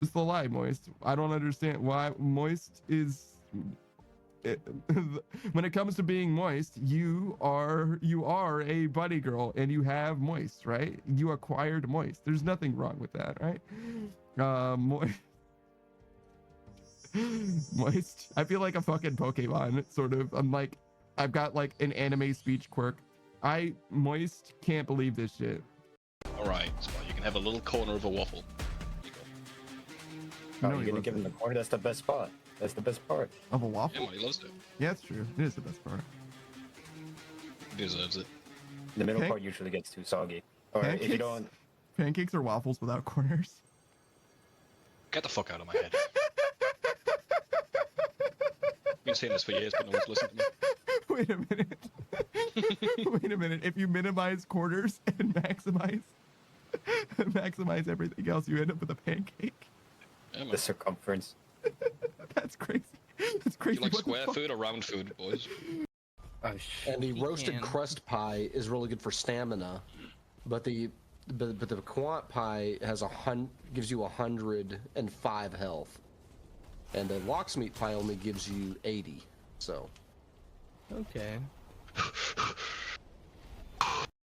It's the lie, Moist. I don't understand why Moist is. When it comes to being Moist, you are a buddy girl and you have Moist, right? You acquired Moist. There's nothing wrong with that, right? Moist. I feel like a fucking Pokemon, sort of. I've got like an anime speech quirk. Moist can't believe this shit. All right, so you can have a little corner of a waffle. Oh, you're gonna give him the corner? That's the best spot. That's the best part. Of a waffle? Yeah, he loves it. Yeah, it's true. It is the best part. He deserves it. The middle part usually gets too soggy. Or Pancakes? if you don't... Pancakes or waffles without corners? Get the fuck out of my head. I've been saying this for years, but no one's listened to me. Wait a minute. Wait a minute. If you minimize corners and maximize everything else, you end up with a pancake. Yeah, The circumference. That's crazy. That's crazy. you like square food or round food, boys? And the roasted crust pie is really good for stamina, but the quant pie has gives you 105 health, and the lox meat pie only gives you 80. So. Okay.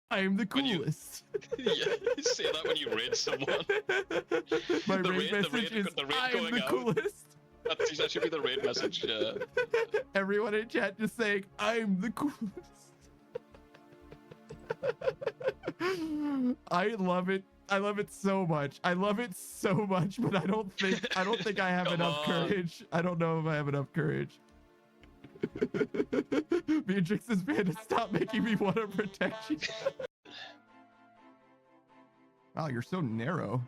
I'm the coolest. Yeah, you say that when you raid someone. My raid message is, I'm the coolest. That should be the raid message, yeah. Everyone in chat just saying, I'm the coolest. I love it. I love it so much. I love it so much, but I don't think I have enough courage. I don't know if I have enough courage. Beatrix's fan, stop making me want to protect you. Wow, you're so narrow.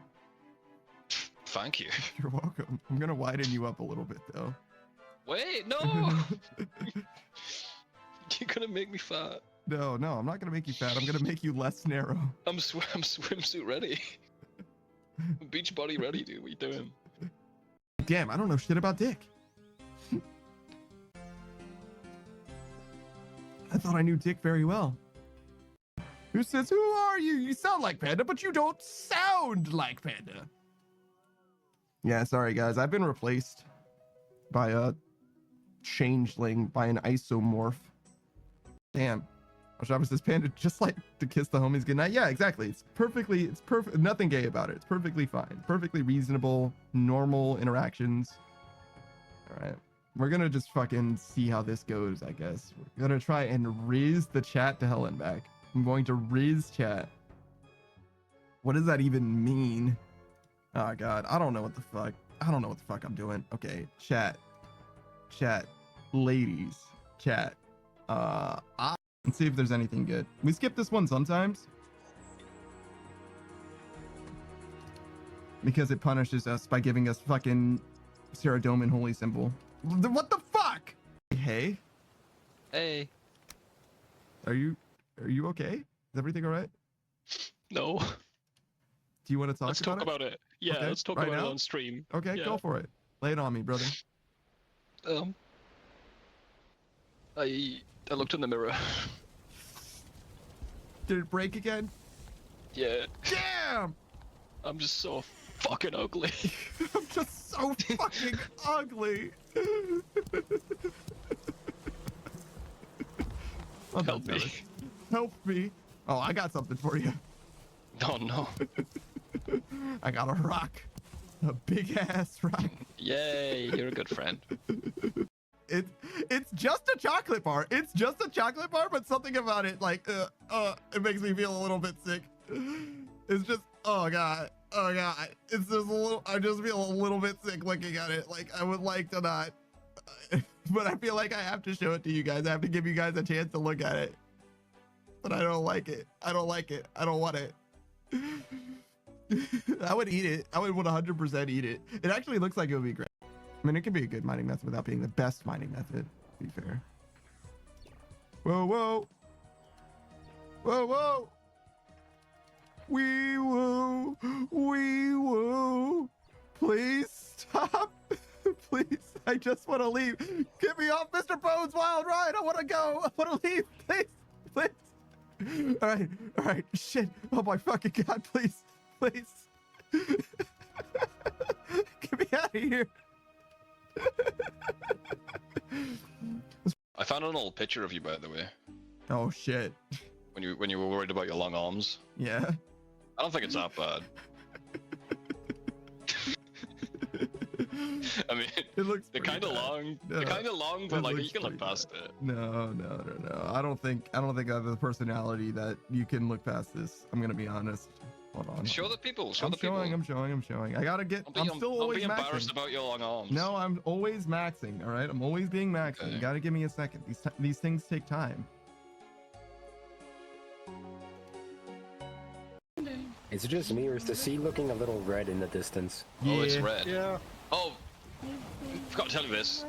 Thank you. You're welcome. I'm gonna widen you up a little bit though. Wait, no! You're gonna make me fat. No, I'm not gonna make you fat. I'm gonna make you less narrow. I'm swimsuit ready. I'm beach body ready, dude. What are you doing? Damn, I don't know shit about dick. I thought I knew Dick very well. Who says, who are you? You sound like Panda, but you don't sound like Panda. Yeah, sorry guys. I've been replaced by a changeling, by an isomorph. Damn. Oshaba says, Panda just like to kiss the homies goodnight. Yeah, exactly. It's perfect. Nothing gay about it. It's perfectly fine. Perfectly reasonable, normal interactions. All right. We're gonna just fucking see how this goes, I guess. We're gonna try and riz the chat to hell and back. I'm going to riz chat. What does that even mean? Oh god, I don't know what the fuck. I don't know what the fuck I'm doing. Okay, chat, ladies, chat. Let's see if there's anything good. We skip this one sometimes because it punishes us by giving us fucking Saradomin holy symbol. What the fuck? Hey. Hey. Are you okay? Is everything all right? No. Do you want to talk Let's talk about it. Yeah, Okay, let's talk right about now? it on stream. Okay, Yeah. go for it. Lay it on me, brother. I looked in the mirror. Did it break again? Yeah. Damn! I'm just so fucking ugly. I'm just so fucking ugly. Oh, Help me. Help me. Oh, I got something for you. Oh no. I got a rock. A big ass rock. Yay, you're a good friend. It's just a chocolate bar. It's just a chocolate bar, but something about it, like, it makes me feel a little bit sick. It's just, oh god. It's just a little, I just feel a little bit sick looking at it. Like, I would like to not, but I feel like I have to show it to you guys. I have to give you guys a chance to look at it. But I don't like it. I don't like it. I don't want it. I would eat it. I would 100% eat it. It actually looks like it would be great. I mean, it could be a good mining method without being the best mining method, to be fair. Whoa, whoa. Whoa, whoa. Wee woo. Wee woo. Please stop. Please. I just want to leave. Get me off Mr. Bones Wild Ride. I want to go. I want to leave. Please. Please. All right. Shit. Oh my fucking God. Please. of here. I found an old picture of you, by the way. Oh shit. When you were worried about your long arms. Yeah. I don't think it's that bad. I mean, It looks they're pretty kind of bad. long. No, they're kind of long, but it like looks you can look pretty past it. No. I don't think I have the personality that you can look past this. I'm gonna be honest. Hold on. Show the people. Show I'm the showing. people. I'm showing. I gotta get. I'm still Don't always be embarrassed maxing. about your long arms. No, I'm always maxing. All right, I'm always being maxing. Okay. You gotta give me a second. These things take time. Is it just me, or is the sea looking a little red in the distance? Oh, it's Yeah. red. Yeah. Oh, forgot to tell you this.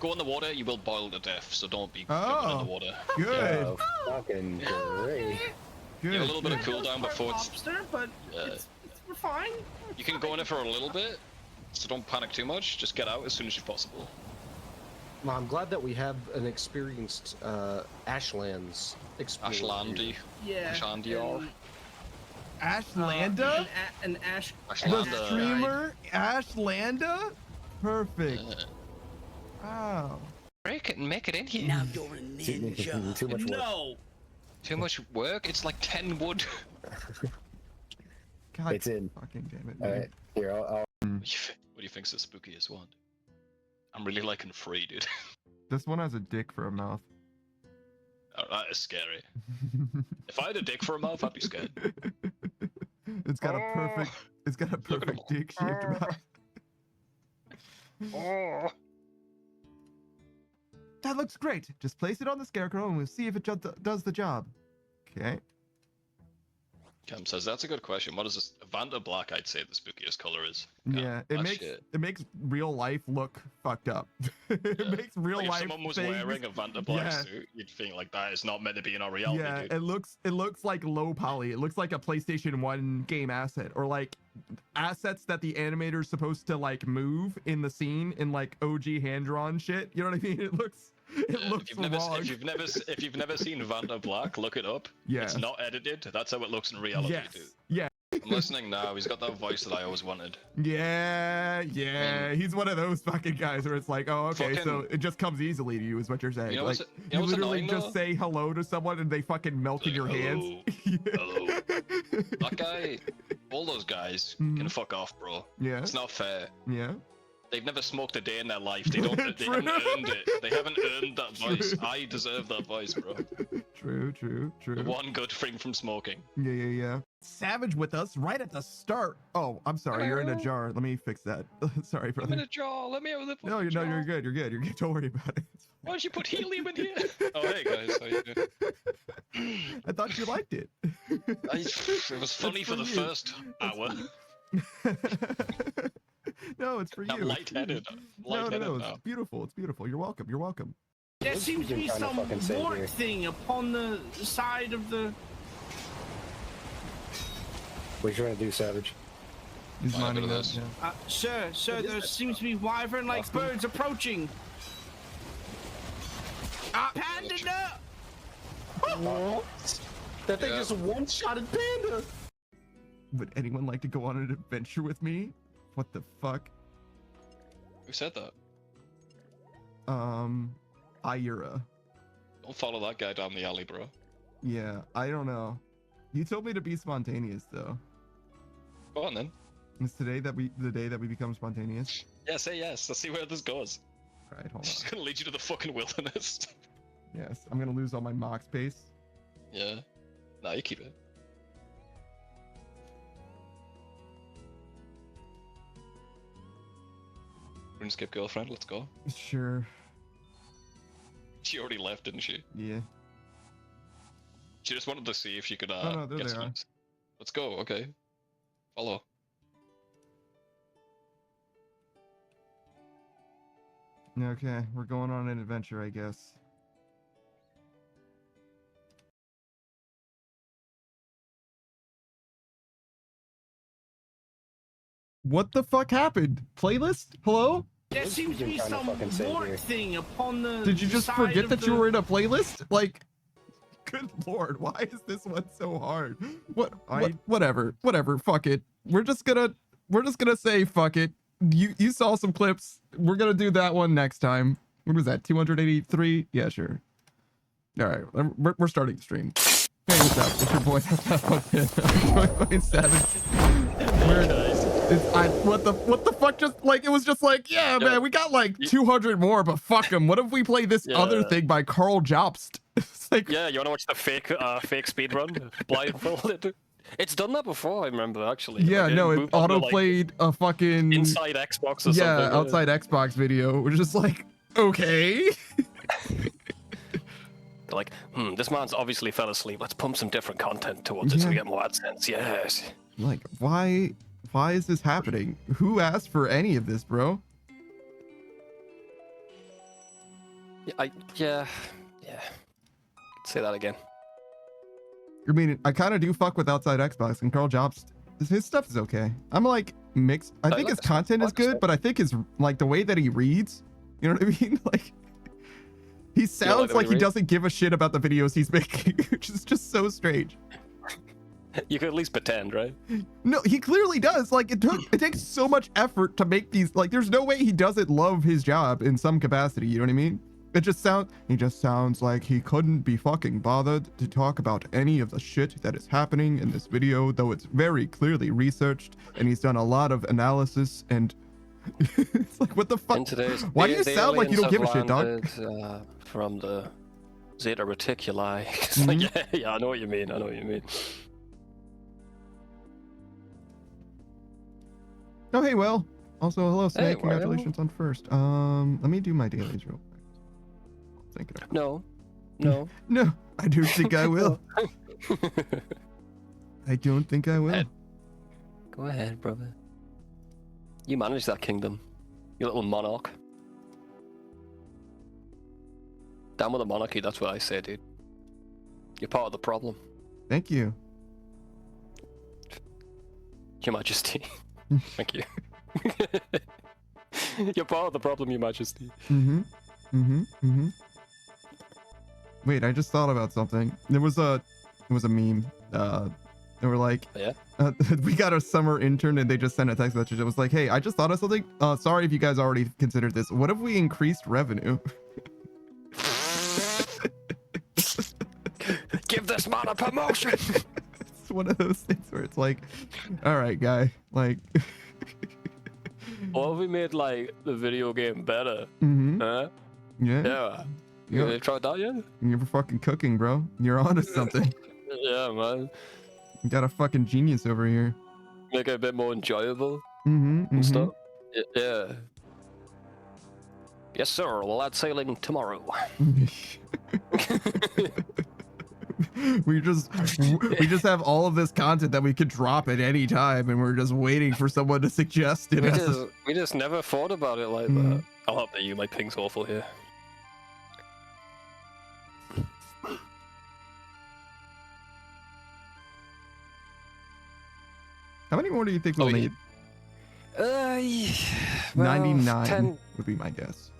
Go in the water, you will boil to death, so don't be jumping in the water. Good. Oh, fucking great. Good. You get a little bit of good. cooldown before it's. Lobster, but we're fine. You can go in it for a little bit, so don't panic too much. Just get out as soon as possible. Well, I'm glad that we have an experienced Ashlands explorer. Ashlandy. Yeah. Ashlandior. Ashlanda? An ash. The Ashlanda. streamer Ashlanda? Perfect. Yeah. Wow. Break it and make it in here. Now you're a ninja. Too much work. No. Too much work? It's like 10 wood. God It's in. fucking damn it. All man. right, here I'll What do you think's the spookiest one? I'm really liking 3, dude. This one has a dick for a mouth. Oh, that is scary. If I had a dick for a mouth, I'd be scared. It's got a perfect Look at perfect him. dick shaped mouth. Oh. That looks great. Just place it on the scarecrow and we'll see if it does the job. Okay. Cam says that's a good question. What is this? Vanta Black, I'd say the spookiest color is. Cam, Yeah, that it makes real life look fucked up. It Yeah. makes real Like life if someone was things- wearing a Vanta Black Yeah. suit, you'd think like that is not meant to be in our reality, Yeah, dude. it looks like low poly. It looks like a PlayStation 1 game asset, or like assets that the animator's supposed to like move in the scene in like OG hand drawn shit. You know what I mean? It looks Yeah, looks if you've wrong. never seen Vanta Black, look it up. Yeah. It's not edited. That's how it looks in reality, Yes. dude. Yeah. I'm listening now. He's got that voice that I always wanted. Yeah. He's one of those fucking guys where it's like, oh, okay, so Fucking- it just comes easily to you, is what you're saying. You know like, what's- you what's literally annoying, just though? say hello to someone and they fucking melt in Say your hands. Hello. That guy, all those guys can fuck off, bro. Yeah. It's not fair. Yeah. They've never smoked a day in their life. They don't. They haven't earned it. They haven't earned that voice. I deserve that voice, bro. True. The one good thing from smoking. Yeah. Savage with us right at the start. Oh, I'm sorry. You're in a Hello? jar. Let me fix that. Sorry, I'm brother. in a jar. Let me out of the. No, jar. you're good. You're good. Don't worry about it. It's Why don't you put helium in here? Oh, hey guys. How you doing? fine. I thought you liked it. It was funny for for the you. first hour. No, it's for you. I'm It's lightheaded. for you. I'm lightheaded No. now. It's beautiful. It's beautiful. You're welcome. You're welcome. There This seems to is be kinda some fucking sad wart here. thing upon the side of the. What are you trying to do, Savage? He's Might have minding been us. this. Yeah. Sir, there seems to be wyvern-like Austin? birds approaching. Panda, no! That thing Yeah. just one-shotted Panda. Would anyone like to go on an adventure with me? What the fuck? Who said that? Ira. Don't follow that guy down the alley, bro. Yeah, I don't know. You told me to be spontaneous though. Go on then. Is today the day that we become spontaneous? Yeah, say yes. Let's see where this goes. All right, hold It's on. gonna lead you to the fucking wilderness. Yes, I'm gonna lose all my mock space. Yeah. Nah, you keep it. Runescape girlfriend, let's go. Sure. She already left, didn't she? Yeah. She just wanted to see if she could no, there get they some. are. Let's go, okay. Follow. Okay, we're going on an adventure, I guess. What the fuck happened? Playlist? Hello? There This seems to is be kinda some fucking sad wart here. thing upon the. Did you just side forget of that the... you were in a playlist? Like, good lord, why is this one so hard? Whatever, fuck it. We're just gonna say fuck it. you saw some clips. We're gonna do that one next time. What was that? 283? Yeah, sure. All right, we're starting the stream. Hey, what's up? It's your boy. Savage. What the fuck? Just like it was just like, yeah, man, we got like 200 more, but fuck them. What if we play this other thing by Carl Jobst? It's like, yeah, you wanna watch the fake speed run blindfolded? It's done that before, I remember actually. Yeah, like, no, it auto played a fucking inside Xbox or something. Yeah, outside Xbox video. We're just like, okay. They're like, this man's obviously fell asleep. Let's pump some different content towards it so we get more AdSense. Yes. Like, why is this happening? Who asked for any of this, bro? Yeah. Say that again. I mean, I kind of do fuck with outside Xbox, and Carl Jobst, his stuff is okay. I'm like mixed. I think his content is good, but I think his like the way that he reads, you know what I mean? Like, he sounds like he doesn't give a shit about the videos he's making, which is just so strange. You could at least pretend, right? No, he clearly does. Like, it takes so much effort to make these. Like, there's no way he doesn't love his job in some capacity. You know what I mean? He just sounds like he couldn't be fucking bothered to talk about any of the shit that is happening in this video, though it's very clearly researched and he's done a lot of analysis and it's like, what the fuck? Why do you sound like you don't give a shit, dog? From the Zeta Reticuli. Like, yeah, I know what you mean. Oh, hey, well. Also, hello, Snake. Hey, congratulations on first. Let me do my dailies real quick. No. No, I don't think I will. I don't think I will. Go ahead, brother. You manage that kingdom. You little monarch. Down with the monarchy, that's what I say, dude. You're part of the problem. Thank you. Your Majesty. Thank you. You're part of the problem, Your Majesty. Wait, I just thought about something. It was a meme. They were like, we got a summer intern and they just sent a text message. It was like, hey, I just thought of something. Sorry if you guys already considered this. What if we increased revenue? Give this man a promotion. It's one of those things where it's like, all right, guy, like. Or if we made like the video game better? Huh? Yeah. You tried that yet? You're fucking cooking, bro. You're onto something. Yeah, man. You got a fucking genius over here. Make it a bit more enjoyable. And stuff. Yeah. Yes, sir. We'll add sailing tomorrow. we just have all of this content that we could drop at any time, and we're just waiting for someone to suggest it. We just never thought about it like that. I'll update you. My ping's awful here. How many more do you think we'll need? Well, 99 10... would be my guess.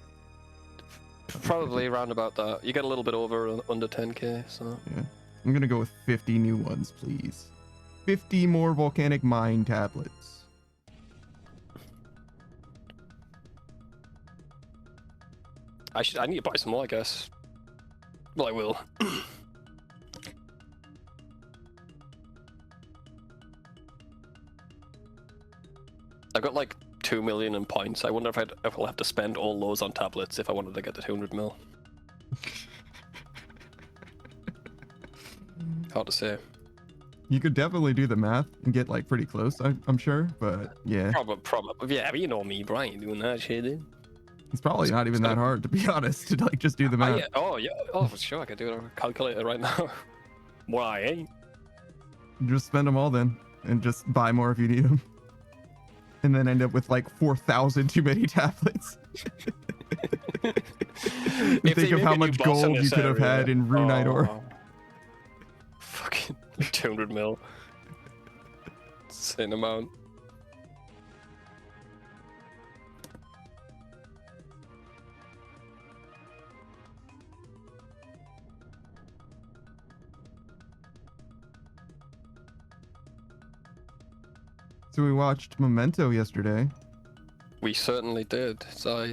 Probably around about that. You get a little bit over under 10k, so. Yeah. I'm gonna go with 50 new ones, please. 50 more volcanic mine tablets. I need to buy some more, I guess. Well, I will. I've got like 2 million in points. I wonder if I'll have to spend all those on tablets if I wanted to get the 200 mil. Hard to say. You could definitely do the math and get like pretty close, I'm sure, but yeah. Probably. Yeah, but you know me, Brian, doing that shit, dude. It's probably not even that hard, to be honest, to like just do the math. Oh, for sure, I could do it on a calculator right now. Well, I ain't. Just spend them all then, and just buy more if you need them. And then end up with like 4,000 too many tablets. Think of how much gold you could have had in Runite ore. Fucking 200 mil. Insane amount. So we watched Memento yesterday. We certainly did. So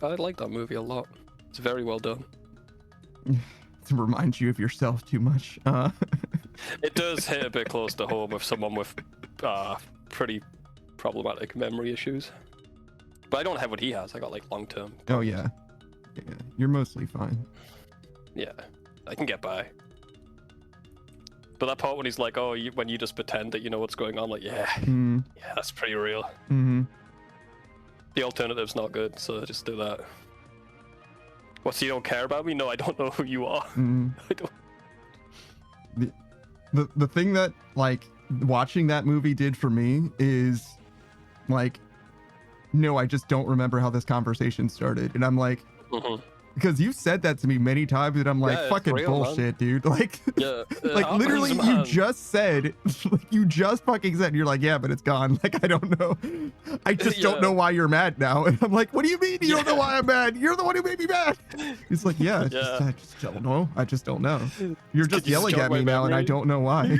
I like that movie a lot. It's very well done. To remind you of yourself too much. It does hit a bit close to home with someone with pretty problematic memory issues. But I don't have what he has. I got like long-term. Oh yeah. You're mostly fine. Yeah, I can get by. But that part when he's like, "Oh, when you just pretend that you know what's going on," like, yeah, yeah, that's pretty real. Mm-hmm. The alternative's not good, so just do that. What, so you don't care about me? No, I don't know who you are. Mm-hmm. I don't. The thing that like watching that movie did for me is like, no, I just don't remember how this conversation started, and I'm like, because you said that to me many times, and I'm like, Yeah, fucking real, bullshit, man. dude. Like, Yeah, like literally, you just said, like, you just fucking said, you're like, yeah, but it's gone. Like, I don't know. I just don't know why you're mad now. And I'm like, what do you mean you don't know why I'm mad? You're the one who made me mad. He's like, yeah, I just don't know. I just don't know. You're just yelling at me now, and I don't know why.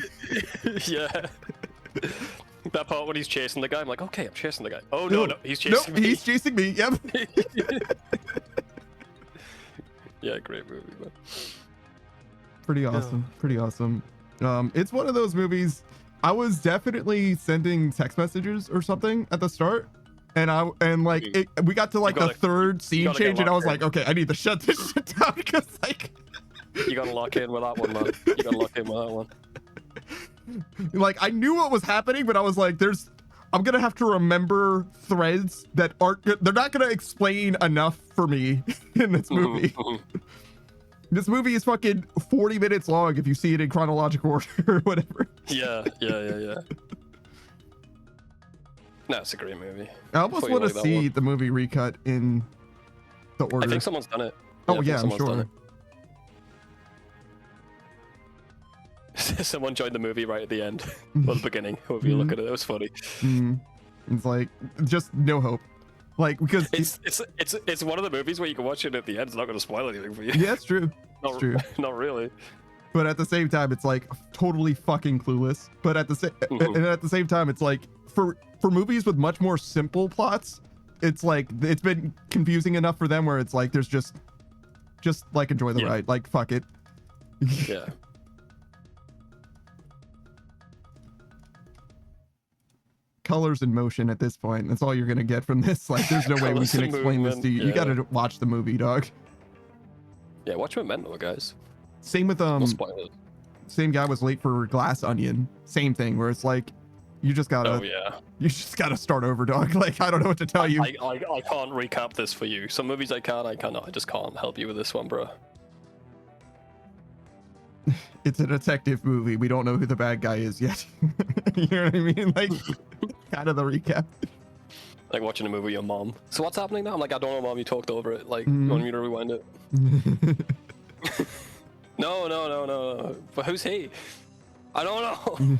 Yeah. That part when he's chasing the guy, I'm like, okay, I'm chasing the guy. Oh no, he's chasing me. He's chasing me. Yep. Yeah, great movie, man. Pretty awesome. Pretty awesome. It's one of those movies. I was definitely sending text messages or something at the start, and we got to like the third scene change, and I was like, okay, I need to shut this shit down because like you gotta lock in with that one, man. You gotta lock in with that one. Like, I knew what was happening, but I was like, I'm gonna have to remember threads that they're not gonna explain enough for me in this movie. This movie is fucking 40 minutes long if you see it in chronological order or whatever. Yeah. No, it's a great movie. I almost want to see the movie recut in the order. I think someone's done it. Oh yeah, I'm sure. Someone joined the movie right at the end, or the beginning. However you look at it, it was funny. It's like just no hope, like because it's one of the movies where you can watch it at the end. It's not going to spoil anything for you. Yeah, it's true. It's true. Not really. But at the same time, it's like totally fucking clueless. But at the same time, it's like for movies with much more simple plots, it's like it's been confusing enough for them where it's like there's just like enjoy the ride. Like fuck it. Yeah. Colors and motion at this point. That's all you're gonna get from this. Like, there's no way we can explain this to you. You gotta watch the movie, dog. Yeah, watch Memento, guys. Same with same guy was late for Glass Onion. Same thing, where it's like, you just gotta start over, dog. Like, I don't know what to tell you. I can't recap this for you. Some movies I cannot. I just can't help you with this one, bro. It's a detective movie. We don't know who the bad guy is yet. You know what I mean? Like, kind of the recap. Like watching a movie with your mom. So what's happening now? I'm like, I don't know, mom. You talked over it. Like, you want me to rewind it? No. But who's he? I don't know.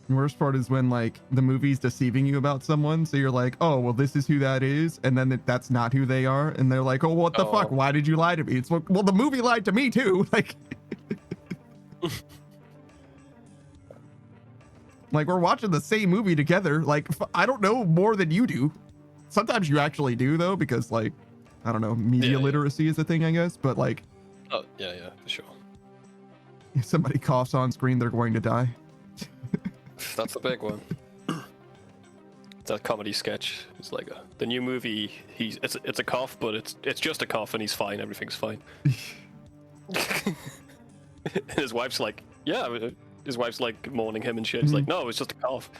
The worst part is when like the movie's deceiving you about someone, so you're like, oh well, this is who that is, and then that's not who they are, and they're like, oh, what the fuck, why did you lie to me? It's like, well, the movie lied to me too. Like like we're watching the same movie together. Like, I don't know more than you do. Sometimes you actually do though, because like, I don't know, media literacy is a thing, I guess, but like, oh yeah, for sure. If somebody coughs on screen, they're going to die. That's the big one. It's a comedy sketch. It's like the new movie. It's a cough, but it's just a cough, and he's fine. Everything's fine. And his wife's like, yeah. His wife's like mourning him and shit. He's like, no, it's just a cough.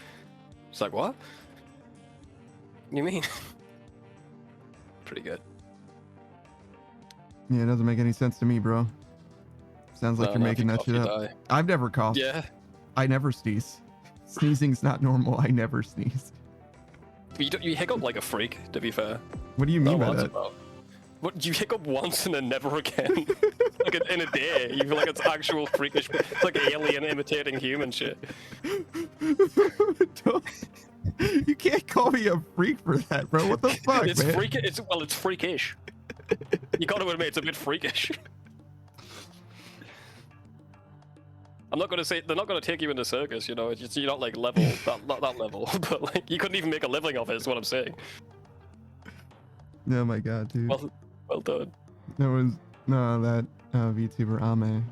It's like, what? What do you mean? Pretty good. Yeah, it doesn't make any sense to me, bro. Sounds like you're making that shit up. I've never coughed. Yeah. I never sneeze. Sneezing's not normal. I never sneeze. You hiccup like a freak, to be fair. What do you mean by that? What, you hiccup once and then never again? Like in a day, you feel like it's actual freakish. It's like alien imitating human shit. You can't call me a freak for that, bro. What the fuck, it's man? It's freakish. You gotta admit it's a bit freakish. I'm not gonna say they're not gonna take you in the circus, you know. It's just, you're not like level that level, but like you couldn't even make a living off it. Is what I'm saying. Oh my god, dude. Well done. There was that VTuber Ame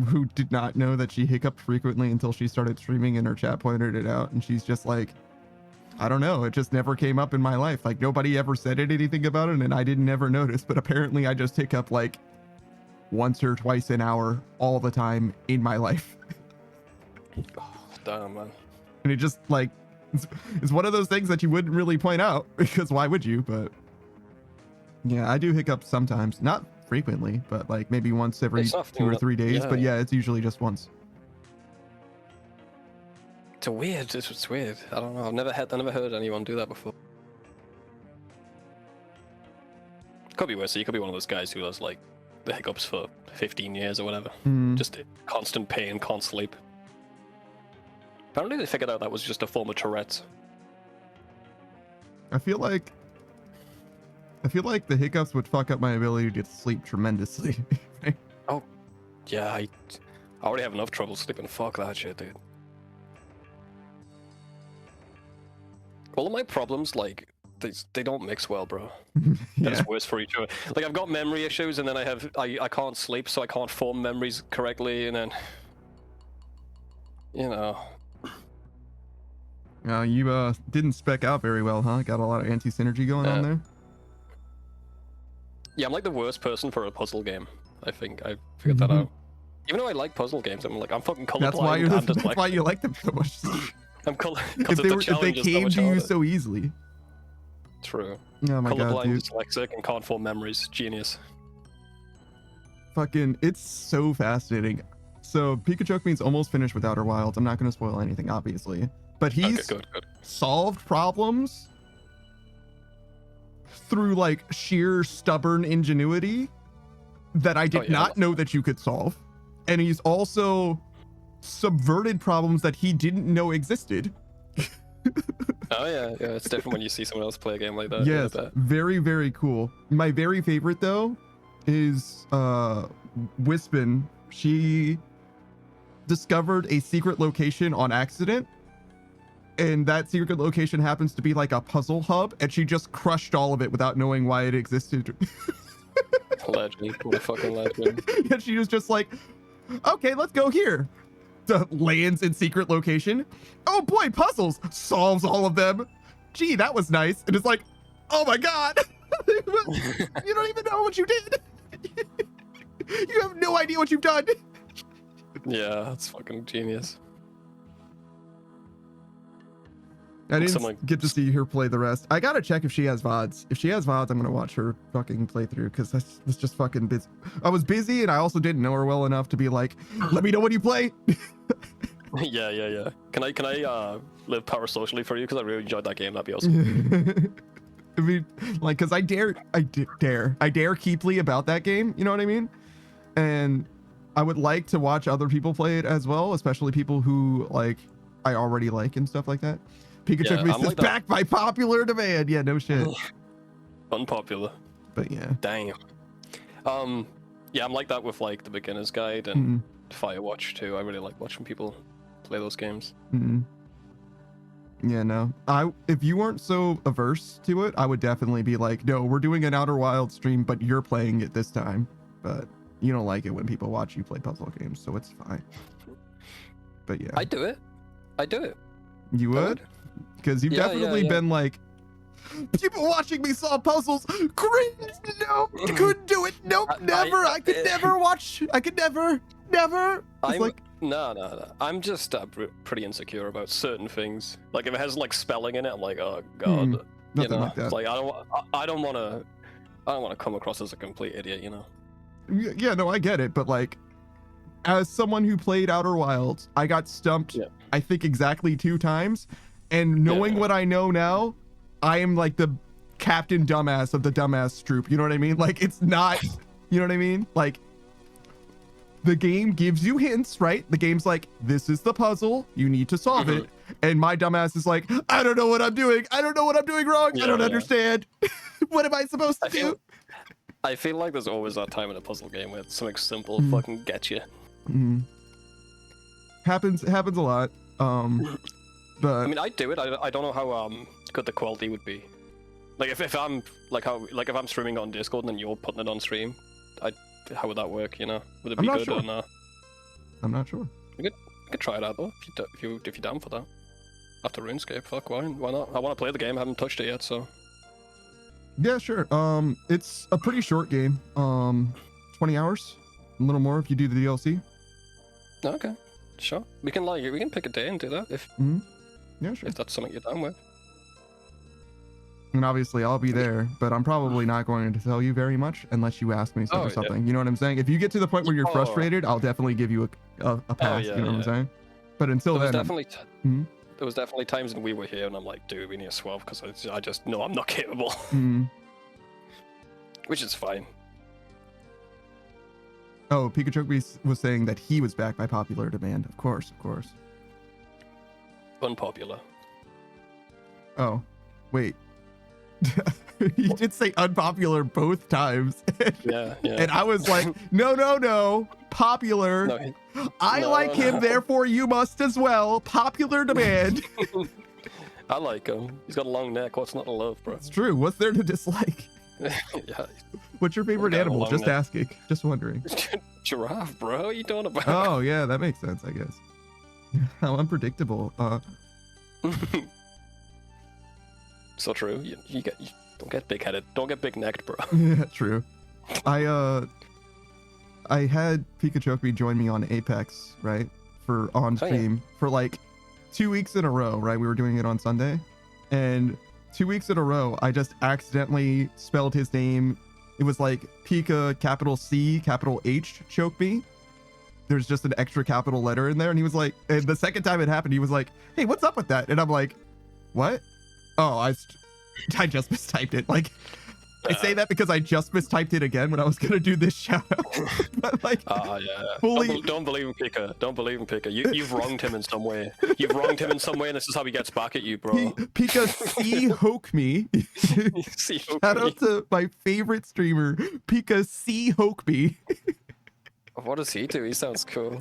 who did not know that she hiccuped frequently until she started streaming, and her chat pointed it out, and she's just like, I don't know, it just never came up in my life. Like nobody ever said anything about it, and I didn't ever notice, but apparently I just hiccup like once or twice an hour all the time in my life. Oh, damn, man. And it just like it's one of those things that you wouldn't really point out, because why would you? But yeah, I do hiccup sometimes, not frequently, but like maybe once every 2 or 3 days. Yeah. But yeah, it's usually just once. It's weird. I don't know. I've never heard anyone do that before. Could be worse. So you could be one of those guys who has like the hiccups for 15 years or whatever. Just constant pain, can't sleep. Apparently they figured out that was just a form of Tourette's. I feel like the hiccups would fuck up my ability to sleep tremendously. Yeah, I already have enough trouble sleeping. Fuck that shit, dude. All of my problems, like, they don't mix well, bro. They're Yeah. just worse for each other. Like, I've got memory issues, and then I can't sleep, so I can't form memories correctly, and then, you know. You didn't spec out very well, huh? Got a lot of anti-synergy going on there. Yeah, I'm like the worst person for a puzzle game. I think I figured that out. Even though I like puzzle games, I'm fucking colorblind. That's why you like them so much. I'm If they came to you so easily. True. Oh my god, Colorblind, dude. dyslexic, and can't form memories. Genius. Fucking, it's so fascinating. So Pikachu means almost finished with Outer Wilds. I'm not going to spoil anything, obviously, but he's good. solved problems through like sheer stubborn ingenuity that I did not know that you could solve, and he's also subverted problems that he didn't know existed. Oh yeah, it's different when you see someone else play a game like that. Yes, Yeah, very, very cool. My very favorite though is Wispin. She discovered a secret location on accident, and that secret location happens to be like a puzzle hub, and she just crushed all of it without knowing why it existed. Legend. What a fucking legend. And she was just like, okay, let's go here. Lands in secret location. Oh boy, puzzles. Solves all of them. Gee, that was nice. And it's like, oh my god. You don't even know what you did. You have no idea what you've done. Yeah, that's fucking genius. I didn't get to see her play the rest. I gotta check if she has VODs. If she has VODs, I'm gonna watch her fucking play through, because I was just fucking busy. I was busy, and I also didn't know her well enough to be like, let me know when you play. Yeah. Can I live parasocially for you? Because I really enjoyed that game. That'd be awesome. I mean, like, because I dare Keeply about that game. You know what I mean? And I would like to watch other people play it as well, especially people who like I already like and stuff like that. Pikachu says like back by popular demand. Yeah, no shit. Unpopular. But yeah. Damn. Yeah, I'm like that with like the beginner's guide and Firewatch too. I really like watching people play those games. Yeah, no. If you weren't so averse to it, I would definitely be like, no, we're doing an Outer Wilds stream, but you're playing it this time. But you don't like it when people watch you play puzzle games, so it's fine. But yeah. I do it. You would? Because you've definitely been like, people watching me solve puzzles, cringe, no, couldn't do it, nope, never, I could never watch, I could never. No. I'm just pretty insecure about certain things. Like if it has like spelling in it, I'm like, oh god. Nothing like that. It's like I don't want to come across as a complete idiot, you know. Yeah, no, I get it, but like, as someone who played Outer Wilds, I got stumped, I think exactly 2 times, and knowing what I know now, I am like the captain dumbass of the dumbass troop. You know what I mean? Like, it's not, you know what I mean? Like, the game gives you hints, right? The game's like, this is the puzzle, you need to solve it. And my dumbass is like, I don't know what I'm doing. I don't know what I'm doing wrong. I don't understand. What am I supposed to do? I feel like there's always that time in a puzzle game where something simple fucking gets you. happens a lot. But I mean, I'd do it. I don't know how good the quality would be. Like if I'm if I'm streaming on Discord and then you're putting it on stream, how would that work? You know, would it be good or not? I'm not sure. You could try it out though if you're down for that. After RuneScape, fuck, why not? I want to play the game. I haven't touched it yet, so. Yeah, sure. It's a pretty short game. 20 hours, a little more if you do the DLC. Okay, sure. We can pick a day and do that if. Yeah, sure. If that's something you're down with. And obviously I'll be there, but I'm probably not going to tell you very much unless you ask me or something. Yeah. You know what I'm saying? If you get to the point where you're frustrated, I'll definitely give you a pass. You know what I'm saying? But until then, there was definitely times when we were here and I'm like, dude, we need to swap because I just know I'm not capable. Which is fine. Oh, Pikachu was saying that he was back by popular demand. Of course. Unpopular. Oh, wait. He did say unpopular both times. Yeah. And I was like, no, popular. No, I like him, therefore you must as well. Popular demand. I like him. He's got a long neck. What's not to love, bro? It's true. What's there to dislike? Yeah. What's your favorite animal? Just asking. Just wondering. Giraffe, bro. What are you talking about? Oh, yeah, that makes sense, I guess. How unpredictable. So true. You don't get big-headed. Don't get big-necked, bro. Yeah, true. I had Pikachu join me on Apex, right? On stream for like 2 weeks in a row, right? We were doing it on Sunday. And 2 weeks in a row, I just accidentally spelled his name. It was like Pika, capital C, capital H, choke me. There's just an extra capital letter in there. And he was like, and the second time it happened, he was like, hey, what's up with that? And I'm like, what? Oh, I just mistyped it. Like, I say that because I just mistyped it again when I was gonna do this shout out. But like, fully... don't believe in Pika. Don't believe in Pika. You've wronged him in some way. You've wronged him in some way, and this is how he gets back at you, bro. Pika C hoke me. Shout out to my favorite streamer, Pika C hoke me. What does he do? He sounds cool.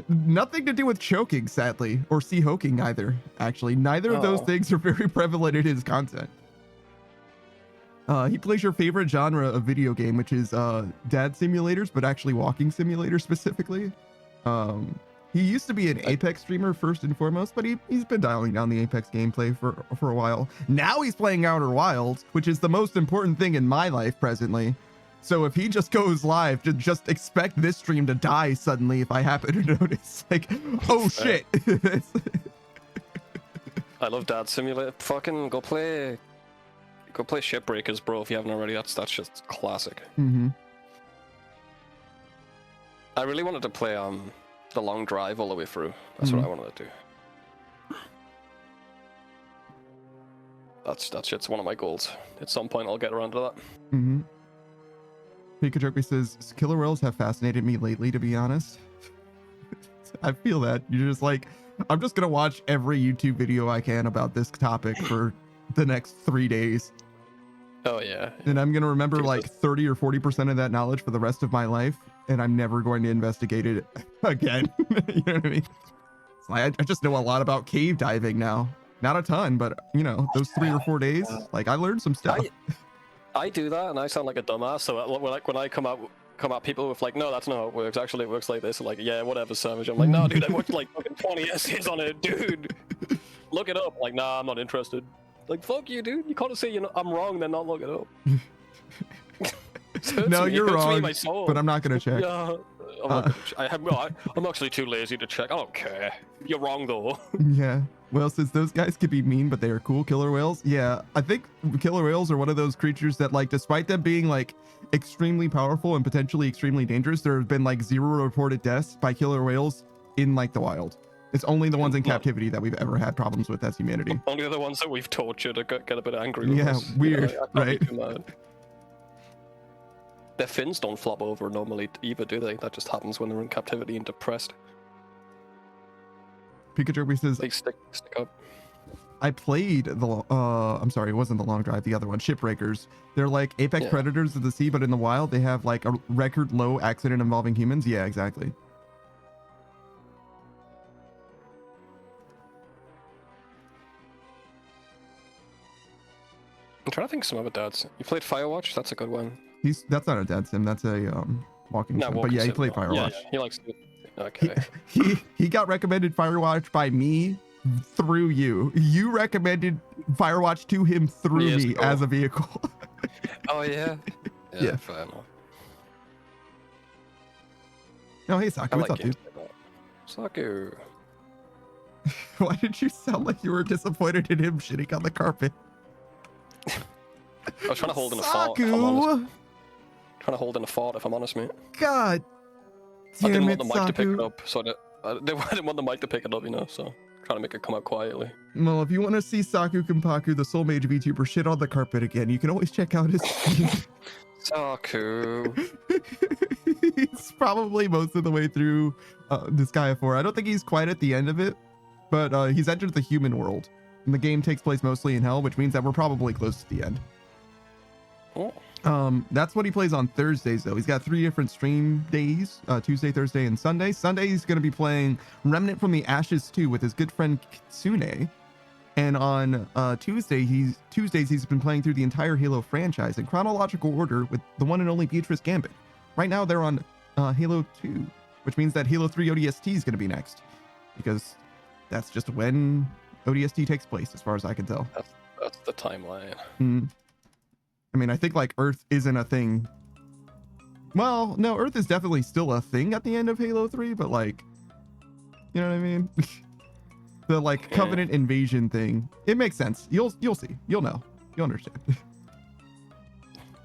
Nothing to do with choking, sadly, or C hoking either. Actually, neither of those things are very prevalent in his content. He plays your favorite genre of video game, which is dad simulators, but actually walking simulators specifically. He used to be an Apex streamer first and foremost, but he's been dialing down the Apex gameplay for a while. Now he's playing Outer Wilds, which is the most important thing in my life presently. So if he just goes live, just expect this stream to die suddenly if I happen to notice. Like, oh shit. I love Dad Simulator. Fucking go play Shipbreakers, bro, if you haven't already. That's just classic. I really wanted to play The Long Drive all the way through. That's what I wanted to do. That shit's one of my goals. At some point I'll get around to that. Pikachu says, killer whales have fascinated me lately, to be honest. I feel that. You're just like, I'm just going to watch every YouTube video I can about this topic for the next 3 daws. Oh, yeah. And I'm going to remember like 30 or 40% of that knowledge for the rest of my life, and I'm never going to investigate it again. You know what I mean? It's like, I just know a lot about cave diving now. Not a ton, but, you know, those 3 or 4 days, like, I learned some stuff. I do that, and I sound like a dumbass. So when I come at people with like, no, that's not how it works. Actually, it works like this. Like, yeah, whatever, Savage. I'm like, no, dude, I watched like fucking 20 essays on it, dude. Look it up. Like, nah, I'm not interested. Like, fuck you, dude. You can't say I'm wrong, then not look it up. No, you're wrong. But I'm not gonna check. Yeah, I'm actually too lazy to check. I don't care. You're wrong though. Yeah. Well, since those guys could be mean, but they are cool killer whales. Yeah, I think killer whales are one of those creatures that, like, despite them being like extremely powerful and potentially extremely dangerous, there have been like 0 reported deaths by killer whales in like the wild. It's only the ones in captivity that we've ever had problems with as humanity. Only the ones that we've tortured to get a bit angry with us. Yeah, weird, right? Their fins don't flop over normally either, do they? That just happens when they're in captivity and depressed. Pikachu says, they stick up. I played I'm sorry, it wasn't the Long Drive, the other one, Shipbreakers. They're like apex predators of the sea, but in the wild they have like a record low accident involving humans. Yeah, exactly. trying to think of some other dads. You played Firewatch? That's a good one. That's not a dad sim. That's a walking sim. But yeah, he played Firewatch. Yeah, he likes it. Okay. He got recommended Firewatch by me through you. You recommended Firewatch to him through me cool. as a vehicle. Oh yeah. Yeah. Fair enough. Oh hey Saku, what's up, dude? Saku. Why did you sound like you were disappointed in him shitting on the carpet? I was trying to hold in a fart. If I'm honest. Saku! Trying to hold in a fart, if I'm honest, mate. God I damn didn't it, want the mic to pick Saku. it up, so I didn't want the mic to pick it up, you know. So trying to make it come out quietly. Well, if you want to see Saku Kenpaku, the Soul Mage VTuber, shit on the carpet again, you can always check out his stream. Saku. He's probably most of the way through Disgaea 4. I don't think he's quite at the end of it, but he's entered the human world. And the game takes place mostly in hell, which means that we're probably close to the end. Oh. That's what he plays on Thursdays, though. He's got 3 different stream days, Tuesday, Thursday, and Sunday. Sunday, he's going to be playing Remnant from the Ashes 2 with his good friend Kitsune. And on Tuesdays, he's been playing through the entire Halo franchise in chronological order with the one and only Beatrice Gambit. Right now, they're on Halo 2, which means that Halo 3 ODST is going to be next, because that's just when ODST takes place, as far as I can tell. That's the timeline. I mean, I think like Earth isn't a thing. Well, no, Earth is definitely still a thing at the end of Halo 3, but like, you know what I mean? The like Covenant invasion thing. It makes sense. You'll see. You'll know. You'll understand.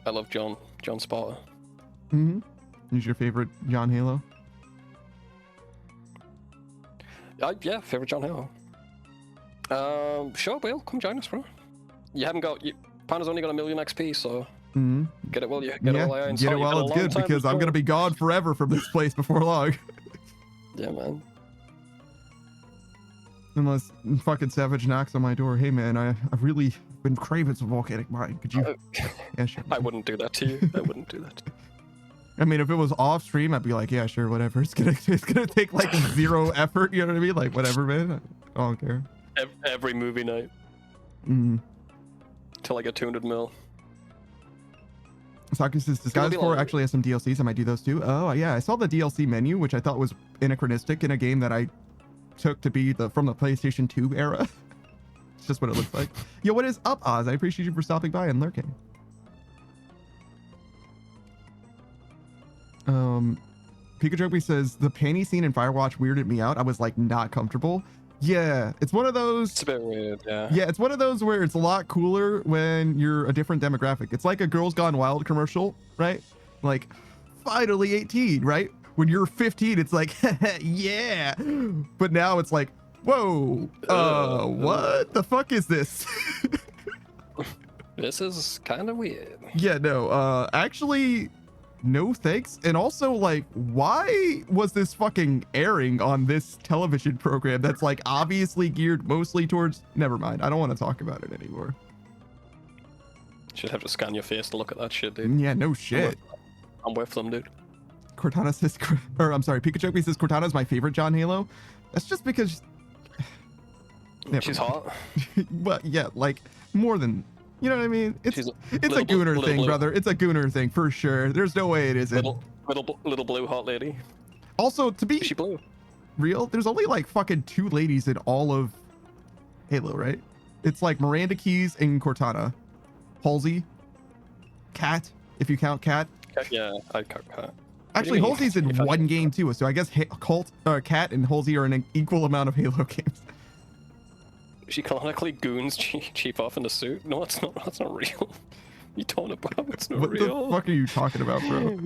I love John Sparta. Who's your favorite John Halo? Yeah, favorite John Halo. Sure, Will, come join us, bro. You haven't got Panda's only got 1 million XP, so get it while you get it while I get it while it's good, because I'm gonna be gone forever from this place before long. Yeah, man. Unless fucking Savage knocks on my door. Hey man, I've really been craving some volcanic mine. Could you? Yeah, sure. I wouldn't do that to you. I wouldn't do that. I mean, if it was off stream, I'd be like, yeah, sure, whatever. It's gonna take like 0 effort. You know what I mean? Like whatever, man. I don't care. Every movie night. Till I get 200 mil. Saku says Disgaea 4 actually has some DLCs. I might do those too. Oh yeah, I saw the DLC menu, which I thought was anachronistic in a game that I took to be from the PlayStation 2 era. It's just what it looks like. Yo, what is up, Oz? I appreciate you for stopping by and lurking. Pikachu says the panty scene in Firewatch weirded me out. I was like not comfortable. Yeah, it's one of those. It's a bit weird, yeah. Yeah, it's one of those where it's a lot cooler when you're a different demographic. It's like a Girls Gone Wild commercial, right? Like, finally 18, right? When you're 15, it's like, yeah. But now it's like, whoa, what the fuck is this? This is kind of weird. Yeah, no, actually, no thanks. And also, like, why was this fucking airing on this television program that's like obviously geared mostly towards, never mind, I don't want to talk about it anymore. Should have to scan your face to look at that shit, dude. Yeah, no shit. I'm with them, dude. Cortana says, or I'm sorry, Pikachu says Cortana is my favorite John Halo. That's just because she's hot. But yeah, like more than, you know what I mean? It's a little gooner thing, blue. brother. It's a gooner thing for sure. There's no way it isn't. Little blue hot lady. Also, to be Is she blue? real, there's only like fucking 2 ladies in all of Halo, right? It's like Miranda Keys and Cortana. Halsey, Kat, if you count Kat. Yeah, I'd count Kat. Actually, Halsey's in one game too, so I guess Kat and Halsey are in an equal amount of Halo games. She canonically goons Chief off in the suit. No, it's not. That's not real. You talking about? It's not real. What the fuck are you talking about, bro?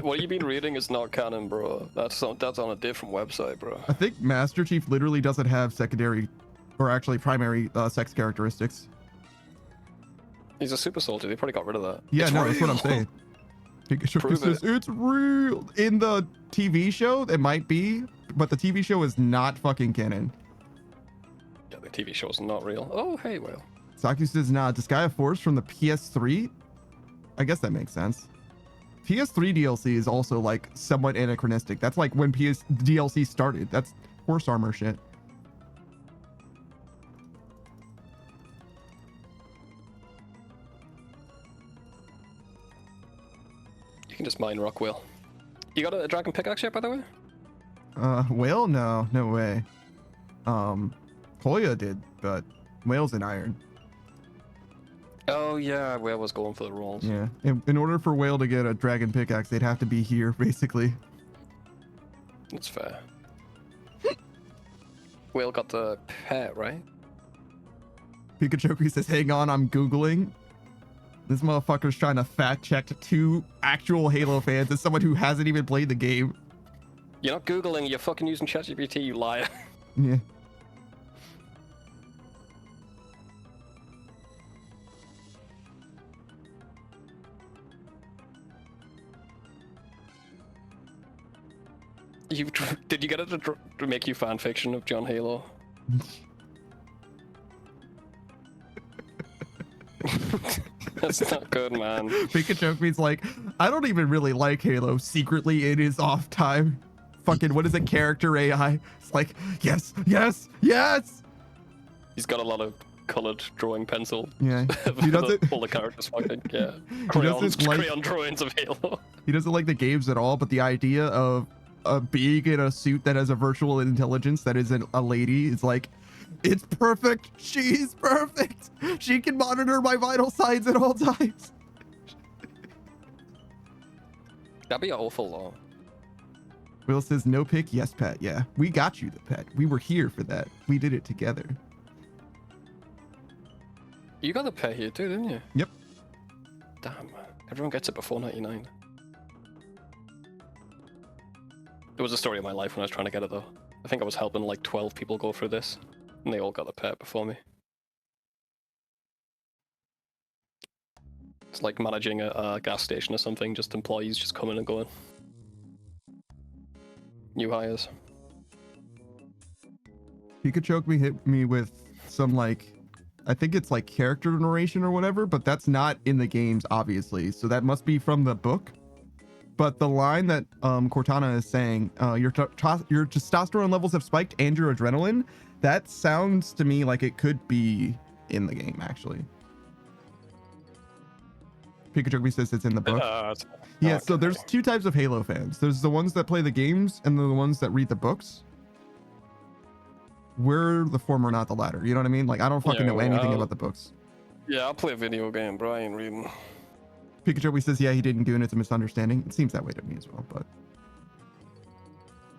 What you been reading is not canon, bro. That's on a different website, bro. I think Master Chief literally doesn't have secondary, or actually primary sex characteristics. He's a super soldier. They probably got rid of that. Yeah, It's no, real. that's what I'm saying. Pikachu says it's real. In the TV show, it might be, but the TV show is not fucking canon. Yeah, the TV show is not real. Oh, hey, well. Saku says, nah, Disgaea 4 is from the PS3. I guess that makes sense. PS3 DLC is also like somewhat anachronistic. That's like when PS DLC started. That's horse armor shit. can just mine rock whale. You got a dragon pickaxe yet, by the way? Whale? No way. Koya did, but whale's in iron. Oh yeah, whale was going for the rolls. Yeah. In order for whale to get a dragon pickaxe, they'd have to be here, basically. That's fair. Whale got the pet, right? Pikachu says, hang on, I'm Googling. This motherfucker's trying to fact check 2 actual Halo fans as someone who hasn't even played the game. You're not Googling, you're fucking using ChatGPT, you liar. Yeah. Did you get it to make you fan fiction of John Halo? That's not good, man. Pikachu's like, I don't even really like Halo secretly in his off time. Fucking, what is it, character AI? It's like, yes, yes, yes! He's got a lot of colored drawing pencil. Yeah. He doesn't... all the characters fucking, yeah. Doesn't like... Crayon drawings of Halo. He doesn't like the games at all, but the idea of being in a suit that has a virtual intelligence that isn't a lady is like, it's perfect. She's perfect. She can monitor my vital signs at all times. That'd be awful, though. Will says, no pick, yes, pet. Yeah, we got you the pet. We were here for that. We did it together. You got the pet here too, didn't you? Yep. Damn, man. Everyone gets it before 99. It was a story of my life when I was trying to get it, though. I think I was helping like 12 people go through this, and they all got the pet before me. It's like managing a gas station or something, just employees just coming and going. New hires. Pikachu hit me with some, like, I think it's like character narration or whatever, but that's not in the games, obviously. So that must be from the book. But the line that Cortana is saying, your testosterone levels have spiked and your adrenaline, that sounds to me like it could be in the game, actually. Pikachu says it's in the book. Yeah, so there's 2 types of Halo fans. There's the ones that play the games and the ones that read the books. We're the former, not the latter. You know what I mean? Like, I don't fucking know anything about the books. Yeah, I'll play a video game, bro. I ain't reading. Pikachu says, yeah, he didn't do it. It's a misunderstanding. It seems that way to me as well, but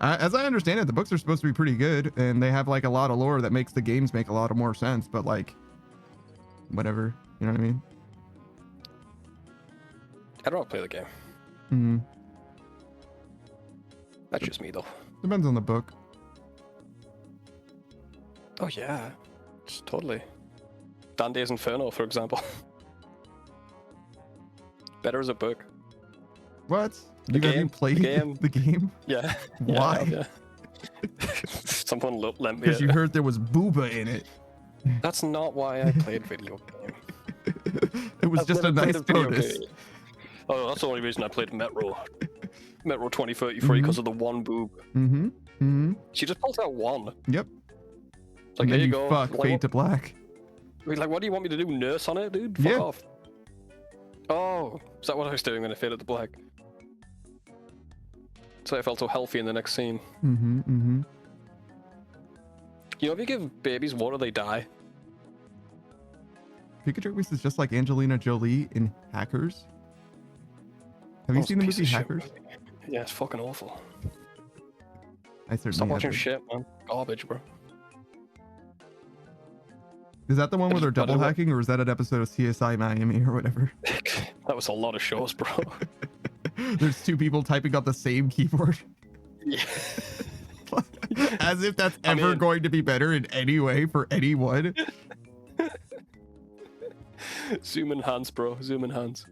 as I understand it, the books are supposed to be pretty good, and they have like a lot of lore that makes the games make a lot of more sense, but like, whatever. You know what I mean? I'd rather play the game. Mm-hmm. That's just me, though. Depends on the book. Oh, yeah. Just totally. Dante's Inferno, for example. Better as a book. What? The game? Have you played the game? Yeah. Why? Yeah. Someone lent me Because you heard there was booba in it. That's not why I played video game. It was just a nice bonus. Oh, that's the only reason I played Metro 2033 because of the one boob. Mm-hmm. Mm-hmm. She just pulls out one. Yep. It's like, and then here you go. Fuck, like, fade to black. Like, what do you want me to do? Nurse on it, dude? Fuck off. Oh, is that what I was doing when I faded to black? So I felt so healthy in the next scene. Mm-hmm. Mm-hmm. You know, if you give babies water, they die. Pikachu is just like Angelina Jolie in Hackers. Have you seen the movie Hackers? Yeah, it's fucking awful. I certainly Stop watching haven't. shit, man. Garbage, bro. Is that the one where they're double hacking, or is that an episode of CSI Miami or whatever? That was a lot of shows, bro. There's 2 people typing on the same keyboard. Yeah. As if that's ever going to be better in any way for anyone. Zoom enhance, bro. Zoom enhance.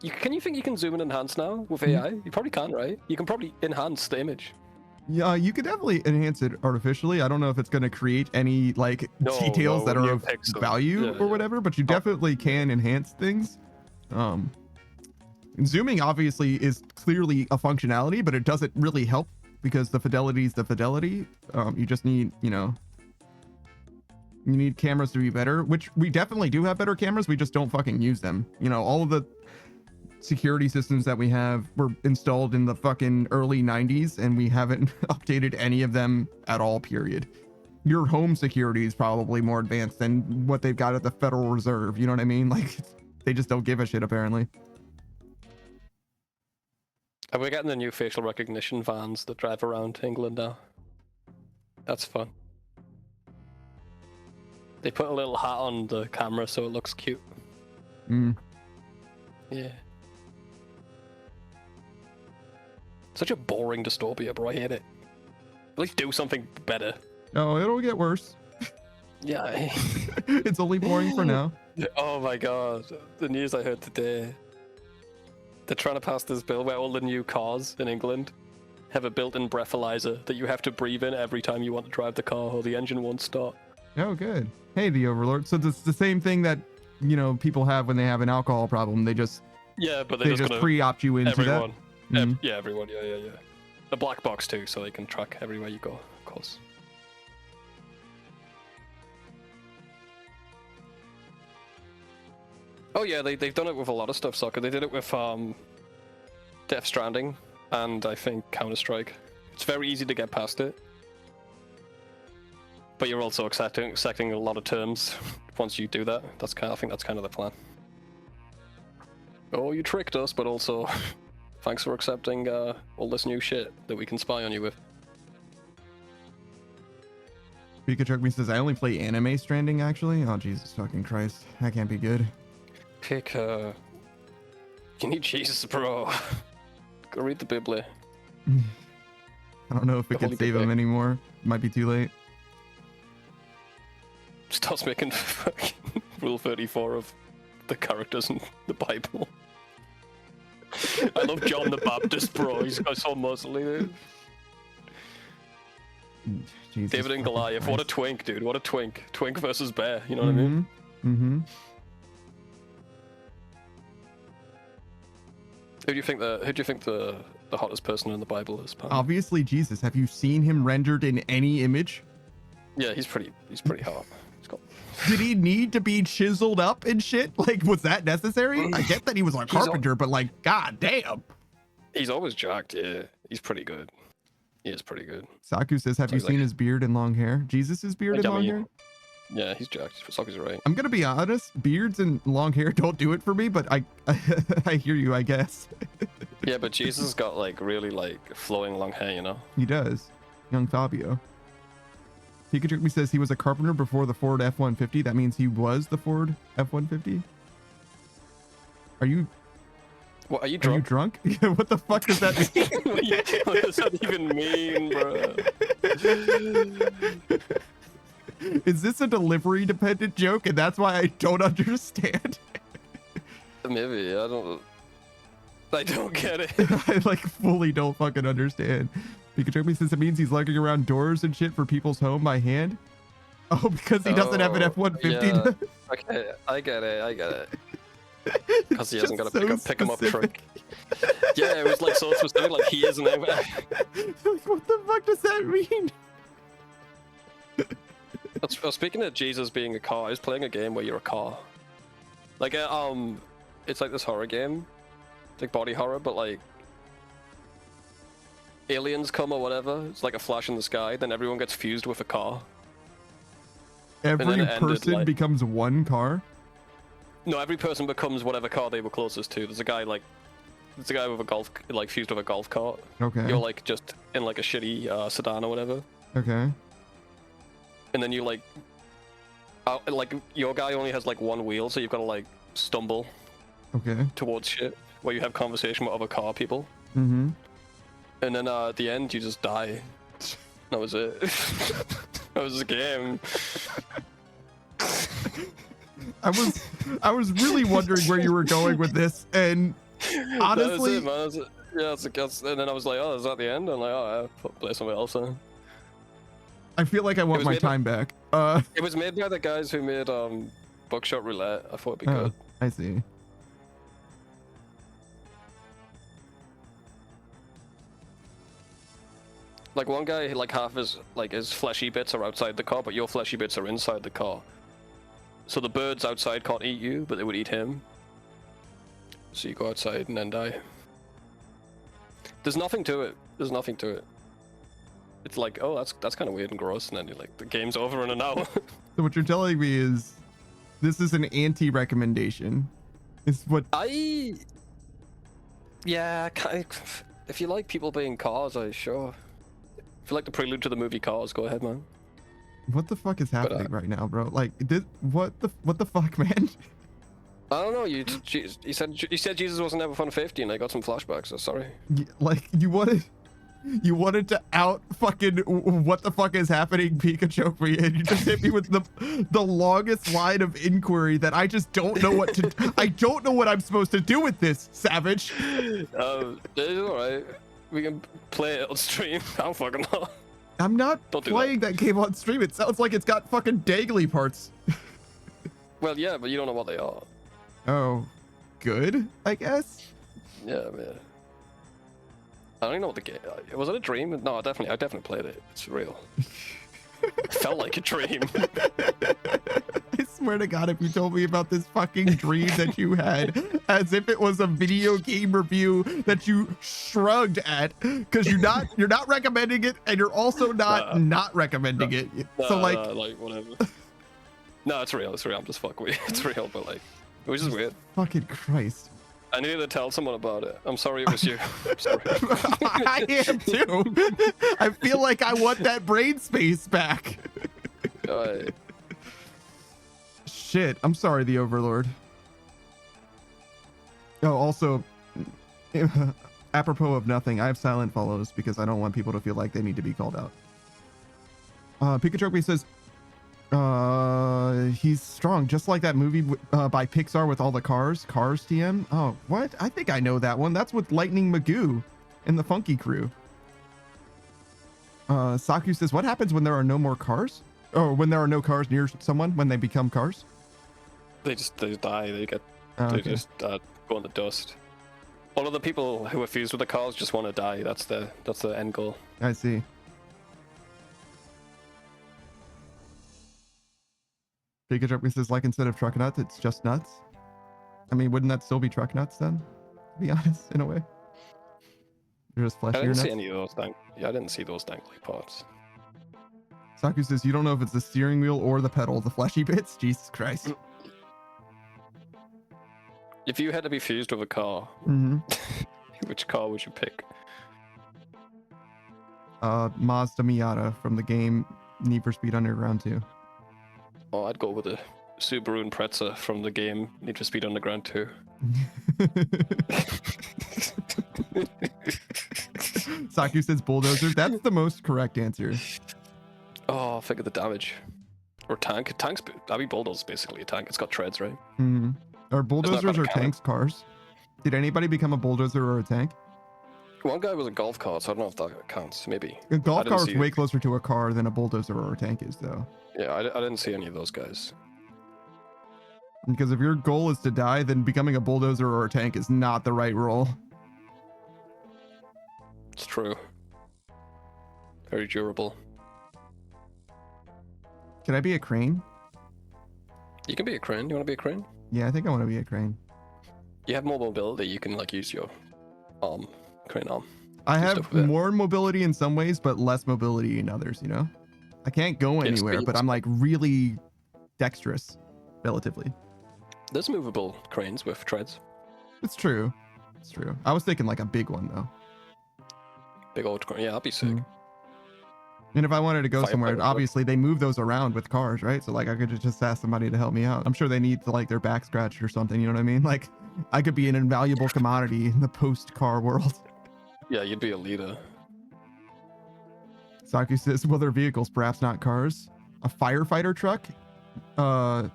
Can you think you can zoom and enhance now with AI? You probably can, right? You can probably enhance the image. Yeah, you could definitely enhance it artificially. I don't know if it's going to create any like details that are of value or whatever, but you definitely can enhance things. Zooming obviously is clearly a functionality, but it doesn't really help because the fidelity is the fidelity. You just need, you need cameras to be better, which we definitely do have better cameras. We just don't fucking use them. All of the security systems that we have were installed in the fucking early 90s, and we haven't updated any of them at all, period. Your home security is probably more advanced than what they've got at the Federal Reserve. You know what I mean? Like, they just don't give a shit, apparently. Are we getting the new facial recognition vans that drive around England now? That's fun. They put a little hat on the camera so it looks cute. Mm. Yeah. Such a boring dystopia, bro. I hate it. At least do something better. Oh, it'll get worse. Yeah. It's only boring for now. Oh my god. The news I heard today. They're trying to pass this bill where all the new cars in England have a built-in breathalyzer that you have to breathe in every time you want to drive the car or the engine won't start. Oh, good. Hey, the Overlord. So it's the same thing that, you know, people have when they have an alcohol problem. They just but they just pre-opt you into everyone. that. Mm-hmm. Yeah, everyone. Yeah. The black box too, so they can track everywhere you go, of course. Oh yeah, they've done it with a lot of stuff, Soccer. They did it with Death Stranding and I think Counter-Strike. It's very easy to get past it. But you're also accepting a lot of terms once you do that. I think that's kind of the plan. Oh, you tricked us, but also thanks for accepting all this new shit that we can spy on you with. Pikachu says, I only play anime Stranding, actually. Oh, Jesus fucking Christ. That can't be good. You need Jesus, bro. Go read the Bible. I don't know if we can save him anymore. Might be too late. Starts making fucking Rule 34 of the characters in the Bible. I love John the Baptist, bro. He's got so muscly, dude. Jesus David and Goliath. Christ. What a twink, dude. What a twink. Twink versus bear. You know what I mean? Mm-hmm. Who do you think the hottest person in the Bible is, Pam? Obviously, Jesus. Have you seen him rendered in any image? Yeah, he's pretty hot. Did he need to be chiseled up and shit? Like, was that necessary? I get that he was a carpenter, but like, god damn. He's always jacked, yeah. He's pretty good. He is pretty good. Saku says, have you seen his beard and long hair? Jesus' beard and long hair? Yeah, he's jacked. Saku's right. I'm gonna be honest, beards and long hair don't do it for me, but I hear you, I guess. Yeah, but Jesus has got like really like flowing long hair, you know? He does. Young Fabio. Pikachu says he was a carpenter before the Ford F-150. That means he was the Ford F-150? Are you... What, are you drunk? What the fuck does that mean? What does that even mean, bro? Is this a delivery dependent joke and that's why I don't understand? Maybe, I don't get it. I like fully don't fucking understand. Pikachu says it means he's lugging around doors and shit for people's home by hand. Oh, because he doesn't have an F-150. Yeah. Okay, I get it. Because he hasn't got a pick him up truck. Yeah, it was like so specific, like he isn't ever. Like, what the fuck does that mean? Speaking of Jesus being a car, I was playing a game where you're a car. Like, it's like this horror game, like body horror, but like aliens come or whatever. It's like a flash in the sky. Then everyone gets fused with a car. Every person becomes one car. No, every person becomes whatever car they were closest to. There's a guy with a golf, like fused with a golf cart. Okay. You're like just in like a shitty sedan or whatever. Okay. And then you like your guy only has like one wheel, so you've got to like stumble. Okay. Towards shit where you have conversation with other car people. Mm-hmm. And then at the end you just die. That was it. That was the game. I was really wondering where you were going with this, and honestly, that was it, man. And then I was like, oh, is that the end? I'm like, oh, I'll play something else then. I feel like I want my time back. It was made by the guys who made Buckshot Roulette. I thought it'd be good. I see. Like one guy, like half his fleshy bits are outside the car, but your fleshy bits are inside the car. So the birds outside can't eat you, but they would eat him. So you go outside and then die. There's nothing to it. There's nothing to it. It's like, oh, that's kind of weird and gross, and then you're like, the game's over in an hour. So what you're telling me is, this is an anti-recommendation. It's what Yeah, if you like people being cars, sure. If you like the prelude to the movie Cars, go ahead, man. What the fuck is happening right now, bro? Like, what the fuck, man? I don't know. You said Jesus wasn't ever fun 50, and I got some flashbacks. So sorry. Like, you wanted to out fucking what the fuck is happening Pikachu me, and you just hit me with the longest line of inquiry that I just don't know what to. I don't know what I'm supposed to do with this, Savage. It's alright. We can play it on stream. I don't fucking know. I'm not Don't do playing that game on stream. It sounds like it's got fucking dangly parts. Well, yeah, but you don't know what they are. Oh, good, I guess. Yeah, man. I don't even know what the game. Was it a dream? No, I definitely played it. It's real. It felt like a dream. I swear to God, if you told me about this fucking dream that you had, as if it was a video game review that you shrugged at, because you're not recommending it, and you're also not recommending it. So like whatever. No, it's real. It's real. I'm just fucking with you. It's real, but like, it was just weird. Fucking Christ. I needed to tell someone about it. I'm sorry it was you. I'm sorry. I am too. I feel like I want that brain space back. Shit, I'm sorry, the Overlord. Oh, also, apropos of nothing, I have silent follows because I don't want people to feel like they need to be called out. Pikachu says, he's strong, just like that movie by Pixar with all the cars. Cars TM. Oh, what? I think I know that one. That's with Lightning Magoo and the Funky Crew. Saku says, what happens when there are no more cars? Or when there are no cars near someone when they become cars? They die. They Okay. just go in the dust. All of the people who are fused with the cars just want to die. That's the end goal. I see. Pikachu says, like, instead of truck nuts, it's just nuts. I mean, wouldn't that still be truck nuts then? To be honest, in a way. They're just fleshier I didn't nuts. see any of those I didn't see those dangly parts. Saku says, you don't know if it's the steering wheel or the pedal, the fleshy bits? Jesus Christ. If you had to be fused with a car, which car would you pick? Mazda Miata from the game Need for Speed Underground 2. Oh, I'd go with a Subaru Impreza from the game Need for Speed Underground 2. Saku says bulldozer. That's the most correct answer. Oh, figure the damage. Or tank. I mean, bulldozer's basically a tank. It's got treads, right? Are bulldozers or tanks cars? Did anybody become a bulldozer or a tank? One guy was a golf cart, so I don't know if that counts. Maybe. A golf car is way closer to a car than a bulldozer or a tank is, though. Yeah, I didn't see any of those guys. Because if your goal is to die, then becoming a bulldozer or a tank is not the right role. It's true. Very durable. Can I be a crane? You can be a crane. You want to be a crane? Yeah, I think I want to be a crane. You have more mobility. You can like use your crane arm. I have more mobility in some ways, but less mobility in others, you know? I can't go anywhere, but I'm like really dexterous, relatively. There's movable cranes with treads. It's true. It's true. I was thinking like a big one, though. Big old crane. Yeah, that'd be sick. And if I wanted to go somewhere, obviously they move those around with cars, right? So like I could just ask somebody to help me out. I'm sure they need to like their back scratched or something, you know what I mean? Like I could be an invaluable commodity in the post-car world. Yeah, you'd be a leader. Saku says, well, they're vehicles, perhaps not cars. A firefighter truck? A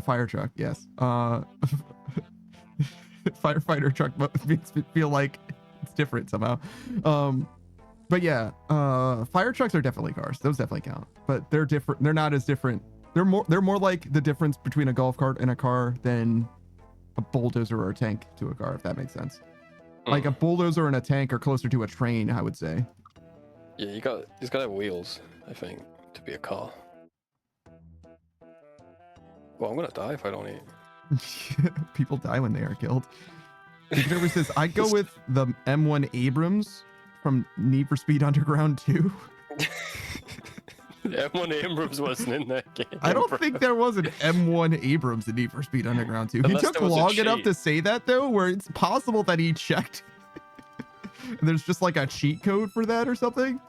fire truck, yes. Firefighter truck makes me feel like it's different somehow. But yeah, fire trucks are definitely cars. Those definitely count. But they're different. They're not as different. They're more like the difference between a golf cart and a car than a bulldozer or a tank to a car, if that makes sense. Like a bulldozer and a tank are closer to a train, I would say. Yeah, he's got to have wheels, I think, to be a car. Well, I'm gonna die if I don't eat. People die when they are killed. Victor says, I'd go with the M1 Abrams from Need for Speed Underground 2. M1 Abrams wasn't in that game. I don't bro. think there was an M1 Abrams in Need for Speed Underground 2. He Unless took there was a long enough cheat. to say that, though, where it's possible that he checked. There's just like a cheat code for that or something.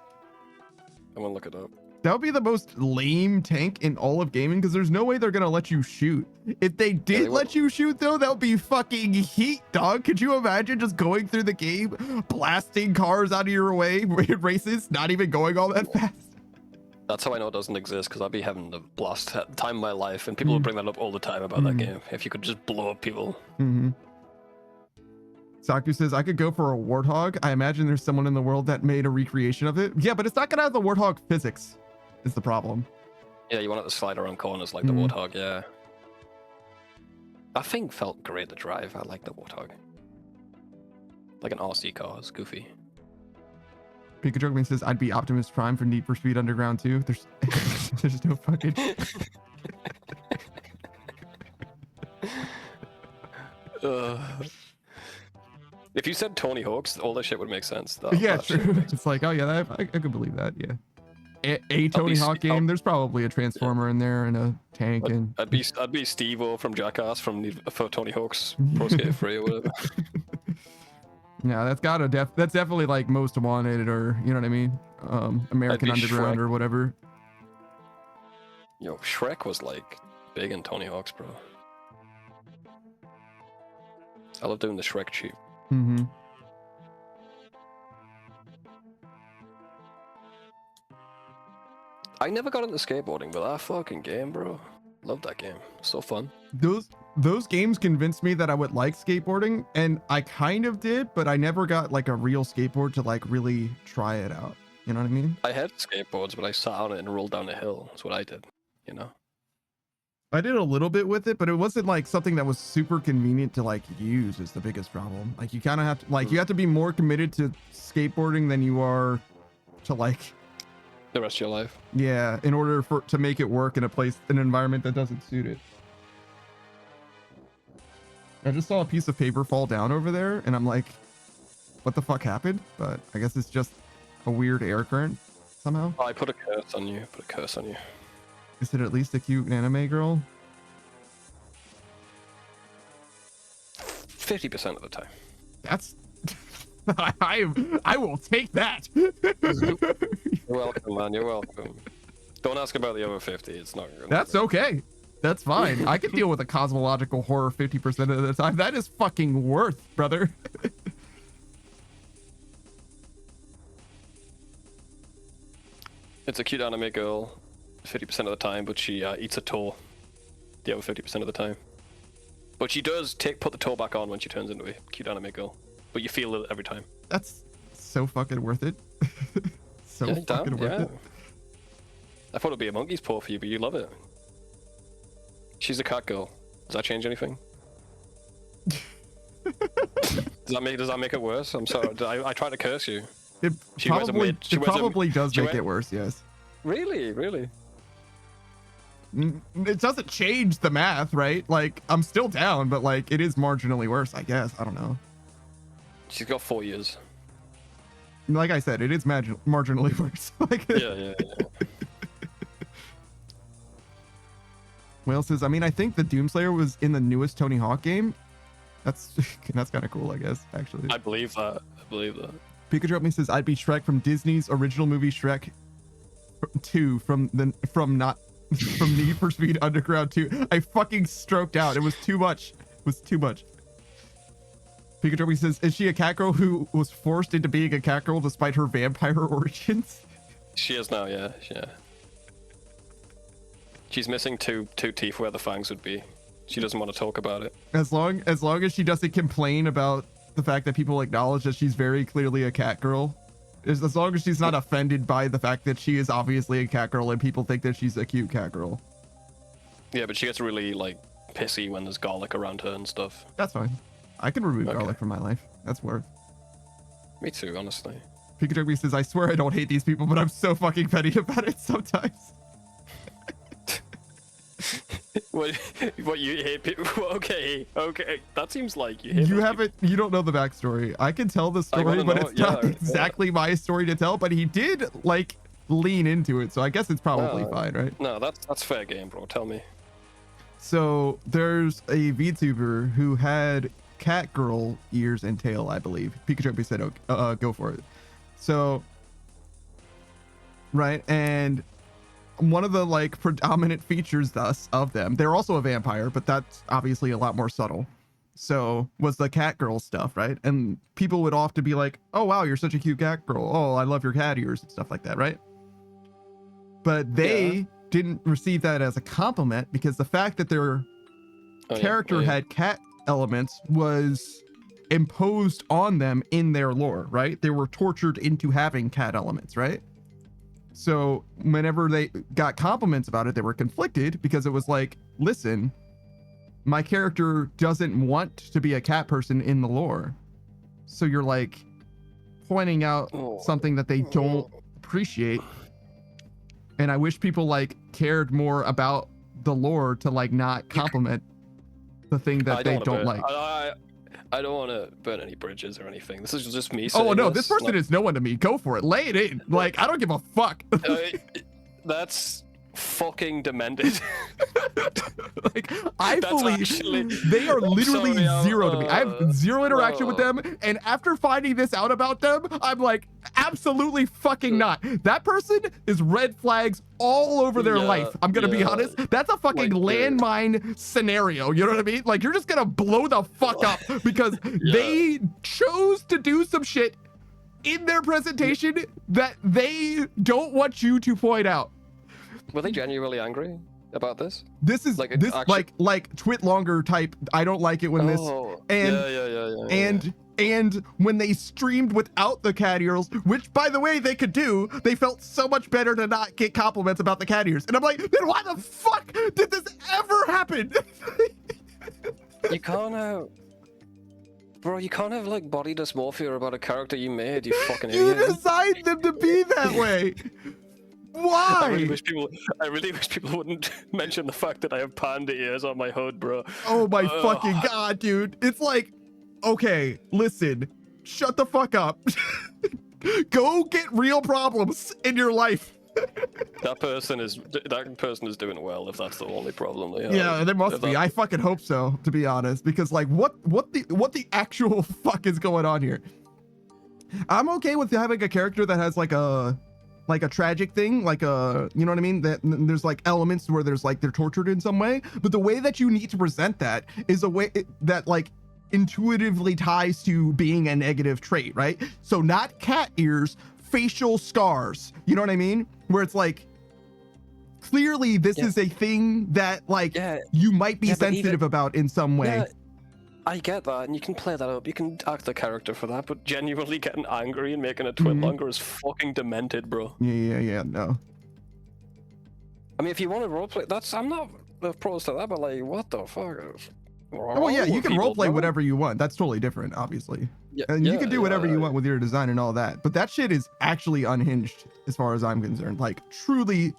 I'm gonna look it up. That would be the most lame tank in all of gaming because there's no way they're gonna let you shoot. If they did they let you shoot though, that would be fucking heat, dog. Could you imagine just going through the game, blasting cars out of your way in races, not even going all that fast? That's how I know it doesn't exist, because I'd be having the blast time of my life, and people will bring that up all the time about that game. If you could just blow up people. Saku says, I could go for a warthog. I imagine there's someone in the world that made a recreation of it. Yeah, but it's not gonna have the warthog physics, is the problem. Yeah, you want it to slide around corners like the Warthog, yeah. That thing felt great to drive. I like the Warthog. Like an RC car, it's goofy. Pikachu says, I'd be Optimus Prime for Need for Speed Underground 2. There's no fucking... If you said Tony Hawk's, all that shit would make sense. Yeah, that true. shit. It's like, oh yeah, I could believe that. Yeah, a Tony Hawk game. There's probably a transformer in there and a tank and. I'd be Steve-O from Jackass for Tony Hawk's Pro Skater 3 or whatever. Yeah, that's that's definitely like Most Wanted or you know what I mean, American Underground Shrek. or whatever. Yo, Shrek was like big in Tony Hawk's, bro. I love doing the Shrek cheap. I never got into skateboarding, but that fucking game, bro. Love that game. So fun. Those games convinced me that I would like skateboarding, and I kind of did, but I never got like a real skateboard to like really try it out. You know what I mean? I had skateboards, but I sat on it and rolled down a hill. That's what I did, you know? I did a little bit with it, but it wasn't like something that was super convenient to like use is the biggest problem. Like you kind of have to like, you have to be more committed to skateboarding than you are to like The rest of your life. yeah, in order to make it work in an environment that doesn't suit it. I just saw a piece of paper fall down over there and I'm like, what the fuck happened? But I guess it's just a weird air current somehow. Oh, I put a curse on you. Put a curse on you. Is it at least a cute anime girl? 50% of the time. That's I will take that. You're welcome, man. You're welcome. Don't ask about the other 50. It's not good. That's okay. That's fine. I can deal with a cosmological horror 50% of the time. That is fucking worth, brother. It's a cute anime girl 50% of the time, but she eats a toe the other 50% of the time. But she does put the toe back on when she turns into a cute anime girl. But you feel it every time. That's so fucking worth it. So Yeah, fucking damn, worth yeah. it. I thought it'd be a monkey's paw for you, but you love it. She's a cat girl. Does that change anything? Does that make it worse? I'm sorry. I tried to curse you. It She wears a probably, mid- she it wears a- probably does she make wear- it worse, yes. Really? Really? It doesn't change the math, right? Like, I'm still down, but like, it is marginally worse, I guess. I don't know. She's got 4 years. Like I said, it is marginally worse. Like, Yeah. Whale says, I mean, I think the Doomslayer was in the newest Tony Hawk game. That's kind of cool, I guess, actually. I believe that. Pikachu Up Me says, I'd be Shrek from Disney's original movie Shrek 2 from Need for Speed Underground 2. I fucking stroked out. It was too much. It was too much. Pikachu Up Me says, is she a cat girl who was forced into being a cat girl despite her vampire origins? She is now, yeah. She's missing two teeth where the fangs would be. She doesn't want to talk about it. As long as she doesn't complain about the fact that people acknowledge that she's very clearly a cat girl, as long as she's not offended by the fact that she is obviously a cat girl and people think that she's a cute cat girl. Yeah, but she gets really like pissy when there's garlic around her and stuff. That's fine. I can remove Okay. garlic from my life. That's worth. Me too, honestly. Pikachu says, I swear I don't hate these people, but I'm so fucking petty about it sometimes. What you hate people? Okay, that seems like you hate You those haven't. You don't know the backstory. I can tell the story, wanna but know, it's not yeah, exactly my story to tell. But he did like lean into it, so I guess it's probably No. fine, right? No, that's fair game, bro. Tell me. So there's a VTuber who had cat girl ears and tail, I believe. Pikachu said, "Go for it." So, right, and one of the like predominant features thus of them, they're also a vampire, but that's obviously a lot more subtle. So was the cat girl stuff, right? And people would often be like, "Oh wow, you're such a cute cat girl. Oh, I love your cat ears," and stuff like that, right? But they didn't receive that as a compliment because the fact that their character had cat elements was imposed on them in their lore, right? They were tortured into having cat elements, right? So whenever they got compliments about it, they were conflicted because it was like, listen, my character doesn't want to be a cat person in the lore. So you're like pointing out something that they don't appreciate. And I wish people like cared more about the lore to like not compliment the thing that they don't like. I don't want to burn any bridges or anything. This is just me. Oh no, this person is no one to me. Go for it. Lay it in. Like, I don't give a fuck. That's fucking demented. Like, I believe they are literally zero to me. I have zero interaction with them, and after finding this out about them, I'm like, absolutely fucking not. That person is red flags all over their life. I'm gonna be honest. That's a fucking landmine scenario. You know what I mean? Like, you're just gonna blow the fuck up because they chose to do some shit in their presentation that they don't want you to point out. Were they genuinely angry about this? This is like this actually... like twit longer type. I don't like it when this and when they streamed without the cat ears, which by the way they could do, they felt so much better to not get compliments about the cat ears. And I'm like, then why the fuck did this ever happen? You can't have, bro. You can't have like body dysmorphia about a character you made. You fucking idiot. You idiot. designed them to be that way. Why? I really wish people wouldn't mention the fact that I have panda ears on my hood, bro. Oh my fucking god, dude. It's like, okay, listen, shut the fuck up. Go get real problems in your life. That person is doing well if that's the only problem they have. Yeah, there must be. I fucking hope so, to be honest, because like what the actual fuck is going on here? I'm okay with having a character that has like a tragic thing, like a, you know what I mean? That there's like elements where there's like they're tortured in some way, but the way that you need to present that is a way that like intuitively ties to being a negative trait, right? So not cat ears, facial scars. You know what I mean? Where it's like clearly this is a thing that like you might be sensitive about in some way. Yeah, I get that, and you can play that up. You can act the character for that, but genuinely getting angry and making a twit longer is fucking demented, bro. Yeah, no. I mean, if you want to roleplay, I'm not opposed to that, but like, what the fuck? Oh yeah, you can roleplay whatever you want. That's totally different, obviously. And you can do whatever you want with your design and all that. But that shit is actually unhinged as far as I'm concerned. Like, truly,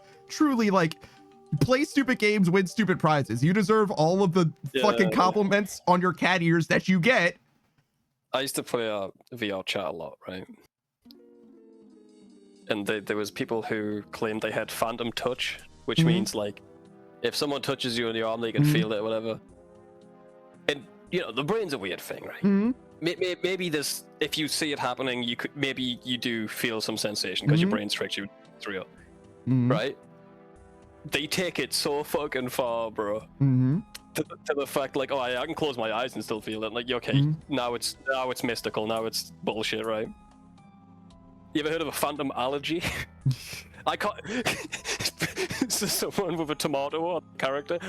like, play stupid games, win stupid prizes. You deserve all of the fucking compliments on your cat ears that you get. I used to play VR chat a lot, right? And there was people who claimed they had phantom touch, which means like if someone touches you on the arm, they can feel it or whatever. And you know, the brain's a weird thing, right? Maybe this, if you see it happening, maybe you do feel some sensation because your brain's tricked you. It's real, right? They take it so fucking far, bro. To the fact, like, oh, I can close my eyes and still feel it. Like, okay, now it's mystical. Now it's bullshit, right? You ever heard of a phantom allergy? I can't. This is someone with a tomato or character.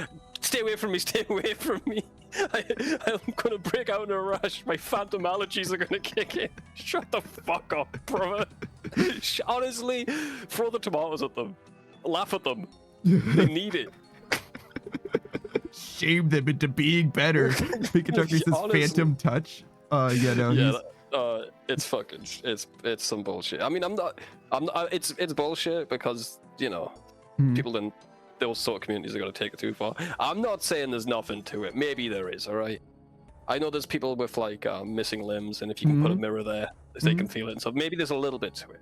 Stay away from me! Stay away from me! I'm gonna break out in a rush. My phantom allergies are gonna kick in. Shut the fuck up, brother. Honestly, throw the tomatoes at them. Laugh at them. They need it. Shame them into being better. Pikachu says phantom touch. It's fucking, it's some bullshit. I mean, I'm not, it's bullshit because, you know, people didn't those sort of communities are going to take it too far. I'm not saying there's nothing to it. Maybe there is, all right? I know there's people with like missing limbs, and if you can put a mirror there, they can feel it. And so maybe there's a little bit to it.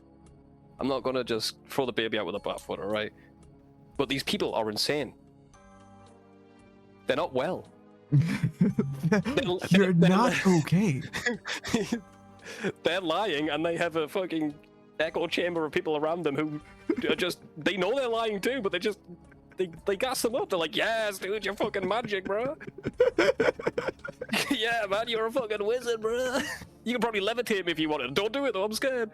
I'm not going to just throw the baby out with the bathwater, all right? But these people are insane. They're not well. You're not okay. They're lying, and they have a fucking echo chamber of people around them who are just, they know they're lying too, but they gas them up. They're like, yes, dude, you're fucking magic, bro. Yeah, man, you're a fucking wizard, bro. You can probably levitate me if you wanted. Don't do it though, I'm scared.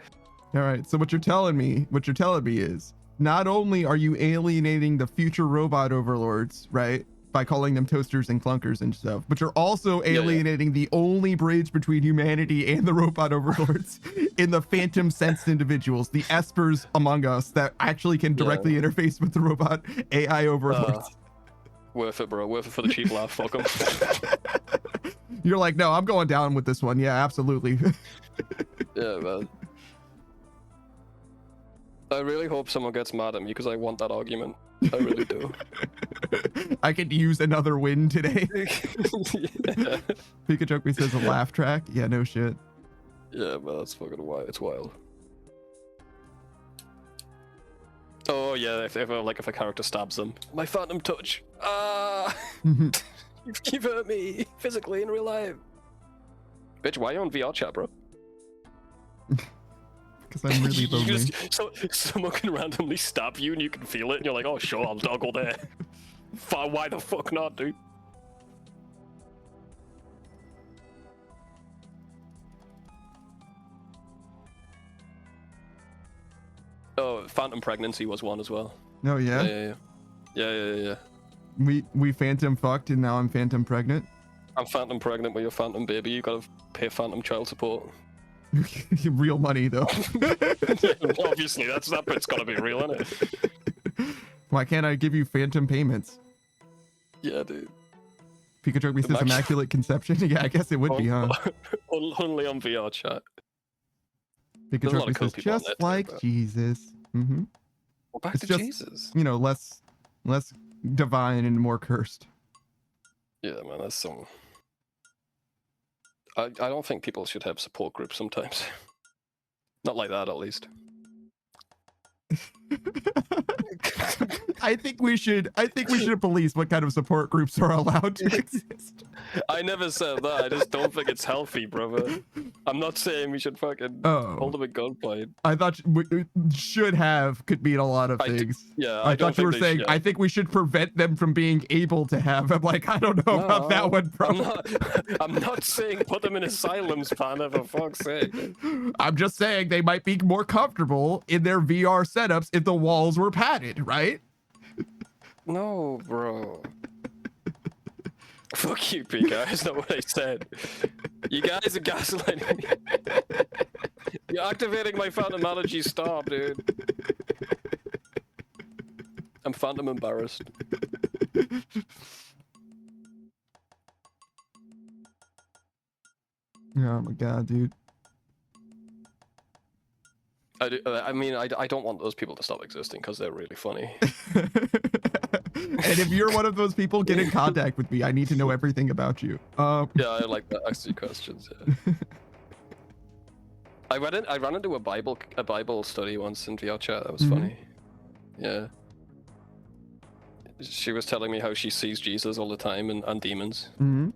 All right, so what you're telling me is not only are you alienating the future robot overlords, right, by calling them toasters and clunkers and stuff, but you're also alienating the only bridge between humanity and the robot overlords in the phantom sensed individuals, the espers among us that actually can directly interface with the robot AI overlords. Worth it, bro. Worth it for the cheap laugh. Fuck them. You're like, no, I'm going down with this one. Yeah, absolutely. Yeah, man. I really hope someone gets mad at me because I want that argument. I really do. I could use another win today. Yeah. Pikachu says a laugh track. Yeah, no shit. Yeah, man, that's fucking wild. It's wild. Oh yeah, if a character stabs them, my phantom touch. You've hurt me physically in real life. Bitch, why are you on VR chat, bro? Because I'm really lonely. So someone can randomly stab you and you can feel it and you're like, oh sure, I'll toggle there. Why the fuck not, dude? Oh, phantom pregnancy was one as well. Oh yeah? Yeah. We phantom fucked and now I'm phantom pregnant. I'm phantom pregnant with your phantom baby. You gotta pay phantom child support. Real money though. Obviously, that bit's gotta be real, isn't it? Why can't I give you phantom payments? Yeah, dude. Pikachu says immaculate conception. Yeah, I guess it would be, huh? Only on VR chat. Pikachu says just like Jesus. Mm-hmm. Well, back it's to just, Jesus. You know, less divine and more cursed. Yeah, man, that's some. I don't think people should have support groups sometimes. Not like that, at least. I think we should police what kind of support groups are allowed to exist. I never said that. I just don't think it's healthy, brother. I'm not saying we should fucking hold them at gunpoint. I thought could mean a lot of things. I thought you were saying I think we should prevent them from being able to have. I'm like, I don't know about that one, bro. I'm not saying put them in asylums, Panda, for fuck's sake. I'm just saying they might be more comfortable in their VR setups if the walls were padded, right? No, bro. Fuck you, Pika. That's not what I said. You guys are gaslighting me. You're activating my phantom allergy. Stop, dude. I'm phantom embarrassed. Oh my god, dude. I mean, I don't want those people to stop existing because they're really funny. And if you're one of those people, get in contact with me. I need to know everything about you. Yeah, I like that. Ask you questions. Yeah. I ran into a Bible study once in VR chat. That was funny. Yeah. She was telling me how she sees Jesus all the time and demons. And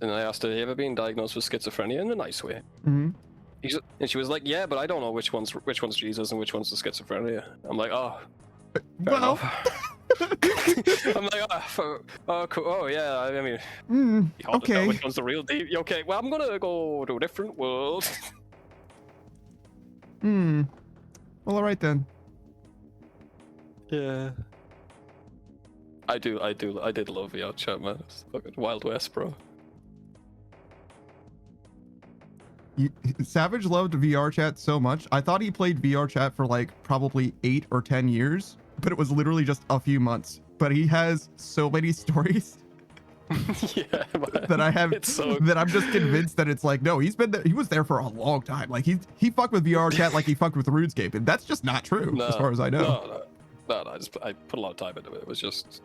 I asked her, "Have you ever been diagnosed with schizophrenia?" In a nice way. And she was like, "Yeah, but I don't know which one's Jesus and which one's the schizophrenia." I'm like, "Oh, well." I'm like, oh, cool. Oh, yeah. I mean, okay. Which one's the real deal? Okay, well, I'm gonna go to a different world. Well, all right then. Yeah. I did love VR chat, man. It's fucking Wild West, bro. Savage loved VR chat so much. I thought he played VR chat for like probably 8 or 10 years, but it was literally just a few months. But he has so many stories yeah, that I have that I'm just convinced that it's like, no, he's been there. He was there for a long time. Like he fucked with VR chat like he fucked with RuneScape, and that's just not true as far as I know. No, I put a lot of time into it. It was just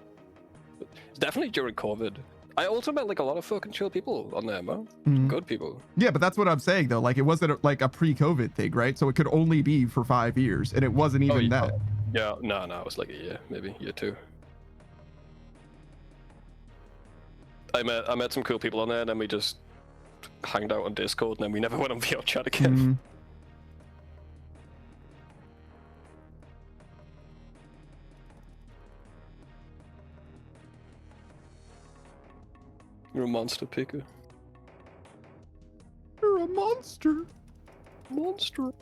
definitely during COVID. I also met like a lot of fucking chill people on there, man. Mhm. Good people. Yeah, but that's what I'm saying though. Like it wasn't like a pre-COVID thing, right? So it could only be for 5 years, and it wasn't even that. Yeah, no, it was like a year, maybe year 2. I met some cool people on there, and then we just hanged out on Discord, and then we never went on VR chat again. Mhm. You're a monster picker. You're a monster. Monster.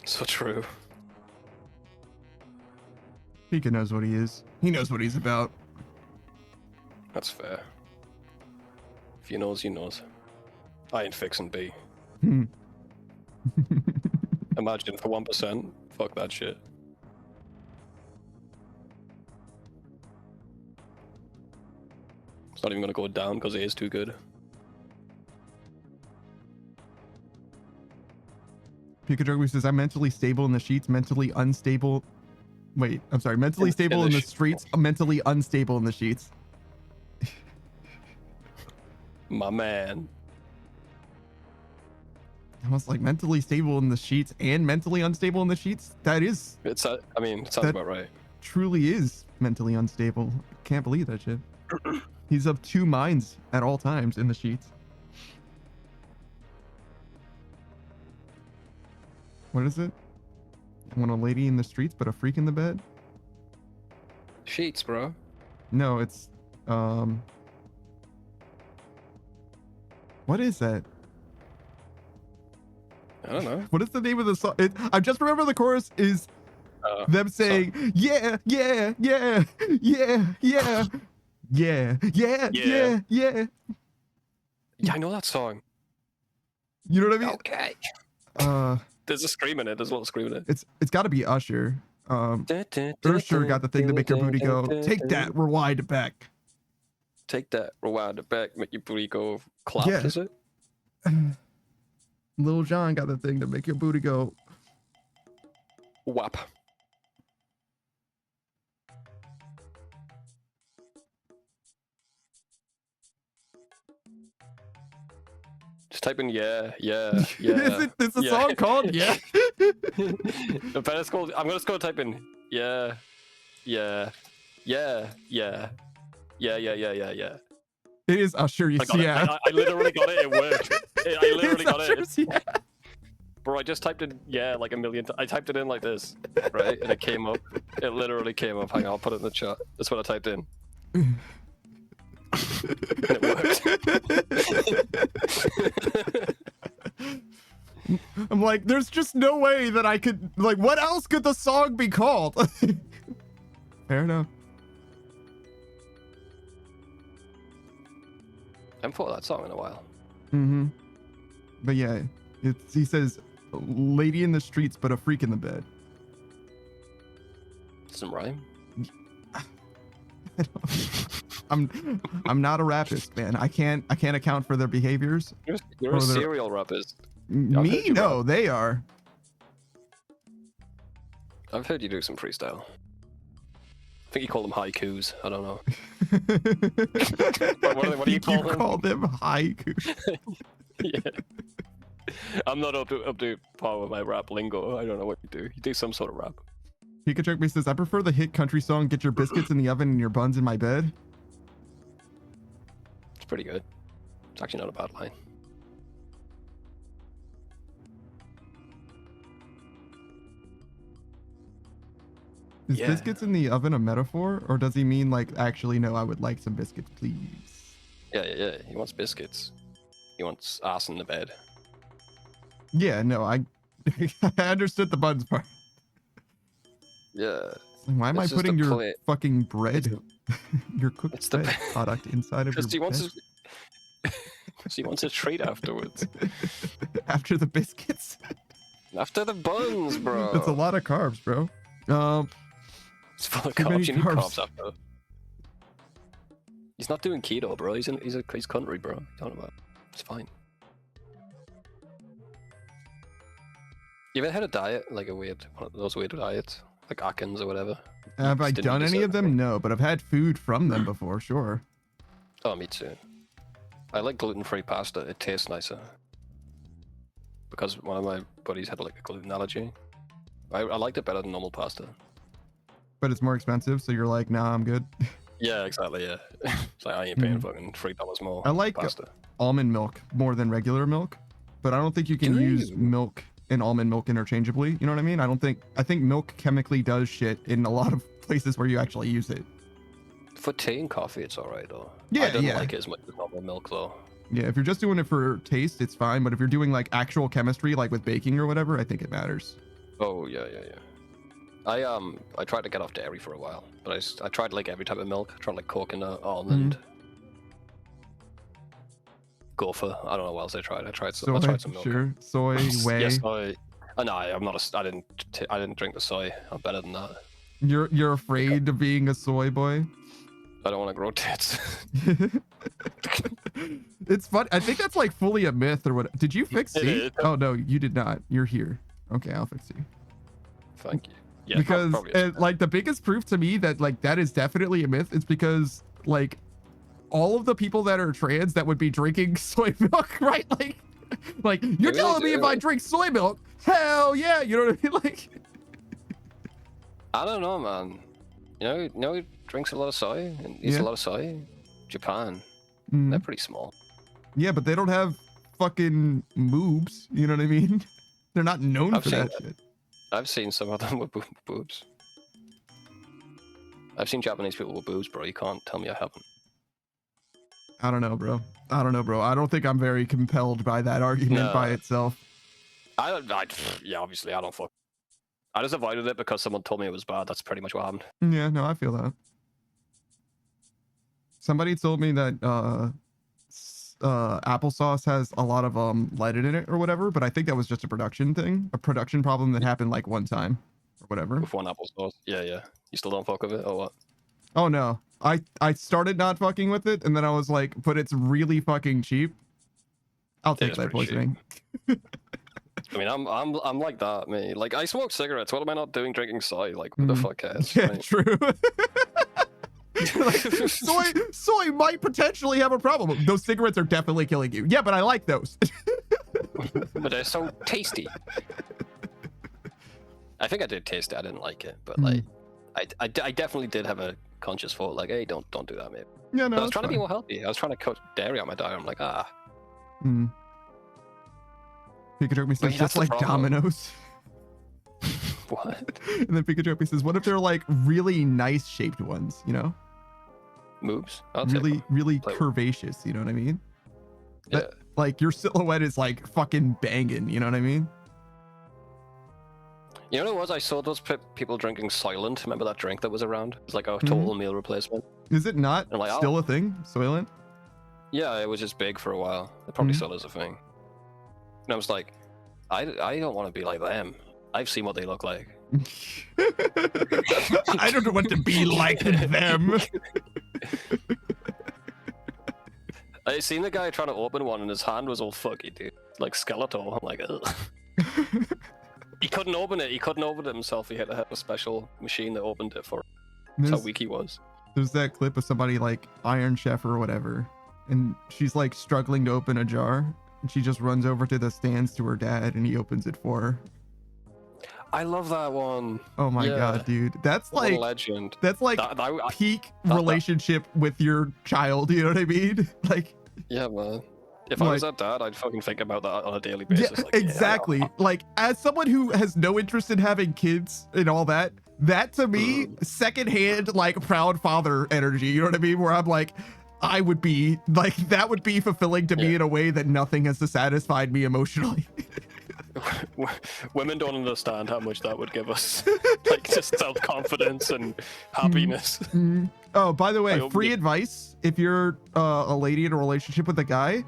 So true. Pika knows what he is. He knows what he's about. That's fair. If you knows, you knows. I ain't fixing B. Hmm. Imagine for 1%. Fuck that shit. It's not even gonna go down because it is too good. Pikachu says, I'm mentally stable in the sheets, mentally unstable. Wait, I'm sorry. Mentally stable in the streets, mentally unstable in the sheets. My man. I was like, mentally stable in the sheets and mentally unstable in the sheets? That is, It's I mean, it sounds That- about right. truly is mentally unstable. Can't believe that shit. He's of 2 minds at all times in the sheets. What is it? I want a lady in the streets, but a freak in the bed? Sheets, bro. No, it's, what is that? I don't know. What is the name of the song? I just remember the chorus is them saying, yeah, yeah, yeah, yeah, yeah, yeah, yeah, yeah, yeah. Yeah, I know that song. You know what I mean? Okay. There's a scream in it. There's a little scream in it. It's got to be Usher. Usher got the thing to make your booty go, take that, rewind it back. Take that, rewind it back, make your booty go clap, Yeah. is it? Lil Jon got the thing to make your booty go. Whap. Just type in yeah. Is the yeah. song called Yeah? The better called. I'm just gonna type in yeah. It is Usher, you I got see, it. yeah. I literally got it. It worked. I literally got it. Usher's Yeah. Bro, I just typed in yeah like a million times. I typed it in like this, right? And it came up. It literally came up. Hang on, I'll put it in the chat. That's what I typed in. And it worked. I'm like, there's just no way that I could, like, what else could the song be called? Fair enough. I haven't thought of that song in a while. Mm-hmm. But yeah, he says, lady in the streets, but a freak in the bed. Doesn't rhyme. I'm not a rapist, man. I can't account for their behaviors. You're Oh, a they're- serial rapist. Me? heard you No, rap. they are. I've heard you do some freestyle. I think you call them haikus. I don't know. What do you call them? call them haiku. Yeah. I'm not up to par with my rap lingo. I don't know what you do. You do some sort of rap. Pikachu says, I prefer the hit country song, Get Your Biscuits in the Oven and Your Buns in My Bed. It's pretty good. It's actually not a bad line. Is Yeah. biscuits in the oven a metaphor? Or does he mean, like, actually, no, I would like some biscuits, please? Yeah. He wants biscuits. He wants ass in the bed. Yeah, no, I understood the buns part. Yeah. Like, why am I It's just putting the your play- fucking bread, your cooked It's the bread product inside of your Because he wants bed? he wants a treat afterwards. After the biscuits? After the buns, bro. That's a lot of carbs, bro. It's full of too many carbs. You need carbs. carbs after. He's not doing keto, bro. He's country, bro. What are you talking about? It's fine. You ever had a diet, like a weird, one of those weird diets, like Atkins or whatever? Have I Just didn't done eat a any of certain them? thing? No, but I've had food from them before, sure. Oh, me too. I like gluten-free pasta. It tastes nicer. Because one of my buddies had like a gluten allergy. I liked it better than normal pasta. But it's more expensive, so you're like, nah, I'm good. Yeah, exactly. Yeah, it's like I ain't paying fucking $3 more. I like pasta. almond milk more than regular milk, but I don't think you can Do use you? milk and almond milk interchangeably. You know what I mean? I think milk chemically does shit in a lot of places where you actually use it. For tea and coffee, it's alright though. Yeah, I don't yeah. like it as much as normal milk though. Yeah, if you're just doing it for taste, it's fine. But if you're doing like actual chemistry, like with baking or whatever, I think it matters. Oh yeah. I tried to get off dairy for a while, but I tried like every type of milk. I tried like coconut, almond, gopher. I don't know what else I tried. I tried some milk. Sure. Soy, whey. Yes, no, I'm not. I didn't drink the soy. I'm better than that. You're afraid of being a soy boy. I don't want to grow tits. It's fun. I think that's like fully a myth or what. Did you fix It C? is. Oh no, you did not. You're here. Okay, I'll fix you. Thank you. Yeah, Because probably is. like the biggest proof to me that like that is definitely a myth is because like all of the people that are trans that would be drinking soy milk, right? Like you're Maybe they telling me if do. I drink soy milk, hell yeah, you know what I mean? Like I don't know, man. You know who drinks a lot of soy and eats Yeah. a lot of soy? Japan. mm, They're pretty small. yeah, but they don't have fucking moobs, you know what I mean? They're not known I've for seen that that. shit. I've seen some of them with boobs. I've seen Japanese people with boobs, bro. You can't tell me I haven't. I don't know, bro. I don't think I'm very compelled by that argument No. by itself. Yeah, obviously I don't fuck. I just avoided it because someone told me it was bad. That's pretty much what happened. Yeah, no, I feel that. Somebody told me that applesauce has a lot of lead in it or whatever, but I think that was just a production thing, a production problem that happened like one time or whatever. With one applesauce. Yeah. You still don't fuck with it or what? Oh no, I started not fucking with it, and then I was like, but it's really fucking cheap. I'll take is that pretty cheap. poisoning. I mean, I'm like that, me. Like, I smoke cigarettes. What am I not doing drinking soy? Like, who the fuck cares? Yeah, right? true. Like, soy might potentially have a problem. Those cigarettes are definitely killing you. Yeah, but I like those. But they're so tasty. I think I did taste it. I didn't like it, but like, I definitely did have a conscious thought, like, hey, don't do that, mate. Yeah, no, But I was it's trying to be fine. more healthy. I was trying to cut dairy out my diet. I'm like, Pikachu says, Wait, just that's the like problem. Domino's. what? And then Pikachu says, what if they're like really nice shaped ones, you know? Moves? I'll take Really, them. really Play with- curvaceous, you know what I mean? Yeah. That- like your silhouette is like fucking banging, you know what I mean? You know what it was? I saw those people drinking Soylent. Remember that drink that was around? It's like a total meal replacement. Is it not I'm like, still a thing, Soylent? Yeah, it was just big for a while. It probably Mhm. still is a thing. And I was like, I don't want to be like them. I've seen what they look like. I don't want to be like them. I seen the guy trying to open one and his hand was all fucky, dude. Like skeletal. I'm like, ugh. He couldn't open it. He couldn't open it himself. He had to have a special machine that opened it for him. That's how There's, weak he was. there's that clip of somebody like Iron Chef or whatever, and she's like struggling to open a jar, and she just runs over to the stands to her dad, and he opens it for her. I love that one. Oh my Yeah. god, dude, that's What a like legend. that's like I- peak that- relationship with your child. You know what I mean? Like, yeah, man. If I was Like- that dad, I'd fucking think about that on a daily yeah, basis. Like, yeah, exactly. Like, as someone who has no interest in having kids and all that, that to me, secondhand, like proud father energy. You know what I mean? Where I'm like, I would be like, that would be fulfilling to me Yeah. in a way that nothing has satisfied me emotionally. Women don't understand how much that would give us. Like, just self-confidence and happiness. Oh, by the I way, hope free you- advice: if you're a lady in a relationship with a guy,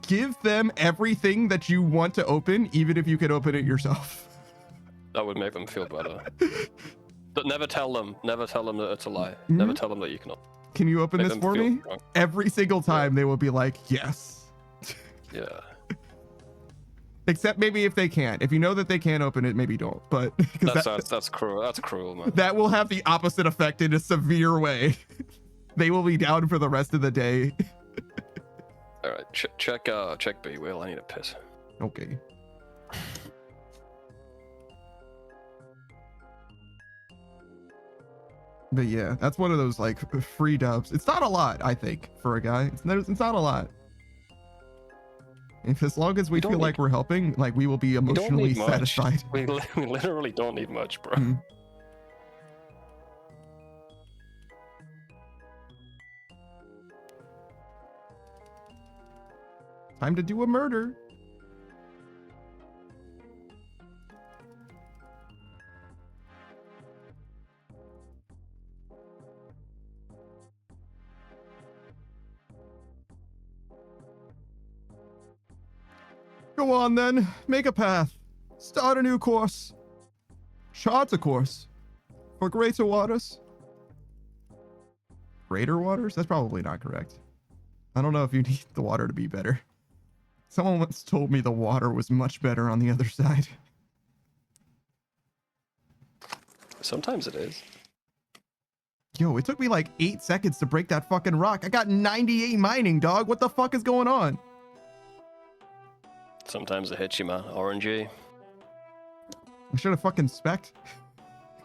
give them everything that you want to open, even if you can open it yourself. That would make them feel better. But never tell them that it's a lie. Never tell them that you can. Can you open Make this them for feel me? drunk. Every single time they will be like, yes. Yeah. Except maybe if they can't. If you know that they can't open it, maybe don't. But That's cruel. That's cruel, man. that will have the opposite effect in a severe way. They will be down for the rest of the day. All right, check B. Will I need a piss? Okay. But yeah, that's one of those like free dubs. It's not a lot, I think, for a guy. It's not a lot. If as long as we feel like we're helping, like we will be emotionally satisfied. We literally don't need much, bro. Mm. Time to do a murder. Go on then, make a path. Start a new course. Chart a course. For greater waters. Greater waters? That's probably not correct. I don't know if you need the water to be better. Someone once told me the water was much better on the other side. Sometimes it is. Yo, it took me like 8 seconds to break that fucking rock. I got 98 mining, dog. What the fuck is going on? Sometimes it hits you, man. RNG. I should have fucking spec'd.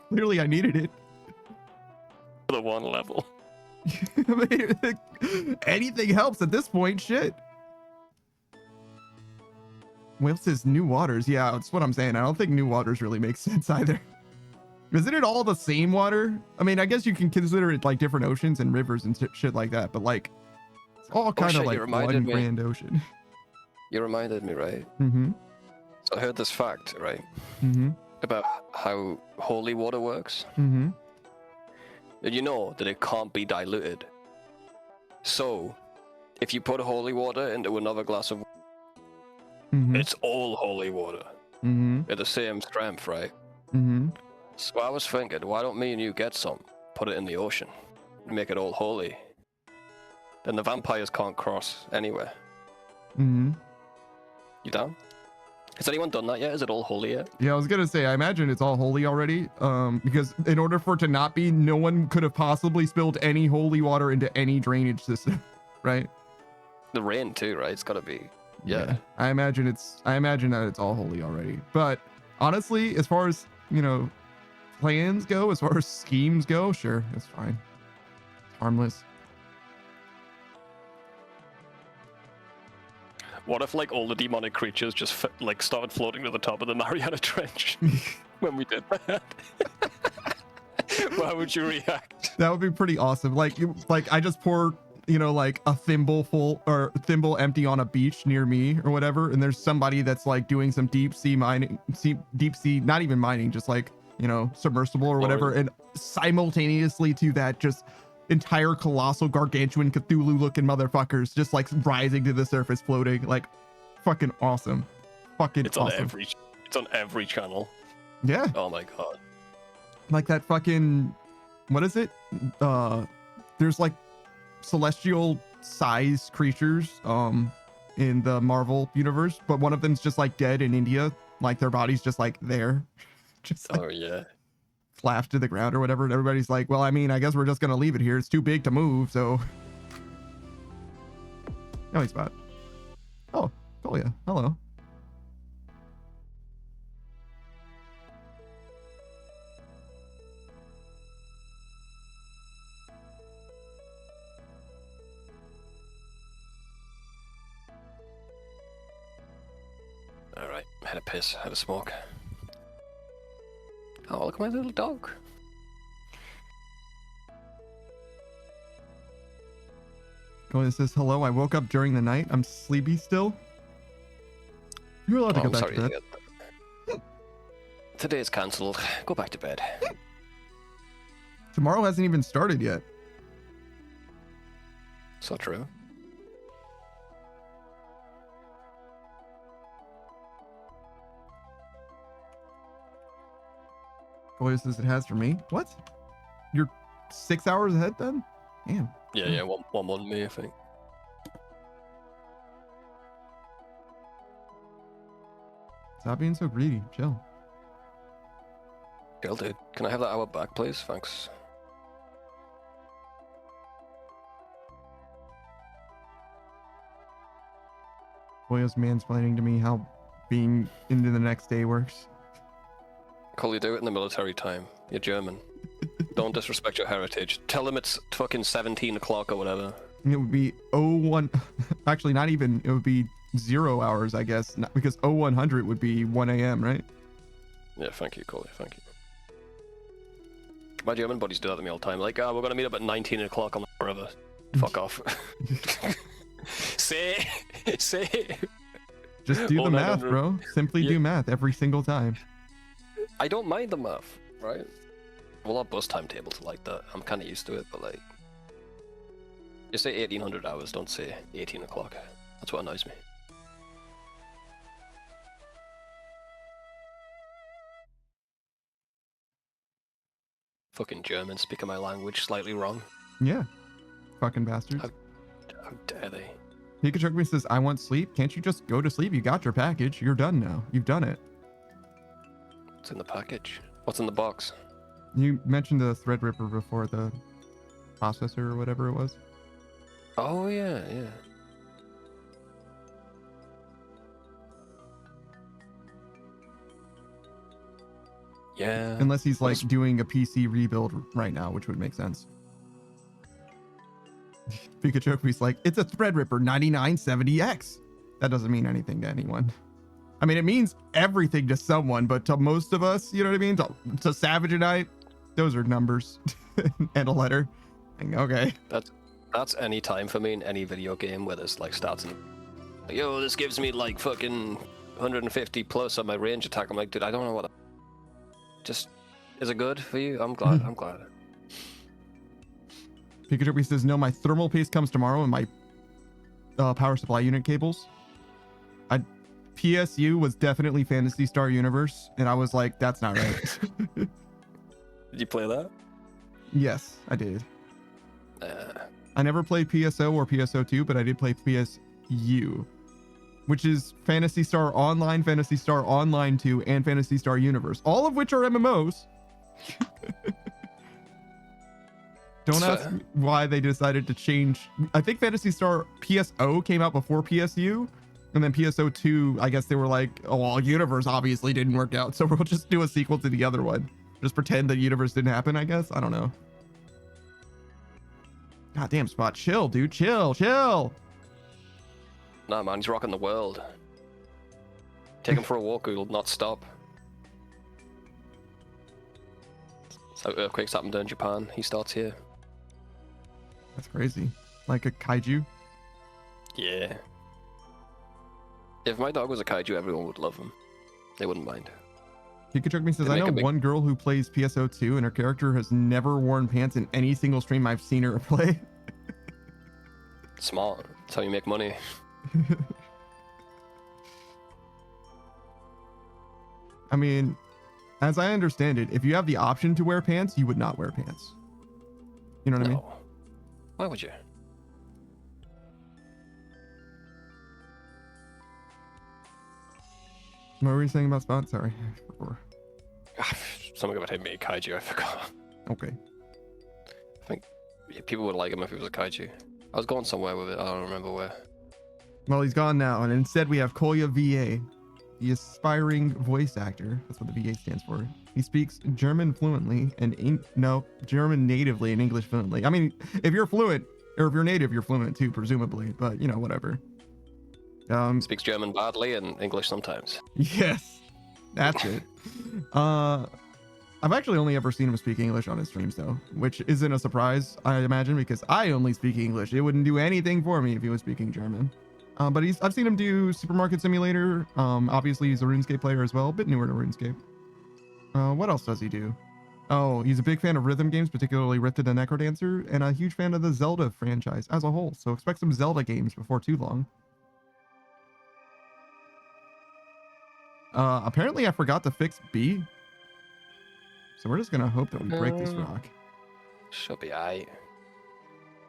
Clearly I needed it. For the one level. I mean, anything helps at this point, shit. Whale says new waters. Yeah, that's what I'm saying. I don't think new waters really makes sense either. Isn't it all the same water? I mean, I guess you can consider it like different oceans and rivers and shit like that, but like, it's all kind of like one grand ocean. You reminded me, right? Mm-hmm. So I heard this fact, right? Mm-hmm. About how holy water works. Mm-hmm. Did you know that it can't be diluted? So, if you put holy water into another glass of water, it's all holy water. Mm-hmm. They're the same strength, right? Mm-hmm. So I was thinking, why don't me and you get some, put it in the ocean, make it all holy? Then the vampires can't cross anywhere. Mm-hmm. You down? Has anyone done that yet? Is it all holy yet? Yeah, I was gonna say, I imagine it's all holy already. Because in order for it to not be, no one could have possibly spilled any holy water into any drainage system, right? The rain too, right? It's gotta be. Yeah. I imagine that it's all holy already. But honestly, as far as, you know, plans go, as far as schemes go, sure, it's fine. It's harmless. What if like all the demonic creatures just like started floating to the top of the Mariana Trench when we did that? How would you react? That would be pretty awesome. Like I just pour, you know, like a thimble full or thimble empty on a beach near me or whatever, and there's somebody that's like doing some deep sea mining, deep sea, not even mining, just like, you know, submersible or whatever, and simultaneously to that, just entire colossal gargantuan Cthulhu looking motherfuckers just like rising to the surface, floating. Like, fucking awesome. Fucking it's awesome. It's on every channel. Yeah. Oh my god. Like that fucking, what is it? There's like celestial size creatures in the Marvel universe, but one of them's just like dead in India, like their body's just like there, just like, oh yeah, flashed to the ground or whatever, and everybody's like, well, I mean, I guess we're just gonna leave it here, it's too big to move. So no, he's spot. Oh, Kolia, hello. all right, had a piss, had a smoke. Oh, look at my little dog. Kolia says, hello, I woke up during the night, I'm sleepy still. You're allowed to go back to bed. Today's cancelled. Go back to bed. Tomorrow hasn't even started yet. So true. Kolia says it has for me. What? You're 6 hours ahead then? Damn. Yeah, one more than me, I think. Stop being so greedy. Chill. Chill, dude. Can I have that hour back, please? Thanks. Boyo's mansplaining to me how being into the next day works. Call you do it in the military time. You're German. Don't disrespect your heritage. Tell them it's fucking 17 o'clock or whatever. It would be 01. Actually, not even. It would be 0 hours, I guess. Not, because 0100 would be 1 a.m., right? Yeah, thank you, Coley. Thank you. My German buddies do that to me all the time. Like, we're gonna meet up at 19 o'clock. I'm like, forever. Fuck off. Say. Just do the math, bro. Simply do math every single time. I don't mind the math, right? Well, our bus timetables are like that. I'm kind of used to it, but like, just say 1800 hours. Don't say 18 o'clock. That's what annoys me. Fucking Germans speaking my language slightly wrong. Yeah. Fucking bastards. How dare they? Pikachu says, I want sleep. Can't you just go to sleep? You got your package. You're done now. You've done it. What's in the package? What's in the box? You mentioned the Threadripper before, the processor or whatever it was. Oh, yeah. Yeah. Unless he's like doing a PC rebuild right now, which would make sense. Pikachu's like, it's a Threadripper 9970X. That doesn't mean anything to anyone. I mean, it means everything to someone, but to most of us, you know what I mean? To Savage and I, those are numbers and a letter. Like, okay. That's any time for me in any video game where there's like stats and like, yo, this gives me like fucking 150 plus on my range attack. I'm like, dude, I don't know what. Just, is it good for you? I'm glad. I'm glad. Pikachu says, no, my thermal paste comes tomorrow and my power supply unit cables. PSU was definitely Phantasy Star Universe, and I was like, that's not right. Did you play that? Yes, I did. I never played PSO or PSO2, but I did play PSU, which is Phantasy Star Online, Phantasy Star Online 2, and Phantasy Star Universe, all of which are MMOs. Don't ask me why they decided to change. I think Phantasy Star PSO came out before PSU, and then PSO2, I guess they were like, oh, well, Universe obviously didn't work out, so we'll just do a sequel to the other one. Just pretend that Universe didn't happen, I guess. I don't know. Goddamn, Spot. Chill, dude. Chill. Nah, man, he's rocking the world. Take him for a walk, he'll not stop. So earthquakes happen down in Japan, he starts here. That's crazy. Like a kaiju? Yeah. If my dog was a kaiju, everyone would love him. They wouldn't mind. Pikachu says, I know one girl who plays PSO2 and her character has never worn pants in any single stream I've seen her play. Smart. That's how you make money. I mean, as I understand it, if you have the option to wear pants, you would not wear pants. You know what I mean? Why would you? What were you saying about Spot? Sorry. Something about him being a kaiju, I forgot. Okay. I think people would like him if he was a kaiju. I was going somewhere with it, I don't remember where. Well, he's gone now, and instead we have Kolya VA, the aspiring voice actor. That's what the VA stands for. He speaks German fluently and German natively and English fluently. I mean, if you're fluent, or if you're native, you're fluent too, presumably, but you know, whatever. Speaks German badly and English sometimes. Yes, that's it. I've actually only ever seen him speak English on his streams though, which isn't a surprise, I imagine, because I only speak English. It wouldn't do anything for me if he was speaking German. But I've seen him do Supermarket Simulator. Obviously he's a RuneScape player as well, a bit newer to RuneScape. What else does he do? Oh, he's a big fan of rhythm games, particularly Rift of the Necrodancer, and a huge fan of the Zelda franchise as a whole. So expect some Zelda games before too long. Apparently I forgot to fix B. So we're just gonna hope that we break this rock. Should be aight.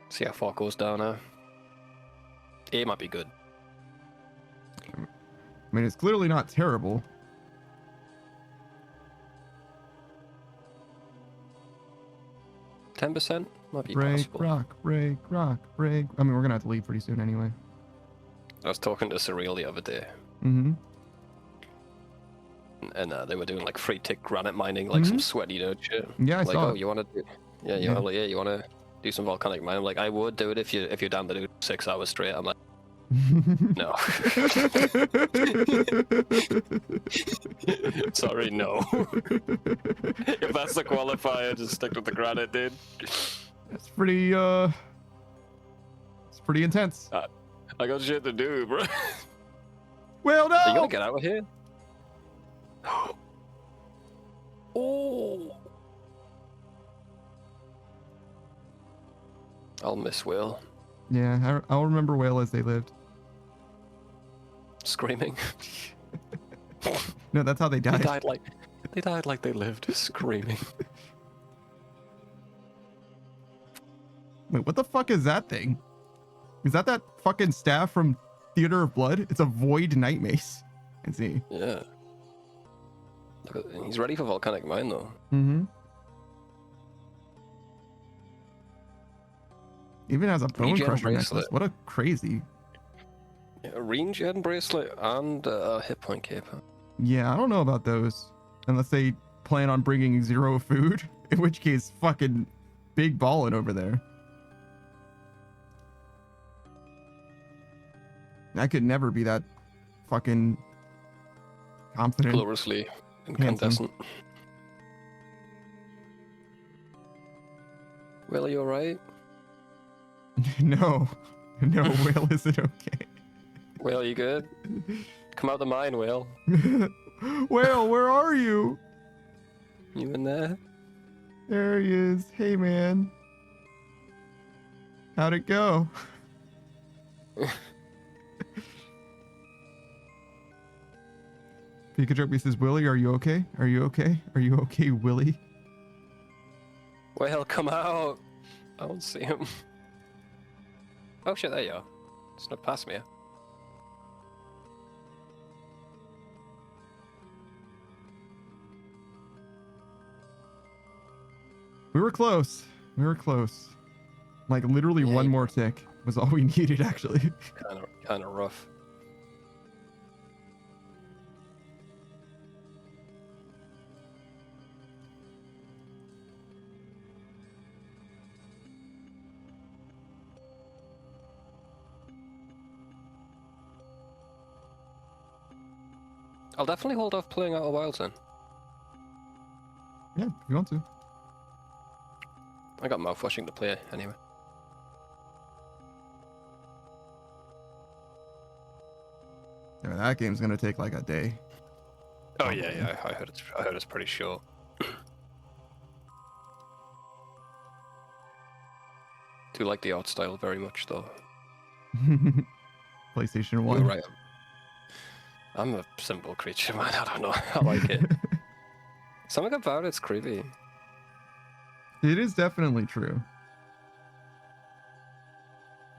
See how far it goes down now. A might be good. I mean, it's clearly not terrible. 10% might be Break, possible. rock, break, rock, break. I mean, we're gonna have to leave pretty soon anyway. I was talking to Surreal the other day, Mm-hmm. and they were doing like free tick granite mining, like some sweaty nerd shit. Yeah, I like, saw oh, it. you want to do? Yeah, you want to do some volcanic mining? I'm like, I would do it if you're down to do 6 hours straight. I'm like, no. Sorry, no. If that's the qualifier, just stick with the granite, dude. It's pretty it's pretty intense. I got shit to do, bro. Well, no. Are you gonna get out of here? Oh. I'll miss Will. Yeah, I'll remember Whale as they lived. Screaming. No, that's how they died. They died like they lived, screaming. Wait, what the fuck is that thing? Is that fucking staff from Theater of Blood? It's a void night mace. I see. Yeah. Look at, he's ready for volcanic mine though. Mm-hmm. Even has a bone Regen crusher necklace. bracelet. What a crazy. Yeah, a regen bracelet and a hit point cape. Yeah, I don't know about those. Unless they plan on bringing 0 food. In which case, fucking big ballin' over there. I could never be that fucking confident. Gloriously incandescent. Will, are you alright? No. No, Will isn't okay. Will, you good? Come out the mine, Will. Will, where are you? You in there? There he is. Hey, man. How'd it go? Pikachu says, Willie, are you okay? Are you okay? Are you okay, Willie? Will, come out! I don't see him. Oh shit, there you are. It's not past me. We were close. We were close. Like literally Yeah, one you- more tick was all we needed, actually. Kind of rough. I'll definitely hold off playing Outer Wilds then. Yeah, if you want to. I got mouthwashing to play anyway. Yeah, that game's gonna take like a day. Oh yeah, I heard it's pretty short. Do like the art style very much though. PlayStation 1. You're right. I'm a simple creature, man. I don't know. I like it. Something about it's creepy. It is definitely true.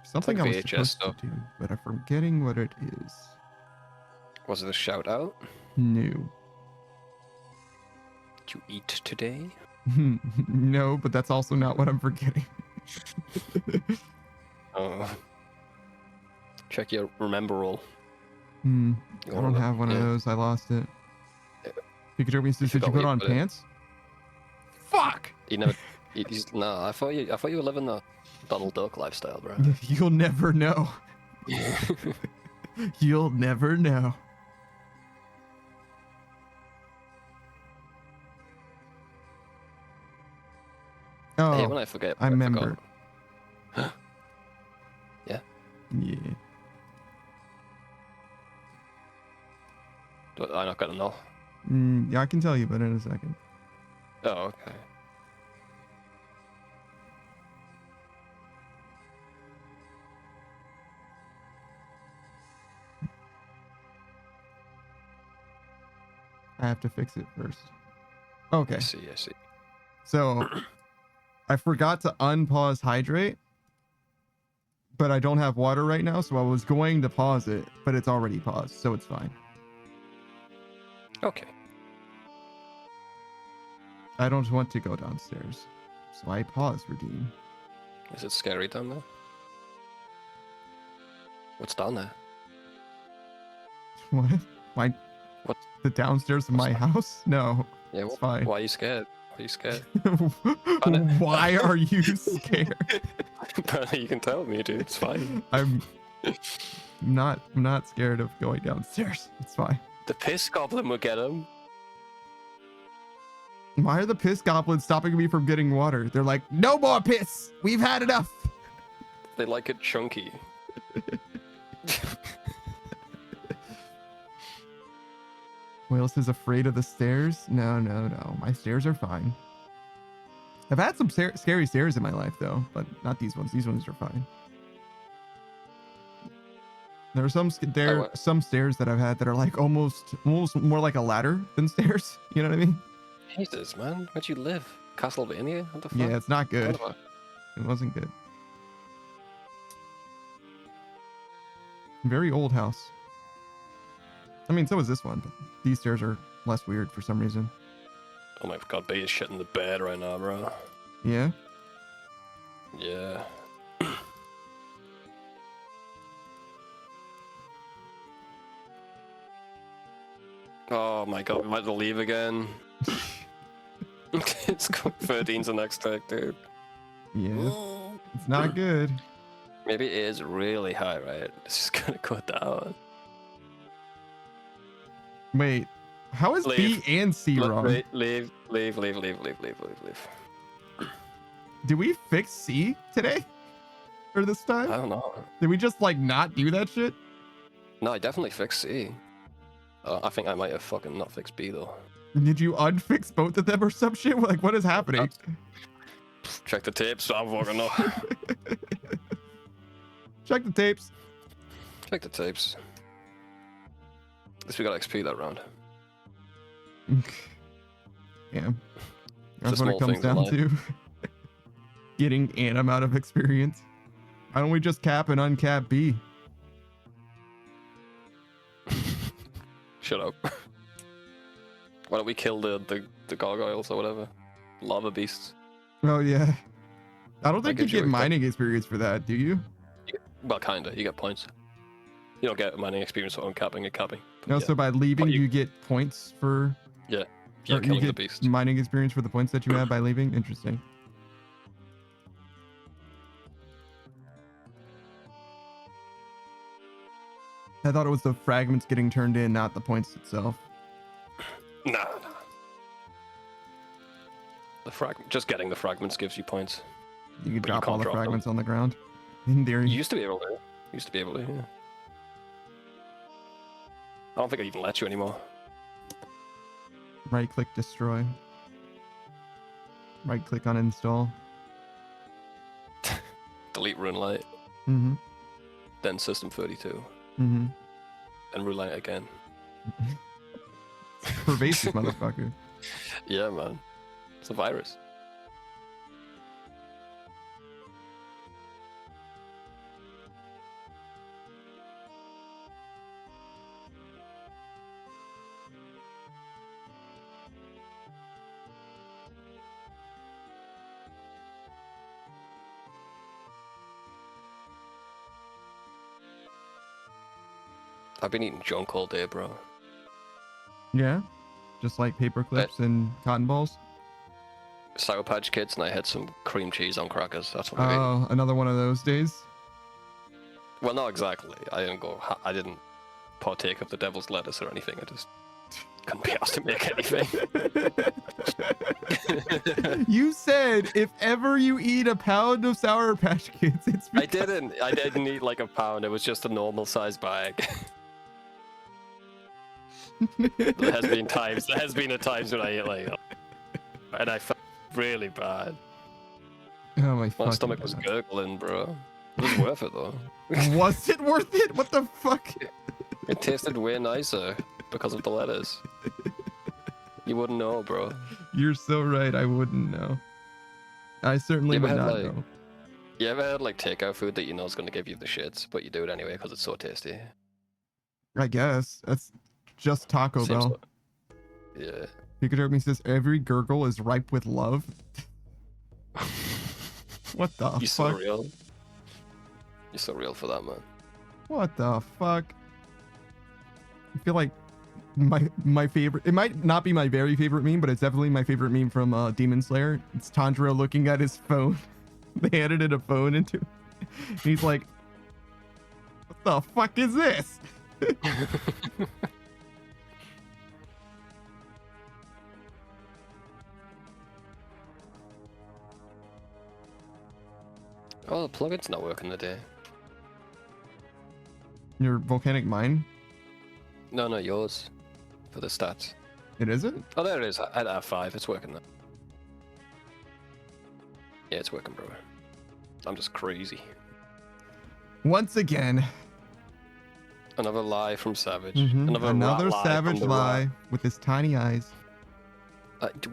Something like I was VHS supposed stuff. to do, but I'm forgetting what it is. Was it a shout out? No. Did you eat today? No, but that's also not what I'm forgetting. Oh. Check your remember roll. I You don't wanna- have one of yeah. those. I lost it. Yeah. Pikachu says, did forgot you where put you on put it. pants? Fuck! You never. No, I thought you were living the Donald Duck lifestyle, bro. You'll never know. You'll never know. I hate Oh, when I forget. I remember. forgot. Yeah. Yeah. I'm not gonna know. Yeah, I can tell you, but in a second. Oh, okay. I have to fix it first. Okay. I see. So I forgot to unpause hydrate, but I don't have water right now, so I was going to pause it, but it's already paused, so it's fine. Okay. I don't want to go downstairs. So I pause redeem. Is it scary down there? What's down there? What? My What? The downstairs of my house? No. Yeah, It's fine. why are you scared? Why are you scared? Why are you scared? Apparently you can tell me, dude. It's fine. I'm not scared of going downstairs. It's fine. The piss goblin will get him. Why are the piss goblins stopping me from getting water? They're like, no more piss. We've had enough. They like it chunky. Wales is afraid of the stairs? No. My stairs are fine. I've had some scary stairs in my life though, but not these ones. These ones are fine. There are some stairs that I've had that are like almost more like a ladder than stairs. You know what I mean? Jesus, man. Where'd you live? Castlevania? What the fuck? Yeah, it's not good. What It wasn't good. Very old house. I mean, so is this one, but these stairs are less weird for some reason. Oh my god, B is shitting the bed right now, bro. Yeah? Yeah. Oh my god, we might have to leave again. It's 13's the next tick, dude. Yeah. It's not good. Maybe it is really high, right? It's just gonna go down. Wait, how is Leave. B and C wrong? Leave. Did we fix C today? Or this I time? don't know. Did we just like not do that shit? No, I definitely fixed C. I think I might have fucking not fixed B though. Did you unfix both of them or some shit? Like, what is happening? Check the tapes. I don't fucking know. Check the tapes. Check the tapes. At least we got XP that round. Yeah. The That's what it small comes things in down life. to. Getting an amount of experience. Why don't we just cap and uncap B? Shut up. Why don't we kill the gargoyles or whatever? Lava beasts. Oh yeah. I don't That think you gives you get a- mining experience for that, do you? Well, kinda. You get points. You don't get mining experience for uncapping and capping. No, Yeah. so by leaving But you- you get points for Yeah, or killing you the get beast. mining experience for the points that you have by leaving. Interesting. I thought it was the fragments getting turned in, not the points itself. Nah. Just getting the fragments gives you points. You can But you drop all can't the drop them. fragments on the ground. In theory. You used to be able to. Yeah. I don't think it even lets you anymore. Right click destroy. Right click on install. Delete Runelight, Mm-hmm. then System 32, Mm-hmm. and Runelight again. Pervasive motherfucker. Yeah, man. It's a virus. I've been eating junk all day, bro. Yeah. Just like paper clips and cotton balls. Sour Patch Kids, and I had some cream cheese on crackers. That's what I ate. Oh, another one of those days. Well, not exactly. I didn't partake of the devil's lettuce or anything. I just couldn't be asked to make anything. You said if ever you eat a pound of Sour Patch Kids, it's I didn't eat like a pound. It was just a normal sized bag. There has been times when I ate like, and I felt really bad. Oh my My fucking stomach was God. gurgling, bro. It was worth it though. Was it worth it? What the fuck? It tasted way nicer because of the lettuce. You wouldn't know, bro. You're so right. I wouldn't know. I certainly You would ever not had, like- know. You ever had like takeout food that you know is going to give you the shits, but you do it anyway because it's so tasty? I guess that's just Taco Seems Bell. like- Yeah. Pikachu me says every gurgle is ripe with love. What the You're so fuck? real. You're so real for that, man. What the fuck? I feel like my favorite, it might not be my very favorite meme, but it's definitely my favorite meme from Demon Slayer. It's Tanjiro looking at his phone. They edited a phone into it. He's like, what the fuck is this? Oh, the plugin's not working today. Your volcanic mine? No, yours. For the stats. It isn't? Oh, there it is. At F5, it's working now. Yeah, it's working, bro. I'm just crazy. Once again. Another lie from Savage. Another lie savage from the lie rat. with his tiny eyes.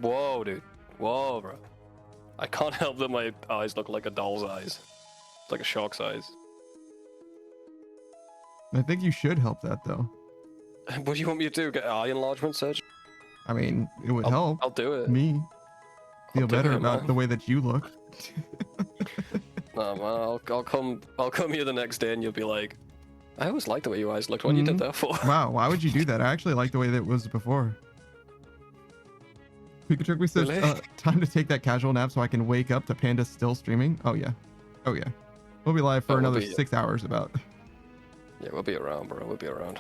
Whoa, dude. Whoa, bro. I can't help that my eyes look like a doll's eyes. Like a shark's eyes. I think you should help that though. What do you want me to do? Get eye enlargement surgery? I mean, it would help I'll do it. me feel I'll do better it, about man. the way that you look. No, man, I'll come here the next day and you'll be like, I always liked the way your eyes looked. What you did that for? Wow, why would you do that? I actually like the way that it was before. Pikachu says, Really? time to take that casual nap so I can wake up to Panda still streaming. Oh yeah. Oh yeah. We'll be live for we'll another be- 6 hours about. Yeah, we'll be around, bro. We'll be around.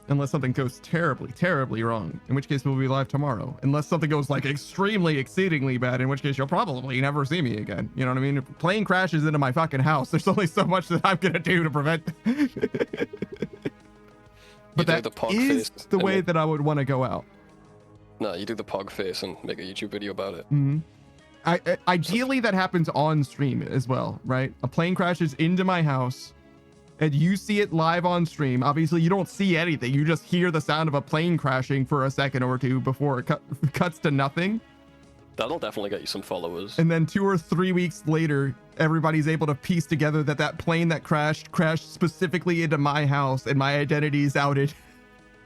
Unless something goes terribly, terribly wrong. In which case we'll be live tomorrow. Unless something goes like extremely, exceedingly bad. In which case you'll probably never see me again. You know what I mean? If a plane crashes into my fucking house, there's only so much that I'm gonna do to prevent. But do that the pog is face the and way then- that I would want to go out. No, you do the pog face and make a YouTube video about it. Ideally, that happens on stream as well, right? A plane crashes into my house, and you see it live on stream. Obviously, you don't see anything. You just hear the sound of a plane crashing for a second or two before it cuts to nothing. That'll definitely get you some followers. And then 2 or 3 weeks later, everybody's able to piece together that that plane that crashed specifically into my house, and my identity is outed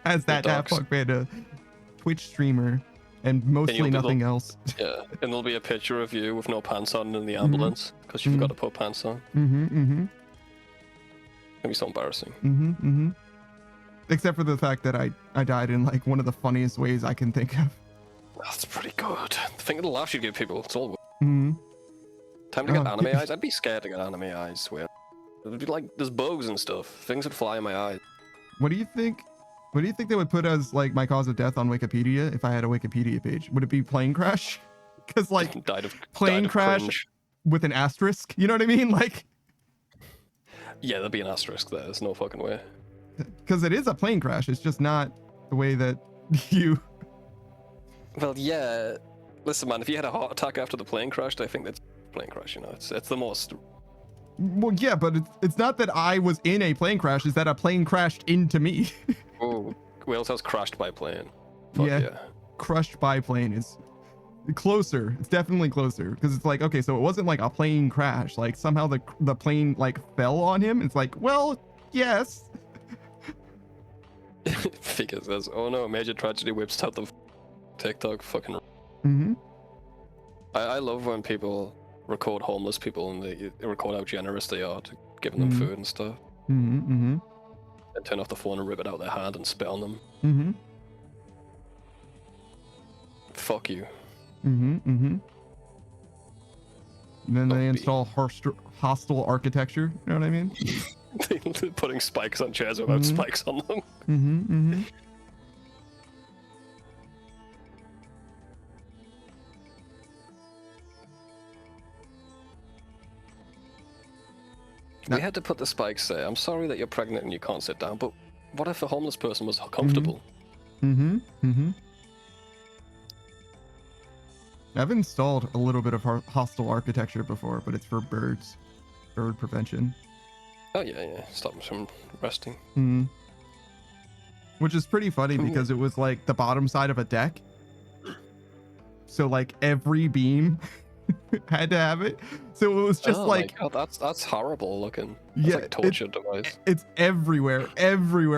as that dogs. Daft Punk Panda Twitch streamer, and mostly you'll be nothing else. Yeah, and there'll be a picture of you with no pants on in the ambulance because you forgot to put pants on. It'll be so embarrassing. Except for the fact that I died in like one of the funniest ways I can think of. That's pretty good. Think of the laughs you give people. It's all. Mm-hmm. Time to get anime eyes. I'd be scared to get anime eyes. Swear. It'd be like there's bugs and stuff. Things would fly in my eyes. What do you think? What do you think they would put as like my cause of death on Wikipedia if I had a Wikipedia page? Would it be plane crash? Because like died of plane crash cringe. with an asterisk. You know what I mean? Like, Yeah, there'd be an asterisk there. There's no fucking way. because it is a plane crash. It's just not the way that you. Well, yeah. Listen, man. If you had a heart attack after the plane crashed, I think that's plane crash. You know, it's the most. Well, yeah, but it's not that I was in a plane crash. It's that a plane crashed into me. Oh, Wales has crashed by plane. Fuck yeah. Crushed by plane is closer. It's definitely closer because it's like, okay, so it wasn't like a plane crash. Like somehow the plane like fell on him. It's like, well, yes. Figure says, oh no, major tragedy whips out the TikTok fucking. Mm-hmm. I love when people record homeless people and they record how generous they are to giving them food and stuff. Mm-hmm. And turn off the phone and rip it out their hand and spit on them. Mm-hmm. Fuck you. And then Don't they be. install hostile architecture. You know what I mean? Putting spikes on chairs without spikes on them. Mm-hmm. We had to put the spikes there. I'm sorry that you're pregnant and you can't sit down, but what if a homeless person was comfortable? I've installed a little bit of hostile architecture before, but it's for bird prevention. Oh yeah. Stop them from resting. Which is pretty funny because it was like the bottom side of a deck. So like every beam had to have it. So it was just oh like, my God, that's horrible looking. That's yeah, like a torture device. It's everywhere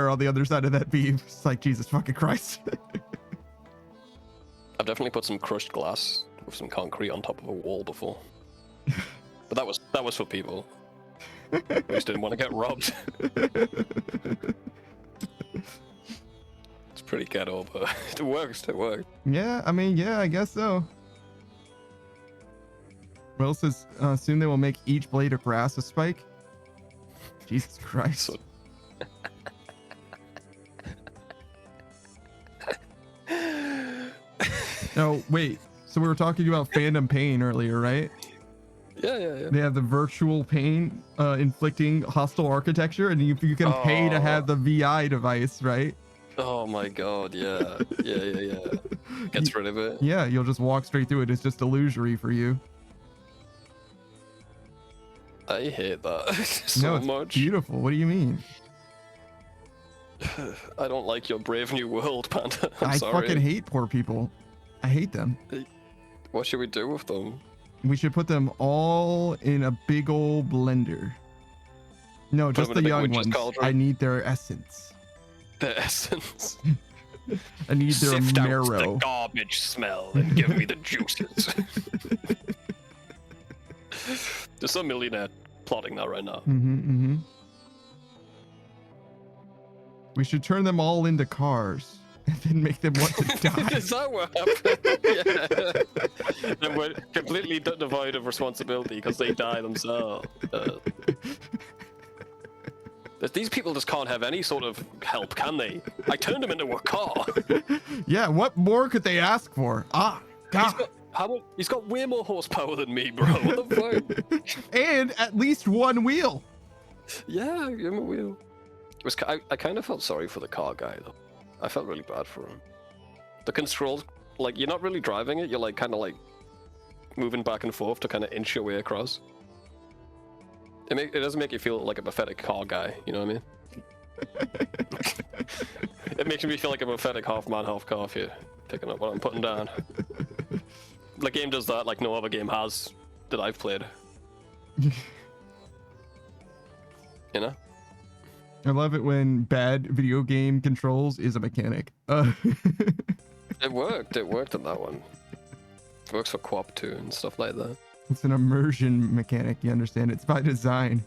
on the other side of that beam. It's like, Jesus fucking Christ. I've definitely put some crushed glass with some concrete on top of a wall before. But that was for people. I just didn't want to get robbed. It's pretty ghetto, but it works. It worked. Yeah, I mean, yeah, I guess so. Will says soon they will make each blade of grass a spike. Jesus Christ. So- No, wait. So we were talking about Phantom Pain earlier, right? Yeah. They have the virtual pain inflicting hostile architecture, and you can pay to have the VI device, right? Oh my god, yeah. Gets rid of it. Yeah, you'll just walk straight through it. It's just illusory for you. I hate that so No, it's much. beautiful. What do you mean? I don't like your Brave New World, Panda. I'm sorry. Fucking hate poor people. I hate them. What should we do with them? We should put them all in a big old blender. No, Put just them in the a big young witch's ones. cauldron? I need their essence. The essence. I need their Sift out marrow. the garbage smell and give me the juices. There's some millionaire plotting that right now. We should turn them all into cars and then make them want to die. Is that what happened? Yeah. And we're completely devoid of responsibility because they die themselves. These people just can't have any sort of help, can they? I turned them into a car. Yeah, what more could they ask for? Ah, God. He's got way more horsepower than me, bro. What the fuck? And at least one wheel. Yeah, give him a wheel. I kind of felt sorry for the car guy, though. I felt really bad for him. The controls, like, you're not really driving it, you're like kind of like moving back and forth to kind of inch your way across. It doesn't make you feel like a pathetic car guy, you know what I mean? It makes me feel like a pathetic half man, half car if you're picking up what I'm putting down. The game does that like no other game has that I've played. You know? I love it when bad video game controls is a mechanic. It worked in that one. It works for co-op too and stuff like that. It's an immersion mechanic, you understand? It's by design.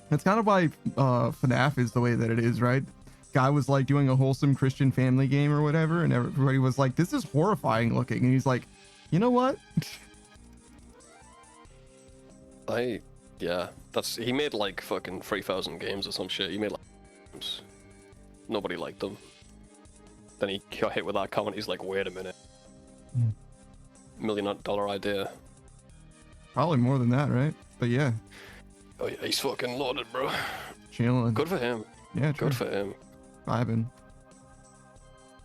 That's kind of why FNAF is the way that it is, right? Guy was like doing a wholesome Christian family game or whatever, and everybody was like, this is horrifying looking. And he's like, you know what? Yeah, he made like fucking 3,000 games or some shit. He made like games. Nobody liked them. Then he got hit with that comment. He's like, wait a minute. $1 million idea. Probably more than that, right? But yeah. Oh yeah, he's fucking loaded, bro. Chilling. Good for him. Yeah, true. Good for him. Vibing.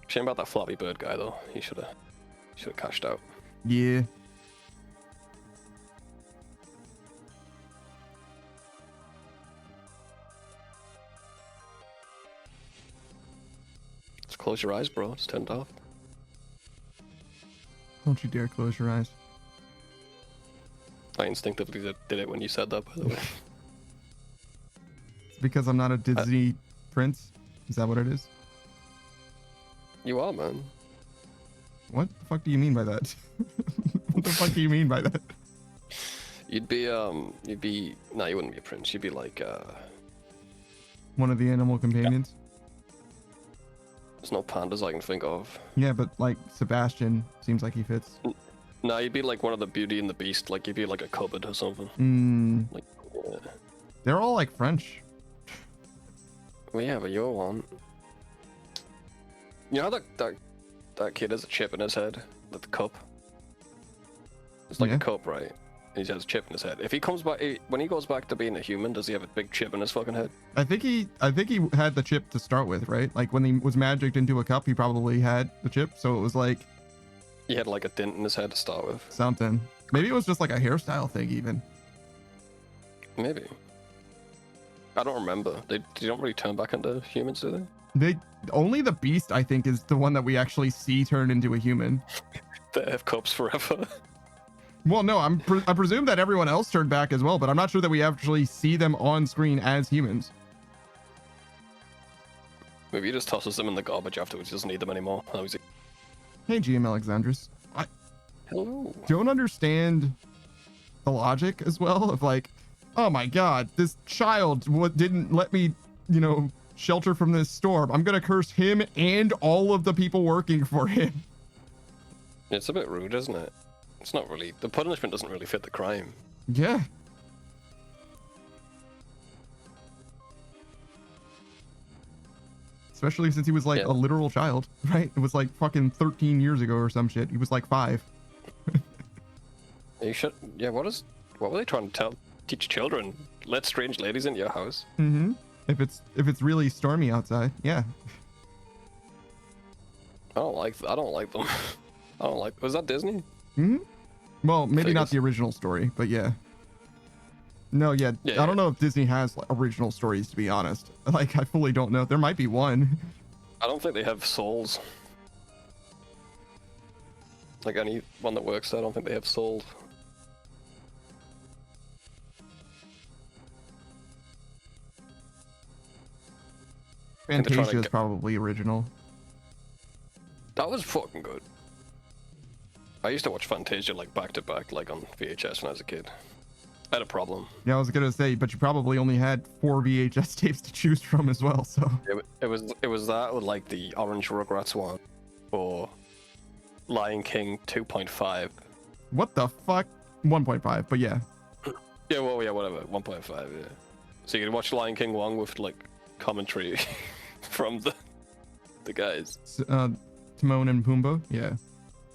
Shame about that Flappy Bird guy though. He should have cashed out. Yeah. Just close your eyes, bro. Just turn it off. Don't you dare close your eyes. I instinctively did it when you said that, by the way. It's because I'm not a Disney prince. Is that what it is? You are, man. What the fuck do you mean by that? What the fuck do you mean by that? You'd be, no, you wouldn't be a prince. You'd be like, One of the animal companions? there's no pandas I can think of. Yeah, but like Sebastian seems like he fits. No, you'd be like one of the Beauty and the Beast. Like, you'd be like a cupboard or something. Like, yeah. They're all like French. Well, yeah, but you're one. You know how that kid has a chip in his head? With the cup? It's like Yeah. a cup, right? He has a chip in his head. If he comes back, when he goes back to being a human, does he have a big chip in his fucking head? I think he had the chip to start with, right? Like when he was magicked into a cup, he probably had the chip. So it was like He had like a dent in his head to start with. something. Maybe it was just like a hairstyle thing even. Maybe. I don't remember. They don't really turn back into humans, do they? Only the Beast, I think, is the one that we actually see turn into a human. They have cups forever. Well, no, I presume that everyone else turned back as well, but I'm not sure that we actually see them on screen as humans. Maybe he just tosses them in the garbage afterwards. He doesn't need them anymore. Hey, GM Alexandris. Hello. don't understand the logic as well of like, oh my god, this child didn't let me, you know, shelter from this storm. I'm gonna curse him and all of the people working for him. It's a bit rude, isn't it? It's not really, the punishment doesn't really fit the crime. Yeah. Especially since he was like a literal child, right? It was like fucking 13 years ago or some shit. He was like 5. You should, yeah, what were they trying to teach children? Let strange ladies into your house? Mm-hmm. If it's really stormy outside, yeah. I don't like them. I don't like, was that Disney? Mm-hmm. Well, maybe not Figures. the original story, but yeah. No, yeah, I don't know if Disney has like, original stories, to be honest. Like, I fully don't know. There might be one. I don't think they have souls. Like anyone that works there, I don't think they have souls. Fantasia is probably original. That was fucking good. I used to watch Fantasia like back to back, like on VHS when I was a kid. I had a problem. Yeah, I was gonna say, but you probably only had 4 VHS tapes to choose from as well, so. It was that or like the Orange Rugrats one, or Lion King 2.5. What the fuck? 1.5, but yeah. Yeah, well, yeah, whatever. 1.5, yeah. So you can watch Lion King 1 with like commentary from the guys. Timon and Pumbaa, yeah.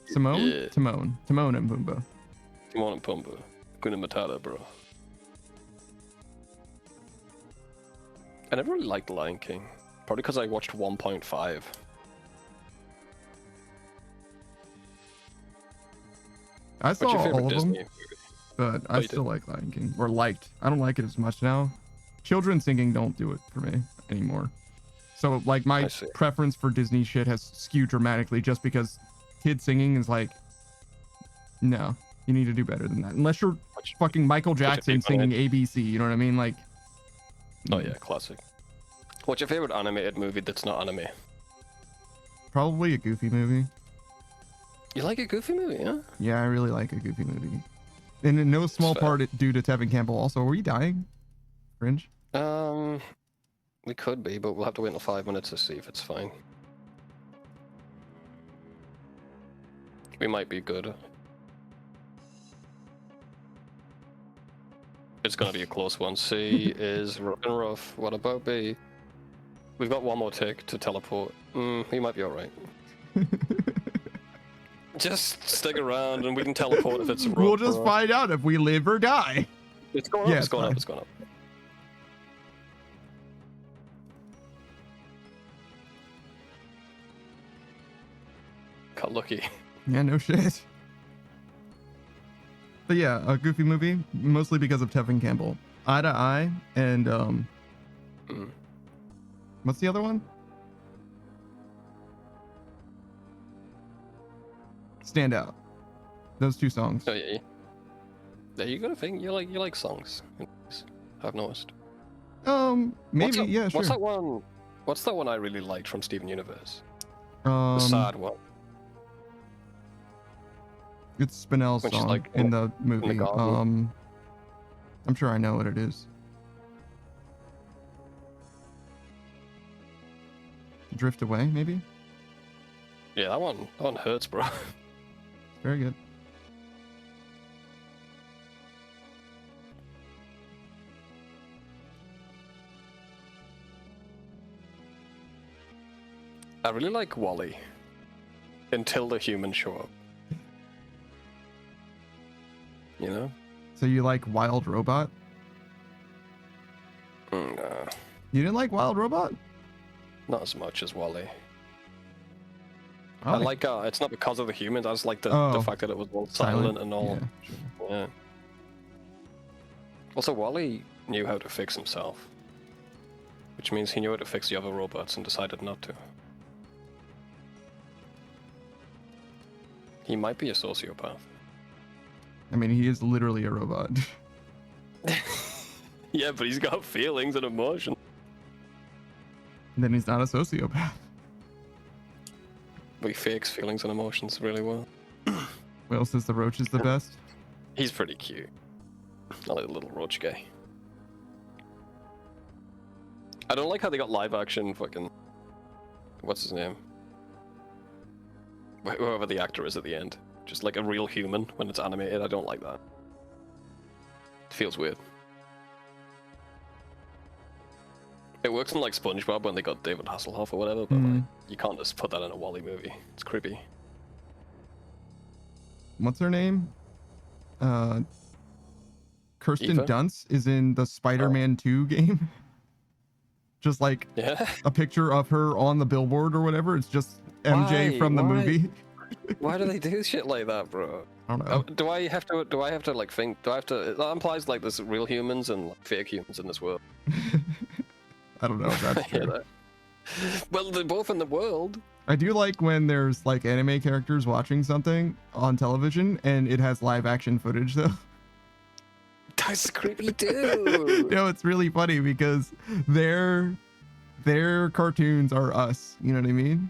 Simone? Yeah. Timon and Pumbaa. Timon and Pumbaa. Hakuna Matata, bro. I never really liked Lion King. Probably because I watched 1.5. I saw What's your all favorite of Disney them, movie? but I still like Lion King. Or liked. I don't like it as much now. Children singing don't do it for me anymore. So, like, my preference for Disney shit has skewed dramatically just because kids singing is like, no, you need to do better than that. Unless you're fucking Michael Jackson singing ABC, you know what I mean? Like, oh yeah, classic. What's your favorite animated movie that's not anime? probably a Goofy movie. You like a Goofy movie, huh? Yeah, I really like a Goofy movie. And in no small part due to Tevin Campbell also. Were you dying? Fringe? We could be, but we'll have to wait until 5 minutes to see if it's fine. We might be good. It's gonna be a close one. C is rough and rough. What about B? We've got one more tick to teleport. He might be alright. Just stick around and we can teleport if it's rough. We'll just find out if we live or die. It's going up, Yeah, it's going up, it's going up. Got lucky. Yeah, no shit. But yeah, a Goofy movie, mostly because of Tevin Campbell. Eye to Eye and what's the other one? Stand Out. Those 2 songs. Oh yeah. Yeah, you got a thing. You like songs. I've noticed. Maybe, yeah, sure. What's that one I really liked from Steven Universe? The sad one. It's Spinell's Which is song like in the movie. in the garden. I'm sure I know what it is. Drift Away, maybe? Yeah, that one hurts, bro. Very good. I really like Wall-E. Until the humans show up. You know? So you like Wild Robot? No. You didn't like Wild Robot? Not as much as Wall-E. Oh, I like it's not because of the humans, I just like the fact that it was all silent and all. Yeah, sure. Yeah. Also, Wall-E knew how to fix himself. Which means he knew how to fix the other robots and decided not to. He might be a sociopath. I mean, he is literally a robot. Yeah, but he's got feelings and emotions. Then he's not a sociopath. But he fakes feelings and emotions really well. Will says the roach is the best. He's pretty cute. I like the little roach guy. I don't like how they got live action fucking... What's his name? Whoever the actor is at the end. Just like a real human when it's animated. I don't like that. It feels weird. It works in like SpongeBob when they got David Hasselhoff or whatever, but like, you can't just put that in a Wall-E movie. It's creepy. What's her name? Kirsten Eva? Dunst is in the Spider-Man 2 game. Just like Yeah. a picture of her on the billboard or whatever. It's just MJ Why? from the Why? movie. Why do they do shit like that, bro? I don't know. Do I have to like think? Do I have to? That implies like there's real humans and like, fake humans in this world. I don't know if that's Yeah, true. that- Well, they're both in the world. I do like when there's like anime characters watching something on television and it has live action footage though. That's creepy too. No, it's really funny because their cartoons are us. You know what I mean?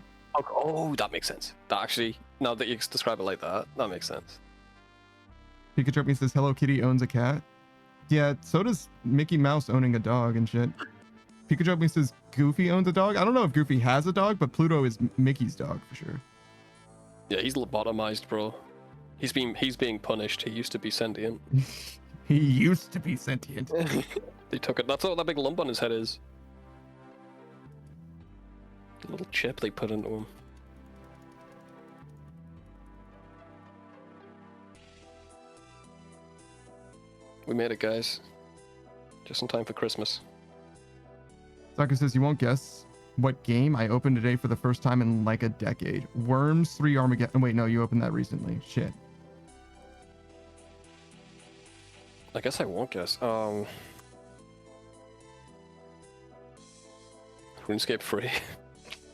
Oh, that makes sense. That actually, now that you describe it like that, that makes sense. Pikachu says Hello Kitty owns a cat. Yeah, so does Mickey Mouse owning a dog and shit. Pikachu says Goofy owns a dog. I don't know if Goofy has a dog, but Pluto is Mickey's dog for sure. Yeah, he's lobotomized, bro. He's being punished. He used to be sentient. He used to be sentient. They took it. That's what that big lump on his head is. The little chip they put into him. We made it, guys. Just in time for Christmas. Saka says you won't guess what game I opened today for the first time in like a decade. Worms 3 Armageddon. Wait, no, you opened that recently. Shit. I guess I won't guess. RuneScape free.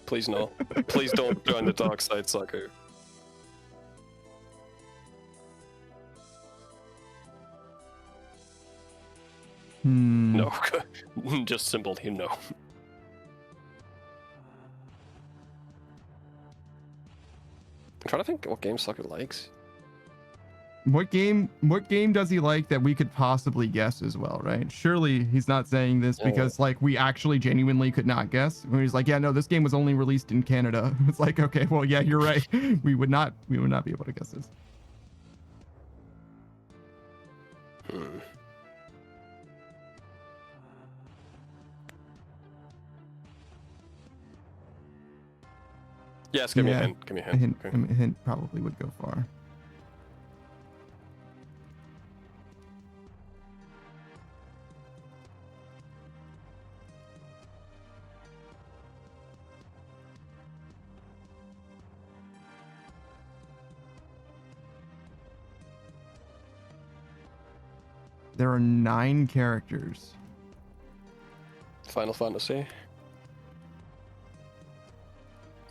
Please no. Please don't join the dark side, Saku. No. Just simply no. I'm trying to think what game Saku likes. What game does he like that we could possibly guess as well, right? Surely he's not saying this because like we actually genuinely could not guess. When he's like, yeah, no, this game was only released in Canada. It's like, okay, well, yeah, you're right. we would not be able to guess this. Yes, give me a hint. Give me a hint. Okay. A hint probably would go far. There are 9 characters. Final Fantasy.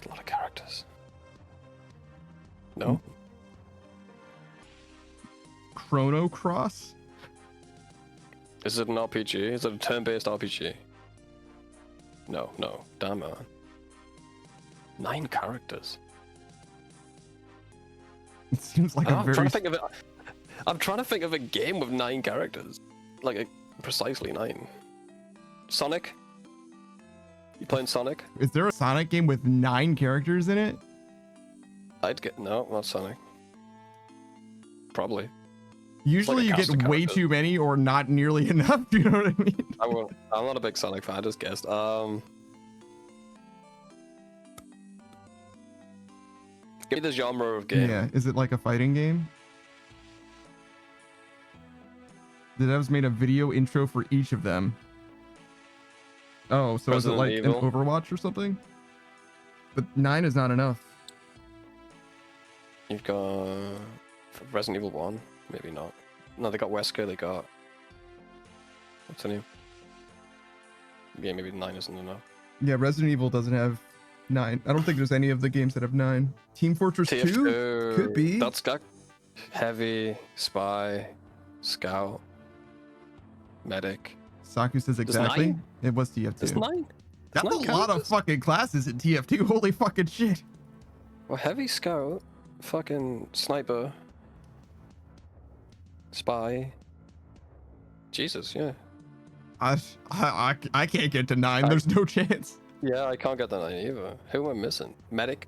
A lot of characters. No? Chrono Cross? Is it an RPG? Is it a turn-based RPG? No. Damn man. 9 characters. It seems like a I'm very... trying to think of it. I'm trying to think of a game with 9 characters. Like, precisely 9. Sonic? You playing Sonic? Is there a Sonic game with 9 characters in it? No, not Sonic. Probably. Usually you cast get of way characters. too many or not nearly enough. Do you know what I mean? I'm not a big Sonic fan. I just guessed. Give me the genre of game. Yeah. Is it like a fighting game? The devs made a video intro for each of them. Oh, so is it Resident like Evil. an Overwatch or something? But 9 is not enough. You've got Resident Evil 1. Maybe not. No, they got Wesker. They got... What's the name? Yeah, maybe 9 isn't enough. Yeah, Resident Evil doesn't have 9. I don't think there's any of the games that have 9. Team Fortress 2? TF2. Could be. That's got Heavy, Spy, Scout, Medic. Saku says exactly. 9? It was TF2. There's 9? That's There's a 9 lot of characters? fucking classes in TF2. Holy fucking shit. Well, Heavy, Scout, fucking Sniper, Spy. Jesus, yeah. I can't get to 9. There's no chance. Yeah, I can't get that 9 either. Who am I missing? Medic?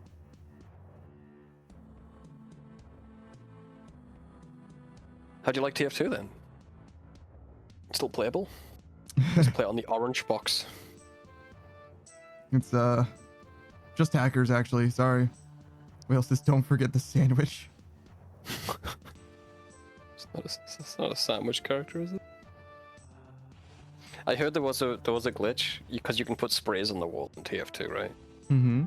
How do you like TF2 then? Still playable? Let's play it on the orange box. It's just hackers actually. Sorry. Whale says don't forget the sandwich. It's not a sandwich character, is it? I heard there was a glitch because you can put sprays on the wall in TF2, right? Mm-hmm.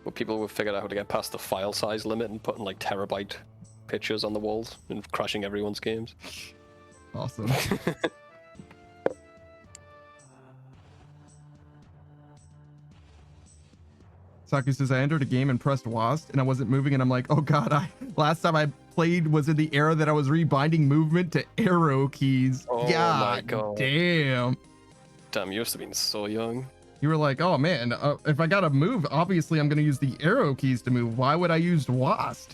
But people would figure out how to get past the file size limit and putting like terabyte pictures on the walls and crashing everyone's games. Awesome. Saki says, I entered a game and pressed WASD and I wasn't moving and I'm like, oh god, last time I played was in the era that I was rebinding movement to arrow keys. Oh my god. Damn. Damn, you must have been so young. You were like, oh man, if I gotta move, obviously I'm gonna use the arrow keys to move. Why would I use WASD?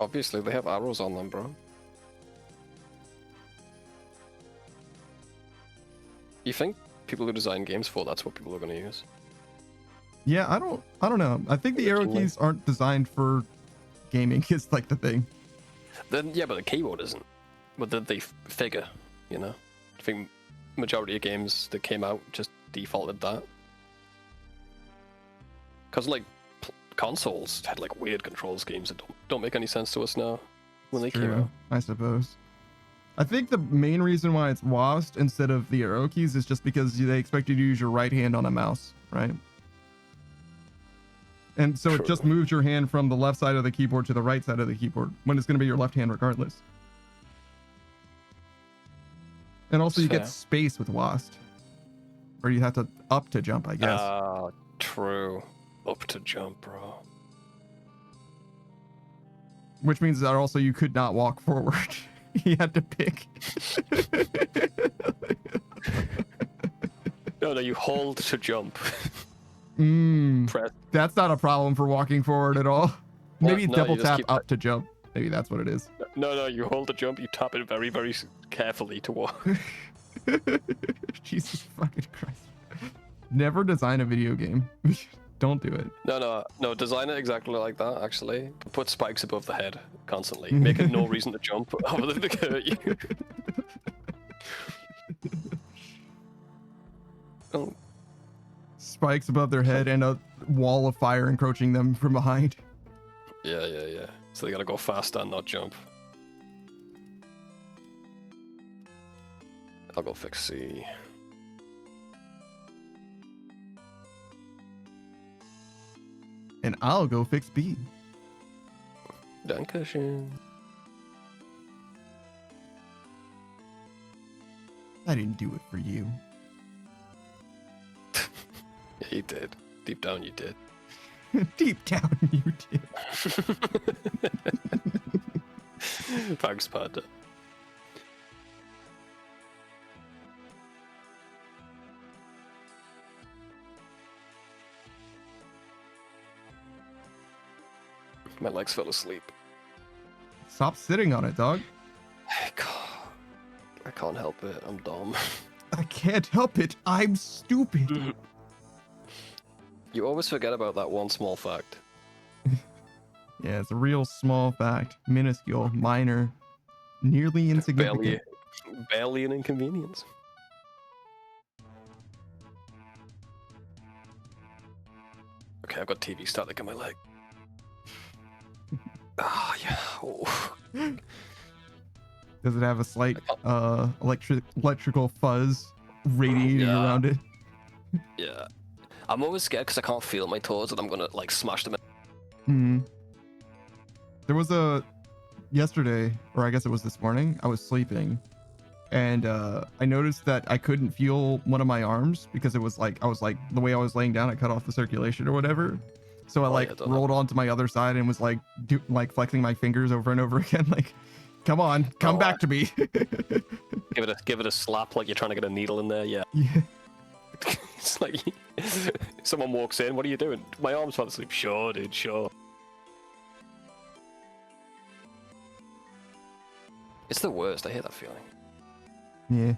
Obviously, they have arrows on them, bro. You think people who design games for that's what people are gonna use? Yeah, I don't know. I think the arrow keys aren't designed for gaming. Is like the thing. Then yeah, but the keyboard isn't. But they figure, you know. I think majority of games that came out just defaulted that. Because like consoles had like weird control schemes that don't make any sense to us now when they came out. I suppose. I think the main reason why it's WASD instead of the arrow keys is just because they expect you to use your right hand on a mouse, right? And so it just moves your hand from the left side of the keyboard to the right side of the keyboard when it's going to be your left hand regardless. And also you get space with WASD. Or you have to up to jump, I guess. True. Up to jump, bro. Which means that also you could not walk forward. You had to pick. No, you hold to jump. Press. That's not a problem for walking forward at all. Maybe double tap up to jump. Maybe that's what it is. No, you hold the jump, you tap it very, very carefully to walk. Jesus fucking Christ. Never design a video game. Don't do it. No, design it exactly like that, actually. Put spikes above the head constantly. Make it no reason to jump other than to hurt you. Oh. Spikes above their head and a wall of fire encroaching them from behind. Yeah. So they gotta go fast and not jump. I'll go fix C. And I'll go fix B. Dankeschön. I didn't do it for you. Yeah, you did. Deep down, you did. Deep down, you did. Thanks, Panda. My legs fell asleep. Stop sitting on it, dog. I can't help it. I'm dumb. I can't help it. I'm stupid. You always forget about that one small fact. Yeah, it's a real small fact. Minuscule, minor, nearly insignificant. Barely an inconvenience. Okay, I've got TV static on my leg. Yeah. Oh. Does it have a slight electrical fuzz radiating around it? Yeah. I'm always scared because I can't feel my toes and I'm gonna like smash them. There was yesterday, or I guess it was this morning, I was sleeping and I noticed that I couldn't feel one of my arms because it was like, the way I was laying down, I cut off the circulation or whatever. So I rolled onto my other side and was like, flexing my fingers over and over again. Like, come on, come back to me. Give it a slap like you're trying to get a needle in there. Yeah. It's like someone walks in. What are you doing? My arms fell asleep. Sure, dude. Sure. It's the worst. I hate that feeling. Yeah.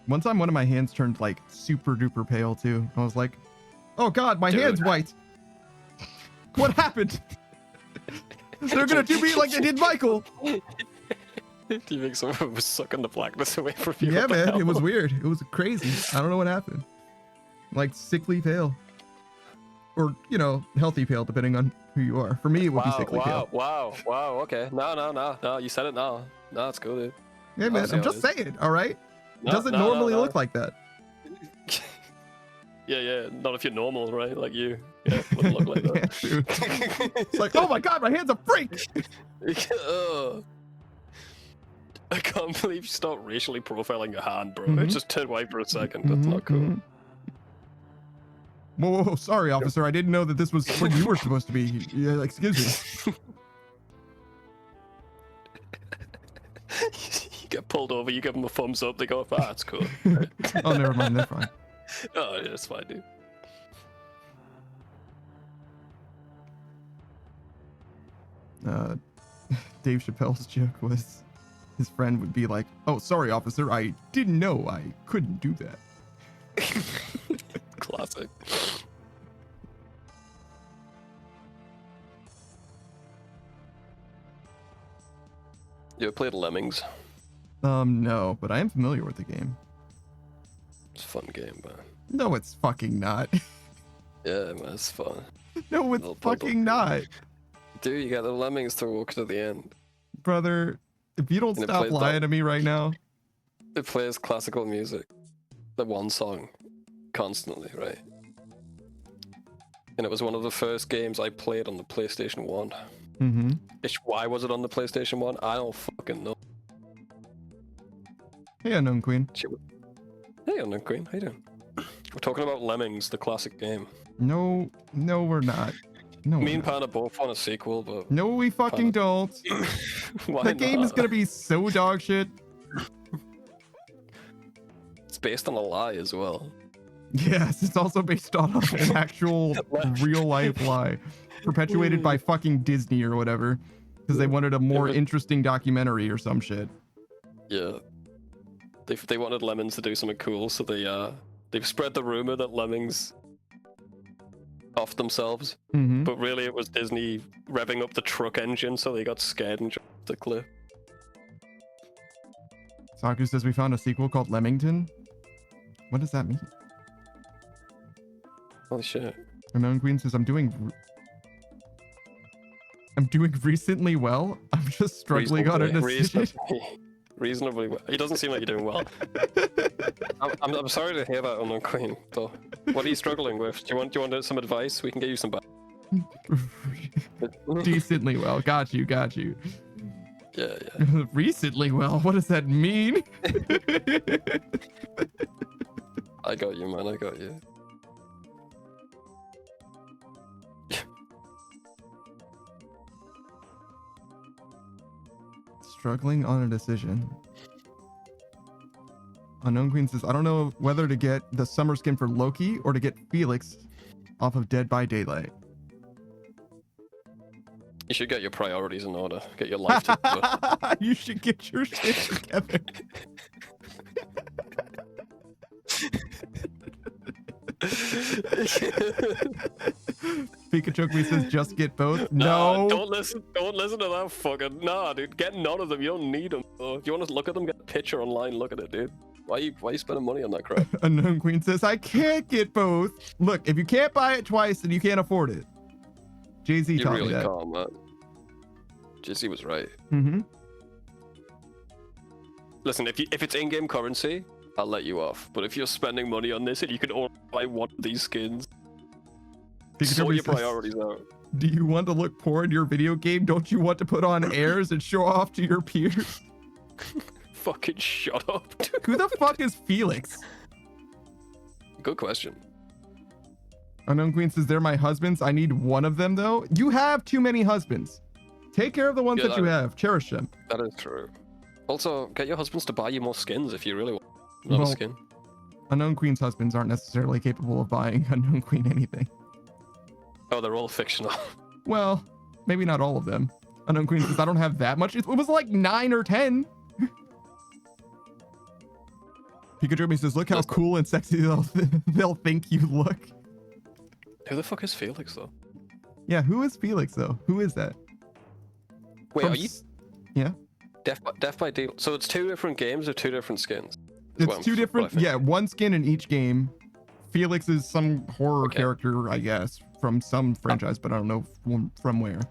One time, one of my hands turned like super duper pale too. I was like, "Oh God, my hand's white. What happened? They're gonna do me like they did Michael." Do you think someone was sucking the blackness away from you? Yeah, man, it was weird. It was crazy. I don't know what happened. Like sickly pale, or you know, healthy pale, depending on who you are. For me, it would be sickly pale. Wow. Okay. No. You said it now. No, it's cool, dude. Yeah, man. I'm just saying. All right. It doesn't normally look like that. Yeah. Not if you're normal, right? Like you. Yeah, it wouldn't look like that. Yeah, true. It's like, oh my God, my hand's a freak. I can't believe you start racially profiling your hand, bro. Mhm. It just turned white for a second. That's not cool. Whoa, sorry, officer. I didn't know that this was where you were supposed to be. Yeah, excuse me. You get pulled over, you give them a thumbs up, they go, ah, that's cool. Oh, never mind. They're fine. Oh, yeah, it's fine, dude. Dave Chappelle's joke was his friend would be like, "Oh, sorry, officer. I didn't know I couldn't do that." Classic. You ever played Lemmings? No, but I am familiar with the game. It's a fun game, man. No, it's fucking not. Yeah, man, it's fun. No, it's Little fucking not. Dude, you got the lemmings to walk to the end. Brother, if you don't And it stop plays lying to me right now. It plays classical music. The one song. Constantly, right? And it was one of the first games I played on the PlayStation 1. Mm-hmm. Why was it on the PlayStation 1? I don't fucking know. Hey, Unknown Queen. Hey, Unknown Queen, how you doing? We're talking about Lemmings, the classic game. No, we're not. No, Me we're and not. Panda both want a sequel, but... No, we fucking don't. Why That game is not? gonna be so dog shit. It's based on a lie as well. Yes, it's also based on an actual real life lie, perpetuated by fucking Disney or whatever, because they wanted a more interesting documentary or some shit. Yeah. They wanted Lemons to do something cool, so they've spread the rumor that Lemmings off themselves, Mm-hmm. but really it was Disney revving up the truck engine, so they got scared and jumped the cliff. Saku says we found a sequel called Lemmington. What does that mean? Holy shit. Unknown Queen says I'm doing recently well. I'm just struggling on a decision. Reasonably well. It doesn't seem like you're doing well. I'm sorry to hear that, Unknown Queen. So, what are you struggling with? Do you want some advice? We can get you some back. Decently well. Got you. Yeah. Recently well. What does that mean? I got you, man. I got you. Struggling on a decision. Unknown Queen says, I don't know whether to get the summer skin for Loki or to get Felix off of Dead by Daylight. You should get your priorities in order. Get your life together. You should get your shit together. Pikachu says, just get both. No. Don't listen to that fucking. Nah, dude. Get none of them. You don't need them. If you want to look at them, get a picture online. Look at it, dude. Why you spending money on that crap? Unknown Queen says, I can't get both. Look, if you can't buy it twice, then you can't afford it. Jay-Z You taught really me that. can't, man. Jay-Z was right. Mm-hmm. Listen, if it's in-game currency, I'll let you off. But if you're spending money on this and you can only buy one of these skins, sort your priorities out. Do you want to look poor in your video game? Don't you want to put on airs and show off to your peers? Fucking shut up, dude. Who the fuck is Felix? Good question. Unknown Queen says, they're my husbands. I need one of them, though. You have too many husbands. Take care of the ones that you have. Cherish them. That is true. Also, get your husbands to buy you more skins if you really want another skin. Unknown Queen's husbands aren't necessarily capable of buying Unknown Queen anything. Oh, they're all fictional. Well, maybe not all of them. Unknown Queen says, I don't have that much. It was like 9 or 10. Pikachu says, look how cool and sexy they'll think you look. Who the fuck is Felix though? Yeah, who is Felix though? Who is that? Wait, From are you Yeah. Death by Deal? So it's 2 different games or 2 different skins? It's 2 different, yeah, 1 skin in each game. Felix is some horror character, I guess, from some franchise, but I don't know from where.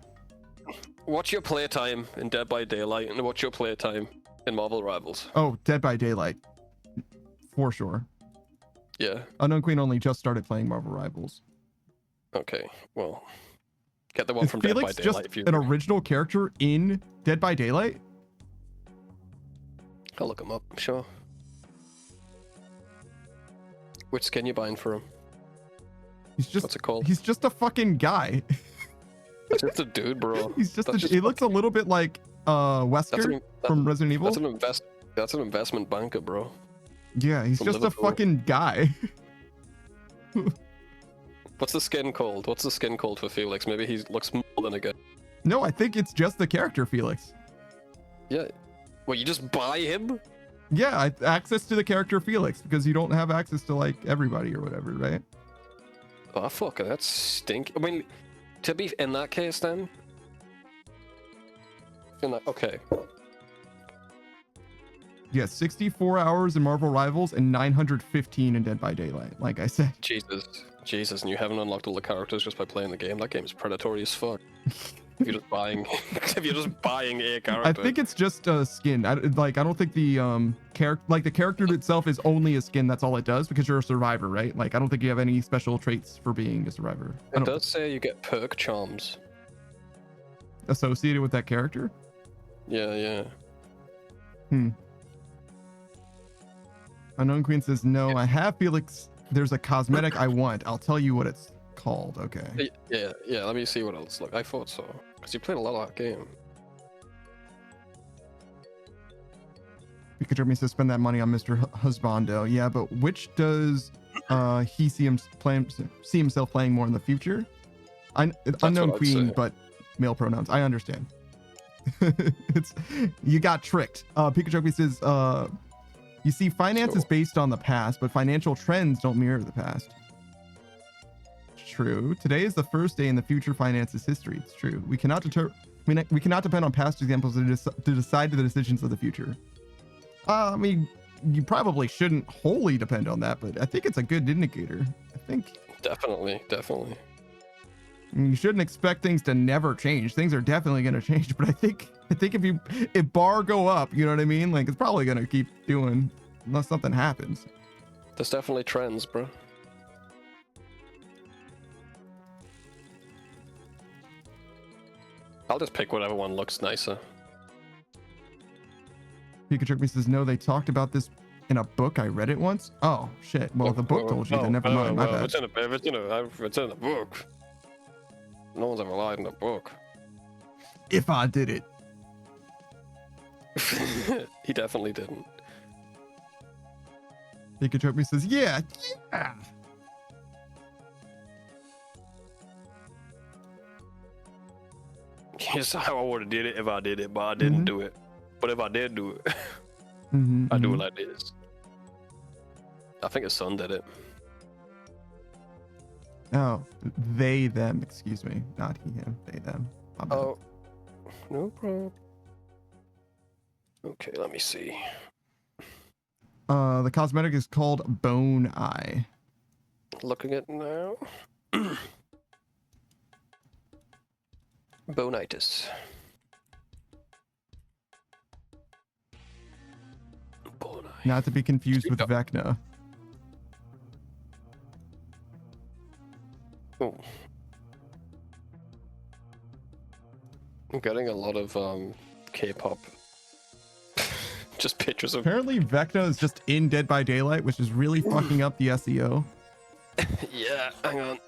What's your playtime in Dead by Daylight, and what's your playtime in Marvel Rivals? Oh, Dead by Daylight. For sure. Yeah. Unknown Queen only just started playing Marvel Rivals. Okay, well, get the one Is from Felix Dead by Daylight. just an original character in Dead by Daylight? I'll look him up, sure. Which skin you buying for him? He's just, what's it called? He's just a fucking guy. He's just a dude, bro. He's just he looks a little bit like Wesker from Resident Evil. That's an investment banker, bro. Yeah, he's just a fucking guy. What's the skin called? What's the skin called for Felix? Maybe he looks more than a guy. No, I think it's just the character Felix. Yeah. Well, you just buy him? Yeah, access to the character Felix, because you don't have access to like everybody or whatever, right? Oh fuck, that's stink. I mean, to be in that case then. Okay. Yeah, 64 hours in Marvel Rivals and 915 in Dead by Daylight, like I said. Jesus, and you haven't unlocked all the characters just by playing the game. That game's predatory as fuck. If you're just buying a character. I think it's just a skin. I don't think the character itself is only a skin. That's all it does, because you're a survivor, right? Like, I don't think you have any special traits for being a survivor. It does say you get perk charms associated with that character. Yeah. Unknown Queen says, no, I have Felix. There's a cosmetic I want. I'll tell you what it's called. Okay. Yeah. Let me see what it looks like. I thought so. Because you played a lot of that game. Pikachu says, spend that money on Mr. Husbando. Yeah, but which does he see himself playing more in the future? Unknown Queen, but male pronouns. I understand. You got tricked. Pikachu says, you see, finance is based on the past, but financial trends don't mirror the past. True. Today is the first day in the future finances history. It's true. We cannot we cannot depend on past examples to decide the decisions of the future. I mean, you probably shouldn't wholly depend on that, but I think it's a good indicator. I think. Definitely. You shouldn't expect things to never change. Things are definitely going to change, but I think if bar go up, you know what I mean? Like, it's probably going to keep doing unless something happens. There's definitely trends, bro. I'll just pick whatever one looks nicer. Pikachu says, no, they talked about this in a book. I read it once. Oh, shit. Well, the book told you, then never mind. My bad. It's in a book. No one's ever lied in a book. If I did it. He definitely didn't. Pikachu says, yeah. Here's how I would have did it if I did it, but I didn't do it. But if I did do it, I do it like this. I think his son did it. Oh, they, them, excuse me. Not he, him, they, them. Oh, no problem. Okay, let me see. The cosmetic is called Bone Eye. Looking at it now. Bonitis. Bone Eye. Not to be confused with Vecna. Oh. I'm getting a lot of K-pop. Just pictures of. Apparently Vecna is just in Dead by Daylight, which is really fucking up the SEO. Yeah, hang on.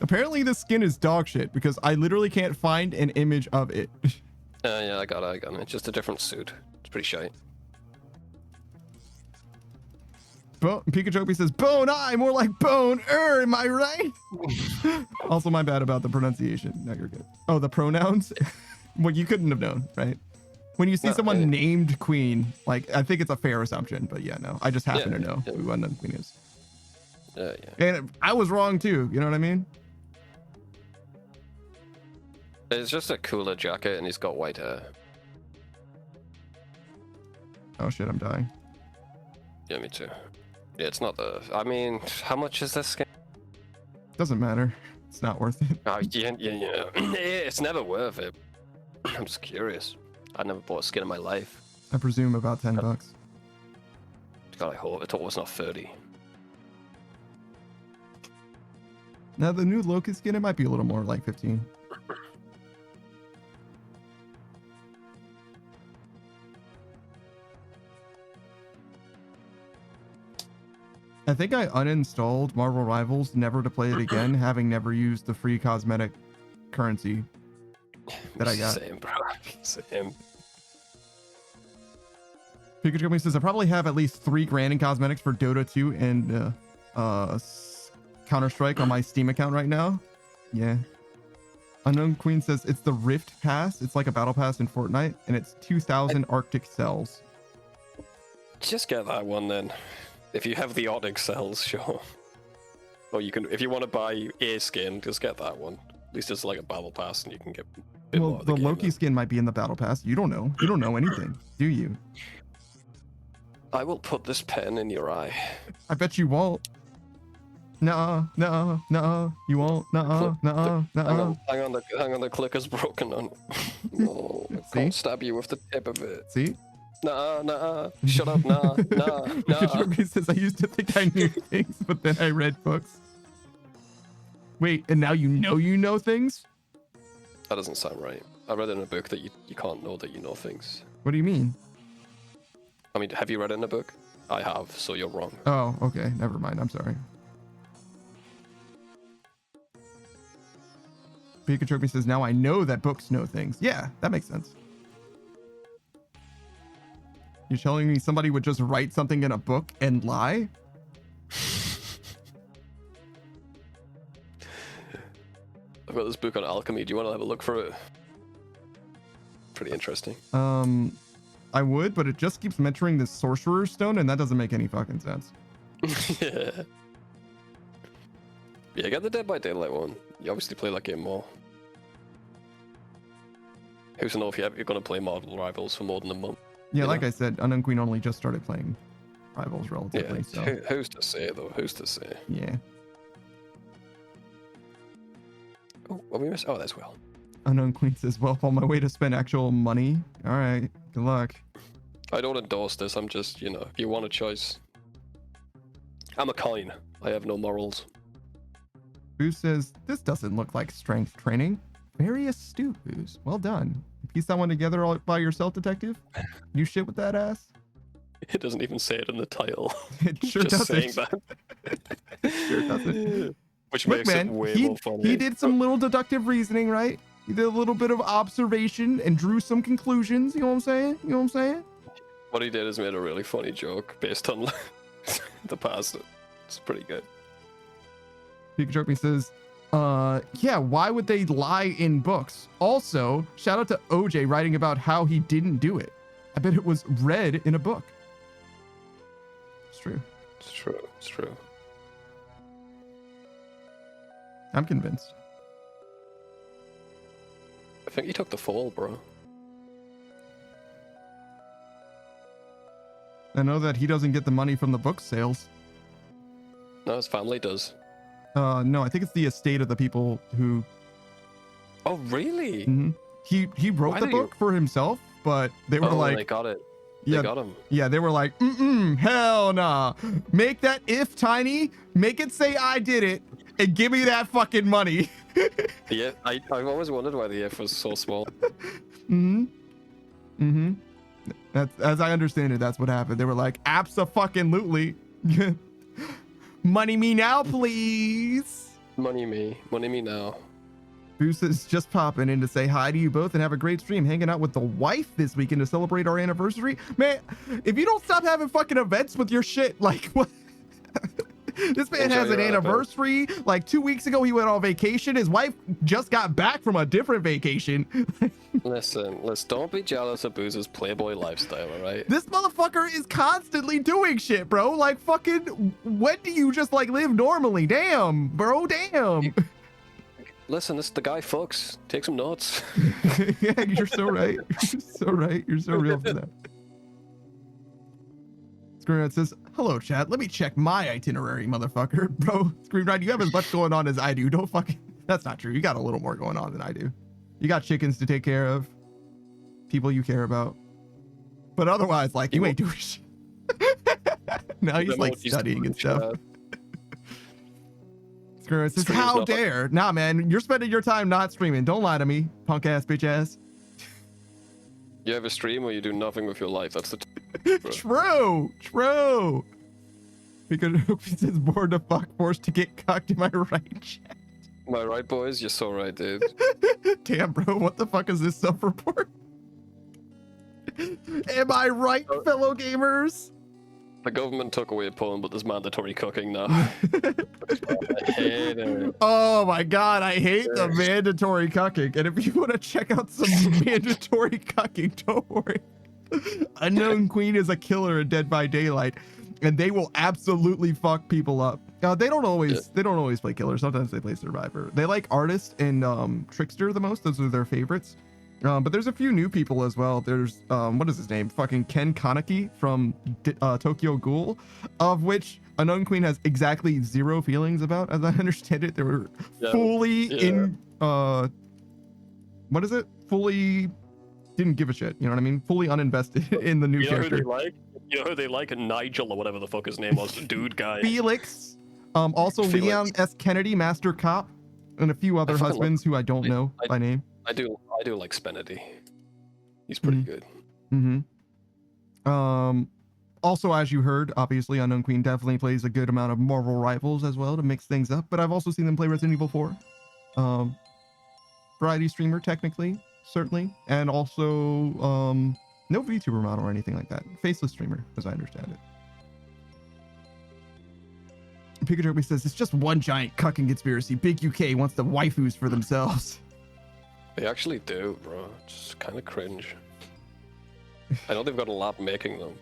Apparently this skin is dog shit because I literally can't find an image of it. Yeah, I got it. It's just a different suit. It's pretty shite. Pikachu says, bone eye, more like bone am I right? Also, my bad about the pronunciation. No, you're good. Oh, the pronouns? Well, you couldn't have known, right? When you see someone named Queen, like, I think it's a fair assumption, but yeah, no. I just happen to know who unknown Queen is. Yeah. And I was wrong too, you know what I mean? It's just a cooler jacket and he's got white hair. Oh shit, I'm dying. Yeah, me too. Yeah, it's not the... I mean, how much is this skin? Doesn't matter. It's not worth it. Yeah. It's never worth it. I'm just curious. I never bought a skin in my life. I presume about $10. God, I hope it was not 30. Now the new Loki skin, it might be a little more, like 15. I think I uninstalled Marvel Rivals never to play it again, having never used the free cosmetic currency that I got. Same, bro. Same. Pikachu Company says I probably have at least $3,000 in cosmetics for Dota 2 and Counter-Strike on my Steam account right now. Yeah. Unknown Queen says it's the Rift Pass. It's like a battle pass in Fortnite, and it's 2,000 Arctic cells. Just get that one then. If you have the Arctic cells, sure. Or you can, if you want to buy a skin, just get that one. At least it's like a battle pass, and you can get. Well, the Loki skin might be in the battle pass. You don't know. You don't know anything, do you? I will put this pen in your eye. I bet you won't. No, you won't. No. Hang on, the clicker's broken on. No, I can't stab you with the tip of it. See? Nah. Shut up, nah. He says I used to think I knew things, but then I read books. Wait, and now you know things? That doesn't sound right. I read in a book that you can't know that you know things. What do you mean? I mean, have you read it in a book? I have, so you're wrong. Oh, okay. Never mind. I'm sorry. Pikachu says, now I know that books know things. Yeah, that makes sense. You're telling me somebody would just write something in a book and lie? I've got this book on alchemy. Do you want to have a look through it? Pretty interesting. I would, but it just keeps mentioning the Sorcerer's Stone, and that doesn't make any fucking sense. Yeah, get the Dead by Daylight one. You obviously play that game more. Who's to know if you're going to play Marvel Rivals for more than a month? Yeah, like I said, Unknown Queen only just started playing Rivals relatively. Yeah, so. Who's to say, though? Who's to say? Yeah. Oh, what we missed? Oh, there's Will. Unknown Queen says, well, on my way to spend actual money. All right, good luck. I don't endorse this. I'm just, if you want a choice. I'm a coin. I have no morals. Boo says, this doesn't look like strength training. Very astute, Boos. Well done. Piece that one together all by yourself, detective? You shit with that ass? It doesn't even say it in the title. It sure just doesn't. saying that. It sure doesn't. Which Look, makes man, it way more funny. He did some little deductive reasoning, right? He did a little bit of observation and drew some conclusions. You know what I'm saying? You know what I'm saying? What he did is made a really funny joke based on the past. It's pretty good. Pikachu says, yeah, why would they lie in books? Also, shout out to OJ writing about how he didn't do it. I bet it was read in a book. It's true. It's true. It's true. I'm convinced. I think he took the fall, bro. I know that he doesn't get the money from the book sales. No, his family does. No, I think it's the estate of the people who. Oh, really? Mm-hmm. He wrote the book for himself, but they were like, they got it. Yeah, they got him. Yeah, they were like, hell nah. Make that if tiny, make it say I did it, and give me that fucking money. Yeah, I've always wondered why the if was so small. That's, as I understand it, that's what happened. They were like, abso-fucking-lutely. Money me now, please. Money me now. Boos is just popping in to say hi to you both and have a great stream, hanging out with the wife this weekend to celebrate our anniversary. Man, if you don't stop having fucking events with your shit, like, what? This man Enjoy has an your anniversary. anniversary. Like 2 weeks ago, he went on vacation. His wife just got back from a different vacation. Listen, don't be jealous of Booz's playboy lifestyle, all right? This motherfucker is constantly doing shit, bro. Like, fucking, when do you just, like, live normally? Damn, bro, damn. Listen, this the guy fucks. Take some notes. Yeah, you're so right. You're so right. You're so real for that. Screenride says, hello, chat. Let me check my itinerary, motherfucker. Bro, Screenride, you have as much going on as I do. Don't fucking... That's not true. You got a little more going on than I do. You got chickens to take care of. People you care about. But otherwise, like, you ain't doing shit. Now he's, like, studying and stuff. Screenride says, how dare? Nah, man. You're spending your time not streaming. Don't lie to me, punk ass, bitch ass. You have a stream where you do nothing with your life. That's the True. Because he says born to fuck, forced to get cucked. Am I right, chat? Am I right, boys? You're so right, dude. Damn, bro. What the fuck is this self-report? Am I right, fellow gamers? The government took away porn, but there's mandatory cooking now. I hate it. Oh my god, I hate the mandatory cucking. And if you want to check out some mandatory cucking, don't worry. Unknown Queen is a killer in Dead by Daylight, and they will absolutely fuck people up. They don't always play killer. Sometimes they play survivor. They like artist and trickster the most. Those are their favorites. But there's a few new people as well. There's what is his name? Fucking Ken Kaneki from Tokyo Ghoul, of which Unknown Queen has exactly zero feelings about, as I understand it. They were fully in what is it? Fully didn't give a shit. You know what I mean? Fully uninvested in the new character. Who they like? You know who they like? Nigel or whatever the fuck his name was, the dude guy. Felix. Also Felix. Leon S. Kennedy, Master Cop, and a few other husbands who I don't know by name. I do like Spenity. He's pretty good. Also, as you heard, obviously Unknown Queen definitely plays a good amount of Marvel Rivals as well to mix things up, but I've also seen them play Resident Evil 4. Variety streamer, technically, certainly, and also no VTuber model or anything like that. Faceless streamer, as I understand it. Pikachu says, it's just one giant cucking conspiracy. Big UK wants the waifus for themselves. They actually do, bro. It's kind of cringe. I know they've got a lab making them.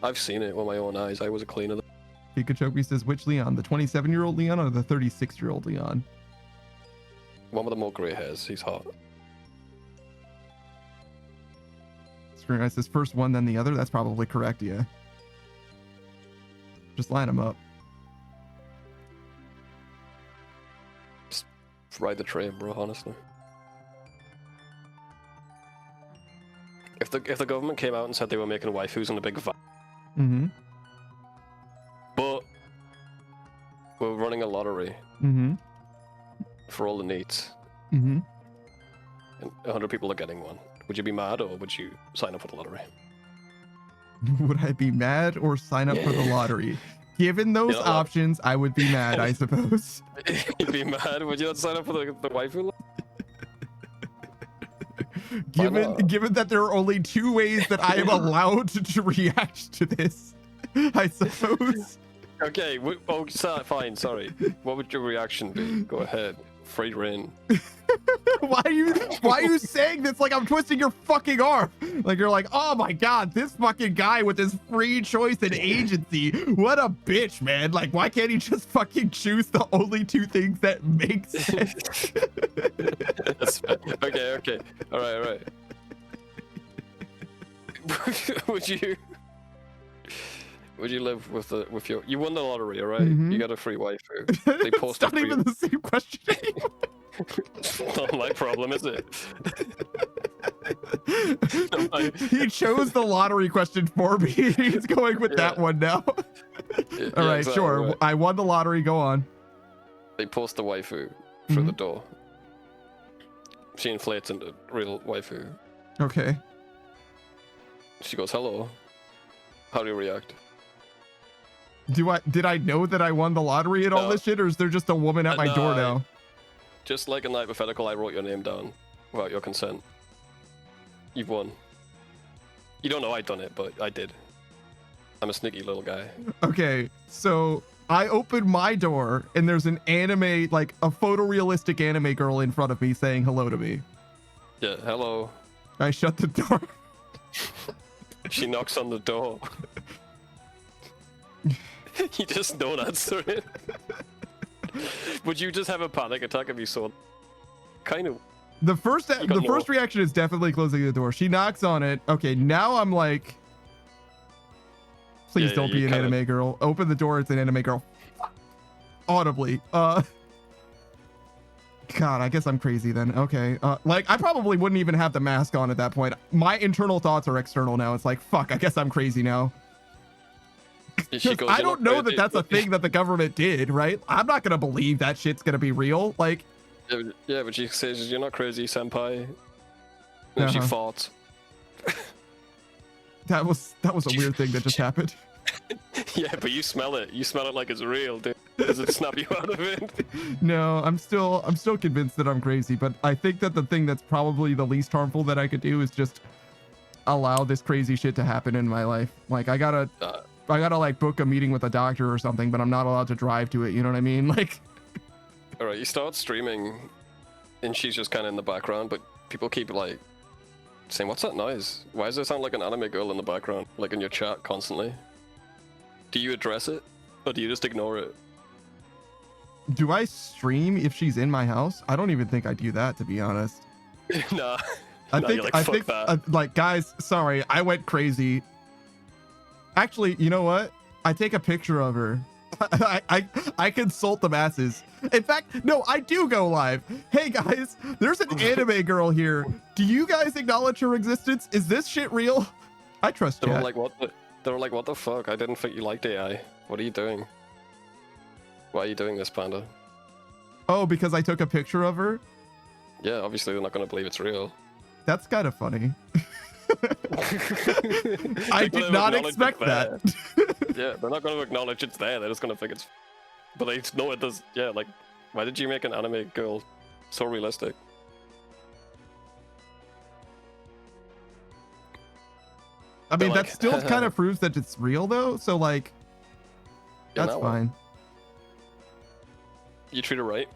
I've seen it with my own eyes. I was a cleaner. Pikachu says, which Leon? The 27-year-old Leon or the 36-year-old Leon? One with the more grey hairs. He's hot. Screen Eye says, first one, then the other. That's probably correct, yeah. Just line them up. Just ride the train, bro, honestly. If the government came out and said they were making waifus in a big van, but we're running a lottery for all the needs, and 100 people are getting one, would you be mad or would you sign up for the lottery? Would I be mad or sign up for the lottery? Given those options, I would be mad, I suppose. You'd be mad? Would you not sign up for the waifu lottery? Given that there are only two ways that I am allowed to react to this, I suppose. Okay, fine, sorry. What would your reaction be? Go ahead. Free reign. Why are you saying this like I'm twisting your fucking arm? Like you're like, oh my god, this fucking guy with his free choice and agency. What a bitch, man. Like, why can't he just fucking choose the only two things that make sense? That's fair. Okay. All right. Would you live with your? You won the lottery, all right? You got a free waifu. They post it's not even the same question anymore. It's not my problem, is it? He chose the lottery question for me. He's going with that one now. All right, exactly, sure. Right. I won the lottery. Go on. They post the waifu through the door. She inflates into real waifu. Okay. She goes, "Hello." How do you react? Did I know that I won the lottery and all this shit, or is there just a woman at my door now? Just like in the hypothetical, I wrote your name down without your consent. You've won. You don't know I done it, but I did. I'm a sneaky little guy. Okay, so I open my door and there's an anime, like a photorealistic anime girl in front of me saying hello to me. Yeah, hello. I shut the door. She knocks on the door. You just don't answer it. Would you just have a panic attack if you saw? Kind of. The first reaction is definitely closing the door. She knocks on it. Okay, now I'm like, please don't be an anime girl. Open the door. It's an anime girl. Audibly. God, I guess I'm crazy then. Okay. Like I probably wouldn't even have the mask on at that point. My internal thoughts are external now. It's like, fuck, I guess I'm crazy now. I don't know that that's a thing that the government did, right? I'm not gonna believe that shit's gonna be real. Like, yeah, but she says you're not crazy, senpai. And she fought. That was a weird thing that just happened. Yeah, but you smell it. You smell it like it's real, dude. Does it snap you out of it? No, I'm still convinced that I'm crazy, but I think that the thing that's probably the least harmful that I could do is just allow this crazy shit to happen in my life. Like I gotta like book a meeting with a doctor or something, but I'm not allowed to drive to it. You know what I mean? Like, all right, you start streaming and she's just kind of in the background, but people keep like saying, what's that noise? Why does it sound like an anime girl in the background? Like in your chat constantly. Do you address it or do you just ignore it? Do I stream if she's in my house? I don't even think I do that, to be honest. Nah. I think like, guys, sorry, I went crazy. Actually, you know what? I take a picture of her. I consult the masses. In fact, no, I do go live. Hey guys, there's an anime girl here. Do you guys acknowledge her existence? Is this shit real? I trust chat. They were like, what the fuck? I didn't think you liked AI. What are you doing? Why are you doing this, Panda? Oh, because I took a picture of her? Yeah, obviously they're not going to believe it's real. That's kind of funny. I did not expect that. Yeah, they're not going to acknowledge it's there. They're just going to think it's... But they know it does... Yeah, like, why did you make an anime girl so realistic? I mean, that still kind of proves that it's real, though. So, like, that's fine. You treat her right?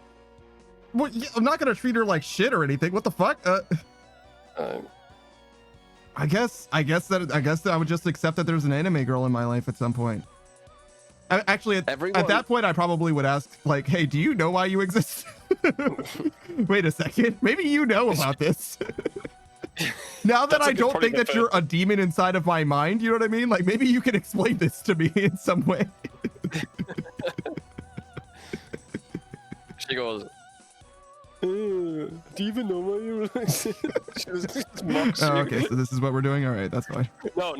Well, yeah, I'm not gonna treat her like shit or anything. What the fuck? I guess that I would just accept that there's an anime girl in my life at some point. Actually, at that point, I probably would ask, like, hey, do you know why you exist? Wait a second. Maybe you know about this. Now that I don't think that you're a demon inside of my mind, you know what I mean? Like, maybe you can explain this to me in some way. She goes, do you even know why you're Oh, okay, so this is what we're doing? All right, that's fine. No.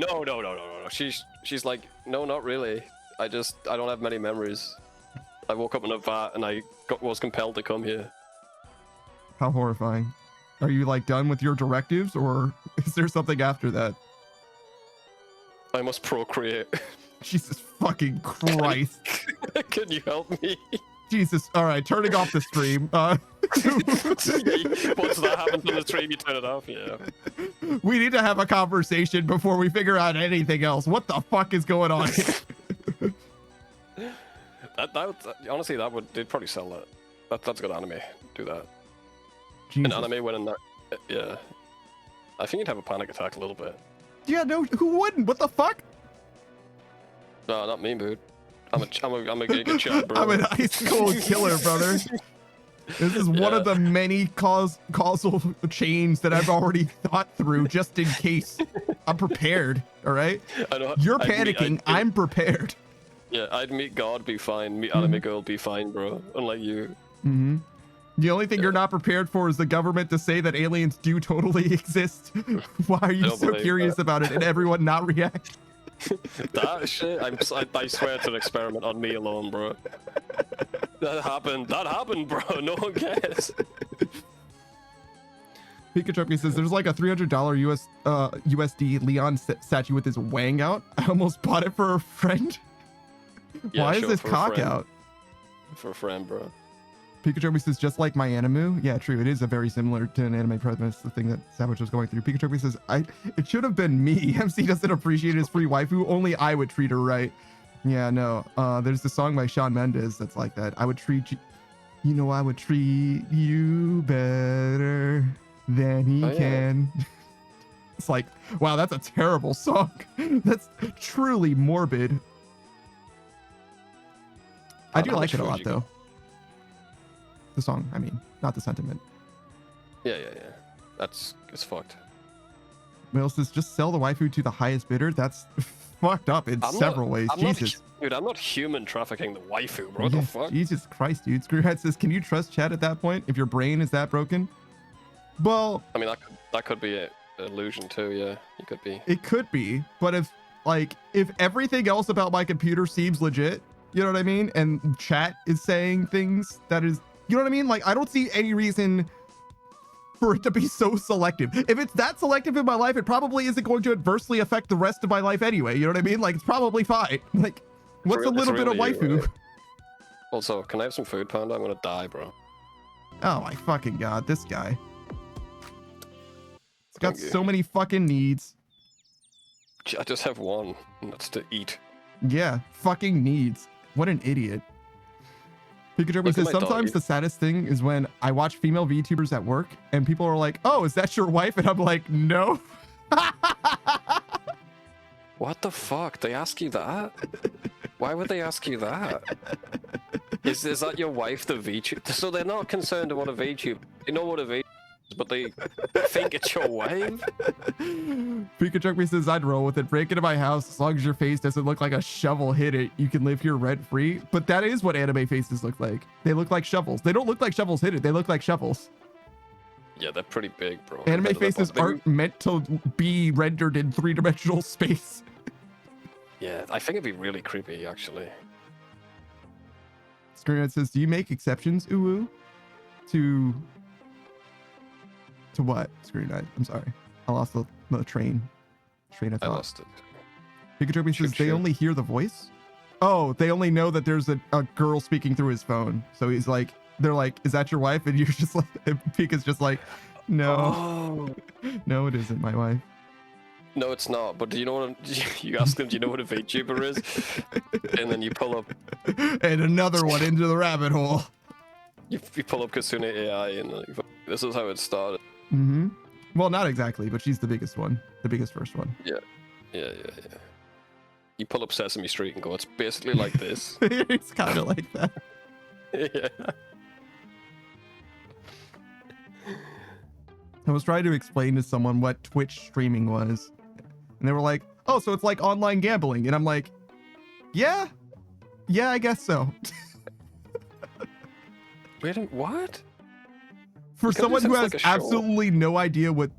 She's like, no, not really. I don't have many memories. I woke up in a vat and I was compelled to come here. How horrifying. Are you like done with your directives or is there something after that? I must procreate. Jesus fucking Christ. Can you help me? Jesus. All right, turning off the stream. Once that happens on the stream, you turn it off, yeah. We need to have a conversation before we figure out anything else. What the fuck is going on here? Honestly, they'd probably sell that. That's a good anime. Do that. Jesus. An anime winning that, yeah. I think you'd have a panic attack a little bit. Yeah, no, who wouldn't? What the fuck? No, not me, dude. I'm a giga chat, bro. I'm an ice cold killer, brother. This is one of the many causal chains that I've already thought through just in case. I'm prepared, all right? You're panicking, I'm prepared. Yeah, I'd meet God, be fine. Meet anime girl, be fine, bro. Unlike you. Mm-hmm. The only thing you're not prepared for is the government to say that aliens do totally exist. Why are you so curious about it and everyone not react? That shit, I swear it's an experiment on me alone, bro. That happened, bro. No one cares. Pikachu says there's like a $300 USD Leon statue with his wang out. I almost bought it for a friend. Yeah, why is this cock out? For a friend, bro. Pikachu says just like my animu. Yeah, true. It is a very similar to an anime premise. The thing that Savage was going through. Pikachu says it should have been me. MC doesn't appreciate his free waifu. Only I would treat her right. Yeah, no. There's the song by Shawn Mendes that's like that. I would treat you, you know, I would treat you better than he can. It's like, wow, that's a terrible song. That's truly morbid. I do like it a lot, though. The song, I mean, not the sentiment. Yeah. It's fucked. Will says, just sell the waifu to the highest bidder. That's fucked up in several ways. Jesus. Dude, I'm not human trafficking the waifu, bro. What the fuck? Jesus Christ, dude. Screwhead says, can you trust chat at that point if your brain is that broken? Well, I mean, that could be an illusion too. Yeah, it could be. It could be, but if everything else about my computer seems legit, you know what I mean, and chat is saying things that is, you know what I mean, like I don't see any reason for it to be so selective. If it's that selective in my life, it probably isn't going to adversely affect the rest of my life anyway. You know what I mean? Like it's probably fine. Like what's a little bit of waifu? Right? Also, can I have some food, Panda? I'm gonna die, bro. Oh my fucking god, this guy. He's got so many fucking needs. I just have one, and that's to eat. Yeah, fucking needs. What an idiot. Pikachu says, sometimes the saddest thing is when I watch female VTubers at work and people are like, oh, is that your wife? And I'm like, no. What the fuck? They ask you that? Why would they ask you that? Is that your wife, the VTuber? So they're not concerned about a VTuber. They know what a VTuber is, but they think it's your wife? Pikachu says, I'd roll with it. Break into my house as long as your face doesn't look like a shovel hit it. You can live here rent free. But that is what anime faces look like. They look like shovels. They don't look like shovels hit it. They look like shovels. Yeah, they're pretty big, bro. Anime faces aren't meant to be rendered in three-dimensional space. Yeah, I think it'd be really creepy, actually. Screenhead says, do you make exceptions, Uwu? To what, Screenhead? I'm sorry. I lost the train of thought. I lost it. Pikachu says, they only hear the voice? Oh, they only know that there's a girl speaking through his phone. So he's like, they're like, is that your wife? And you're just like, Pika's just like, no. Oh. No, it isn't my wife. No, it's not. But do you know what? You ask them, do you know what a VTuber is? And then you pull up. And another one into the rabbit hole. You pull up Kasune AI, and like, this is how it started. Mm-hmm. Well, not exactly, but she's the biggest one, the biggest first one. Yeah. You pull up Sesame Street and go, it's basically like this. It's kind of like that. Yeah. I was trying to explain to someone what Twitch streaming was, and they were like, oh, so it's like online gambling. And I'm like, yeah, I guess so. Wait, what? For someone who has absolutely no idea what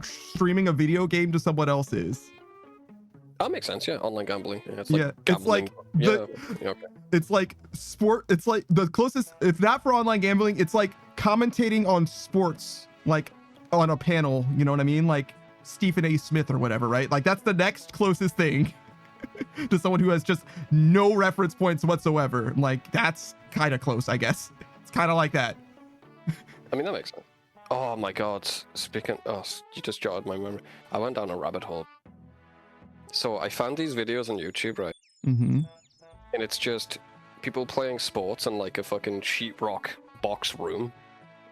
streaming a video game to someone else is. That makes sense, yeah. Online gambling. Yeah, it's like it's like sport. It's like the closest, if not for online gambling, it's like commentating on sports, like on a panel, you know what I mean? Like Stephen A. Smith or whatever, right? Like that's the next closest thing to someone who has just no reference points whatsoever. Like that's kind of close, I guess. It's kind of like that. I mean, that makes sense. Oh my god. Speaking, you just jotted my memory. I went down a rabbit hole. So I found these videos on YouTube, right? Mm-hmm. And it's just people playing sports in like a fucking sheetrock box room,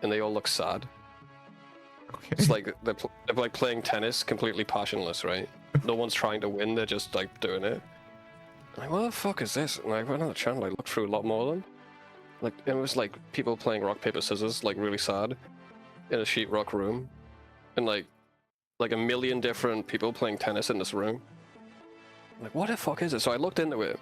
and they all look sad. Okay. It's like they're like playing tennis, completely passionless, right? No one's trying to win; they're just like doing it. I'm like, what the fuck is this? And I went on the channel, I looked through a lot more of them. Like it was like people playing rock paper scissors, like really sad, in a sheetrock room, and like a million different people playing tennis in this room. I'm like, what the fuck is it? So I looked into it.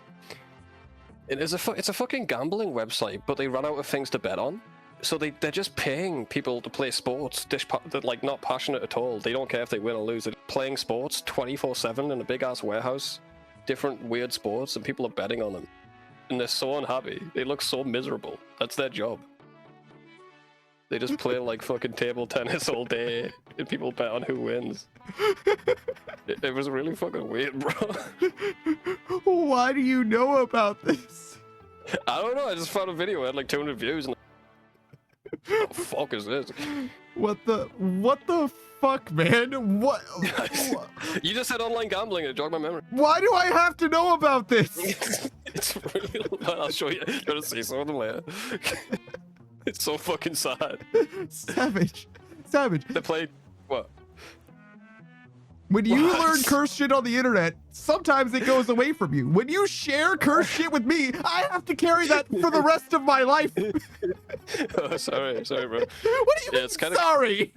It's a fucking gambling website, but they run out of things to bet on. So they're just paying people to play sports. They're like not passionate at all. They don't care if they win or lose. They're playing sports 24/7 in a big ass warehouse, different weird sports, and people are betting on them. And they're so unhappy. They look so miserable. That's their job. They just play like fucking table tennis all day, and people bet on who wins. It was really fucking weird, bro. Why do you know about this? I don't know. I just found a video. It had like 200 views. And oh, fuck. fuck is this? What the fuck, man? What? You just said online gambling and it jogged my memory. Why do I have to know about this? It's real. I'll show you. You're gonna see some of them later. It's so fucking sad. Savage. They played what? When you What? learn curse shit on the internet, sometimes it goes away from you. When you share curse shit with me, I have to carry that for the rest of my life. Oh, sorry, bro. What do you mean, It's kinda- sorry?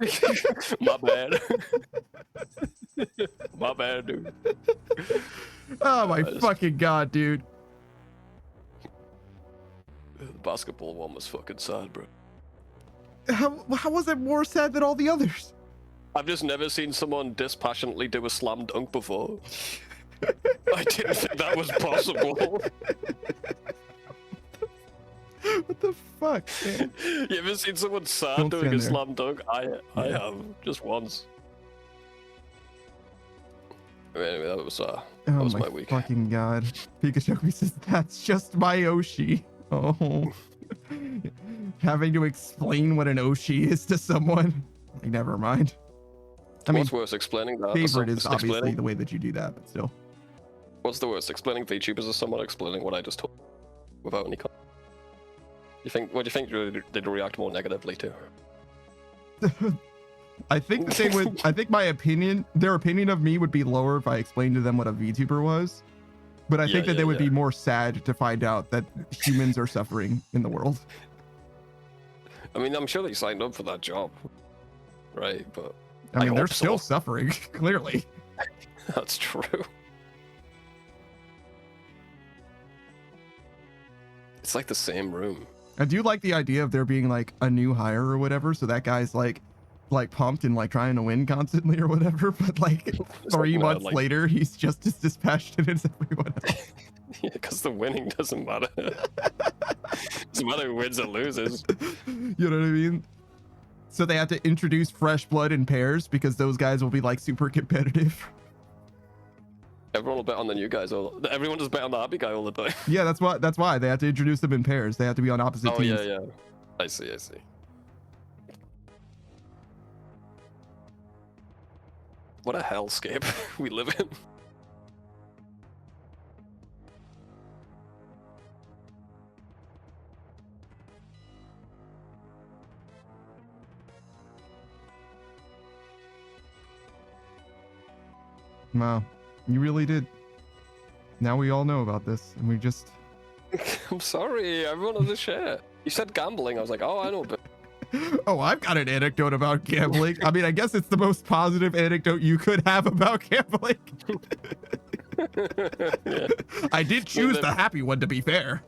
My bad. My bad, dude. Oh my fucking god, dude. The basketball one was fucking sad, bro. How was it more sad than all the others? I've just never seen someone dispassionately do a slam dunk before. I didn't think that was possible. What the fuck, man? You ever seen someone sad Don't doing a stand there. slam dunk? I have, just once. Anyway, that was Oh my my week. fucking god. Pikachu says, that's just my Oshi. Oh. Having to explain what an Oshi is to someone. Like, never mind. I mean, What's worse, explaining that? favorite is Just obviously explaining- the way that you do that, but still. What's the worst, explaining VTubers or someone explaining what I just told without any context? What do you think they'd react more negatively to? I think that they would. I think their opinion of me would be lower if I explained to them what a VTuber was. But I think that they would be more sad to find out that humans are suffering in the world. I mean, I'm sure they signed up for that job, right? But I mean, hope they're so. still suffering, clearly. That's true. It's like the same room. I do like the idea of there being like a new hire or whatever, so that guy's like pumped and like trying to win constantly or whatever. But like 3 months later, he's just as dispassionate as everyone else. Yeah, because the winning doesn't matter. Doesn't matter who wins or loses. You know what I mean? So they have to introduce fresh blood in pairs because those guys will be like super competitive. Everyone will bet on the new guys. Everyone just bet on the happy guy all the time. Yeah, that's why they have to introduce them in pairs. They have to be on opposite Oh teams. yeah. I see. What a hellscape we live in. Wow, you really did. Now we all know about this, and we just. I'm sorry, everyone has a share. You said gambling. I was like, oh, I know, but Oh, I've got an anecdote about gambling. I mean, I guess it's the most positive anecdote you could have about gambling. yeah, I did choose the happy one, to be fair.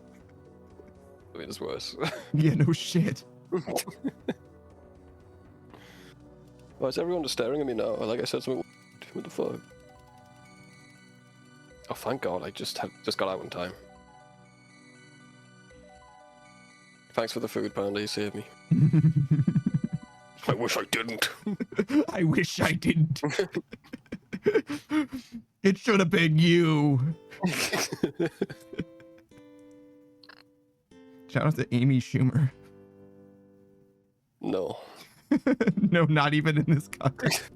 I mean, it's worse. Yeah, no shit. Why is everyone just staring at me now? Like I said something. What the fuck? Oh, thank God! I just got out in time. Thanks for the food, Panda. You saved me. I wish I didn't. I wish I didn't. It should have been you. Shout out to Amy Schumer. No. No, not even in this context.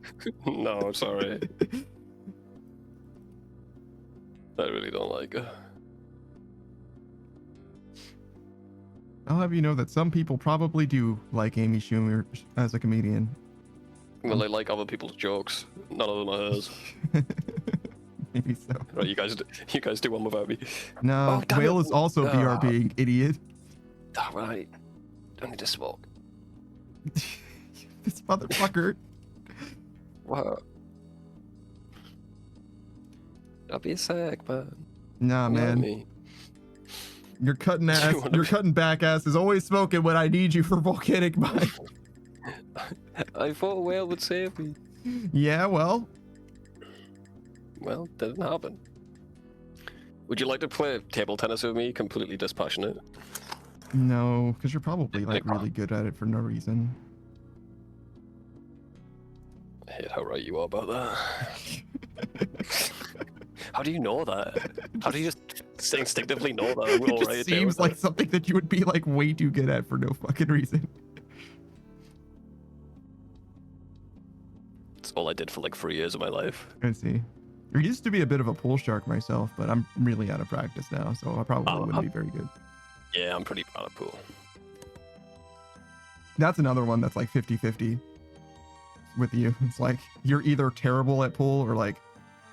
No, I'm sorry. I really don't like her. I'll have you know that some people probably do like Amy Schumer as a comedian. Well, they like other people's jokes. None of them are hers. Maybe so. Right, you guys do one without me. No, Oh, damn Whale it. is also BRBing, idiot. All right. I need to smoke. This motherfucker. What? I'll be a sec, man. Nah, Don't let man. me. You're cutting Do you ass. wanna You're be- cutting back ass is always smoking when I need you for volcanic mine. I thought a whale would save me. Yeah, well, Well, didn't happen. Would you like to play table tennis with me? Completely dispassionate. no, because you're probably like really good at it for no reason. I hate how right you are about that. How do you know that? How do you just instinctively know that? We're It all just right at seems table like something that you would be like way too good at for no fucking reason. That's all I did for like 3 years of my life. I see. I used to be a bit of a pool shark myself, but I'm really out of practice now, so I probably wouldn't be very good. Yeah, I'm pretty bad at pool. That's another one that's like 50-50 with you. It's like you're either terrible at pool or like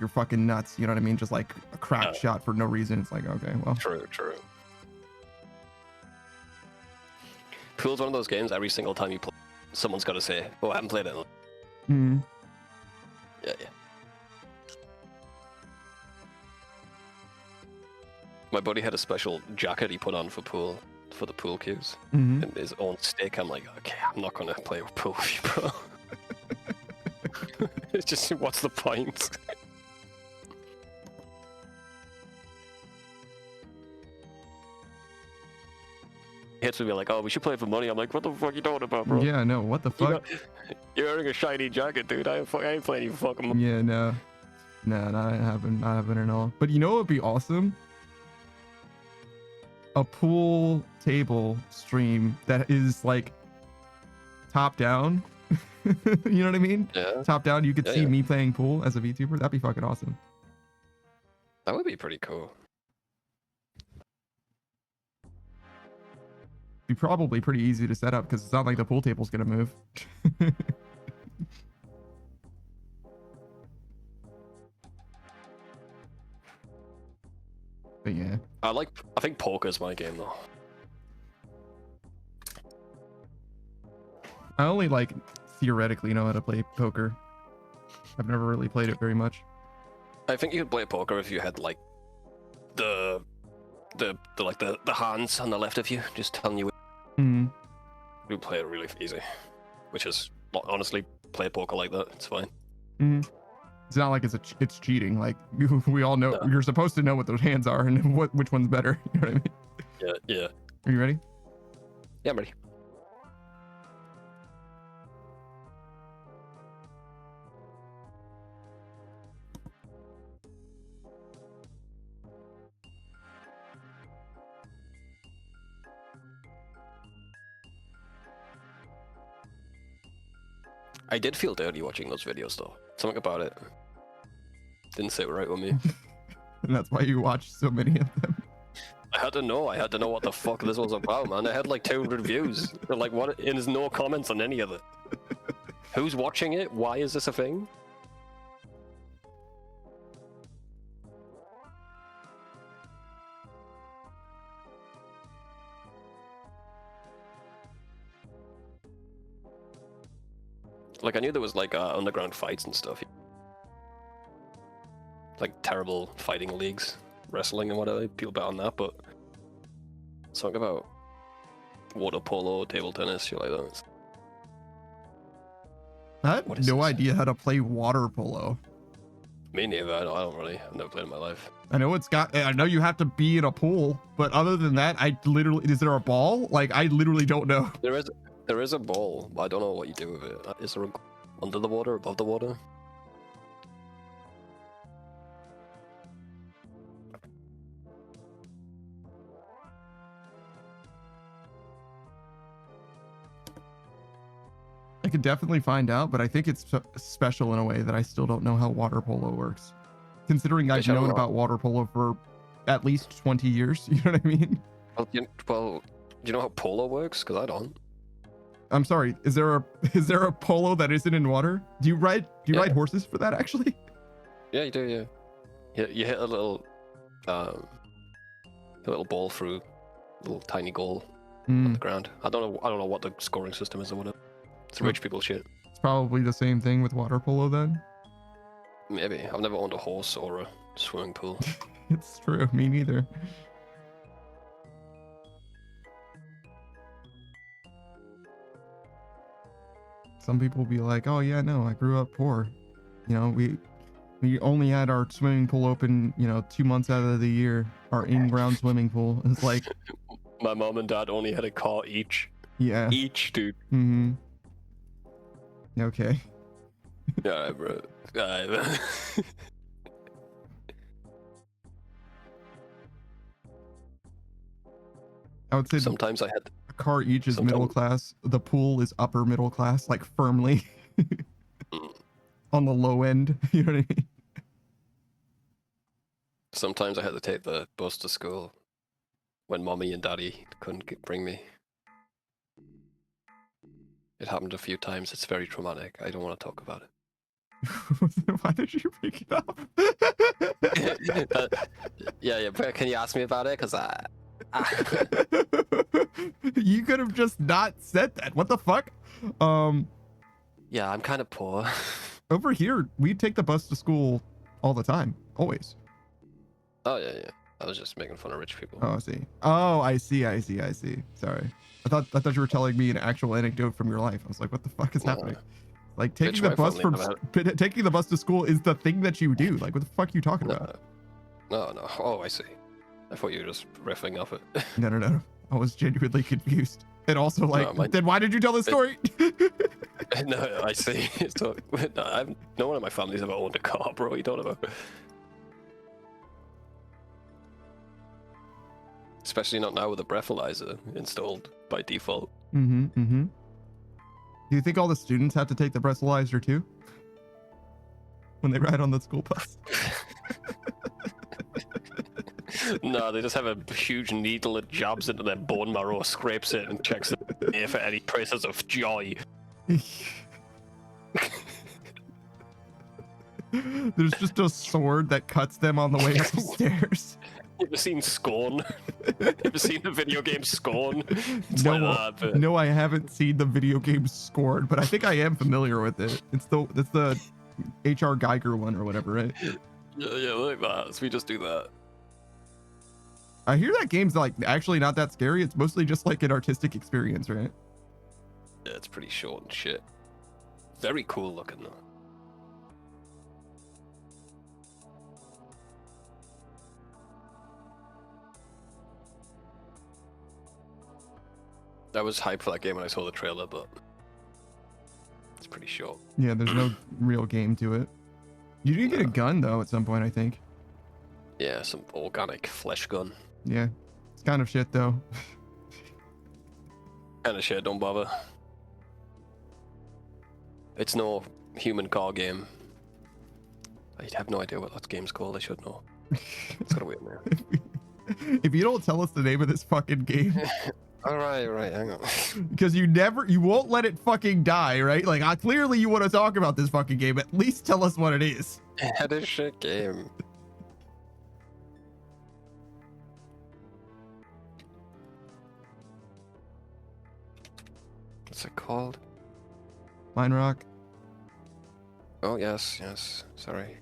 you're fucking nuts. You know what I mean? Just like a cracked shot for no reason. It's like, okay, well. True. Pool's one of those games every single time you play, someone's got to say, "Oh, I haven't played it." Mm. Yeah. My buddy had a special jacket he put on for the pool cues, Mm-hmm. and his own stick. I'm like, okay, I'm not gonna play pool with you, bro. It's just, what's the point? He hits me like, oh, we should play for money. I'm like, what the fuck are you talking about, bro? Yeah, no, what the fuck? You're wearing a shiny jacket, dude. I ain't playing you fucking money. Yeah, no, not happening at all. But you know what would be awesome? A pool table stream that is like top down. You know what I mean? Yeah. Top down, you could see me playing pool as a VTuber. That'd be fucking awesome. That would be pretty cool. Be probably pretty easy to set up because it's not like the pool table's gonna move. But yeah. I think poker's my game though. I only like theoretically know how to play poker. I've never really played it very much. I think you could play poker if you had like the hands on the left of you just telling you. Mm-hmm. You play it really easy, which is honestly play poker like that. It's fine. Mm-hmm. It's not like it's cheating. Like we all know you're supposed to know what those hands are and which one's better. You know what I mean? Yeah. Are you ready? Yeah, I'm ready. I did feel dirty watching those videos though. Something about it didn't sit right with me. And that's why you watch so many of them. I had to know what the fuck this was about, man. I had like 200 views. They're like, what? And there's no comments on any of it. Who's watching it? Why is this a thing? Like, I knew there was like underground fights and stuff. Like terrible fighting leagues, wrestling and whatever. People bet on that, but something about water polo, table tennis, shit like that. I have no idea how to play water polo. Me neither. I don't really. I've never played in my life. I know you have to be in a pool, but other than that, is there a ball? Like, I literally don't know. There is a ball, but I don't know what you do with it. Is there under the water, above the water? I could definitely find out, but I think it's special in a way that I still don't know how water polo works. Considering I've known about water polo for at least 20 years, you know what I mean? Well, do you know how polo works? Because I don't. I'm sorry. Is there a polo that isn't in water? Do you ride horses for that actually? Yeah, you do. Yeah. You hit a little ball through a little tiny goal on the ground. I don't know what the scoring system is or whatever. It's rich people shit. It's probably the same thing with water polo then. Maybe. I've never owned a horse or a swimming pool. It's true. Me neither. Some people be like, oh yeah, no, I grew up poor. You know, we only had our swimming pool open, 2 months out of the year, our in-ground swimming pool. It's like my mom and dad only had a car each. Yeah. Each, dude. Mm-hmm. Okay. Yeah, bro. I would say sometimes I had a car each is middle class. The pool is upper middle class, like firmly. on the low end. You know what I mean? Sometimes I had to take the bus to school when mommy and daddy couldn't bring me. It happened a few times. It's very traumatic. I don't want to talk about it. Why did you pick it up? Yeah, but can you ask me about it? Because You could have just not said that. What the fuck? yeah, I'm kind of poor. Over here, we take the bus to school all the time. Always. Oh, yeah. I was just making fun of rich people. Oh, I see. Oh, I see. Sorry. I thought you were telling me an actual anecdote from your life. I was like, what the fuck is happening? Like taking the bus taking the bus to school is the thing that you do. Like, what the fuck are you talking about? No. Oh, I see. I thought you were just riffing off it. No. I was genuinely confused. And also, like, then why did you tell this story? No, I see. So, no one in my family's ever owned a car, bro. You don't know. Especially not now with a breathalyzer installed by default. Do you think all the students have to take the breathalyzer too? When they ride on the school bus? No, they just have a huge needle that jabs into their bone marrow, scrapes it, and checks it for any traces of joy. There's just a sword that cuts them on the way up the stairs. You ever seen Scorn? You ever seen the video game Scorn? It's No, like that, but... no, I haven't seen the video game Scorn, but I think I am familiar with it. It's the H.R. Geiger one or whatever, right? Yeah, like that. So we just do that. I hear that game's like actually not that scary. It's mostly just like an artistic experience, right? Yeah, it's pretty short and shit. Very cool looking though. I was hyped for that game when I saw the trailer, but it's pretty short. Yeah, there's no real game to it. You did get a gun though at some point, I think. Yeah, some organic flesh gun. Yeah, it's kind of shit though. Kind of shit, don't bother. It's no human car game. I have no idea what that game's called. I should know. It's got a weird name. If you don't tell us the name of this fucking game. All right, hang on. Because you won't let it fucking die, right? Like, clearly you want to talk about this fucking game. At least tell us what it is. Had a shit game. What's it called? Mine Rock. Oh, yes. Sorry.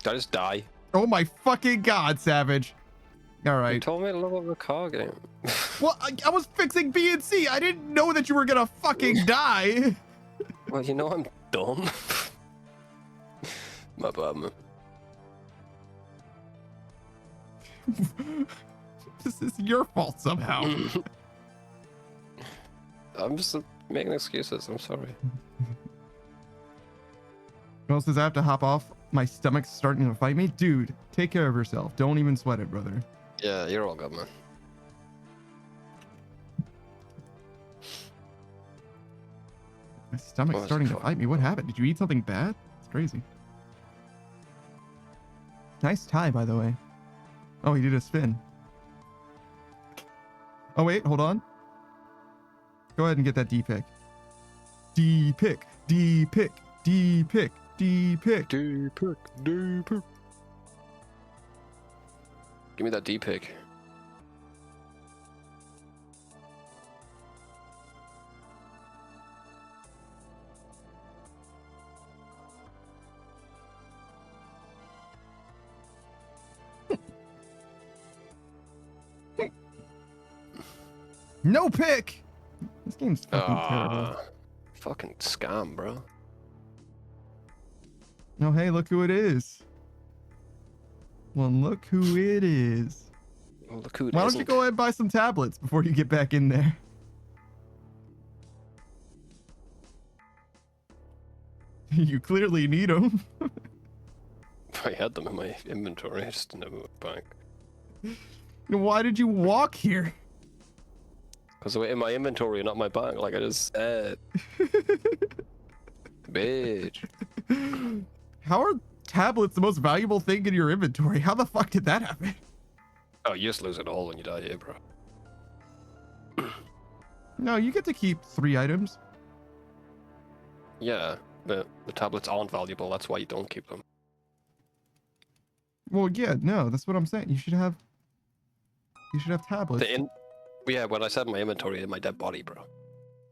Did I just die? Oh my fucking god, Savage. All right. You told me to look up the car game. Well, I was fixing B and C. I didn't know that you were gonna fucking die. Well, you know I'm dumb. My bad, man. This is your fault somehow. I'm just making excuses. I'm sorry. Well, says I have to hop off. My stomach's starting to fight me. Dude, take care of yourself. Don't even sweat it, brother. Yeah, you're all good, man. My stomach's starting to fight me. What happened? Did you eat something bad? It's crazy. Nice tie, by the way. Oh, he did a spin. Oh, wait, hold on. Go ahead and get that D pick. D pick. D pick. D pick. D pick. D pick. D pick. Give me that D pick. No pick. This game's fucking terrible. Fucking scam, bro. Oh, hey, look who it is. Well, look who it is. Well, look who it Why don't isn't. you go ahead and buy some tablets before you get back in there? You clearly need them. I had them in my inventory. I just didn't have it back. Why did you walk here? Because they were in my inventory, not my bag. Like I just said. Bitch. How are tablets the most valuable thing in your inventory? How the fuck did that happen? Oh, you just lose it all when you die here, bro. No, you get to keep 3 items. Yeah, but the tablets aren't valuable. That's why you don't keep them. Well, yeah, no, that's what I'm saying. You should have tablets. Yeah, when I said my inventory in my dead body, bro.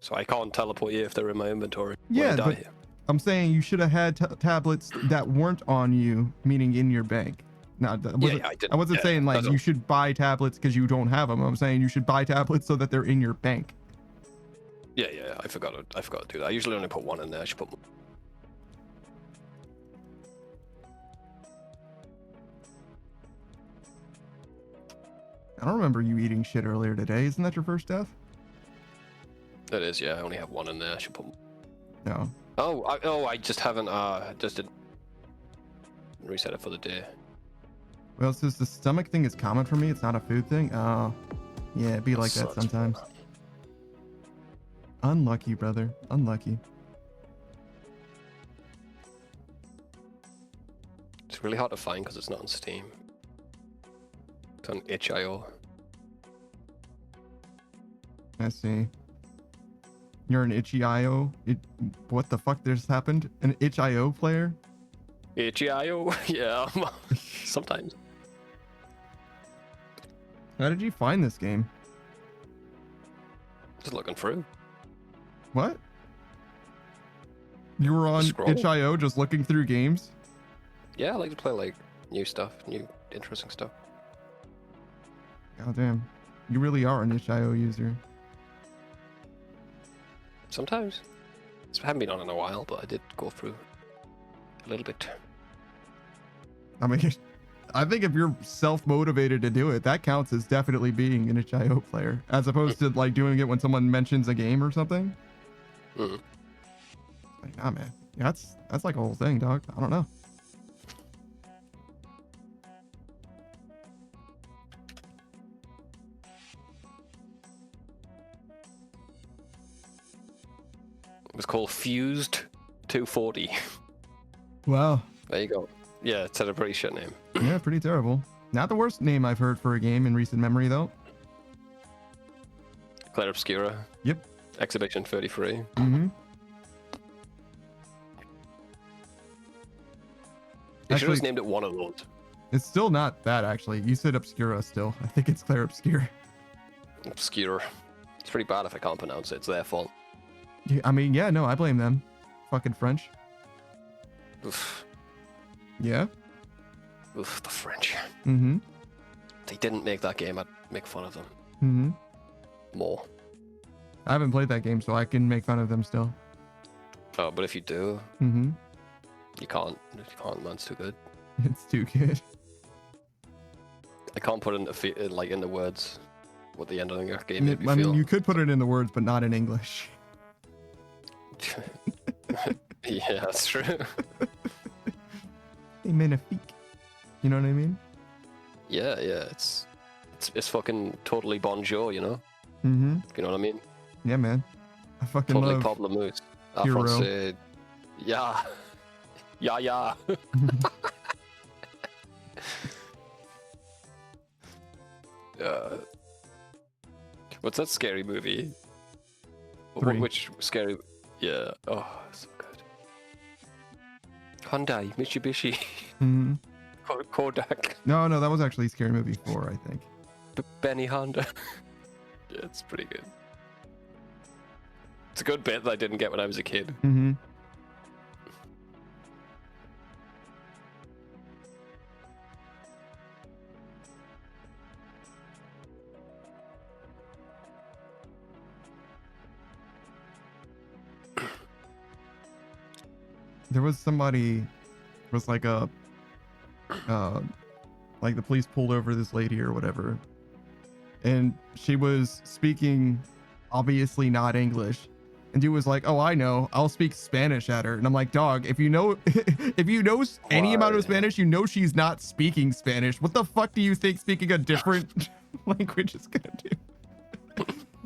So I can't teleport you if they're in my inventory. when Yeah, I die but here. I'm saying you should have had tablets that weren't on you, meaning in your bank. No, I wasn't saying like you should buy tablets because you don't have them. I'm saying you should buy tablets so that they're in your bank. Yeah, I forgot to do that. I usually only put 1 in there. I should put more. I don't remember you eating shit earlier today. Isn't that your first death? It is, yeah. I only have 1 in there. I should put more. No. I just haven't, just didn't reset it for the day. Well, since the stomach thing is common for me, it's not a food thing. Oh, yeah, it'd be like that Sucks, sometimes. bro. Unlucky, brother. Unlucky. It's really hard to find because it's not on Steam. It's on itch.io. I see. You're an itch.io? What the fuck just happened? An itch.io player? Itch.io? Yeah, sometimes. How did you find this game? Just looking through. What? You were on Scroll. itch.io just looking through games? Yeah, I like to play like new stuff, new interesting stuff. God damn. You really are an itch.io user. Sometimes. I haven't been on in a while, but I did go through a little bit. I mean, I think if you're self-motivated to do it, that counts as definitely being an itch.io player, as opposed to like doing it when someone mentions a game or something. Mm. Like, nah, man. Yeah, that's like a whole thing, dog. I don't know. It was called Fused 240. Wow. There you go. Yeah, it's had a pretty shit name. Yeah, pretty terrible. Not the worst name I've heard for a game in recent memory, though. Claire Obscura. Yep. Exhibition 33. Mm-hmm. They should have Actually, named it one of those. it's still not bad, actually. You said Obscura still. I think it's Claire Obscura. Obscure. It's pretty bad if I can't pronounce it. It's their fault. Yeah, I mean, yeah, no, I blame them. Fucking French. Oof. Yeah. Oof, the French. Mm-hmm. They didn't make that game. I'd make fun of them Mm-hmm. more. I haven't played that game, so I can make fun of them still. Oh, but if you do, Mm-hmm. you can't. You can't, man. It's too good. It's too good. I can't put in the words what the end of the game made me I mean, feel. you could put it in the words, but not in English. Yeah, that's true. Hey, magnifique. You know what I mean? Yeah, it's fucking totally bonjour, you know? Mm-hmm. You know what I mean? Yeah, man. I fucking Totally love. Pamplemousse. Hero. Alphonse. Yeah. Yeah. What's that scary movie? 3. Which scary? Yeah. Oh, so good. Hyundai, Mitsubishi, Mm-hmm. Kodak, No, that was actually Scary Movie 4, I think. Benny Honda. Yeah, it's pretty good. It's a good bit that I didn't get when I was a kid. Mm-hmm. There was somebody was like a Like the police pulled over this lady or whatever, and she was speaking obviously not English. And dude was like, "Oh, I know. I'll speak Spanish at her." And I'm like, "Dog, if you know if you know any amount of Spanish, you know she's not speaking Spanish. What the fuck do you think speaking a different language is gonna do?"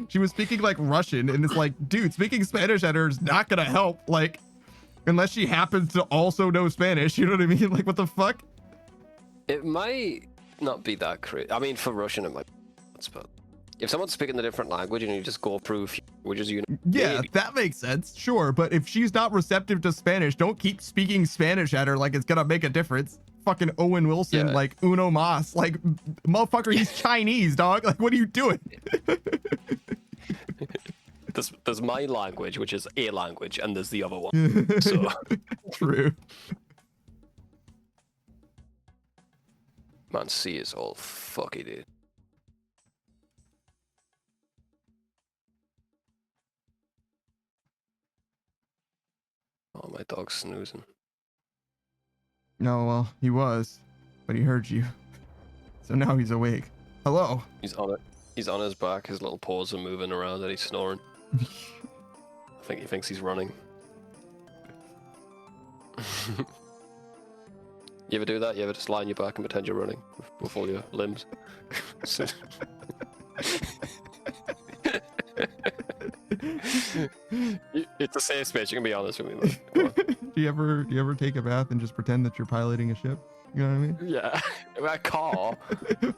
She was speaking like Russian, and it's like, dude, speaking Spanish at her is not gonna help. Like, unless she happens to also know Spanish, you know what I mean? Like, what the fuck? It might not be that crazy. I mean, for Russian, it might be. But if someone's speaking a different language and you just go through languages, Yeah, maybe. that makes sense. Sure, but if she's not receptive to Spanish, don't keep speaking Spanish at her like it's gonna make a difference. Fucking Owen Wilson, Yeah. like Uno Mas, like motherfucker, he's Chinese, dog. Like, what are you doing? There's my language, which is a language, and there's the other one. So True. Man, C is all fucky, dude. Oh, my dog's snoozing. No, well, he was, but he heard you. So now he's awake. Hello. He's on it. He's on his back. His little paws are moving around, and he's snoring. I think he thinks he's running. You ever do that? You ever just lie on your back and pretend you're running with all your limbs? It's a safe space. You can be honest with me, man. Come on. Do you ever take a bath and just pretend that you're piloting a ship? You know what I mean? Yeah, a car.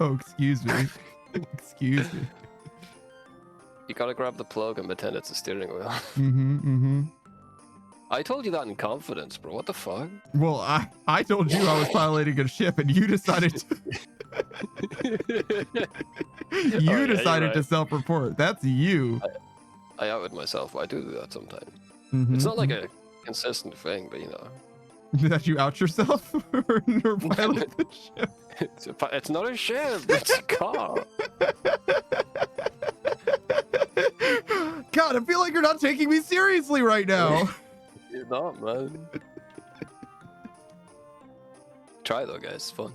Oh, excuse me. Excuse me. You gotta grab the plug and pretend it's a steering wheel. Mm-hmm. I told you that in confidence, bro. What the fuck? Well, I told you I was piloting a ship, and you decided to you're decided to right. self-report. That's you. I outed myself. I do that sometimes. Mhm, It's not like a consistent thing, but you know. that you out yourself or pilot the ship. It's not a ship. It's a car. God, I feel like you're not taking me seriously right now. You're not, man. Try it though, guys. It's fun.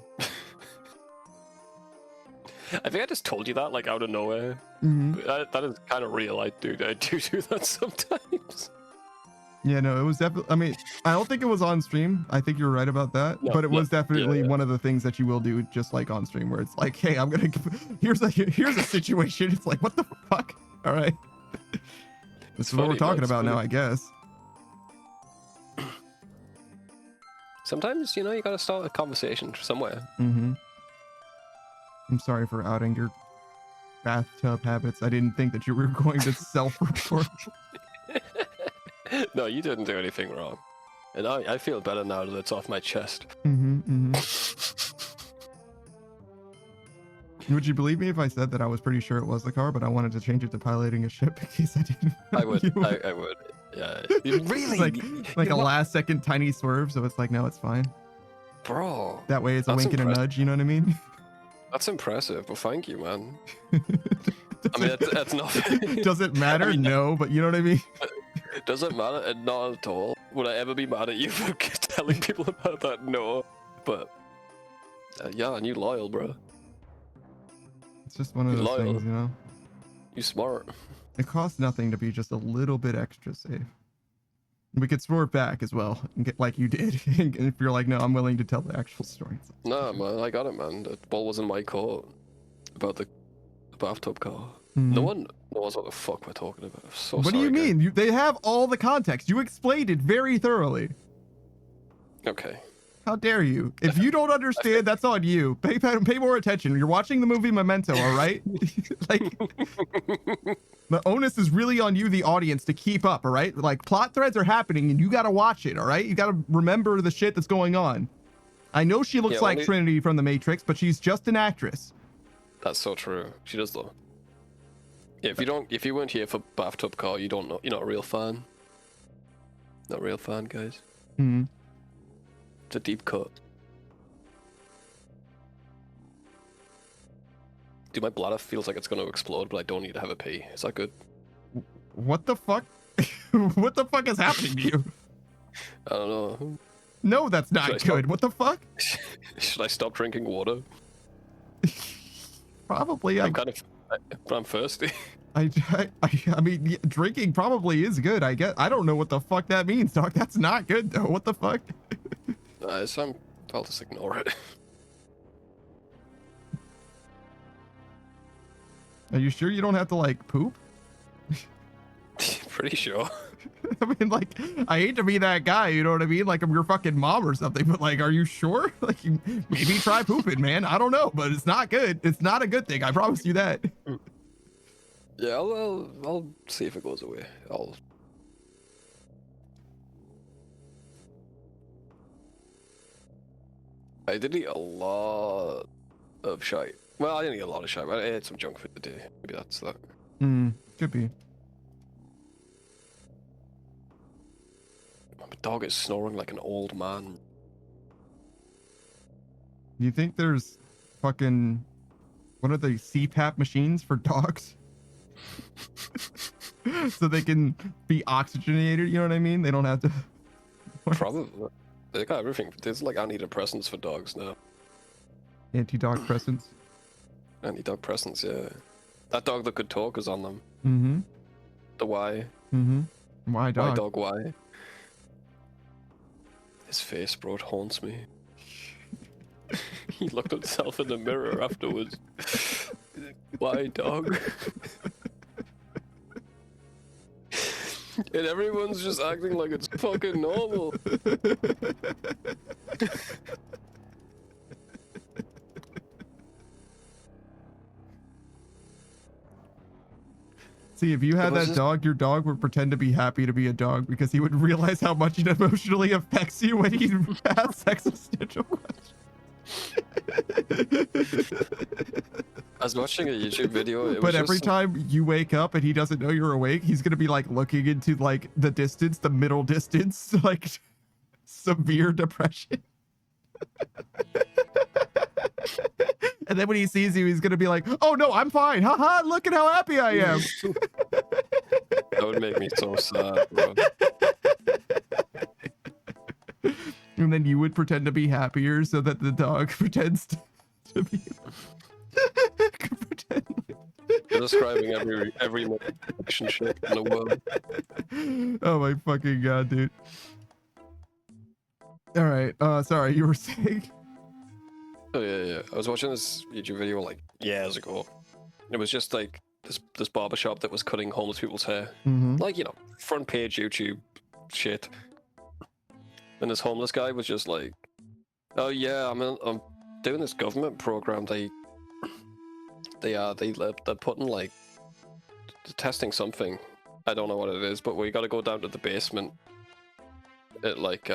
I think I just told you that like out of nowhere. Mhm. But that is kind of real. I do do that sometimes. Yeah, no, it was definitely. I mean, I don't think it was on stream. I think you're right about that. No, but it was yeah, definitely yeah. one of the things that you will do, just like on stream, where it's like, hey, I'm gonna. Here's a situation. It's like, what the fuck? All right. This is what we're funny, talking man, it's about now, funny. I guess. Sometimes you know you gotta start a conversation somewhere. Mm-hmm. I'm sorry for outing your bathtub habits. I didn't think that you were going to self-report. No, you didn't do anything wrong, and I feel better now that it's off my chest. Mm-hmm. Would you believe me if I said that I was pretty sure it was the car, but I wanted to change it to piloting a ship in case I didn't? I would. You would. I would. Yeah. Really? like a last second tiny swerve, so it's like, no, it's fine. Bro. That way it's a That's wink and a impressive. nudge, you know what I mean? That's impressive. Well, thank you, man. I mean, that's nothing. Does it matter? I mean, no, but you know what I mean? It doesn't matter. Not at all. Would I ever be mad at you for telling people about that? No. But yeah, and you loyal, bro. It's just one of those Loyal. things, you know? You smart. It costs nothing to be just a little bit extra safe. We could swerve back as well, and get like you did. And if you're like, no, I'm willing to tell the actual story. Nah, man, I got it, man. The ball was in my court about the bathtub car. Mhm. No one knows what the fuck we're talking about. I'm so What do you sorry, guys. mean? They have all the context. You explained it very thoroughly. Okay. How dare you? If you don't understand, that's on you. Pay more attention. You're watching the movie Memento, all right? Like, the onus is really on you, the audience, to keep up, all right? Like, plot threads are happening, and you gotta watch it, all right? You gotta remember the shit that's going on. I know she looks Yeah, like only- Trinity from The Matrix, but she's just an actress. That's so true. She does though. Yeah, if you weren't here for bathtub car, you don't know. You're not a real fan. Not a real fan, guys. Hmm. It's a deep cut. Dude, my bladder feels like it's gonna explode, but I don't need to have a pee. Is that good? What the fuck? What the fuck is happening to you? I don't know. No, that's Should I not stop? good. What the fuck? Should I stop drinking water? Probably. I'm kind of, but I'm thirsty. I mean, drinking probably is good. I guess. I don't know what the fuck that means, dog. That's not good though. What the fuck? So I'll just ignore it. Are you sure you don't have to like poop? Pretty sure. I mean, like, I hate to be that guy, you know what I mean? Like, I'm your fucking mom or something, but like, are you sure? Like, you maybe try pooping, man. I don't know, but it's not good. It's not a good thing. I promise you that. Yeah, I'll see if it goes away. I did eat a lot of shite. Well, I didn't eat a lot of shite, but I ate some junk food today. Maybe that's that. Could be. My dog is snoring like an old man. Do you think there's fucking, what are they, CPAP machines for dogs? So they can be oxygenated, you know what I mean? They don't have to. Probably. They got everything. There's like antidepressants for dogs now. Anti-dog presents. Anti-dog presents, yeah. That dog that could talk is on them. Mm-hmm. The why. Mm-hmm. Why dog? Why dog, why? His face, bro, it haunts me. He looked at himself in the mirror afterwards. Why dog? And everyone's just acting like it's fucking normal. See, if you had that dog, your dog would pretend to be happy to be a dog because he would realize how much it emotionally affects you when he has sex existential questions. I was watching a YouTube video. But every time you wake up and he doesn't know you're awake, he's gonna be like looking into like the distance, the middle distance, like severe depression. And then when he sees you, he's gonna be like, "Oh no, I'm fine. Haha, look at how happy I am." That would make me so sad, bro. And then you would pretend to be happier so that the dog pretends to be. Pretend. You're describing every relationship in the world. Oh my fucking god, dude. All right. Sorry, you were saying. Oh yeah. I was watching this YouTube video like years ago. It was just like this barbershop that was cutting homeless people's hair. Mm-hmm. Like, you know, front page YouTube shit. And this homeless guy was just like, "Oh yeah, I'm doing this government program. They're putting like testing something. I don't know what it is, but we got to go down to the basement at like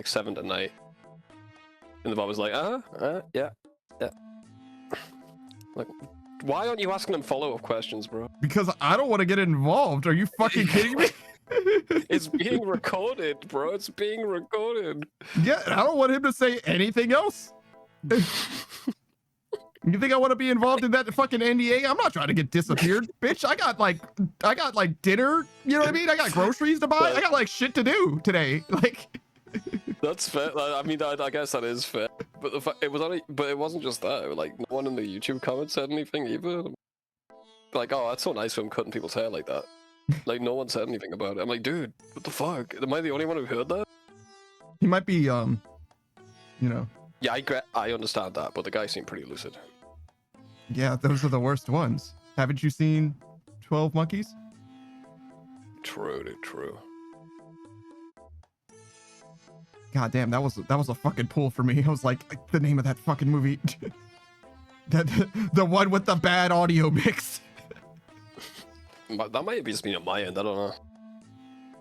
7 at night." And the barber's like, yeah. Like, why aren't you asking them follow-up questions, bro? Because I don't want to get involved. Are you fucking kidding me? It's being recorded, bro. It's being recorded. Yeah, I don't want him to say anything else. You think I want to be involved in that fucking NDA? I'm not trying to get disappeared, bitch. I got like dinner. You know what I mean? I got groceries to buy. I got like shit to do today. Like. That's fair. I mean, I guess that is fair. But it wasn't just that. Like, no one in the YouTube comments said anything either. Like, oh, that's so nice for him cutting people's hair like that. Like, no one said anything about it. I'm like, dude, what the fuck? Am I the only one who heard that? He might be, you know. Yeah, I understand that, but the guy seemed pretty lucid. Yeah, those are the worst ones. Haven't you seen 12 Monkeys? True, dude, true. God damn, that was a fucking pull for me. I was like, the name of that fucking movie. the one with the bad audio mix. That might have just been on my end, I don't know.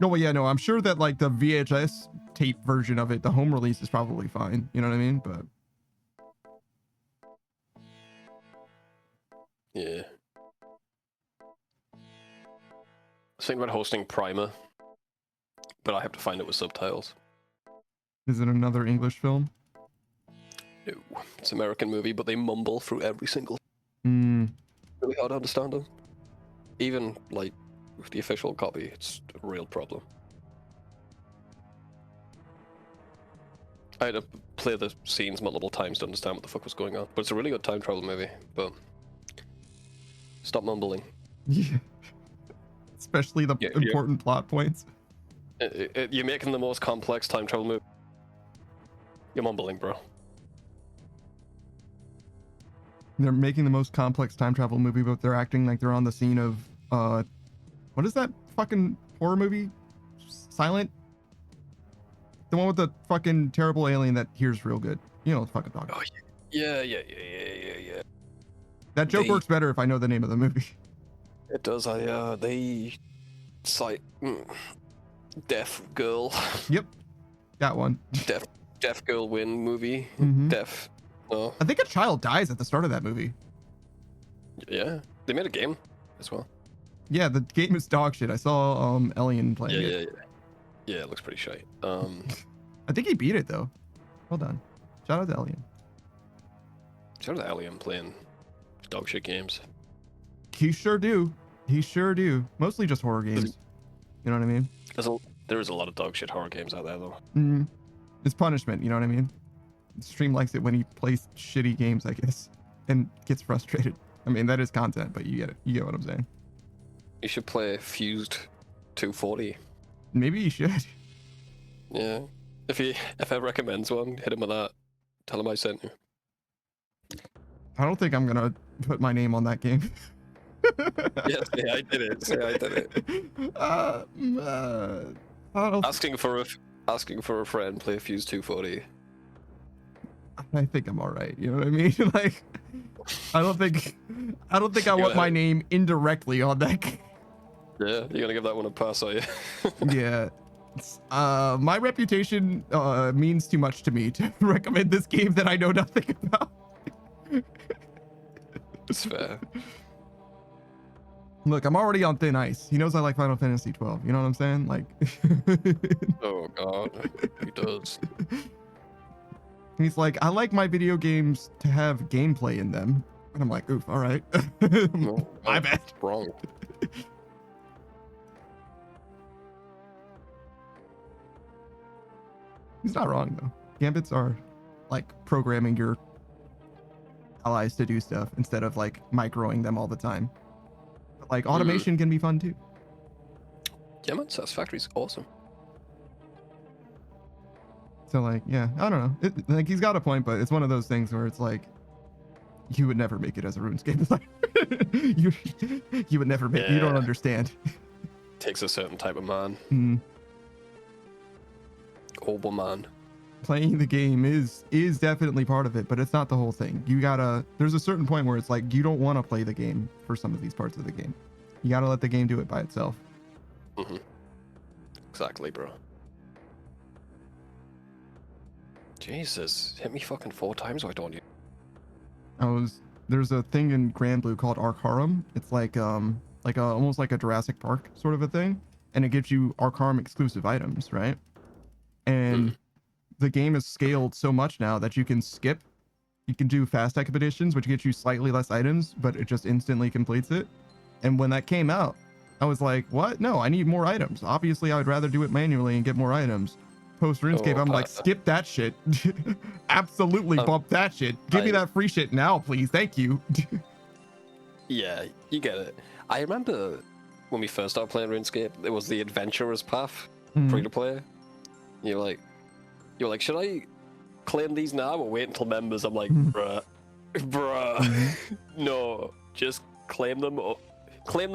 No, well, yeah, no, I'm sure that like the VHS tape version of it, the home release is probably fine. You know what I mean? But yeah. I was thinking about hosting Primer, but I have to find it with subtitles. Is it another English film? No, it's an American movie, but they mumble through every single. Hmm. Really hard to understand them. Even like with the official copy, it's a real problem. I had to replay the scenes multiple times to understand what the fuck was going on. But it's a really good time travel movie. But stop mumbling. Yeah. Especially the important plot points. You're making the most complex time travel movie. You're mumbling, bro. They're making the most complex time travel movie, but they're acting like they're on the scene of what is that fucking horror movie? Silent? The one with the fucking terrible alien that hears real good. You know what the fuck I'm talking about. Yeah. That joke works better if I know the name of the movie. It does. They cite Deaf Girl. Yep. That one. Deaf Girl Win movie. Mhm. Deaf. No. I think a child dies at the start of that movie. Yeah. They made a game as well. Yeah, the game is dog shit. I saw Elian playing it. Yeah, it looks pretty shite. I think he beat it though. Well done. Shout out to Elian. Shout out to Alien playing dog shit games. He sure do. He sure do. Mostly just horror games. You know what I mean? There is a lot of dog shit horror games out there though. Mm-hmm. It's punishment. You know what I mean? Stream likes it when he plays shitty games, I guess, and gets frustrated. I mean, that is content, but you get it. You get what I'm saying. You should play Fused 240. Maybe you should. Yeah. If I recommends one, hit him with that. Tell him I sent you. I don't think I'm gonna put my name on that game. Yes, I did it. I don't. Asking for a friend, play Fuse 240. I think I'm all right. You know what I mean? Like, I don't think I want my name indirectly on that game. Yeah, you're gonna give that one a pass, are you? Yeah. My reputation means too much to me to recommend this game that I know nothing about. It's fair. Look, I'm already on thin ice. He knows I like Final Fantasy 12. You know what I'm saying? Like. Oh god, he does. He's like, I like my video games to have gameplay in them. And I'm like, oof, all right. No, My bad. Wrong. He's not wrong though. Gambits are like programming your allies to do stuff instead of like microing them all the time. But like automation can be fun too. Yeah, man, Satisfactory's awesome. So like, yeah, I don't know. Like he's got a point, but it's one of those things where it's like, you would never make it as a RuneScape player. you would never make. You don't understand. Takes a certain type of man. Mm. Or woman. Playing the game is definitely part of it, but it's not the whole thing. You gotta. There's a certain point where it's like you don't want to play the game for some of these parts of the game. You gotta let the game do it by itself. Mm-hmm. Exactly, bro. Jesus, hit me fucking 4 times, why don't you? There's a thing in Grand Blue called Arcarum. It's like almost like a Jurassic Park sort of a thing, and it gives you Arcarum exclusive items, right? And the game is scaled so much now that you can do fast expeditions, which gets you slightly less items, but it just instantly completes it. And when that came out, I was like, what? No, I need more items. Obviously, I would rather do it manually and get more items. Post RuneScape, I'm like, skip that shit. Absolutely bump that shit. Give me that free shit now, please. Thank you. Yeah, you get it. I remember when we first started playing RuneScape, it was the Adventurer's Path, free to play. You're like, should I claim these now or wait until members? I'm like, bruh, no, just claim them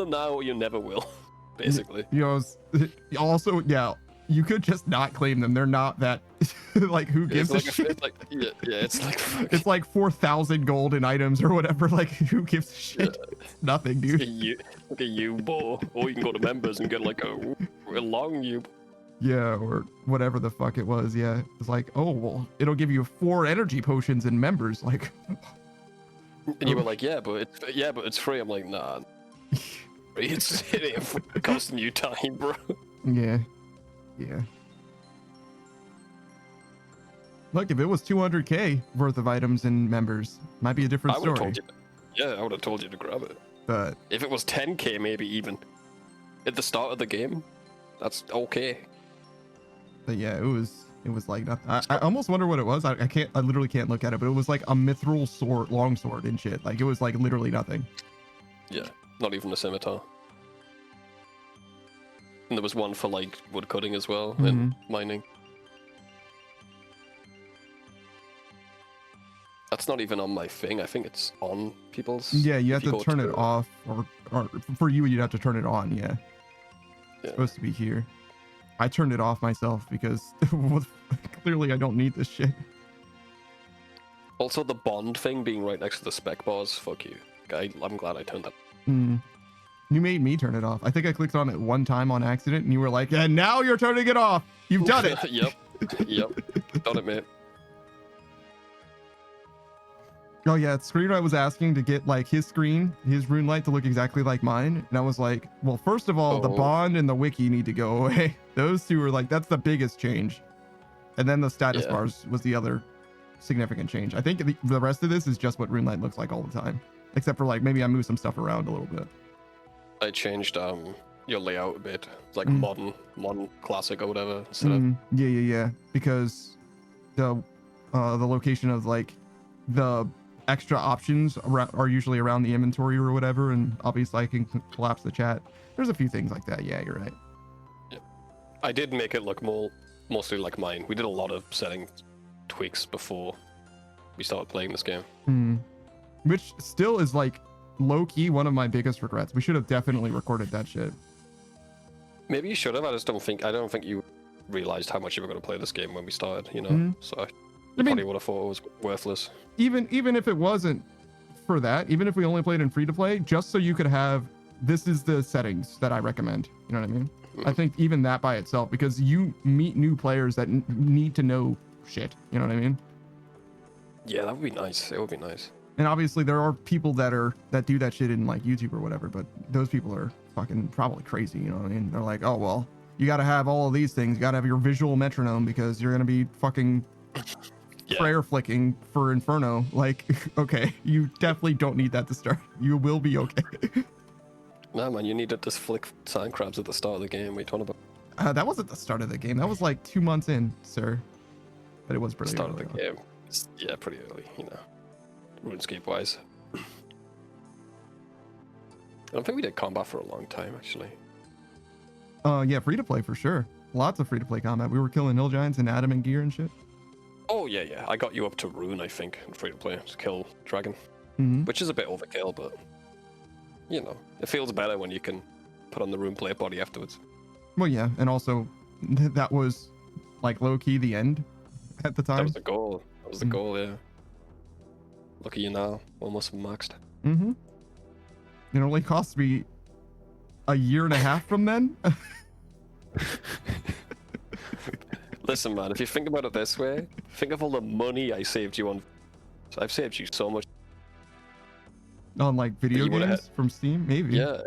now or you never will, basically. You know, also, yeah, you could just not claim them. They're not that, like, who gives a shit? It's like 4,000 gold in items or whatever. Like, who gives a shit? Nothing, dude. Like a U-bow. Or you can go to members and get like a long U. Yeah, or whatever the fuck it was. Yeah, it's like, oh well, it'll give you 4 energy potions and members. Like, and you were like, yeah, but it's free. I'm like, nah, it ain't costing you time, bro. Yeah. Look, if it was 200k worth of items and members, might be a different story. I would have told you to grab it. But if it was 10k, maybe even at the start of the game, that's okay. But yeah, it was It was like nothing. I almost wonder what it was. I literally can't look at it, but it was like a mithril sword, long sword and shit. Like it was like literally nothing. Yeah, not even a scimitar. And there was one for like wood cutting as well and mining. That's not even on my thing. I think it's on people's. Yeah, you have if to turn it off, or for you, you'd have to turn it on. Yeah. It's supposed to be here. I turned it off myself because clearly I don't need this shit. Also, the bond thing being right next to the spec bars. Fuck you. I'm glad I turned that. You made me turn it off. I think I clicked on it one time on accident, and you were like, "And now you're turning it off. You've done it." Yep. Done it, mate. Oh yeah, Screenwright was asking to get like his rune light to look exactly like mine, and I was like, well, first of all, the bond and the wiki need to go away. Those two are like, that's the biggest change, and then the status bars was the other significant change. I think the rest of this is just what rune light looks like all the time, except for like maybe I moved some stuff around a little bit. I changed your layout a bit. It's like modern classic or whatever. Instead of... Yeah, because the location of like the extra options are usually around the inventory or whatever, and obviously I can collapse the chat. There's a few things like that. Yeah, you're right. Yeah. I did make it look mostly like mine. We did a lot of setting tweaks before we started playing this game. Which still is like low-key one of my biggest regrets. We should have definitely recorded that shit. Maybe you should have. I don't think you realized how much you were going to play this game when we started, you know? So I probably would have thought it was worthless. Even if it wasn't for that, even if we only played in free-to-play, just so you could have, this is the settings that I recommend. You know what I mean? I think even that by itself, because you meet new players that need to know shit. You know what I mean? Yeah, that would be nice. It would be nice. And obviously there are people that do that shit in like YouTube or whatever, but those people are fucking probably crazy. You know what I mean? They're like, oh, well, you got to have all of these things. You got to have your visual metronome because you're going to be fucking prayer flicking for Inferno. Like, okay, you definitely don't need that to start. You will be okay. No, man, you needed to flick sand crabs at the start of the game. What are you talking about? That wasn't the start of the game. That was like 2 months in, sir. But it was pretty start early of the game. Yeah, pretty early, you know. RuneScape wise. I don't think we did combat for a long time, actually. Yeah, free to play for sure. Lots of free to play combat. We were killing hill giants and adamant gear and shit. Oh yeah. I got you up to rune, I think, in free to play to kill dragon, which is a bit overkill, but you know, it feels better when you can put on the rune plate body afterwards. Well, yeah, and also that was like low key the end at the time. That was the goal. That was the goal, yeah. Look at you now, almost maxed. It only cost me a year and a half from then. Listen, man, if you think about it this way, think of all the money I saved you on. I've saved you so much. On like video games from Steam, maybe. Yeah,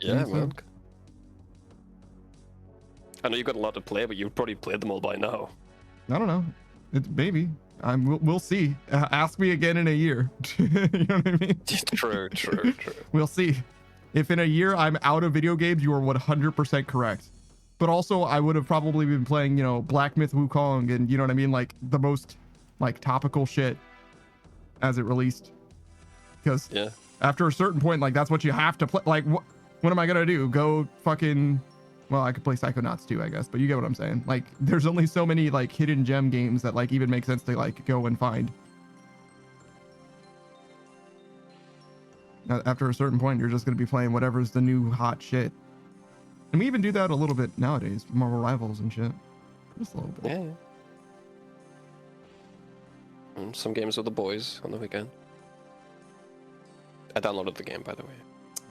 man. So. I know you've got a lot to play, but you've probably played them all by now. I don't know. It's maybe. We'll see. Ask me again in a year. You know what I mean? True. We'll see. If in a year I'm out of video games, you are 100% correct. But also, I would have probably been playing, you know, Black Myth Wukong and, you know what I mean? Like, the most, like, topical shit as it released. Because after a certain point, like, that's what you have to play. Like, what am I going to do? Go fucking... Well, I could play Psychonauts too, I guess, but you get what I'm saying. Like, there's only so many, like, hidden gem games that, like, even make sense to, like, go and find. After a certain point, you're just going to be playing whatever's the new hot shit. And we even do that a little bit nowadays, Marvel Rivals and shit. Just a little bit. Yeah. And some games with the boys on the weekend. I downloaded the game, by the way.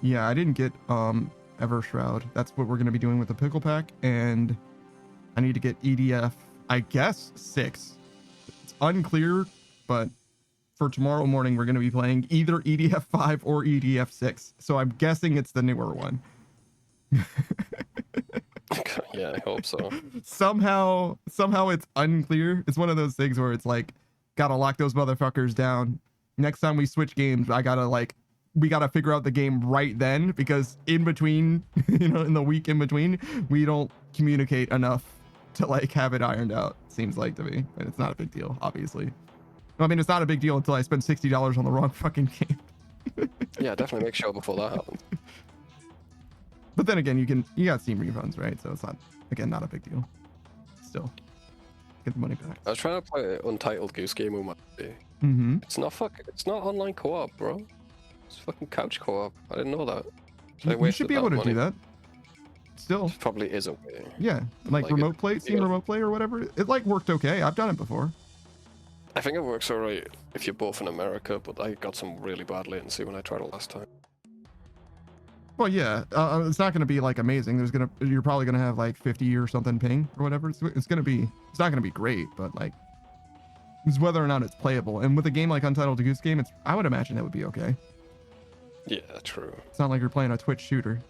Yeah, I didn't get Evershroud. That's what we're going to be doing with the Pickle Pack, and I need to get EDF, I guess, 6. It's unclear, but for tomorrow morning, we're going to be playing either EDF 5 or EDF 6. So I'm guessing it's the newer one. Yeah, I hope so. Somehow it's unclear. It's one of those things where it's like, gotta lock those motherfuckers down. Next time we switch games, we gotta figure out the game right then, because in between, you know, in the week in between, we don't communicate enough to like have it ironed out. Seems like to me, and it's not a big deal, obviously. I mean, it's not a big deal until I spend $60 on the wrong fucking game. Yeah, definitely make sure before that happens. But then again, you got Steam refunds, right? So it's not, again, not a big deal. Still, get the money back. I was trying to play Untitled Goose Game with my buddy. Mm-hmm. It's not online co-op, bro. It's fucking couch co-op. I didn't know that. So I You should wasted be able to money. do that. Still, Probably is a way. yeah, like Like remote play, Steam remote play or whatever. It like worked okay. I've done it before. I think it works alright if you're both in America, but I got some really bad latency when I tried it last time. Well, yeah, it's not going to be like amazing. You're probably going to have like 50 or something ping or whatever. It's not going to be great, but like, it's whether or not it's playable. And with a game like Untitled Goose Game, I would imagine that would be okay. Yeah, true. It's not like you're playing a Twitch shooter.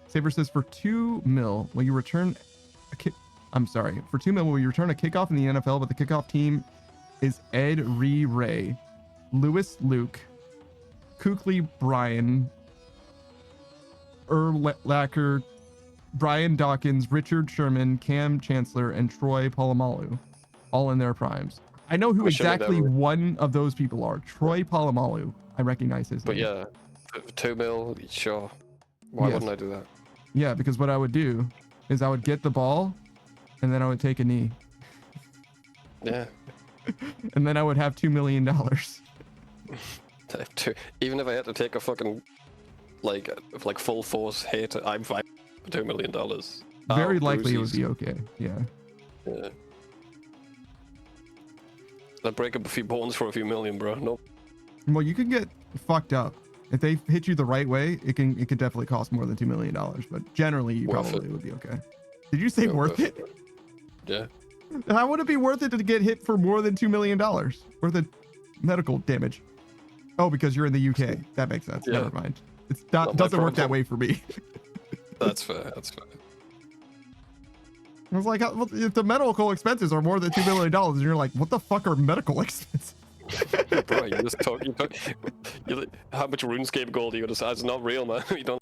Saber says for $2 million, will you return a kick? I'm sorry, for $2 million, will you return a kickoff in the NFL? But the kickoff team is Ed Ray, Lewis Luke, Kookley Brian, Erlacher, Brian Dawkins, Richard Sherman, Cam Chancellor, and Troy Polamalu, all in their primes. I know who exactly one of those people are. Troy Polamalu. I recognize his name. But yeah, for $2 million, sure. Why wouldn't I do that? Yeah, because what I would do is I would get the ball, and then I would take a knee. Yeah. And then I would have $2 million. Even if I had to take a fucking like full force hit, I'm fine for $2 million. Very likely it would be okay. Yeah. Yeah. I'd break up a few bones for a few million, bro. Nope. Well, you can get fucked up. If they hit you the right way, it can definitely cost more than $2 million. But generally, you probably would be okay. Did you say worth it? Yeah. How would it be worth it to get hit for more than $2 million worth of medical damage? Oh, because you're in the UK. That makes sense. Yeah. Never mind. It's not doesn't work that way for me. That's fair. That's fair. I was like, if the medical expenses are more than $2 million, and you're like, what the fuck are medical expenses? Bro, you just talk. How much RuneScape gold are you gonna say? It's not real, man. You don't.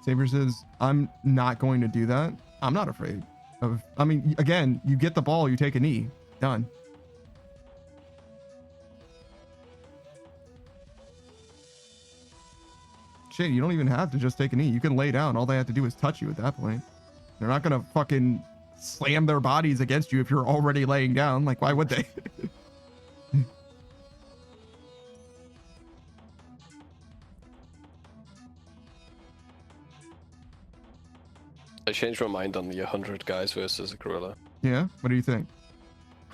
Saber says, I'm not going to do that. I'm not afraid of. I mean, again, you get the ball, you take a knee, done. Shit, you don't even have to just take a knee. You can lay down. All they have to do is touch you at that point. They're not gonna fucking slam their bodies against you if you're already laying down. Like, why would they? I changed my mind on the 100 guys versus a gorilla. Yeah? What do you think?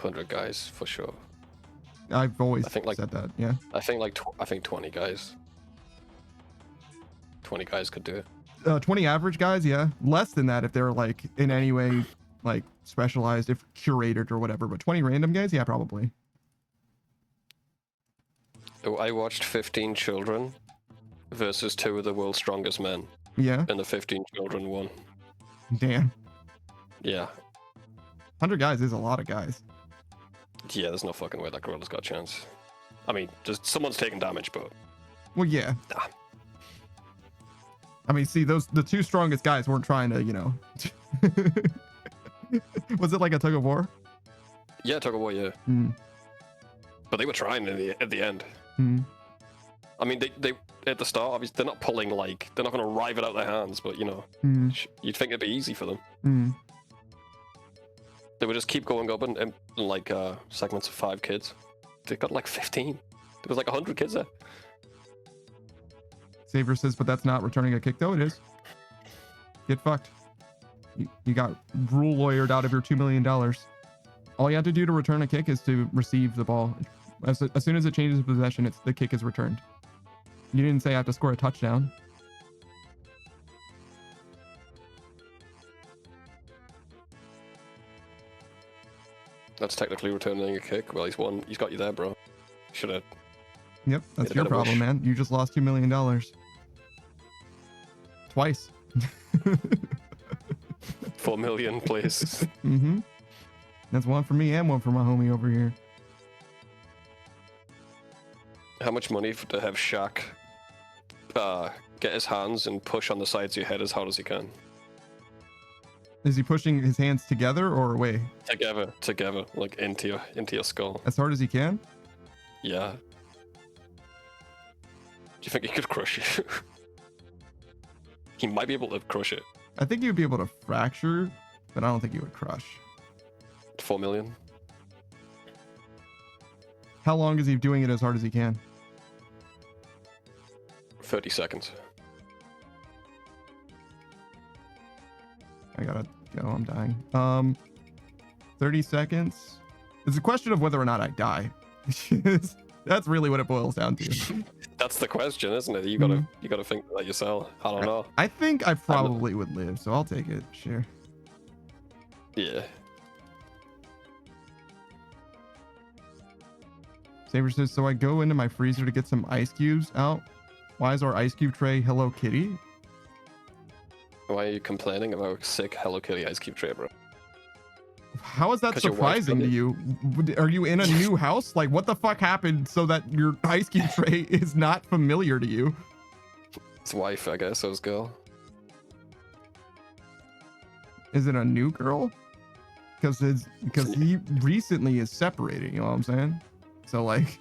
100 guys for sure. I've always said that, yeah. I think 20 guys. 20 guys could do it. 20 average guys, yeah. Less than that if they're like in any way like specialized, if curated or whatever. But 20 random guys, yeah, probably. I watched 15 children versus 2 of the world's strongest men. Yeah. And the 15 children won. Damn. Yeah. 100 guys is a lot of guys. Yeah, there's no fucking way that gorilla's got a chance. I mean, just someone's taking damage, but. Well, yeah. Nah. I mean, see, the 2 strongest guys weren't trying to, you know. Was it like a tug of war? Yeah, tug of war, yeah. Mm. But they were trying at the end. Mm. I mean, they at the start, obviously, they're not pulling like they're not going to rive it out their hands, but you know, you'd think it'd be easy for them. Mm. They would just keep going up and like segments of 5 kids. They got like 15. There was like 100 kids there. Saber says, but that's not returning a kick, though. It is. Get fucked. You got rule lawyered out of your $2 million. All you have to do to return a kick is to receive the ball. As soon as it changes possession, the kick is returned. You didn't say I have to score a touchdown. That's technically returning a kick. Well, he's won. He's got you there, bro. Should have. Yep, that's your problem, man. You just lost $2 million. Twice. 4 million, please. Mm-hmm. That's one for me and one for my homie over here. How much money to have Shaq get his hands and push on the sides of your head as hard as he can. Is he pushing his hands together or away? Together, like into your skull. As hard as he can? Yeah. Do you think he could crush you? He might be able to crush it. I think he would be able to fracture, but I don't think he would crush. 4 million. How long is he doing it as hard as he can? 30 seconds. I gotta go. I'm dying. 30 seconds. It's a question of whether or not I die. That's really what it boils down to. That's the question, isn't it? You gotta think that yourself. I don't know. I think I probably would live, so I'll take it. Sure. Yeah. Saber says, so I go into my freezer to get some ice cubes out. Why is our ice cube tray Hello Kitty? Why are you complaining about a sick Hello Kitty ice cube tray, bro? How is that 'Cause your wife's surprising to in you? Are you in a new house? Like, what the fuck happened so that your ice cube tray is not familiar to you? His wife, I guess, or his girl. Is it a new girl? Because he recently is separated, you know what I'm saying? So like,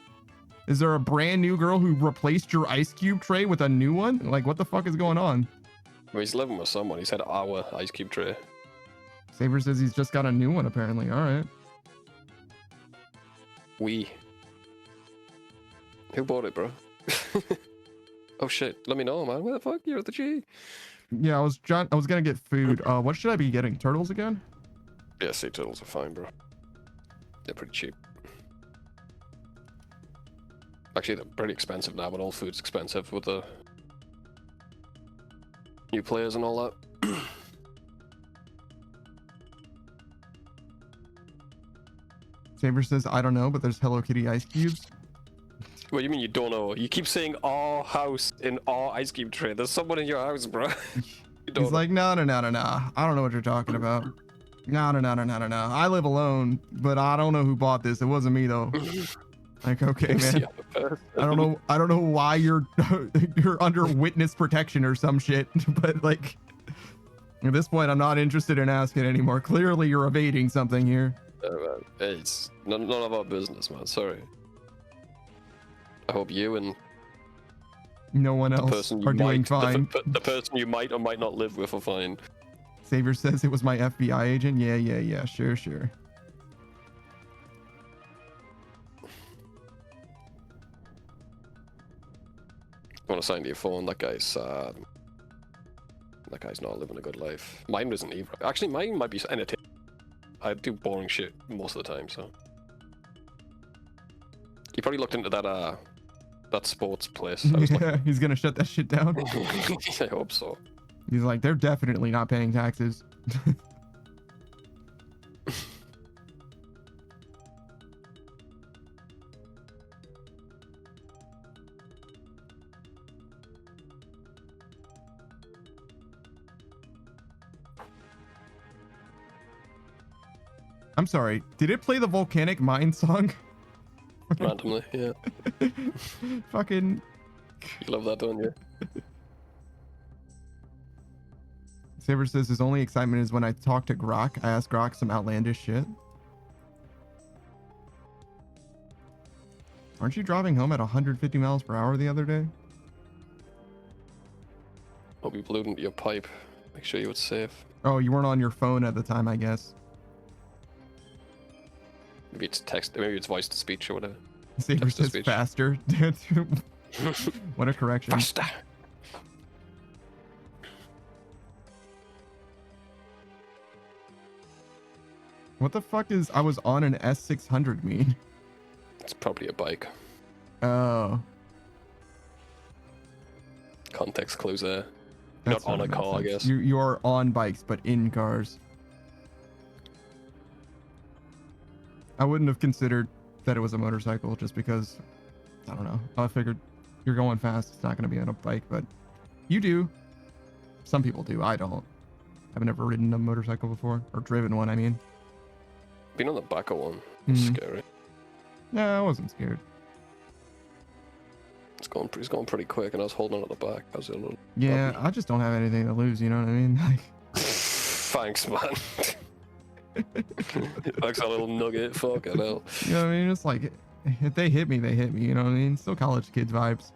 is there a brand new girl who replaced your ice cube tray with a new one? Like, what the fuck is going on? Well, he's living with someone. He's had our ice cube tray. Saber says he's just got a new one, apparently. All right. Who bought it, bro? Oh shit! Let me know, man. Where the fuck? You're at the G. Yeah, I was gonna get food. What should I be getting? Turtles again? Yeah, sea turtles are fine, bro. They're pretty cheap. Actually, they're pretty expensive now, but all food's expensive with the new players and all that. Saber says, I don't know, but there's Hello Kitty ice cubes. What do you mean you don't know? You keep saying our house in our ice cube tray. There's someone in your house, bro. He's like, no. I don't know what you're talking about. No. I live alone, but I don't know who bought this. It wasn't me though. Like, okay, man. I don't know why you're under witness protection or some shit, but like, at this point, I'm not interested in asking anymore. Clearly, you're evading something here. Hey, it's none of our business, man. Sorry. I hope you and no one else are doing fine. The person you might or might not live with are fine. Saber says it was my FBI agent. Yeah. Sure. I want to sign to your phone. That guy's sad. That guy's not living a good life. Mine isn't either. Actually, mine might be entertaining. I do boring shit most of the time, so. He probably looked into that sports place. Yeah, he's gonna shut that shit down. I hope so. He's like, they're definitely not paying taxes. I'm sorry, did it play the Volcanic Mine song? Randomly, yeah. Fucking. You love that, don't you? Saber says his only excitement is when I talk to Grok. I ask Grok some outlandish shit. Aren't you driving home at 150 miles per hour the other day? Hope you blew into your pipe. Make sure you were safe. Oh, you weren't on your phone at the time, I guess. Maybe it's text. Maybe it's voice to speech or whatever. Saber says faster. What a correction. Faster. What the fuck is I was on an S600 mean? It's probably a bike. Oh. Context clues there. Not on a car, I guess. You are on bikes, but in cars. I wouldn't have considered that it was a motorcycle just because, I don't know. I figured you're going fast. It's not going to be on a bike, but you do. Some people do. I don't. I've never ridden a motorcycle before, or driven one, I mean. Been on the back of one. It's scary. Yeah, I wasn't scared. He's going pretty quick, and I was holding on at the back. I was a little. Yeah, bumpy. I just don't have anything to lose. You know what I mean? Like, Thanks, man. Thanks, a little nugget. Fucking hell. you know what I mean? It's like, if they hit me, they hit me. You know what I mean? Still college kids vibes.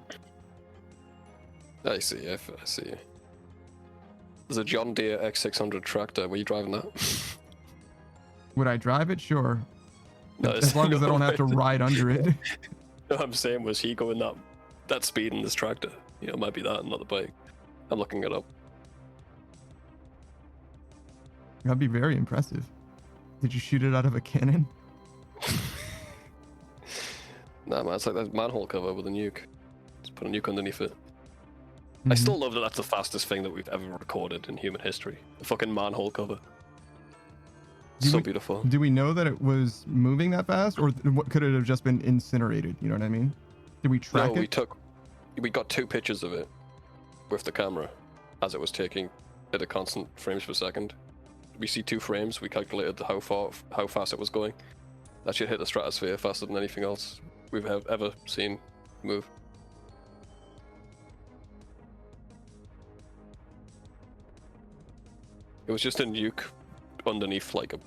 I see. I see. There's a John Deere X600 tractor. Were you driving that? Would I drive it? Sure. No, As long as I don't have to ride under it. No, I'm saying, was he going that speed in this tractor? You know, it might be that, not the bike. I'm looking it up. That'd be very impressive. Did you shoot it out of a cannon? Nah, man, it's like that manhole cover with a nuke. Just put a nuke underneath it. I Mhm. still love that that's the fastest thing that we've ever recorded in human history. The fucking manhole cover. So beautiful. Do we know that it was moving that fast, or what could it have just been incinerated? You know what I mean? Did we track No, it? we got 2 pictures of it with the camera as it was taking at a constant frames per second. We see 2 frames. We calculated how fast it was going. That should hit the stratosphere faster than anything else we've ever seen move. It was just a nuke underneath like a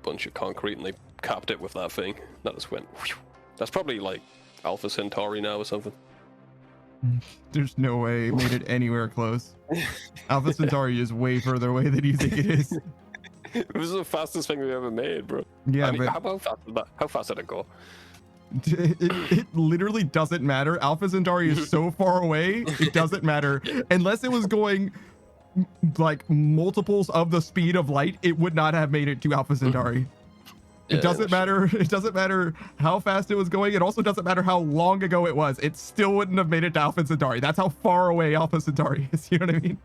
bunch of concrete, and they capped it with that thing. That just went. Whew. That's probably like Alpha Centauri now or something. There's no way it made it anywhere close. Alpha Centauri is way further away than you think it is. It was the fastest thing we ever made, bro. Yeah, I mean, but how fast did it go? it literally doesn't matter. Alpha Centauri is so far away, it doesn't matter. Unless it was going like multiples of the speed of light, it would not have made it to Alpha Centauri. Yeah, It doesn't matter. It doesn't matter how fast it was going. It also doesn't matter how long ago it was. It still wouldn't have made it to Alpha Centauri. That's how far away Alpha Centauri is. You know what I mean?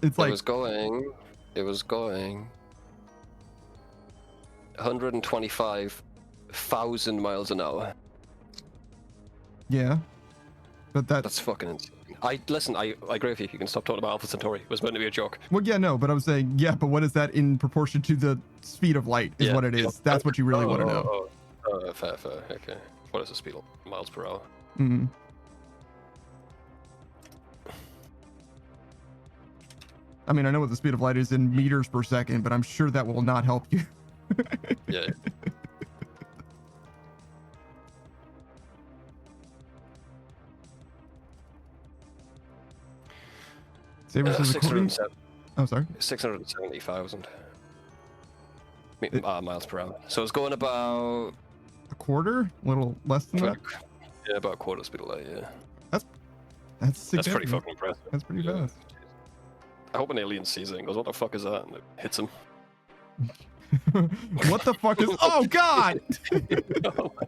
It's like It was going 125,000 miles an hour. yeah, but That's fucking insane. I agree with you. You can stop talking about Alpha Centauri. It was meant to be a joke. well, yeah, no, but I'm saying yeah, but what is that in proportion to the speed of light? Is Yeah, what it is. That's what you really want to know. Fair. Okay. What is the speed of miles per hour? Mm. I mean, I know what the speed of light is in meters per second, but I'm sure that will not help you. Yeah. Saber says according... 607 Oh, sorry. 670,000 miles per hour. So it's going about A quarter? A little less than that? yeah, about a quarter speed of light. Yeah, That's that's pretty significant. fucking impressive. That's pretty Yeah. fast. I hope an alien sees it and goes, "What the fuck is that?" and it hits him. What the fuck is... Oh, God! Oh my-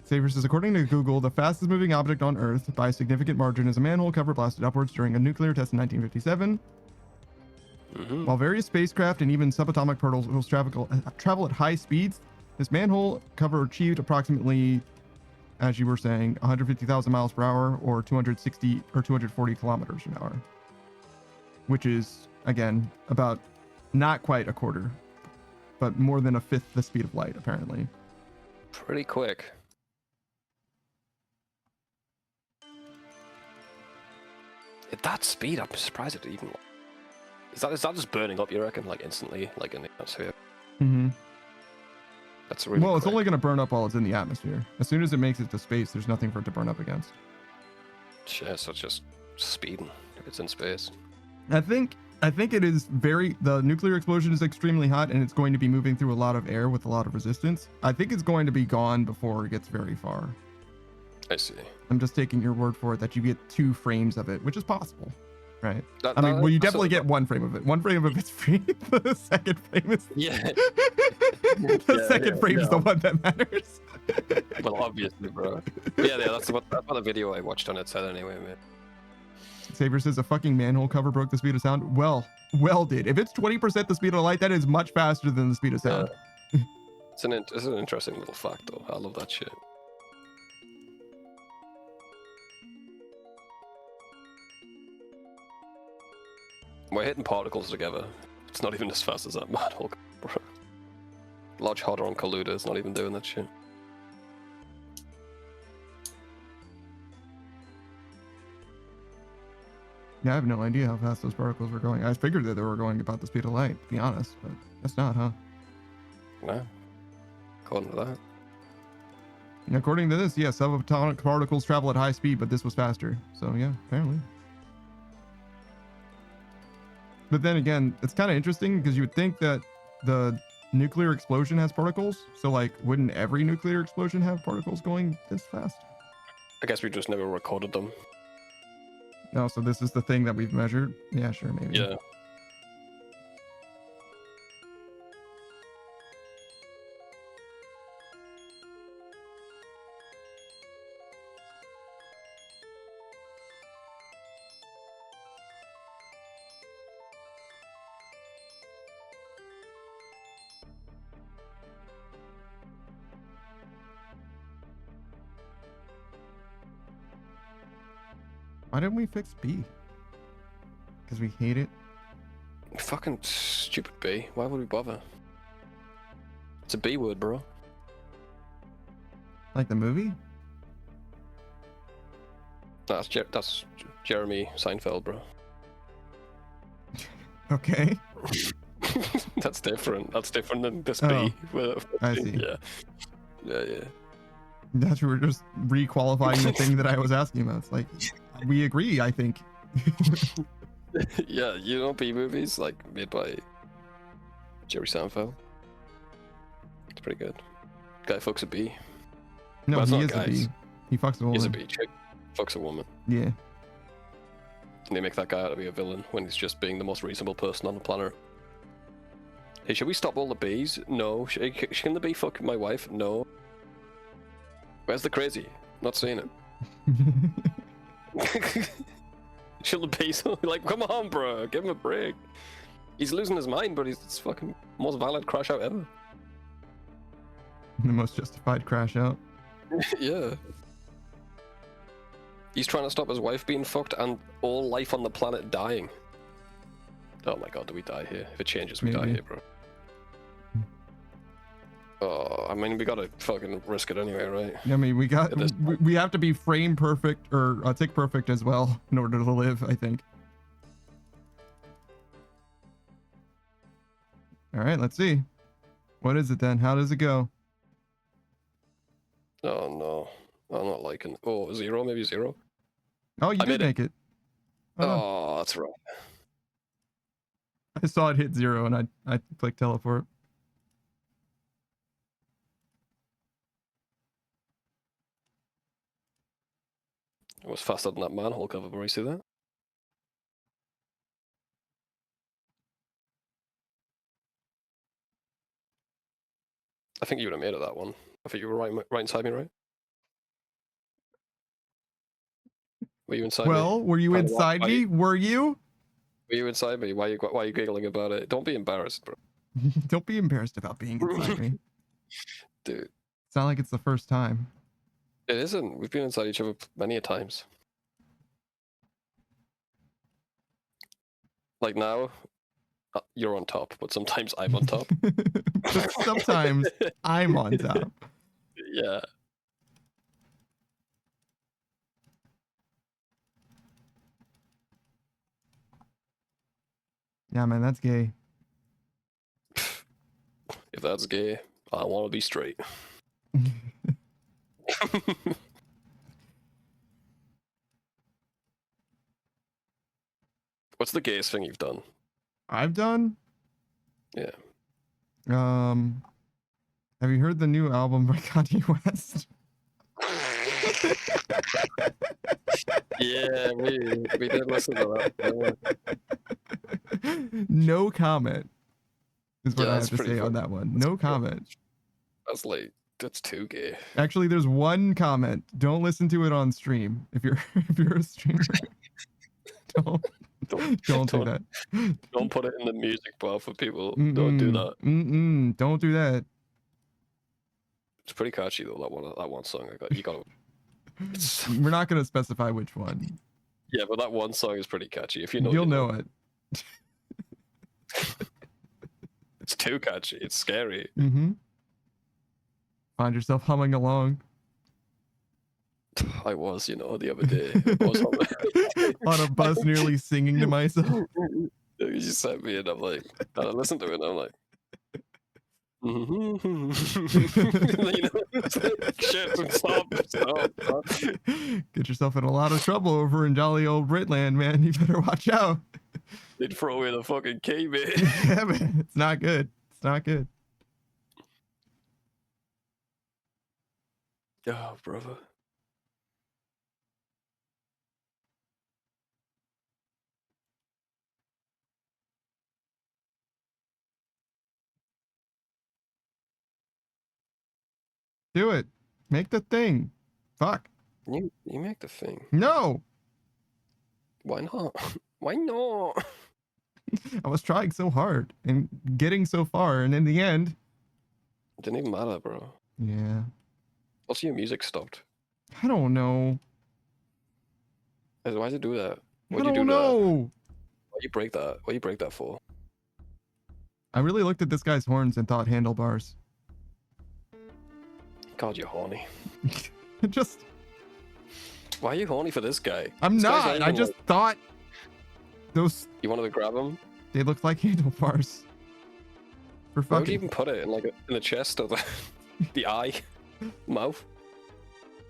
Saber says, according to Google, the fastest moving object on Earth by a significant margin is a manhole cover blasted upwards during a nuclear test in 1957. Mhm. While various spacecraft and even subatomic particles travel at high speeds, this manhole cover achieved approximately, as you were saying, 150,000 miles per hour or 260 or 240 kilometers an hour, which is, again, about not quite a quarter, but more than a fifth the speed of light, apparently. Pretty quick. At that speed, I'm surprised it even. Is that just burning up? You reckon, like instantly, like in the atmosphere? Mm-hmm. That's really Well, it's quick. only going to burn up while it's in the atmosphere. As soon as it makes it to space, there's nothing for it to burn up against. Shit, so it's just speeding if it's in space. I think it is the nuclear explosion is extremely hot and it's going to be moving through a lot of air with a lot of resistance. I think it's going to be gone before it gets very far. I see. I'm just taking your word for it that you get 2 frames of it, which is possible, right? I mean, well, you definitely get 1 frame of it. 1 frame of it's free. The second frame is Yeah. the second frame is the one that matters. Well, obviously, bro. Yeah, that's what the video I watched on it said anyway, man. Saber says a fucking manhole cover broke the speed of sound. Well did. If it's 20% the speed of light, that is much faster than the speed of sound. It's an interesting little fact, though. I love that shit. We're hitting particles together. It's not even as fast as that manhole, bro. Large Hadron Collider is not even doing that shit. Yeah, I have no idea how fast those particles were going. I figured that they were going about the speed of light, to be honest, but that's not, huh? No. According to that. And according to this, yeah, subatomic particles travel at high speed, but this was faster. So yeah, apparently. But then again, it's kind of interesting because you would think that the nuclear explosion has particles. So like, wouldn't every nuclear explosion have particles going this fast? I guess we just never recorded them. No, so this is the thing that we've measured? Yeah, sure, maybe. Yeah. Why didn't we fix B? Because we hate it. Fucking stupid B. Why would we bother? It's a B word, bro. Like the movie? That's Jeremy Seinfeld, bro. Okay. That's different. That's different than this Oh, B. I see. Yeah. Yeah, yeah. That's we're just re-qualifying the thing that I was asking about. It's like, we agree, I think. Yeah, you know B movies like made by Jerry Seinfeld. It's pretty good. Guy fucks a bee. No, Well, it's he not is a guys. bee. He fucks a woman. He's a bee chick. Fucks a woman. Yeah. And they make that guy out to be a villain when he's just being the most reasonable person on the planet. Hey, should we stop all the bees? No. Can the bee fuck my wife? No. Where's the crazy? Not seeing it. Should the bees like, come on, bro, give him a break. He's losing his mind, but it's fucking most valid crash out ever. The most justified crash out. Yeah. He's trying to stop his wife being fucked and all life on the planet dying. Oh my god, do we die here? If it changes, we die Maybe. here, bro. Oh, I mean, we gotta fucking risk it anyway, right? I mean, we It have to be frame perfect or tick perfect as well in order to live, I think. All right, let's see. What is it then? How does it go? Oh no. I'm not liking. Oh, 0, maybe 0. Oh, you I did made it. make it. Oh, no. Oh, that's right. I saw it hit 0 and I clicked teleport. It was faster than that manhole cover, where you see that? I think you would have made it, that one. I think you were right inside me, right? Were you inside me? Well, were you Why- inside why- me? Were you? Were you inside me? Why are you giggling about it? Don't be embarrassed, bro. Don't be embarrassed about being inside me. Dude, It's not like it's the first time. it isn't. We've been inside each other many a times. Like now, you're on top, but sometimes I'm on top. But sometimes I'm on top. Yeah. Yeah, man, that's gay. If that's gay, I want to be straight. What's the gayest thing you've done? I've done? Yeah. Have you heard the new album by Kanye West? Yeah, we did listen to that. No comment is what Yeah, I that's have to pretty say on fun. that one. No comment. That's too gay. Actually, there's one comment. Don't listen to it on stream. If you're a streamer, don't do that. Don't put it in the music bar for people. Don't do that. Don't do that. It's pretty catchy though. That one song. You got to. We're not gonna specify which one. Yeah, but that one song is pretty catchy. If you know, You'll you know it. It's too catchy. It's scary. Find yourself humming along. I was, you know, the other day. I was On a bus, nearly singing to myself. You just sent me, and I'm like, and I listened to it, and I'm like, you know, it's like, shit, stop. Get yourself in a lot of trouble over in jolly old Britland, man. You better watch out. They'd throw away the fucking key, man. Yeah, man. It's not good. It's not good. Oh, brother. Do it. Make the thing. Fuck. You make the thing. No. Why not? Why not? I was trying so hard and getting so far, and in the end. It didn't even matter, bro. Yeah. Also, your music stopped. I don't know. Why'd you do that? I Why'd you don't do know. that? Why'd you break that? Why'd you break that for? I really looked at this guy's horns and thought handlebars. God, you're horny. Just. Why are you horny for this guy? I'm This guy's not. I even, just like, thought those. You wanted to grab him? They look like handlebars. For Why would you fucking. even put it in like in the chest or the eye, mouth?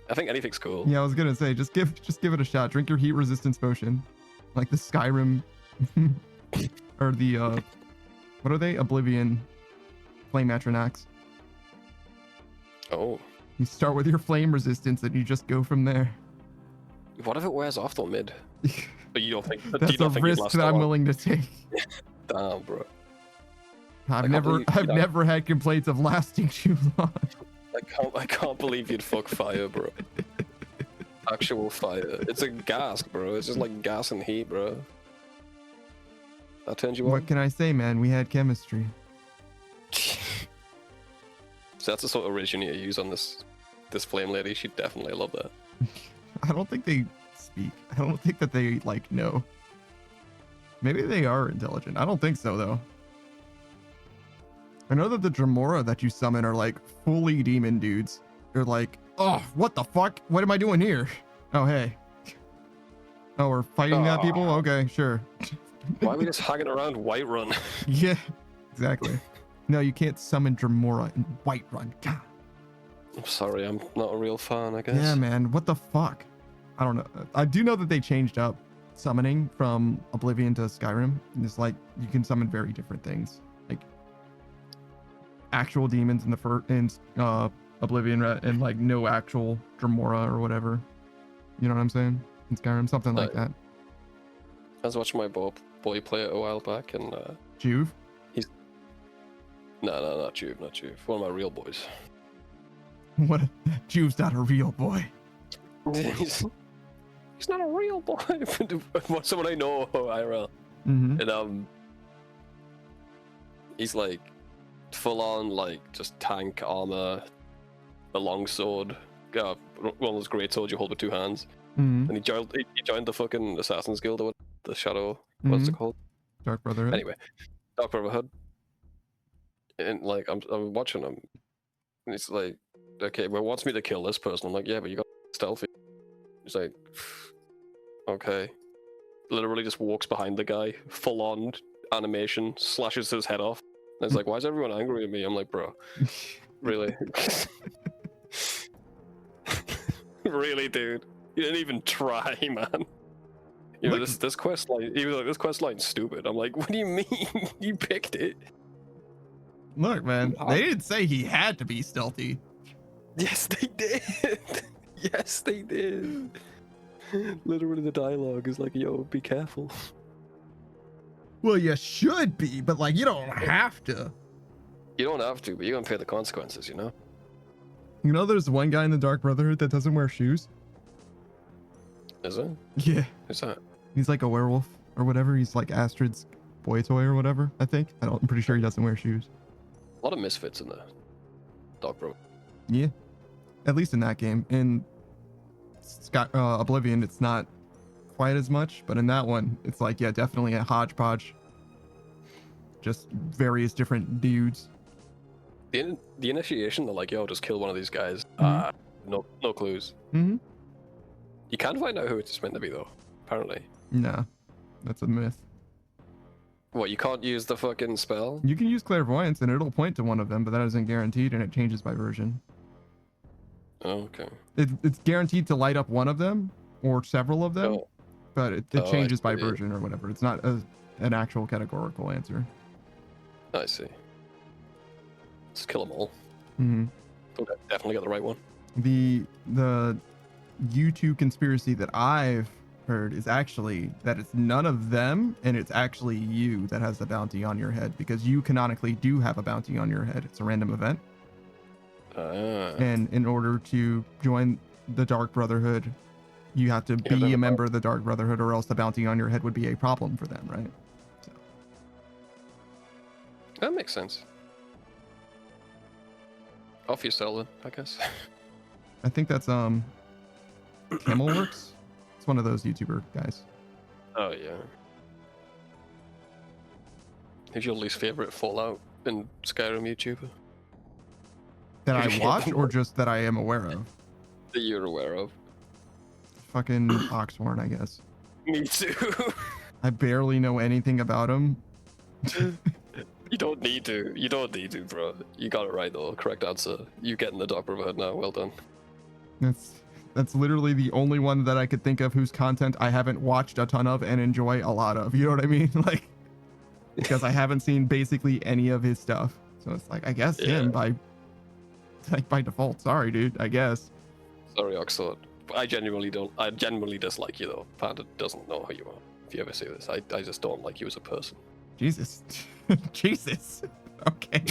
I think anything's cool. Yeah, I was gonna say just give it a shot. Drink your heat resistance potion, like the Skyrim, or the what are they? Oblivion, flame Atronax. Oh, You start with your flame resistance and you just go from there. what if it wears off till mid? But you don't think do you That's a not think you'd risk last that I'm long? willing to take. Damn, bro. I've can't never believe you don't- never had complaints of lasting too long. I can't believe you'd fuck fire, bro. Actual fire. It's a gas, bro. It's just like gas and heat, bro. That turns you on? What can I say, man? We had chemistry. So that's the sort of ridge you need to use on this flame lady. She'd definitely love that. I don't think they speak. I don't think that they like know. Maybe they are intelligent. I don't think so though. I know that the Dremora that you summon are like fully demon dudes. They're like, oh, what the fuck? What am I doing here? Oh, hey. Oh, we're fighting that people? Okay, sure. Why are we just hanging around Whiterun? Yeah, exactly. No, you can't summon Dremora in Whiterun. God. I'm sorry, I'm not a real fan, I guess. Yeah, man. What the fuck? I don't know. I do know that they changed up summoning from Oblivion to Skyrim. It's like you can summon very different things, like actual demons in the Oblivion, and like no actual Dremora or whatever. You know what I'm saying? In Skyrim, something like that. I was watching my boy play it a while back, and Juve. no, not Juve, not Juve. One of my real boys. What? Juve's not a real boy. He's not a real boy. Someone I know IRL. Mm-hmm. And he's like full on like just tank armor, a longsword, one of those great swords you hold with two hands. Mm-hmm. And he joined the fucking Assassin's Guild, or the Shadow. What's it called? Dark Brotherhood. Anyway, Dark Brotherhood. And like I'm watching him, and it's like, okay, well, wants me to kill this person. I'm like, yeah, but you got stealthy. He's like, okay. Literally just walks behind the guy, full on animation, slashes his head off. And it's like, why is everyone angry at me? I'm like, bro, really? Really, dude? You didn't even try, man. You know, this quest line, he was like, this quest line's stupid. I'm like, what do you mean? You picked it. Look, man, they didn't say he had to be stealthy. Yes, they did. Yes, they did. Literally, the dialogue is like, yo, be careful. Well, you should be, but like, you don't have to. You don't have to, but you're gonna pay the consequences, you know? You know, there's one guy in the Dark Brotherhood that doesn't wear shoes. Is it? Yeah. Who's that? He's like a werewolf or whatever. He's like Astrid's boy toy or whatever, I think. I'm pretty sure he doesn't wear shoes. A lot of misfits in the Dark Bro. Yeah. At least in that game. In Oblivion, it's not quite as much, but in that one, it's like, yeah, definitely a hodgepodge. Just various different dudes. The initiation, they're like, yo, just kill one of these guys. Mhm. No clues. Mm-hmm. You can find out who it's meant to be though. Apparently. No, that's a myth. What? You can't use the fucking spell? You can use clairvoyance and it'll point to one of them, but that isn't guaranteed and it changes by version. Oh, okay. It's guaranteed to light up one of them or several of them, Oh. but it Oh, I changes by see. version or whatever. It's not an actual categorical answer. I see. Let's kill them all. Mm-hmm. Okay, definitely got the right one. The YouTube conspiracy that I've heard is actually that it's none of them and it's actually you that has the bounty on your head, because you canonically do have a bounty on your head. It's a random event. And in order to join the Dark Brotherhood, you have to be a member of the Dark Brotherhood, or else the bounty on your head would be a problem for them, right? So. That makes sense. Off you sell then, I guess. I think that's Camelworks. It's one of those YouTuber guys. Oh yeah. Who's your least favorite Fallout and Skyrim YouTuber That I watch, or just that I am aware of? that you're aware of? Fucking Oxhorn, I guess. Me too. I barely know anything about him. You don't need to. You don't need to, bro. You got it right though. Correct answer. You get in the Dark Brotherhood now. Well done. That's literally the only one that I could think of whose content I haven't watched a ton of and enjoy a lot of. You know what I mean? Like, because I haven't seen basically any of his stuff. So it's like, I guess him by default. Sorry, dude. I guess. Sorry, Oxford. I genuinely don't. I genuinely dislike you though. Panda doesn't know who you are. If you ever see this, I just don't like you as a person. Jesus. Jesus. Okay.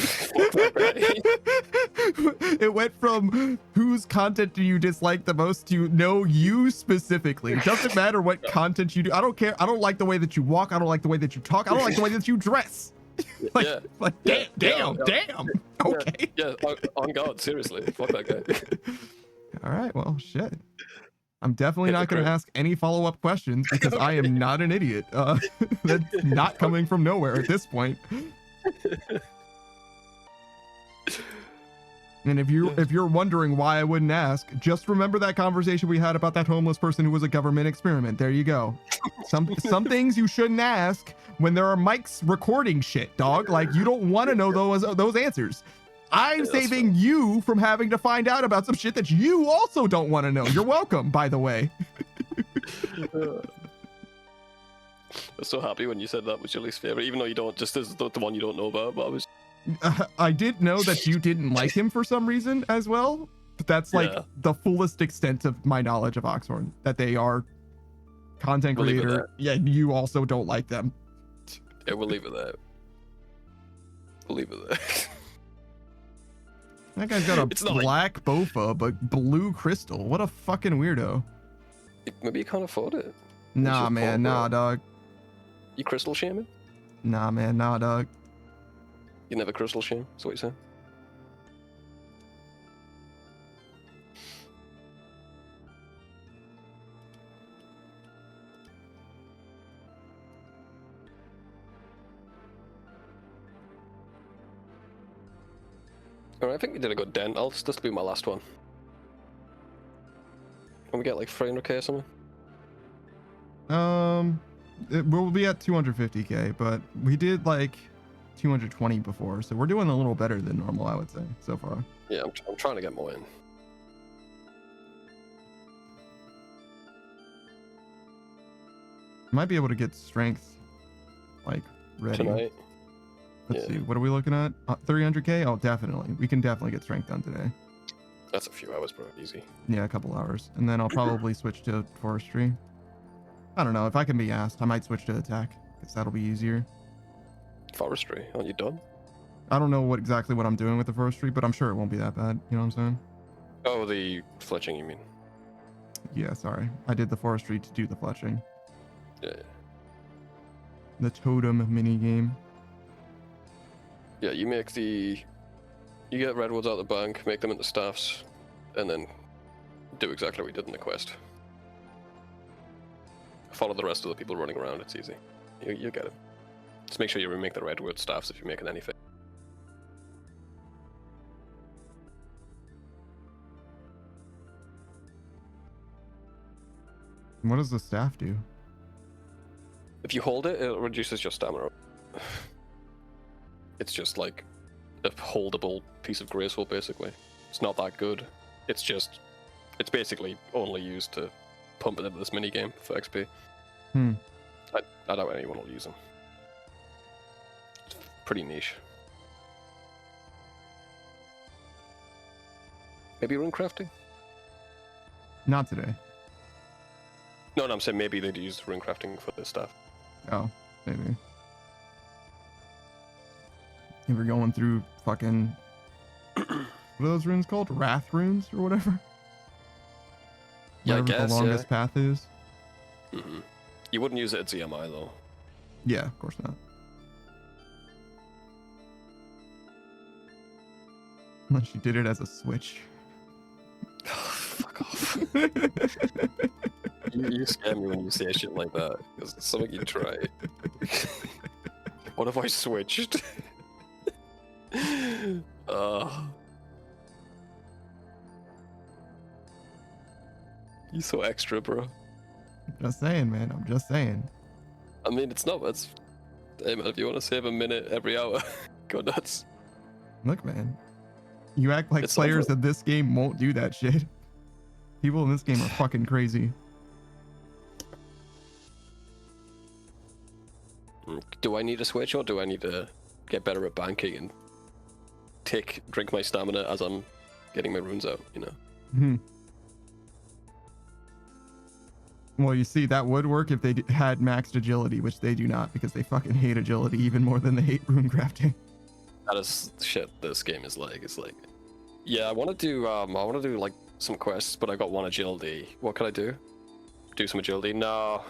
It went from whose content do you dislike the most to no, you specifically. It doesn't matter what content you do. I don't care. I don't like the way that you walk. I don't like the way that you talk. I don't like the way that you dress. Damn. Okay. Yeah, on God, seriously. Fuck that guy. All right. Well, shit. I'm definitely not going to ask any follow-up questions because I am not an idiot. That's not coming from nowhere at this point. And if you're wondering why I wouldn't ask, just remember that conversation we had about that homeless person who was a government experiment. There you go. Some things you shouldn't ask when there are mics recording shit, dog. Like, you don't want to know those answers. I'm saving you from having to find out about some shit that you also don't want to know. You're welcome, by the way. I was so happy when you said that was your least favorite, even though you don't, just as the one you don't know about, but I was... I did know that you didn't like him for some reason as well, but that's like the fullest extent of my knowledge of Oxhorn, that they are content creator. Yeah, you also don't like them. Yeah, we'll leave it there. We'll leave it there. That guy's got a black bofa, but blue crystal. What a fucking weirdo. Maybe you can't afford it. Nah, man. Nah, dog. You crystal shaming? Nah, man. Nah, dog. You never crystal shame? That's what you said? Alright, I think we did a good dent. This will be my last one. Can we get like 300k or something? We'll be at 250k, but we did like 220 before, so we're doing a little better than normal, I would say, so far. Yeah, I'm trying to get more in. Might be able to get strength, like, ready. Tonight? Let's see, what are we looking at? 300k? Oh, definitely. We can definitely get strength done today. That's a few hours, bro. Easy. Yeah, a couple hours. And then I'll probably switch to forestry. I don't know. If I can be asked, I might switch to attack, because that'll be easier. Forestry? Aren't you done? I don't know exactly what I'm doing with the forestry, but I'm sure it won't be that bad. You know what I'm saying? Oh, the fletching, you mean? Yeah, sorry. I did the forestry to do the fletching. Yeah. The totem mini game. Yeah, you get redwoods out of the bank, make them into staffs, and then do exactly what we did in the quest. Follow the rest of the people running around, it's easy. You get it. Just make sure you remake the redwood staffs if you're making anything. What does the staff do? If you hold it, it reduces your stamina. It's just like a holdable piece of graceful, basically. It's not that good. It's basically only used to pump it into this mini game for XP. I doubt anyone will use them. It's pretty niche. Maybe rune crafting? Not today. No, I'm saying maybe they'd use rune crafting for this stuff. Oh, maybe. If we're going through fucking what are those runes called? Wrath runes or whatever? Yeah, I Whatever guess, the longest path is. Mm-hmm. You wouldn't use it at ZMI though. Yeah, of course not. Unless you did it as a switch. Fuck off. you scare me when you say shit like that, because it's something you try. What if I switched? You so extra, bro. Just saying, man. I'm just saying. I mean, it's not. It's. Hey, man, if you want to save a minute every hour, go nuts. Look, man. You act like It's players over. in this game won't do that shit. People in this game are fucking crazy. Do I need a switch, or do I need to get better at banking and drink my stamina as I'm getting my runes out? You know. Well, you see, that would work if they had maxed agility, which they do not, because they fucking hate agility even more than they hate rune crafting. That is shit. This game is like. It's like, yeah, I want to do like some quests, but I got one agility. What can I do? Do some agility? No.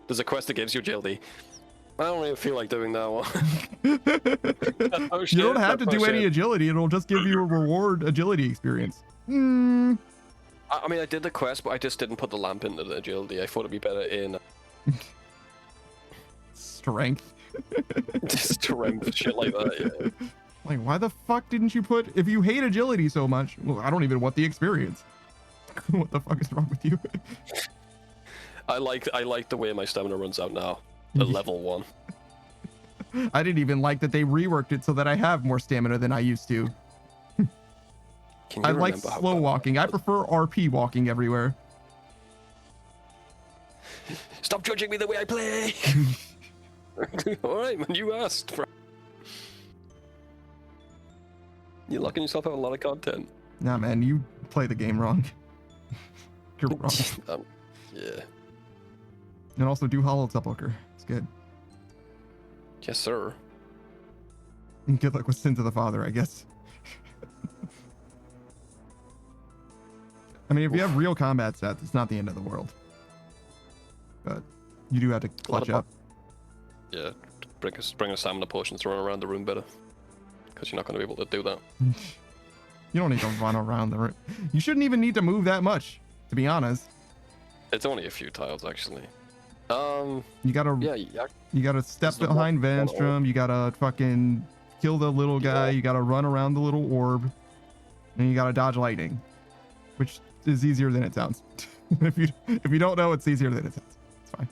There's a quest that gives you agility. I don't really feel like doing that one. Oh, shit, You don't have to oh, do any shit. agility. It'll just give you a reward agility experience. I mean, I did the quest, but I just didn't put the lamp into the agility. I thought it'd be better in Strength. strength, shit like that. Yeah. Like, why the fuck didn't you put, if you hate agility so much, well, I don't even want the experience. What the fuck is wrong with you? I like the way my stamina runs out now. At level 1. I didn't even like that they reworked it so that I have more stamina than I used to. Can you I like remember how slow bad walking. I prefer RP walking everywhere. Stop judging me the way I play. Alright, man, you asked for. You're locking yourself out of a lot of content. Nah, man, you play the game wrong. You're wrong. Yeah. And also do Hollow Sepulchre. It's good. Yes, sir. And good luck with Sins of the Father, I guess. I mean, if you have real combat stats, it's not the end of the world. But you do have to clutch up. Yeah, bring a stamina potion to run around the room better. Because you're not going to be able to do that. You don't need to run around the room. You shouldn't even need to move that much, to be honest. It's only a few tiles, actually. You gotta, Yeah. you gotta step There's the behind one Vanstrom. You gotta fucking kill the little guy. Yeah. You gotta run around the little orb, and you gotta dodge lightning, which is easier than it sounds. if you don't know, it's easier than it sounds. It's fine.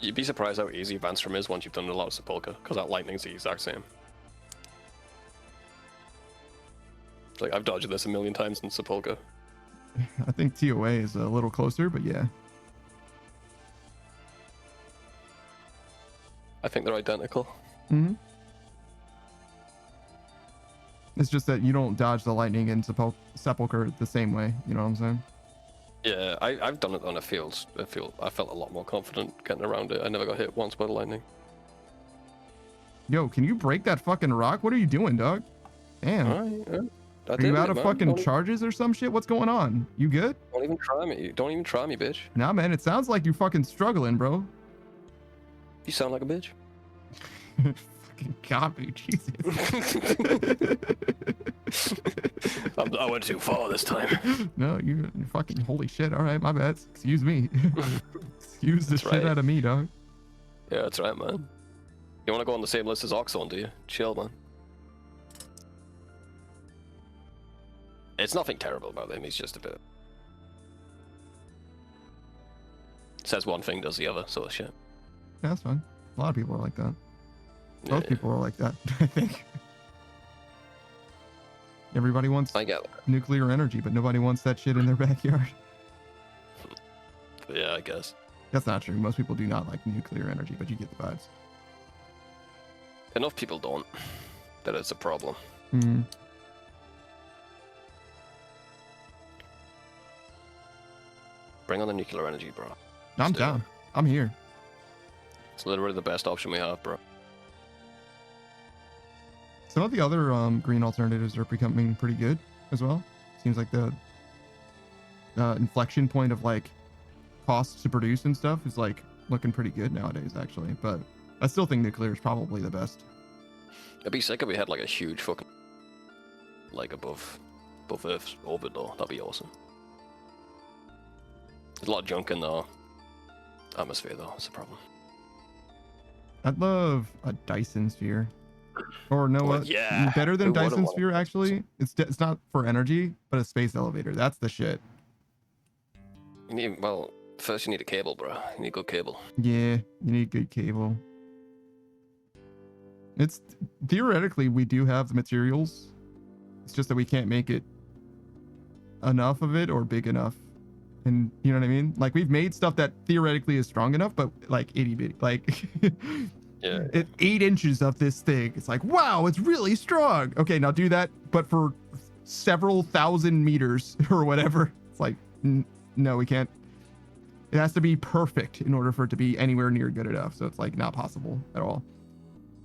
You'd be surprised how easy Vanstrom is once you've done a lot of Sepulchre, because that lightning's the exact same. Like, I've dodged this a million times in Sepulchre. I think TOA is a little closer, but yeah. I think they're identical. Mm-hmm. It's just that you don't dodge the lightning in Sepulchre the same way. You know what I'm saying? Yeah, I've done it on a field. I felt a lot more confident getting around it. I never got hit once by the lightning. Yo, can you break that fucking rock? What are you doing, dog? Damn. Alright, Are you out of fucking charges or some shit? What's going on? You good? Don't even try me. Don't even try me, bitch. Nah, man, it sounds like you're fucking struggling, bro. You sound like a bitch. Fucking copy, Jesus. I went too far this time. No, you fucking holy shit. All right, my bad. Excuse me. Excuse the That's shit right. out of me, dog. Yeah, that's right, man. You want to go on the same list as Oxon, do you? Chill, man. It's nothing terrible about him. He's just a bit. says one thing, does the other sort of shit. Yeah, that's fine. A lot of people are like that. Yeah, Most people are like that, I think. Everybody wants I get that. nuclear energy, but nobody wants that shit in their backyard. Yeah, I guess. That's not true. Most people do not like nuclear energy, but you get the vibes. Enough people don't. That is a problem. Hmm. Bring on the nuclear energy, bro. I'm Stay on. down. I'm here. It's literally the best option we have, bro. Some of the other green alternatives are becoming pretty good as well. Seems like the inflection point of like costs to produce and stuff is like looking pretty good nowadays, actually. But I still think nuclear is probably the best. It'd be sick if we had like a huge fucking like above Earth's orbit though. That'd be awesome. There's a lot of junk in the atmosphere though. It's a problem. I'd love a Dyson sphere. Or no, Well, what? yeah. Better than Who wouldn't Dyson want sphere, a- actually. It's not for energy, but a space elevator. That's the shit. You need, well, first you need a cable, bro. You need a good cable. Yeah, you need good cable. It's theoretically we do have the materials. It's just that we can't make it enough of it or big enough. And you know what I mean? Like we've made stuff that theoretically is strong enough, but like itty bitty, like Yeah. 8 inches of this thing. It's like, wow, it's really strong. Okay, now do that, but for several thousand meters or whatever. It's like, no, we can't. It has to be perfect in order for it to be anywhere near good enough. So it's like not possible at all.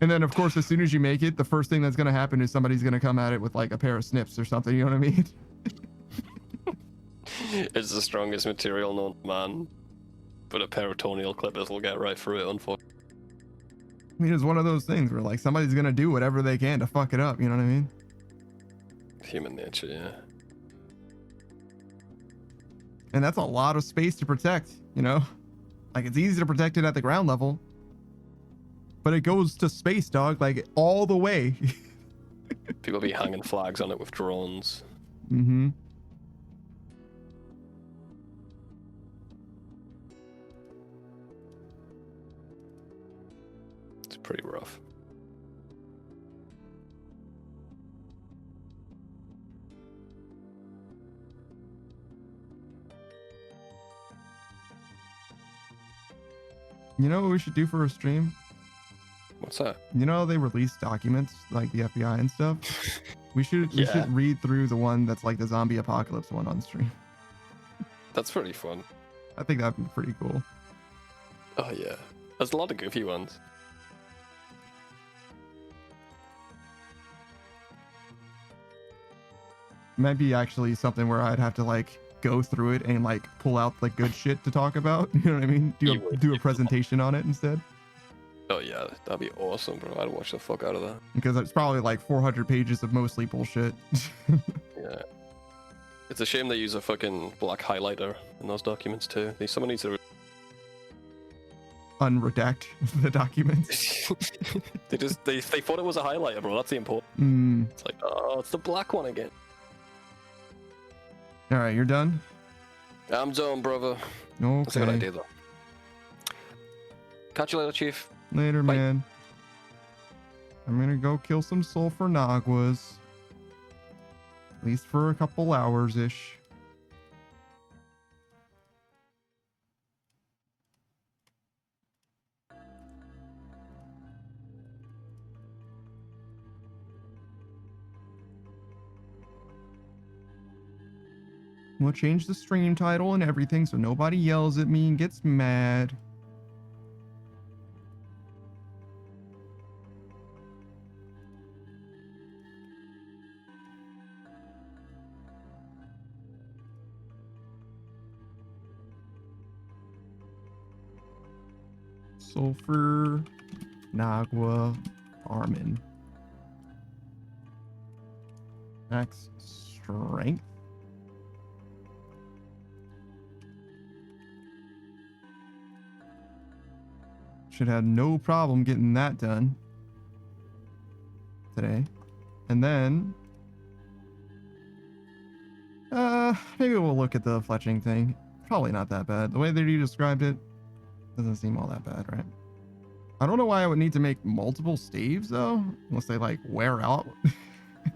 And then of course, as soon as you make it, the first thing that's going to happen is somebody's going to come at it with like a pair of snips or something. You know what I mean? It's the strongest material known to man, but a pair of toenail clippers will get right through it, unfortunately. I mean, it's one of those things where like somebody's going to do whatever they can to fuck it up. You know what I mean? Human nature, yeah. And that's a lot of space to protect, you know? Like it's easy to protect it at the ground level, but it goes to space, dog, like all the way. People be hanging flags on it with drones. Mm-hmm. It's pretty rough. You know what we should do for a stream? What's that? You know how they release documents like the FBI and stuff? We should Yeah. read through the one that's like the zombie apocalypse one on stream. That's pretty fun. I think that'd be pretty cool. Oh yeah. There's a lot of goofy ones. Might be actually something where I'd have to like go through it and like pull out like good shit to talk about. You know what I mean? You Do would. do a presentation on it instead. Oh yeah, that'd be awesome, bro. I'd watch the fuck out of that. Because it's probably like 400 pages of mostly bullshit. Yeah. It's a shame they use a fucking black highlighter in those documents too. Someone needs to. Unredact the documents. they thought it was a highlighter, bro. That's the important. Mm. It's like, oh, it's the black one again. All right, you're done? I'm done, brother. That's a good Okay. idea, though. Catch you later, Chief. Later, Bye. man. I'm gonna go kill some sulfur naguas. At least for a couple hours-ish. We'll change the stream title and everything so nobody yells at me and gets mad. Sulfur Nagua Armin. Max strength. Should have no problem getting that done today. And then maybe we'll look at the fletching thing. Probably not that bad. The way that you described it, Doesn't seem all that bad, right? I don't know why I would need to make multiple staves though, unless they like wear out.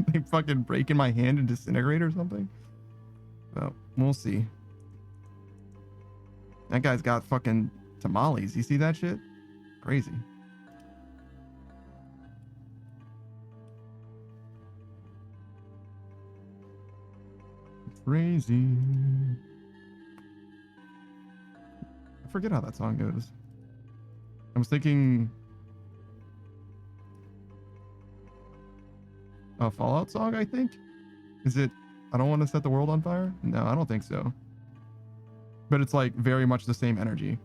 They fucking break in my hand and disintegrate or something. But we'll see. That guy's got fucking tamales. You see that shit? Crazy. Crazy. I forget how that song goes. I was thinking a Fallout song, I think. Is it I don't want to set the world on fire? No, I don't think so. But it's like very much the same energy.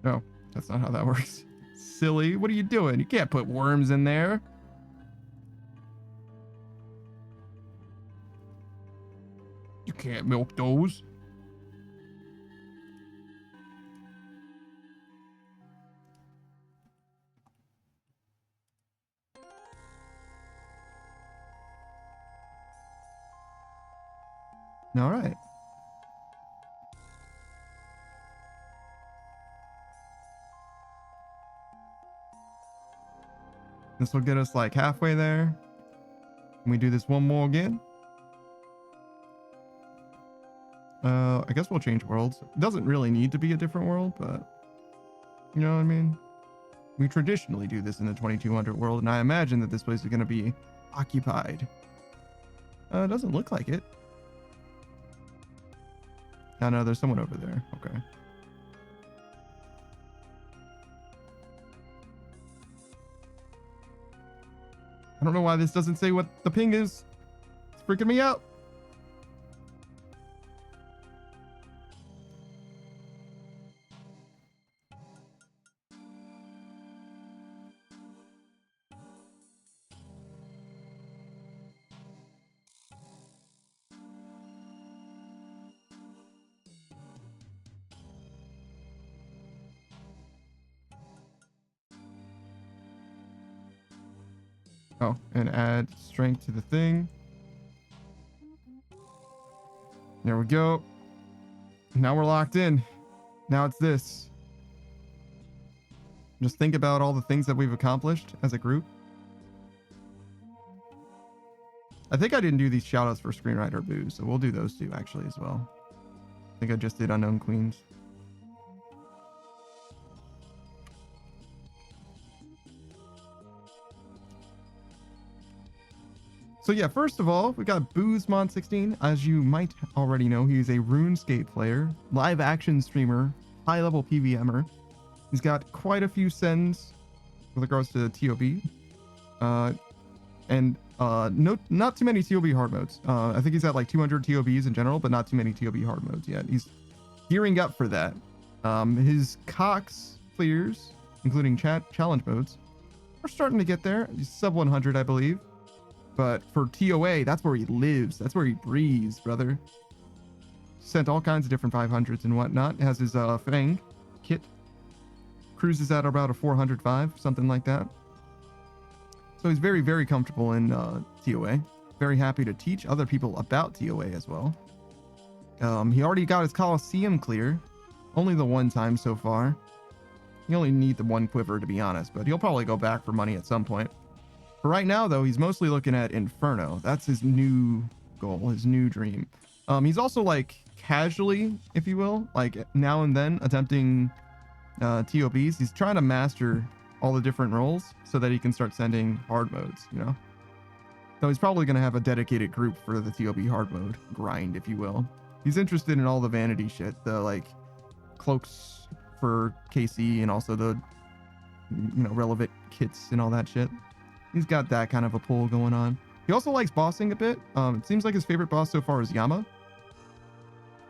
No, that's not how that works. Silly, what are you doing? You can't put worms in there. You can't milk those. All right. This will get us like halfway there. Can we do this one more again? I guess we'll change worlds. It doesn't really need to be a different world, but you know what I mean? We traditionally do this in the 2200 world, and I imagine that this place is going to be occupied. It doesn't look like it. Oh no, there's someone over there. Okay. I don't know why this doesn't say what the ping is. It's freaking me out. Oh, and add strength to the thing. There we go. Now we're locked in. Now it's this. Just think about all the things that we've accomplished as a group. I think I didn't do these shoutouts for Screenwriter Boo, so we'll do those two actually as well. I think I just did Unknown Queens. So yeah, first of all, we got Boozmon16. As you might already know, he's a Runescape player, live action streamer, high level PVMer. He's got quite a few sends with regards to TOB. And not too many TOB hard modes. I think he's at like 200 TOBs in general, but not too many TOB hard modes yet. He's gearing up for that. His Cox clears, including challenge modes, are starting to get there. He's sub 100, I believe. But for TOA, that's where he lives. That's where he breathes, brother. Sent all kinds of different 500s and whatnot. Has his Fang kit. Cruises at about a 405, something like that. So he's very, very comfortable in TOA. Very happy to teach other people about TOA as well. He already got his Coliseum clear. Only the one time so far. You only need the one quiver, to be honest. But he'll probably go back for money at some point. For right now, though, he's mostly looking at Inferno. That's his new goal, his new dream. He's also like casually, if you will, like now and then attempting TOBs. He's trying to master all the different roles so that he can start sending hard modes, you know? So he's probably going to have a dedicated group for the TOB hard mode grind, if you will. He's interested in all the vanity shit, the like cloaks for KC and also the, you know, relevant kits and all that shit. He's got that kind of a pull going on. He also likes bossing a bit. It seems like his favorite boss so far is Yama.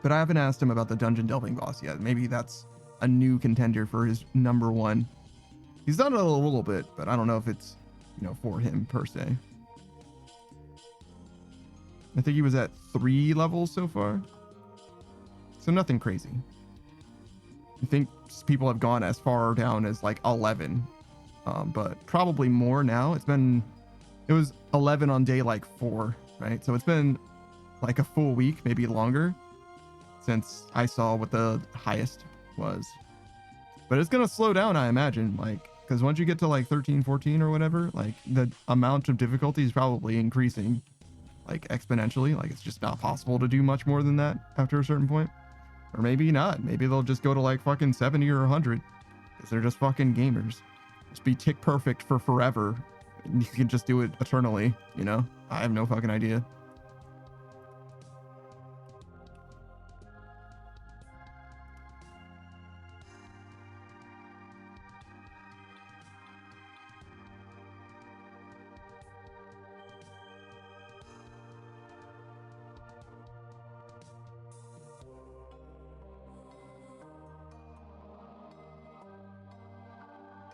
But I haven't asked him about the dungeon delving boss yet. Maybe that's a new contender for his number one. He's done it a little bit, but I don't know if it's, you know, for him per se. I think he was at 3 levels so far. So nothing crazy. I think people have gone as far down as like 11 but probably more now. It was 11 on day like 4, right? So it's been like a full week, maybe longer, since I saw what the highest was. But it's gonna slow down, I imagine, like, because once you get to like 13, 14 or whatever, like the amount of difficulty is probably increasing like exponentially. Like it's just not possible to do much more than that after a certain point. Or maybe not. Maybe they'll just go to like fucking 70 or 100 because they're just fucking gamers. Just be tick perfect for forever. And you can just do it eternally, you know? I have no fucking idea.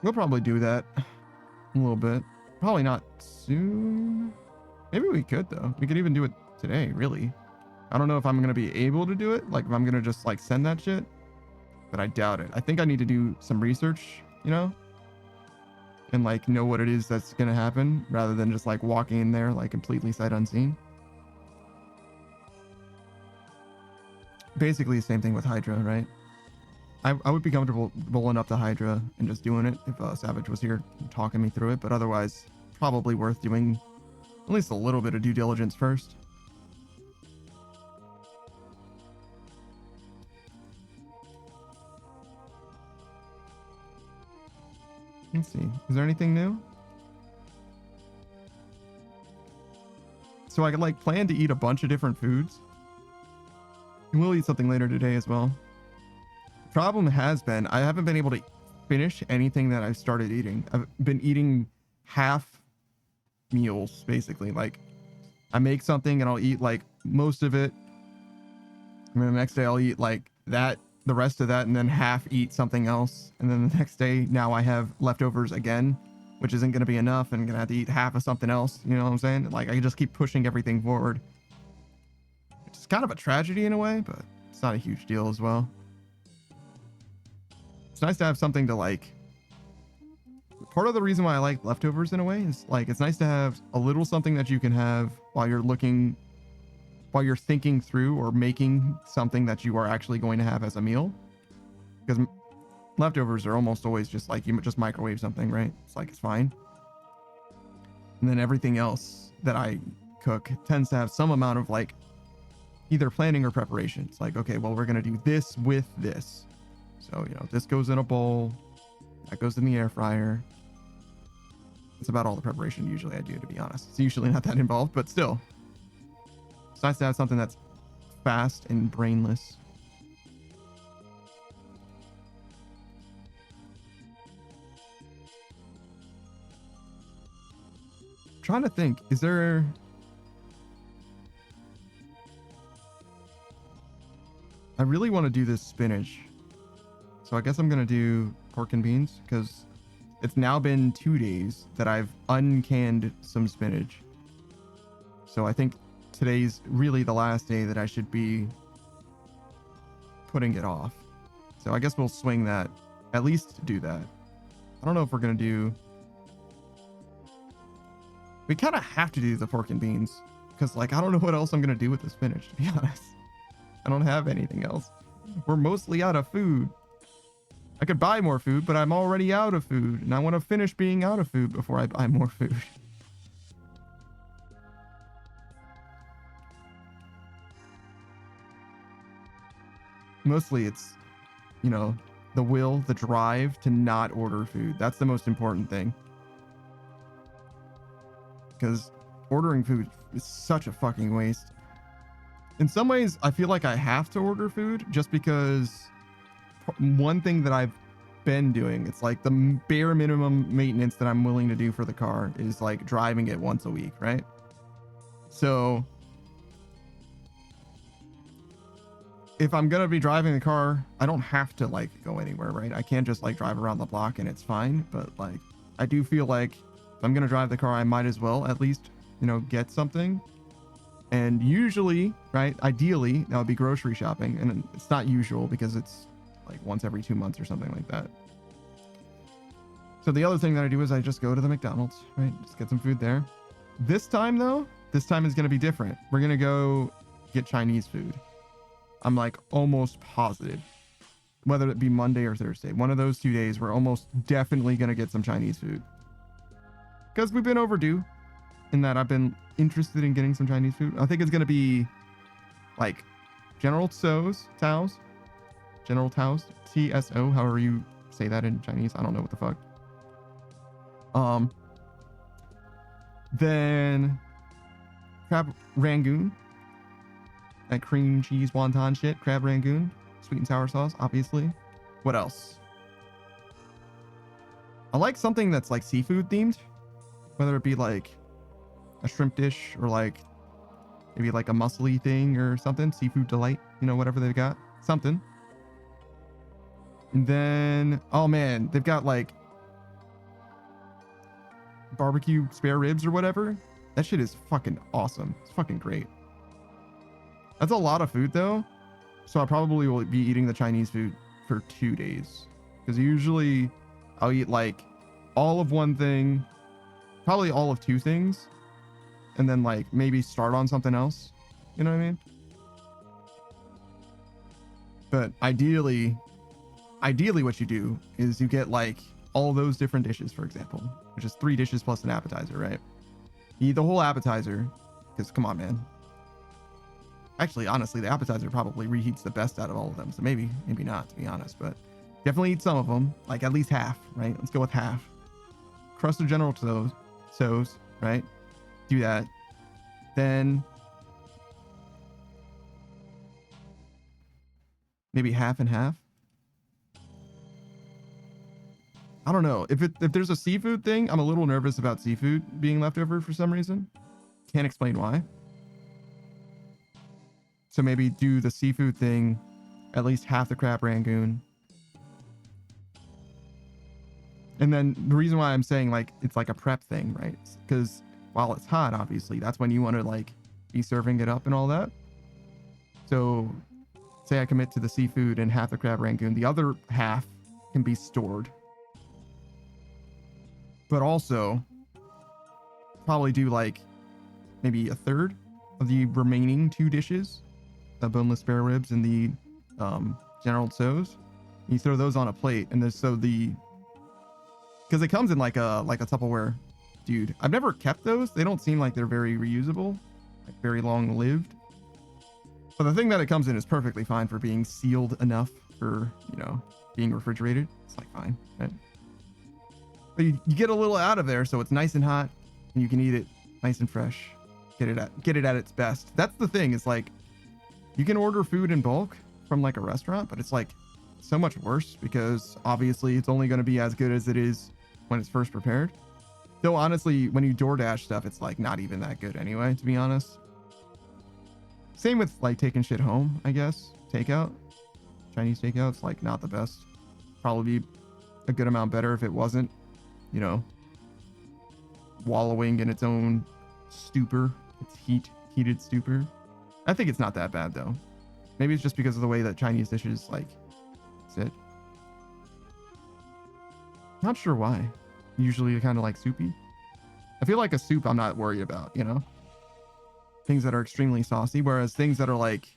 We'll probably do that a little bit. Probably not soon. Maybe we could though. We could even do it today, really. I don't know if I'm going to be able to do it. Like if I'm going to just like send that shit, but I doubt it. I think I need to do some research, you know, and like know what it is that's going to happen rather than just like walking in there like completely sight unseen. Basically the same thing with Hydra, right? I would be comfortable rolling up to Hydra and just doing it if Savage was here talking me through it, but otherwise probably worth doing at least a little bit of due diligence first. Let's see. Is there anything new? So I could like plan to eat a bunch of different foods. And we'll eat something later today as well. Problem has been I haven't been able to finish anything that I've started eating. I've been eating half meals basically. Like I make something and I'll eat like most of it, and then the next day I'll eat like that, the rest of that, and then half eat something else, and then the next day now I have leftovers again, which isn't going to be enough, and I'm gonna have to eat half of something else. You know what I'm saying? Like I can just keep pushing everything forward. It's kind of a tragedy in a way, but it's not a huge deal as well. It's nice to have something to like. Part of the reason why I like leftovers in a way is like it's nice to have a little something that you can have while you're thinking through or making something that you are actually going to have as a meal. Because leftovers are almost always just like you just microwave something, right? It's like it's fine. And then everything else that I cook tends to have some amount of like either planning or preparation. It's like, okay, well, we're going to do this with this. So, you know, this goes in a bowl, that goes in the air fryer. That's about all the preparation usually I do, to be honest. It's usually not that involved, but still. It's nice to have something that's fast and brainless. I'm trying to think, is there... I really want to do this spinach. So I guess I'm going to do pork and beans because it's now been 2 days that I've uncanned some spinach. So I think today's really the last day that I should be putting it off. So I guess we'll swing that, at least do that. I don't know if we're going to do... We kind of have to do the pork and beans because like, I don't know what else I'm going to do with the spinach, to be honest. I don't have anything else. We're mostly out of food. I could buy more food, but I'm already out of food, and I want to finish being out of food before I buy more food. Mostly it's, you know, the will, the drive to not order food. That's the most important thing. Because ordering food is such a fucking waste. In some ways, I feel like I have to order food just because one thing that I've been doing, it's like the bare minimum maintenance that I'm willing to do for the car is like driving it once a week, right? So if I'm going to be driving the car, I don't have to like go anywhere, right? I can't just like drive around the block and it's fine. But like, I do feel like if I'm going to drive the car, I might as well at least, you know, get something. And usually, right, ideally, that would be grocery shopping. And it's not usual because it's like once every 2 months or something like that. So the other thing that I do is I just go to the McDonald's, right? Just get some food there. This time though, this time is going to be different. We're going to go get Chinese food. I'm like almost positive. Whether it be Monday or Thursday, one of those 2 days, we're almost definitely going to get some Chinese food. Because we've been overdue in that I've been interested in getting some Chinese food. I think it's going to be like General Tso's, General Tao's, TSO, however you say that in Chinese. I don't know what the fuck. Then crab rangoon, that cream cheese wonton shit, crab rangoon, sweet and sour sauce, obviously. What else? I like something that's like seafood themed, whether it be like a shrimp dish or like maybe like a mussely thing or something, seafood delight, you know, whatever they've got, something. And then, oh man, they've got like barbecue spare ribs or whatever. That shit is fucking awesome. It's fucking great. That's a lot of food though. So I probably will be eating the Chinese food for 2 days. Because usually I'll eat like all of one thing, probably all of 2 things. And then like maybe start on something else. You know what I mean? But ideally what you do is you get like all those different dishes, for example, which is 3 dishes plus an appetizer, right? You eat the whole appetizer, because come on, man. Actually, honestly, the appetizer probably reheats the best out of all of them. So maybe not, to be honest, but definitely eat some of them, like at least half, right? Let's go with half. Crust of General Tso's, right? Do that. Then maybe half and half. I don't know. If there's a seafood thing, I'm a little nervous about seafood being left over for some reason. Can't explain why. So maybe do the seafood thing, at least half the crab rangoon. And then the reason why I'm saying like it's like a prep thing, right? Because while it's hot, obviously, that's when you want to like be serving it up and all that. So say I commit to the seafood and half the crab rangoon, the other half can be stored. But also probably do like maybe a third of the remaining 2 dishes, the boneless spare ribs and the General Tso's. You throw those on a plate, and there's because it comes in like a Tupperware. Dude, I've never kept those. They don't seem like they're very reusable, like very long lived. But the thing that it comes in is perfectly fine for being sealed enough for, you know, being refrigerated. It's like fine, right? But you get a little out of there, so it's nice and hot, and you can eat it nice and fresh. Get it at its best. That's the thing. Is like you can order food in bulk from like a restaurant, but it's like so much worse because obviously it's only going to be as good as it is when it's first prepared. Though honestly, when you DoorDash stuff, it's like not even that good anyway, to be honest. Same with like taking shit home, I guess. Takeout, Chinese takeout's like not the best. Probably be a good amount better if it wasn't, you know, wallowing in its own stupor, its heated stupor. I think it's not that bad though. Maybe it's just because of the way that Chinese dishes like sit. Not sure why. Usually kind of like soupy. I feel like a soup I'm not worried about, you know? Things that are extremely saucy, whereas things that are like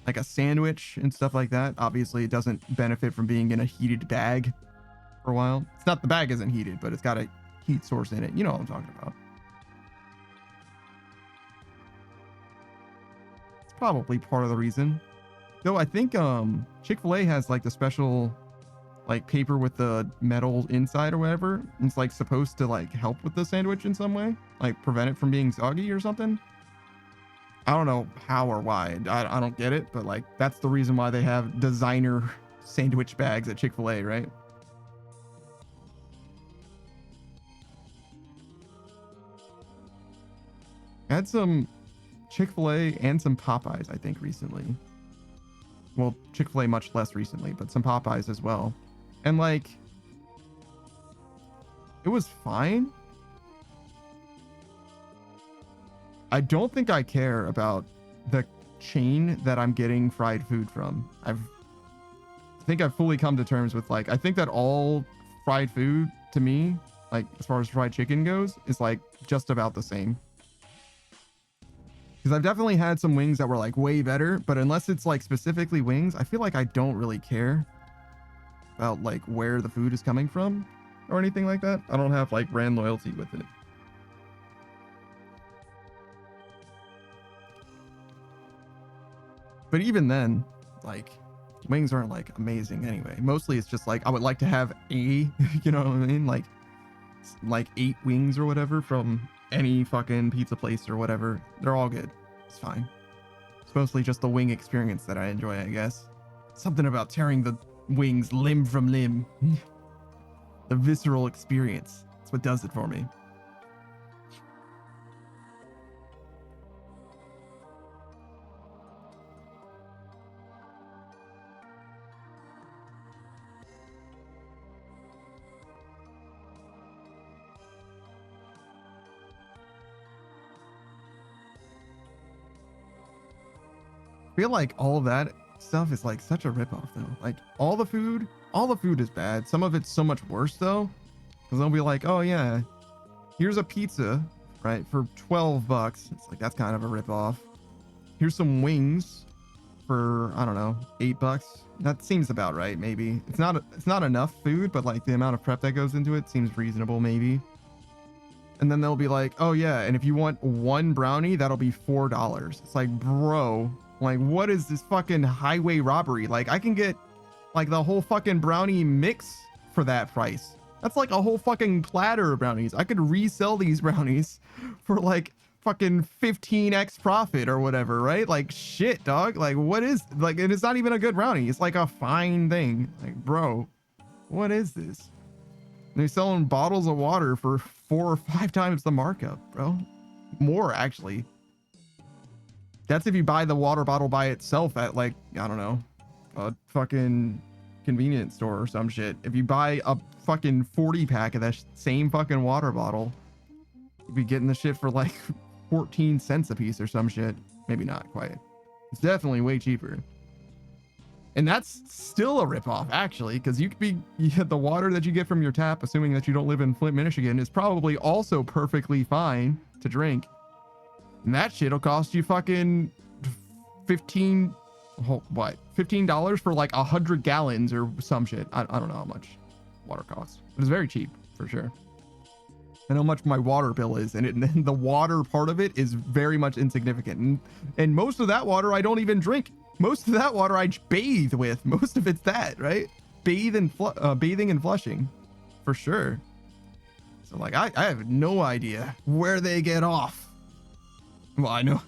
a sandwich and stuff like that, obviously it doesn't benefit from being in a heated bag for a while. It's not, the bag isn't heated, but it's got a heat source in it. You know what I'm talking about. It's probably part of the reason. Though I think Chick-fil-A has like the special like paper with the metal inside or whatever. It's like supposed to like help with the sandwich in some way, like prevent it from being soggy or something. I don't know how or why. I don't get it, but like that's the reason why they have designer sandwich bags at Chick-fil-A, right? I had some Chick-fil-A and some Popeyes, I think, recently. Well, Chick-fil-A much less recently, but some Popeyes as well. And like, it was fine. I don't think I care about the chain that I'm getting fried food from. I think I've fully come to terms with like, I think that all fried food to me, like as far as fried chicken goes, is like just about the same. Because I've definitely had some wings that were like way better, but unless it's like specifically wings, I feel like I don't really care about like where the food is coming from or anything like that. I don't have like brand loyalty with it. But even then, like, wings aren't like amazing anyway. Mostly it's just like I would like to have a, you know what I mean? Like 8 wings or whatever from any fucking pizza place or whatever. They're all good. It's fine. It's mostly just the wing experience that I enjoy, I guess. Something about tearing the wings limb from limb. The visceral experience. That's what does it for me. I feel like all of that stuff is like such a ripoff though. Like all the food is bad. Some of it's so much worse though, because they'll be like, oh yeah, here's a pizza, right, for $12. It's like, that's kind of a ripoff. Here's some wings for, I don't know, $8. That seems about right. Maybe it's not enough food, but like the amount of prep that goes into it seems reasonable maybe. And then they'll be like, oh yeah, and if you want one brownie, that'll be $4. It's like, bro, like, what is this fucking highway robbery? Like, I can get like the whole fucking brownie mix for that price. That's like a whole fucking platter of brownies. I could resell these brownies for like fucking 15x profit or whatever, right? Like, shit, dog. Like, what is, like, and it's not even a good brownie. It's like a fine thing. Like, bro, what is this? And they're selling bottles of water for 4 or 5 times the markup, bro. More, actually. That's if you buy the water bottle by itself at like, I don't know, a fucking convenience store or some shit. If you buy a fucking 40 pack of that same fucking water bottle, you'd be getting the shit for like 14 cents a piece or some shit. Maybe not quite. It's definitely way cheaper. And that's still a ripoff, actually, because you could be, the water that you get from your tap, assuming that you don't live in Flint, Michigan, is probably also perfectly fine to drink. And that shit'll cost you fucking $15 for like 100 gallons or some shit. I don't know how much water costs, but it's very cheap for sure. I know how much my water bill is, and the water part of it is very much insignificant. And most of that water I don't even drink. Most of that water I bathe with. Most of it's that, right? Bathing and flushing, for sure. So like, I have no idea where they get off. Well, I know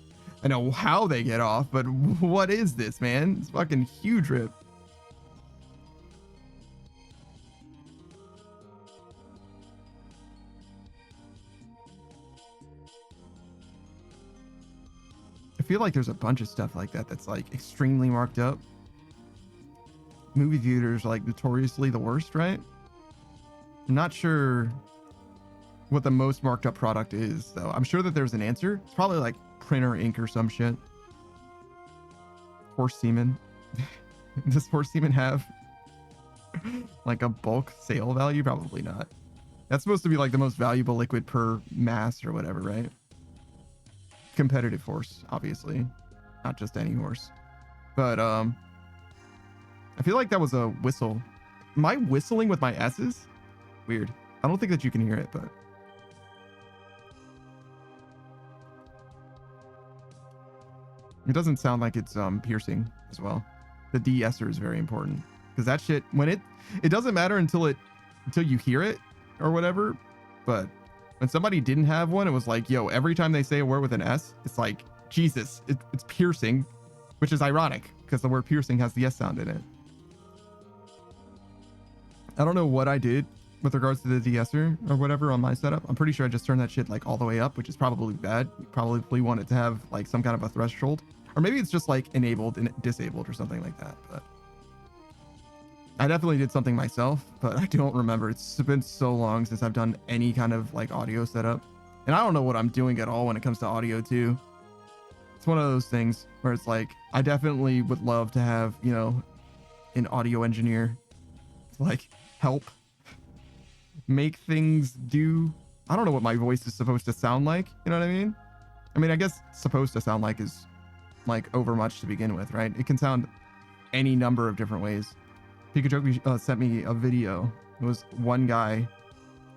how they get off, but what is this, man? It's fucking huge rip. I feel like there's a bunch of stuff like that that's like extremely marked up. Movie theaters are like notoriously the worst, right? I'm not sure what the most marked up product is, though. I'm sure that there's an answer. It's probably like printer ink or some shit. Horse semen. Does horse semen have like a bulk sale value? Probably not. That's supposed to be like the most valuable liquid per mass or whatever, right? Competitive horse, obviously, not just any horse. But I feel like that was a whistle. Am I whistling with my S's? Weird. I don't think that you can hear it, but it doesn't sound like it's piercing as well. The de-esser is very important, because that shit, when it doesn't matter until you hear it or whatever. But when somebody didn't have one, it was like, yo, every time they say a word with an S, it's like, Jesus, it's piercing, which is ironic because the word piercing has the S sound in it. I don't know what I did with regards to the de-esser or whatever on my setup. I'm pretty sure I just turned that shit like all the way up, which is probably bad. You probably want it to have like some kind of a threshold, or maybe it's just like enabled and disabled or something like that. But I definitely did something myself, but I don't remember. It's been so long since I've done any kind of like audio setup, and I don't know what I'm doing at all when it comes to audio too. It's one of those things where it's like, I definitely would love to have, you know, an audio engineer to like help make things do. I don't know what my voice is supposed to sound like. You know what I mean? I mean, I guess supposed to sound like is like over much to begin with, right? It can sound any number of different ways. Pikachu sent me a video. It was one guy.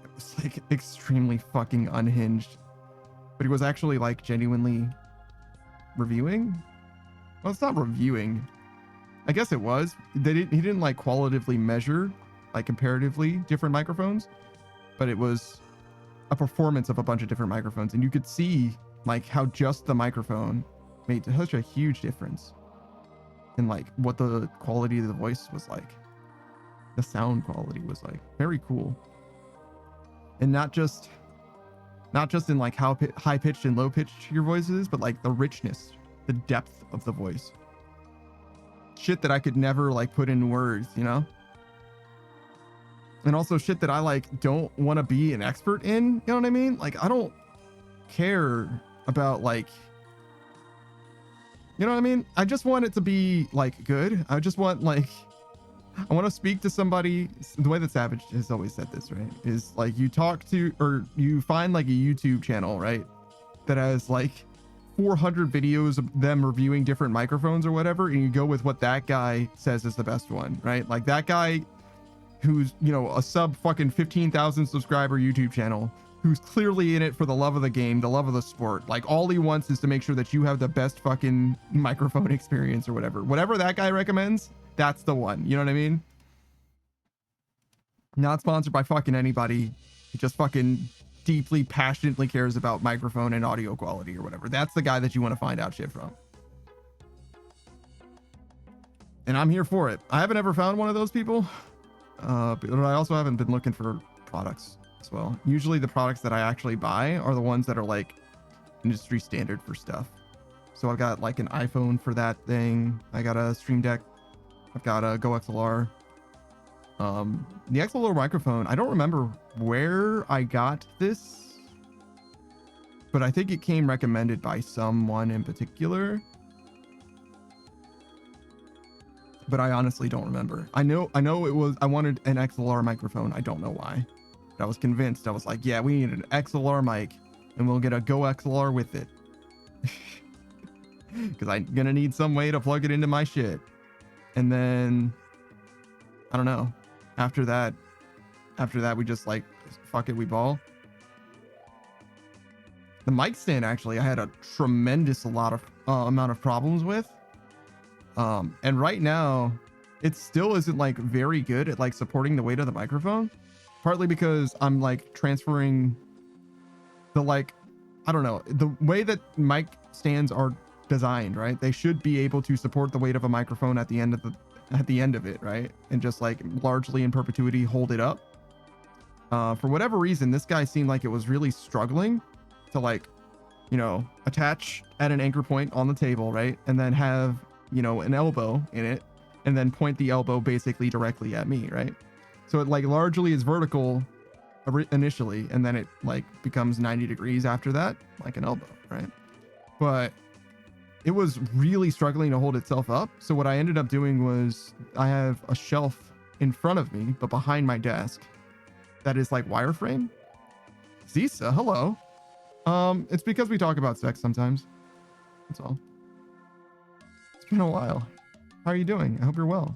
It was like extremely fucking unhinged, but he was actually like genuinely reviewing. Well, it's not reviewing. I guess it was. He didn't like qualitatively measure, like comparatively different microphones, but it was a performance of a bunch of different microphones, and you could see like how just the microphone made such a huge difference in like what the quality of the voice was like. The sound quality was like very cool, and not just in like how high pitched and low pitched your voice is, but like the richness, the depth of the voice. Shit that I could never like put in words, you know? And also shit that I like don't want to be an expert in, you know what I mean? Like I don't care about like, you know what I mean? I just want it to be like good. I just want like, I want to speak to somebody. The way that Savage has always said this, right, is like you talk to, or you find like a YouTube channel, right, that has like 400 videos of them reviewing different microphones or whatever, and you go with what that guy says is the best one, right? Like that guy who's, you know, a sub fucking 15,000 subscriber YouTube channel, who's clearly in it for the love of the game, the love of the sport. Like all he wants is to make sure that you have the best fucking microphone experience or whatever. Whatever that guy recommends, that's the one. You know what I mean? Not sponsored by fucking anybody. He just fucking deeply, passionately cares about microphone and audio quality or whatever. That's the guy that you want to find out shit from. And I'm here for it. I haven't ever found one of those people. But I also haven't been looking for products as well. Usually the products that I actually buy are the ones that are like industry standard for stuff. So I've got like an iPhone for that thing. I got a Stream Deck. I've got a Go XLR. The XLR microphone, I don't remember where I got this, but I think it came recommended by someone in particular. But I honestly don't remember. I know it was, I wanted an XLR microphone. I don't know why. But I was convinced. I was like, yeah, we need an XLR mic and we'll get a Go XLR with it. Because I'm going to need some way to plug it into my shit. And then, I don't know. After that, we just like, fuck it, we ball. The mic stand, actually, I had a tremendous amount of problems with. And right now, it still isn't like very good at like supporting the weight of the microphone. Partly because I'm like transferring the like, I don't know, the way that mic stands are designed, right? They should be able to support the weight of a microphone at the end of it, right? And just like largely in perpetuity hold it up. For whatever reason, this guy seemed like it was really struggling to like, you know, attach at an anchor point on the table, right? And then have, you know, an elbow in it and then point the elbow basically directly at me, right? So it like largely is vertical initially, and then it like becomes 90 degrees after that, like an elbow, right? But it was really struggling to hold itself up. So what I ended up doing was I have a shelf in front of me, but behind my desk that is like wireframe. Zisa, hello. It's because we talk about sex sometimes. That's all. It's been a while. How are you doing? I hope you're well.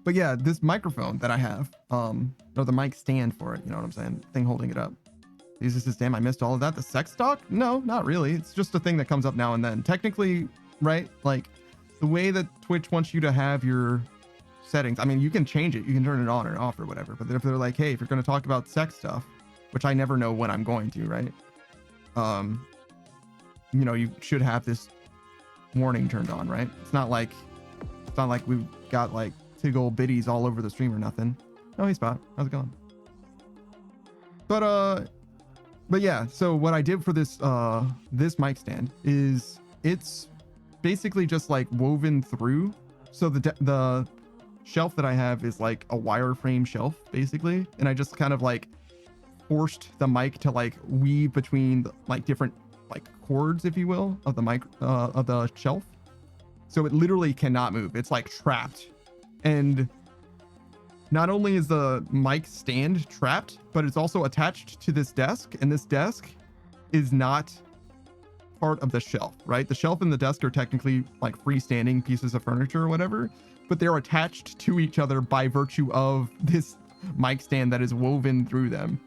But yeah, this microphone that I have, or the mic stand for it, you know what I'm saying? Thing holding it up. Jesus, damn, I missed all of that. The sex talk? No, not really. It's just a thing that comes up now and then. Technically, right? Like the way that Twitch wants you to have your settings. I mean, you can change it. You can turn it on or off or whatever. But if they're like, hey, if you're going to talk about sex stuff, which I never know when I'm going to, right? You know, you should have this warning turned on, right? It's not like we've got like big old biddies all over the stream or nothing. Oh, hey Spot, how's it going? But yeah, so what I did for this this mic stand is it's basically just like woven through. So the shelf that I have is like a wireframe shelf basically, and I just kind of like forced the mic to like weave between like different like cords, if you will, of the mic of the shelf. So it literally cannot move. It's like trapped. And not only is the mic stand trapped, but it's also attached to this desk, and this desk is not part of the shelf, right? The shelf and the desk are technically like freestanding pieces of furniture or whatever, but they're attached to each other by virtue of this mic stand that is woven through them.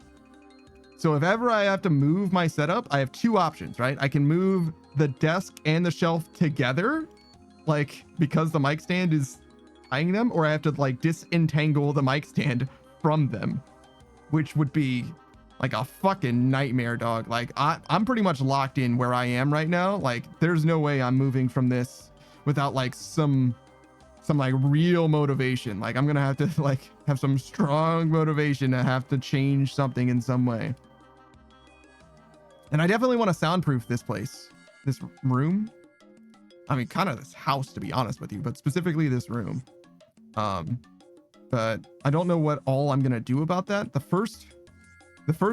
So if ever I have to move my setup, I have two options, right? I can move the desk and the shelf together, like because the mic stand is tying them, or I have to like disentangle the mic stand from them, which would be like a fucking nightmare, dog. Like I'm pretty much locked in where I am right now. Like there's no way I'm moving from this without like some like real motivation. Like I'm gonna have to like have some strong motivation to have to change something in some way. And I definitely want to soundproof this place, this room. I mean, kind of this house, to be honest with you, but specifically this room. But I don't know what all I'm gonna do about that. The first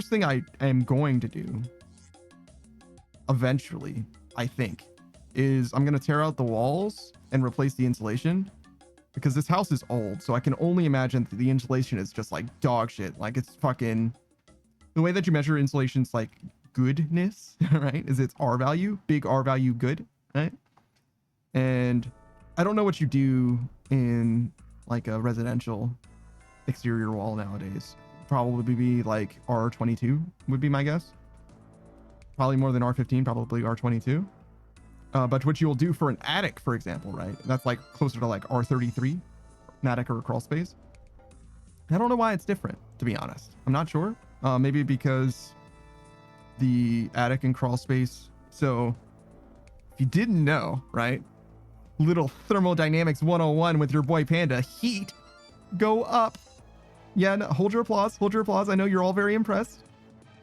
thing I am going to do eventually, I think, is I'm gonna tear out the walls and replace the insulation, because this house is old, so I can only imagine that the insulation is just like dog shit. Like it's fucking, the way that you measure insulation's like goodness, right? Is its R value, big R value good, right? And I don't know what you do in like a residential exterior wall nowadays. Probably be like R22 would be my guess. Probably more than R15, probably R22. But what you'll do for an attic, for example, right? That's like closer to like R33, an attic or a crawl space. I don't know why it's different, to be honest. I'm not sure. Maybe because the attic and crawl space. So if you didn't know, right? Little thermodynamics 101 with your boy Panda. Heat go up. Yeah, no, hold your applause. Hold your applause. I know you're all very impressed.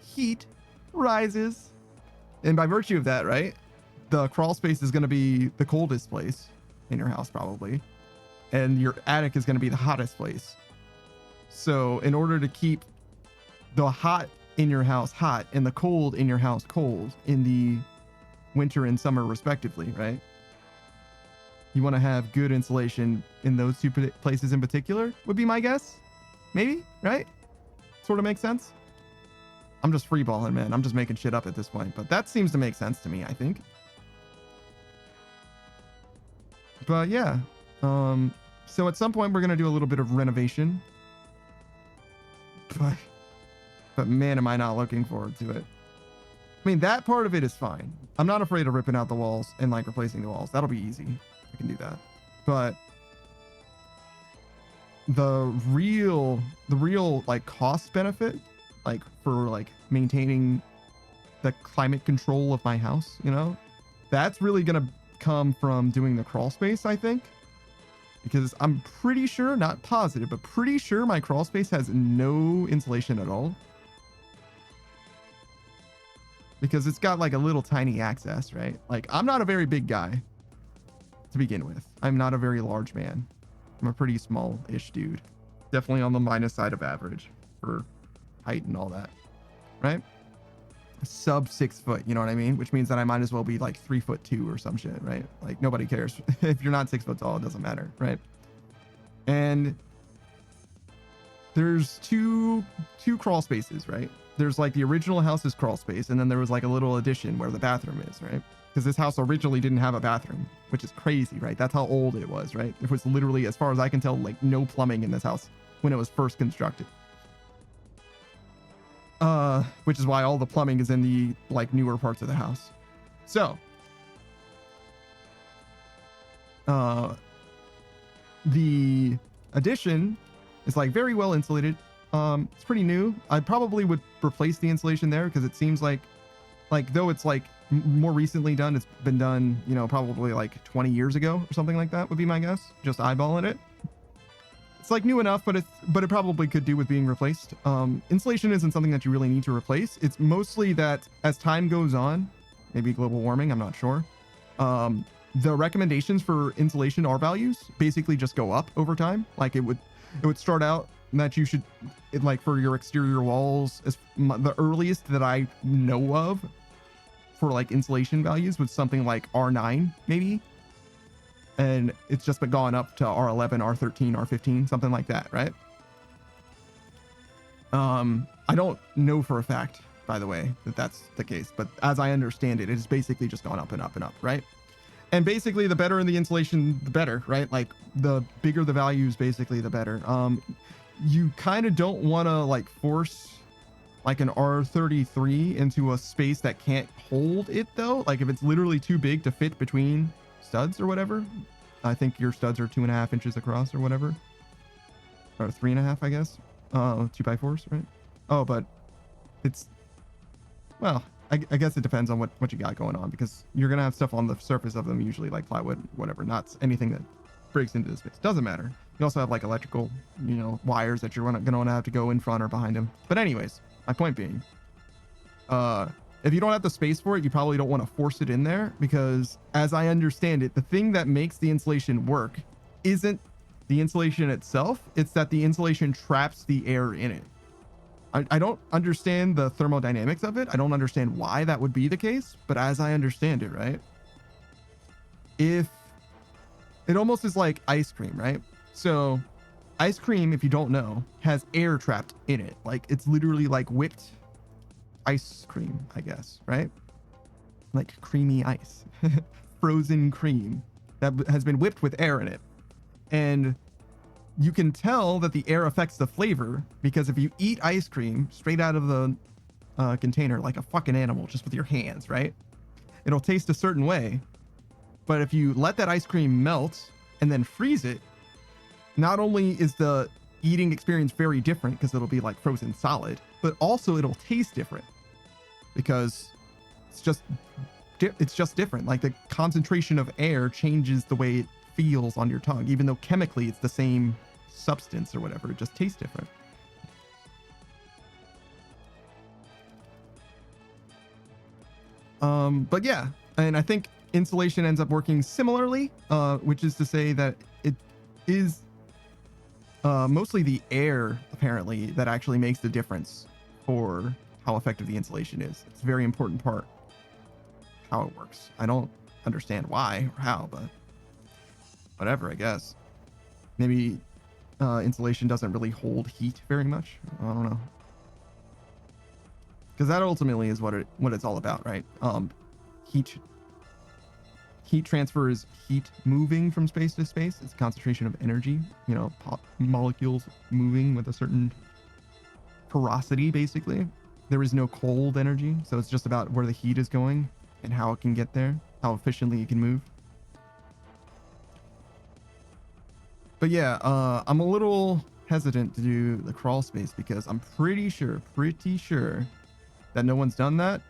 Heat rises. And by virtue of that, right? The crawl space is going to be the coldest place in your house, probably. And your attic is going to be the hottest place. So in order to keep the hot in your house hot and the cold in your house cold in the winter and summer respectively, right? You want to have good insulation in those two places in particular, would be my guess. Maybe, right? Sort of makes sense. I'm just freeballing, man. I'm just making shit up at this point, but that seems to make sense to me, I think. But yeah, so at some point we're gonna do a little bit of renovation, but man, am I not looking forward to it. I mean, that part of it is fine. I'm not afraid of ripping out the walls and like replacing the walls. That'll be easy. I can do that. But the real like cost benefit, like for like maintaining the climate control of my house, you know, that's really gonna come from doing the crawl space, I think, because I'm pretty sure, not positive, but pretty sure my crawl space has no insulation at all, because it's got like a little tiny access, right? Like I'm not a very big guy to begin with. I'm not a very large man. I'm a pretty small-ish dude, definitely on the minus side of average for height and all that, right? Sub 6 foot, you know what I mean? Which means that I might as well be like 3'2" or some shit, right? Like nobody cares. If you're not 6 foot tall, it doesn't matter, right? And there's two crawl spaces, right? There's like the original house's crawl space, and then there was like a little addition where the bathroom is, right? Because this house originally didn't have a bathroom, which is crazy, right? That's how old it was, right? It was literally, as far as I can tell, like no plumbing in this house when it was first constructed. Which is why all the plumbing is in the like newer parts of the house. So, the addition is like very well insulated. It's pretty new. I probably would replace the insulation there because it seems like though it's like more recently done, it's been done, you know, probably like 20 years ago or something like that would be my guess. Just eyeballing it. It's like new enough, but it probably could do with being replaced. Insulation isn't something that you really need to replace. It's mostly that as time goes on, maybe global warming, I'm not sure. The recommendations for insulation R values basically just go up over time. Like it would start out that you should, like for your exterior walls, the earliest that I know of for like insulation values was something like R9 maybe. And it's just been gone up to R11, R13, R15, something like that, right? I don't know for a fact, by the way, that that's the case, but as I understand it, it's basically just gone up and up and up, right? And basically, the better in the insulation, the better, right? Like, the bigger the values, basically, the better. You kind of don't want to, like, force, like, an R33 into a space that can't hold it, though. Like, if it's literally too big to fit between studs or whatever. I think your studs are 2.5 inches across or whatever. Or 3.5, I guess. 2x4s, right? Oh, but it's, well, I guess it depends on what you got going on, because you're gonna have stuff on the surface of them, usually like plywood, whatever, not anything that breaks into the space. Doesn't matter. You also have like electrical, you know, wires that you're gonna want to have to go in front or behind them. But anyways, my point being, if you don't have the space for it, you probably don't want to force it in there, because as I understand it, the thing that makes the insulation work isn't the insulation itself, it's that the insulation traps the air in it. I don't understand the thermodynamics of it. I don't understand why that would be the case, but as I understand it, right? If it almost is like ice cream, right? So ice cream, if you don't know, has air trapped in it. Like, it's literally like whipped ice cream, I guess, right? Like creamy ice, frozen cream that has been whipped with air in it. And you can tell that the air affects the flavor, because if you eat ice cream straight out of the container like a fucking animal, just with your hands, right? It'll taste a certain way. But if you let that ice cream melt and then freeze it, not only is the eating experience very different, because it'll be like frozen solid, but also it'll taste different, because it's just different. Like, the concentration of air changes the way it feels on your tongue, even though chemically it's the same substance or whatever, it just tastes different. But yeah, and I think insulation ends up working similarly, which is to say that it is mostly the air, apparently, that actually makes the difference for how effective the insulation is. It's a very important part how it works. I don't understand why or how, but whatever, I guess. Maybe insulation doesn't really hold heat very much. I don't know. Because that ultimately is what it's all about, right? Heat transfer is heat moving from space to space. It's a concentration of energy, you know, molecules moving with a certain porosity, basically. There is no cold energy, so it's just about where the heat is going and how it can get there, how efficiently it can move. But yeah, I'm a little hesitant to do the crawl space, because I'm pretty sure that no one's done that,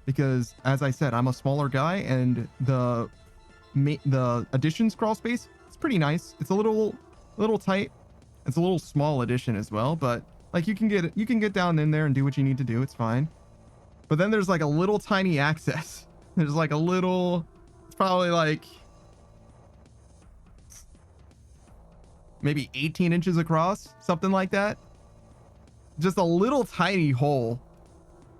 because as I said, I'm a smaller guy, and the additions crawl space, it's pretty nice. It's a little tight. It's a little small addition as well, but like, you can get down in there and do what you need to do. It's fine. But then there's like a little tiny access. There's like a little, it's probably like maybe 18 inches across, something like that. Just a little tiny hole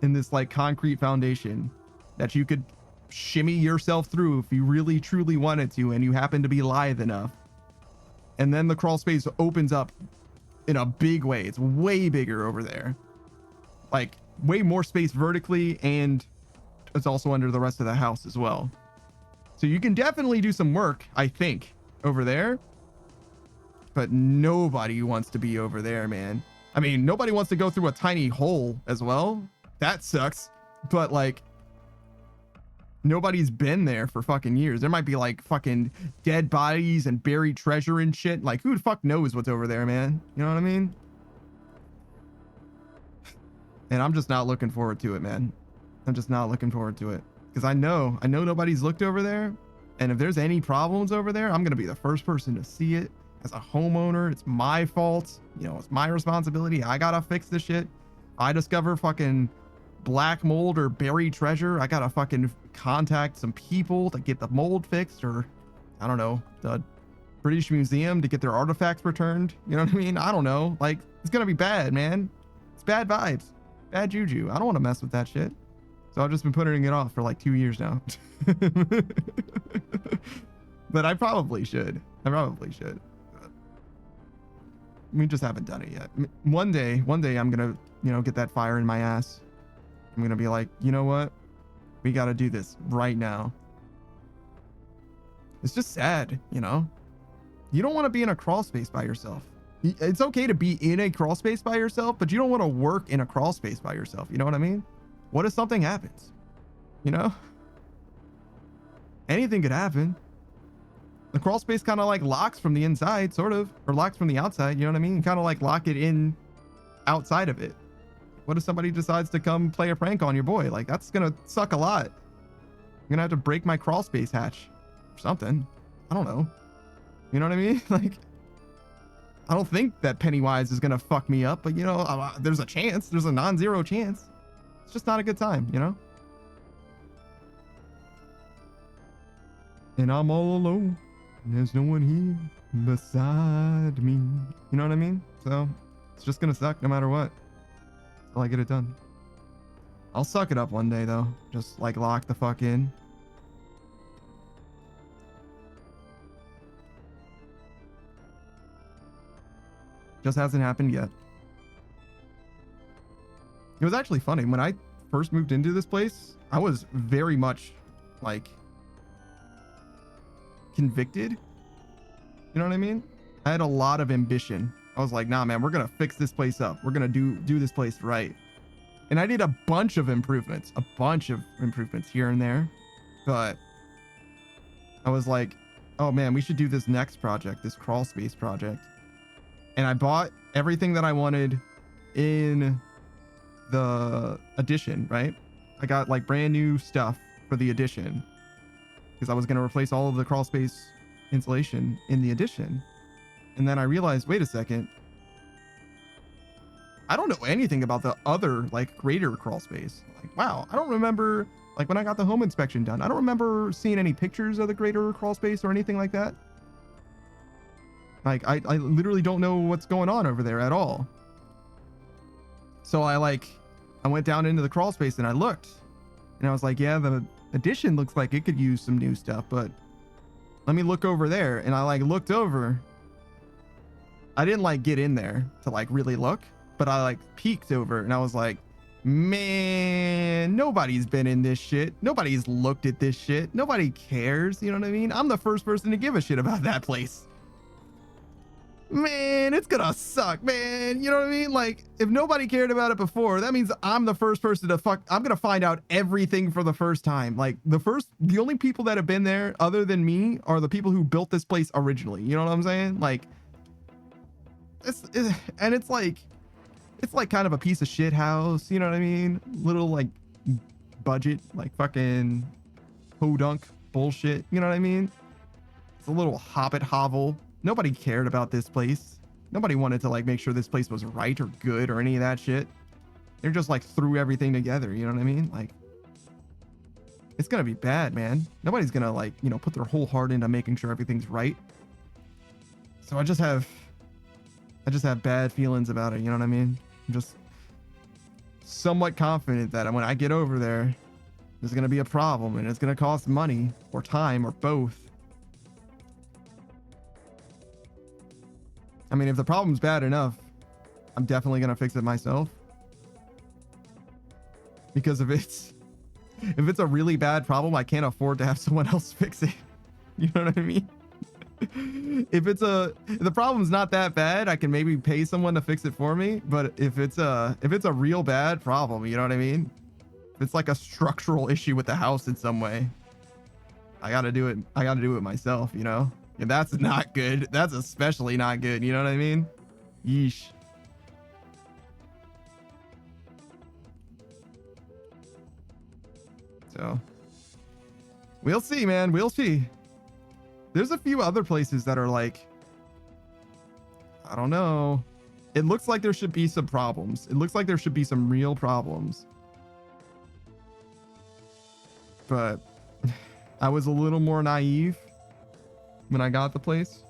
in this like concrete foundation that you could shimmy yourself through if you really truly wanted to, and you happen to be lithe enough. And then the crawl space opens up in a big way. It's way bigger over there, like way more space vertically, and it's also under the rest of the house as well. So you can definitely do some work, I think, over there. But nobody wants to be over there, man. I mean, nobody wants to go through a tiny hole as well. That sucks. But like, nobody's been there for fucking years. There might be like fucking dead bodies and buried treasure and shit. Like, who the fuck knows what's over there, man? You know what I mean? And I'm just not looking forward to it, man. I'm just not looking forward to it, because I know nobody's looked over there. And if there's any problems over there, I'm going to be the first person to see it. As a homeowner, it's my fault. You know, it's my responsibility. I gotta fix this shit. I discover fucking black mold or buried treasure, I gotta fucking contact some people to get the mold fixed, or I don't know, the British Museum to get their artifacts returned. You know what I mean? I don't know. Like, it's gonna be bad, man. It's bad vibes, bad juju. I don't want to mess with that shit. So I've just been putting it off for like 2 years now. But I probably should. we just haven't done it yet. One day I'm gonna, you know, get that fire in my ass. I'm gonna be like, you know what? We gotta do this right now. It's just sad, you know? You don't want to be in a crawl space by yourself. It's okay to be in a crawl space by yourself, but you don't want to work in a crawl space by yourself. You know what I mean? What if something happens? You know? Anything could happen. The crawl space kind of like locks from the inside, sort of, or locks from the outside. You know what I mean? You kind of like lock it in outside of it. What if somebody decides to come play a prank on your boy? Like, that's gonna suck a lot. I'm gonna have to break my crawl space hatch or something. I don't know. You know what I mean? Like, I don't think that Pennywise is gonna fuck me up, but you know, there's a chance. There's a non-zero chance. It's just not a good time, you know? And I'm all alone. There's no one here beside me. You know what I mean? So it's just gonna suck no matter what. Until I get it done. I'll suck it up one day though. Just like lock the fuck in. Just hasn't happened yet. It was actually funny. When I first moved into this place, I was very much like convicted. You know what I mean? I had a lot of ambition. I was like, nah, man, we're going to fix this place up. We're going to do this place right. And I did a bunch of improvements here and there. But I was like, oh man, we should do this next project, this crawl space project. And I bought everything that I wanted in the addition, right? I got like brand new stuff for the addition because I was going to replace all of the crawl space insulation in the addition. And then I realized, wait a second, I don't know anything about the other like greater crawl space. Like, wow, I don't remember, like when I got the home inspection done, I don't remember seeing any pictures of the greater crawl space or anything like that. Like, I literally don't know what's going on over there at all. So I went down into the crawl space and I looked. And I was like, yeah, the addition looks like it could use some new stuff, but let me look over there. And I like looked over. I didn't like get in there to like really look, but I like peeked over and I was like, man, nobody's been in this shit. Nobody's looked at this shit. Nobody cares. You know what I mean? I'm the first person to give a shit about that place. Man, it's gonna suck, man. You know what I mean? Like, if nobody cared about it before, that means I'm the first person to I'm gonna find out everything for the first time. Like, the only people that have been there other than me are the people who built this place originally. You know what I'm saying? Like, it's like kind of a piece of shit house. You know what I mean? Little like budget, like fucking podunk bullshit. You know what I mean? It's a little hobbit hovel. Nobody cared about this place. Nobody wanted to like make sure this place was right or good or any of that shit. They're just like threw everything together. You know what I mean? Like, it's gonna be bad, man. Nobody's gonna like, you know, put their whole heart into making sure everything's right. So I just have bad feelings about it. You know what I mean? I'm just somewhat confident that when I get over there, there's gonna be a problem and it's gonna cost money or time or both. I mean, if the problem's bad enough, I'm definitely going to fix it myself. Because if it's a really bad problem, I can't afford to have someone else fix it. You know what I mean? If the problem's not that bad, I can maybe pay someone to fix it for me. But if it's a real bad problem, you know what I mean? If it's like a structural issue with the house in some way, I got to do it myself, you know? And that's not good. That's especially not good. You know what I mean? Yeesh. So we'll see, man. We'll see. There's a few other places that are like, I don't know. It looks like there should be some problems. It looks like there should be some real problems. But I was a little more naive when I got the place.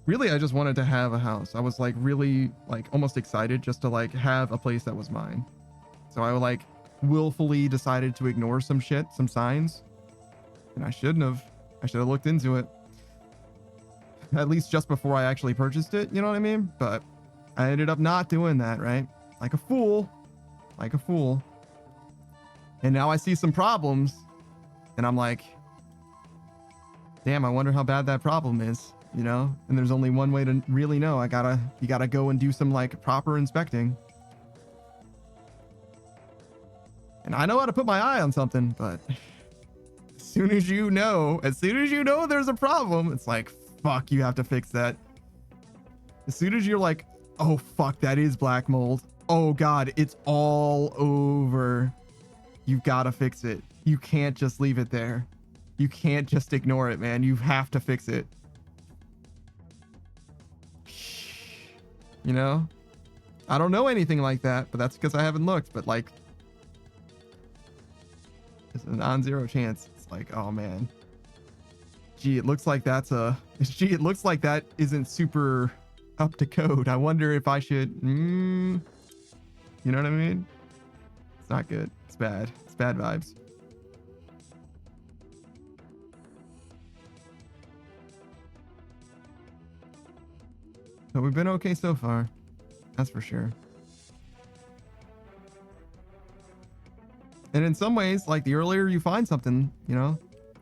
Really, I just wanted to have a house. I was like really like almost excited just to like have a place that was mine. So I like willfully decided to ignore some shit, some signs. And I should have looked into it. At least just before I actually purchased it, you know what I mean? But I ended up not doing that, right? Like a fool. Like a fool. And now I see some problems. And I'm like, damn, I wonder how bad that problem is, you know? And there's only one way to really know. You gotta go and do some like proper inspecting. And I know how to put my eye on something, but as soon as you know there's a problem, it's like, fuck, you have to fix that. As soon as you're like, oh fuck, that is black mold. Oh God, it's all over. You've got to fix it. You can't just leave it there. You can't just ignore it, man. You have to fix it. You know? I don't know anything like that, but that's because I haven't looked. But like, it's a non-zero chance. It's like, oh man. Gee, it looks like that isn't super up to code. I wonder if I should, you know what I mean? It's not good. It's bad. It's bad vibes. But we've been okay so far. That's for sure. And in some ways, like the earlier you find something, you know,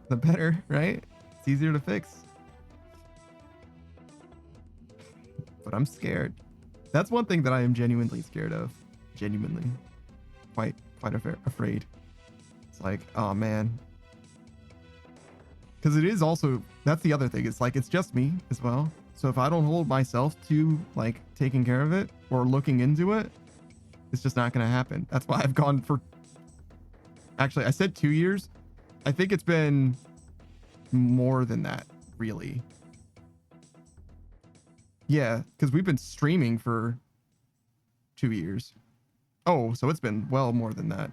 the better, right? It's easier to fix. But I'm scared. That's one thing that I am genuinely scared of. Genuinely. Quite afraid. It's like, oh man. Because it is also, that's the other thing. It's like, it's just me as well. So if I don't hold myself to like taking care of it or looking into it, it's just not going to happen. That's why I've gone for, actually, I said 2 years. I think it's been more than that, really. Yeah, because we've been streaming for 2 years. Oh, so it's been well more than that.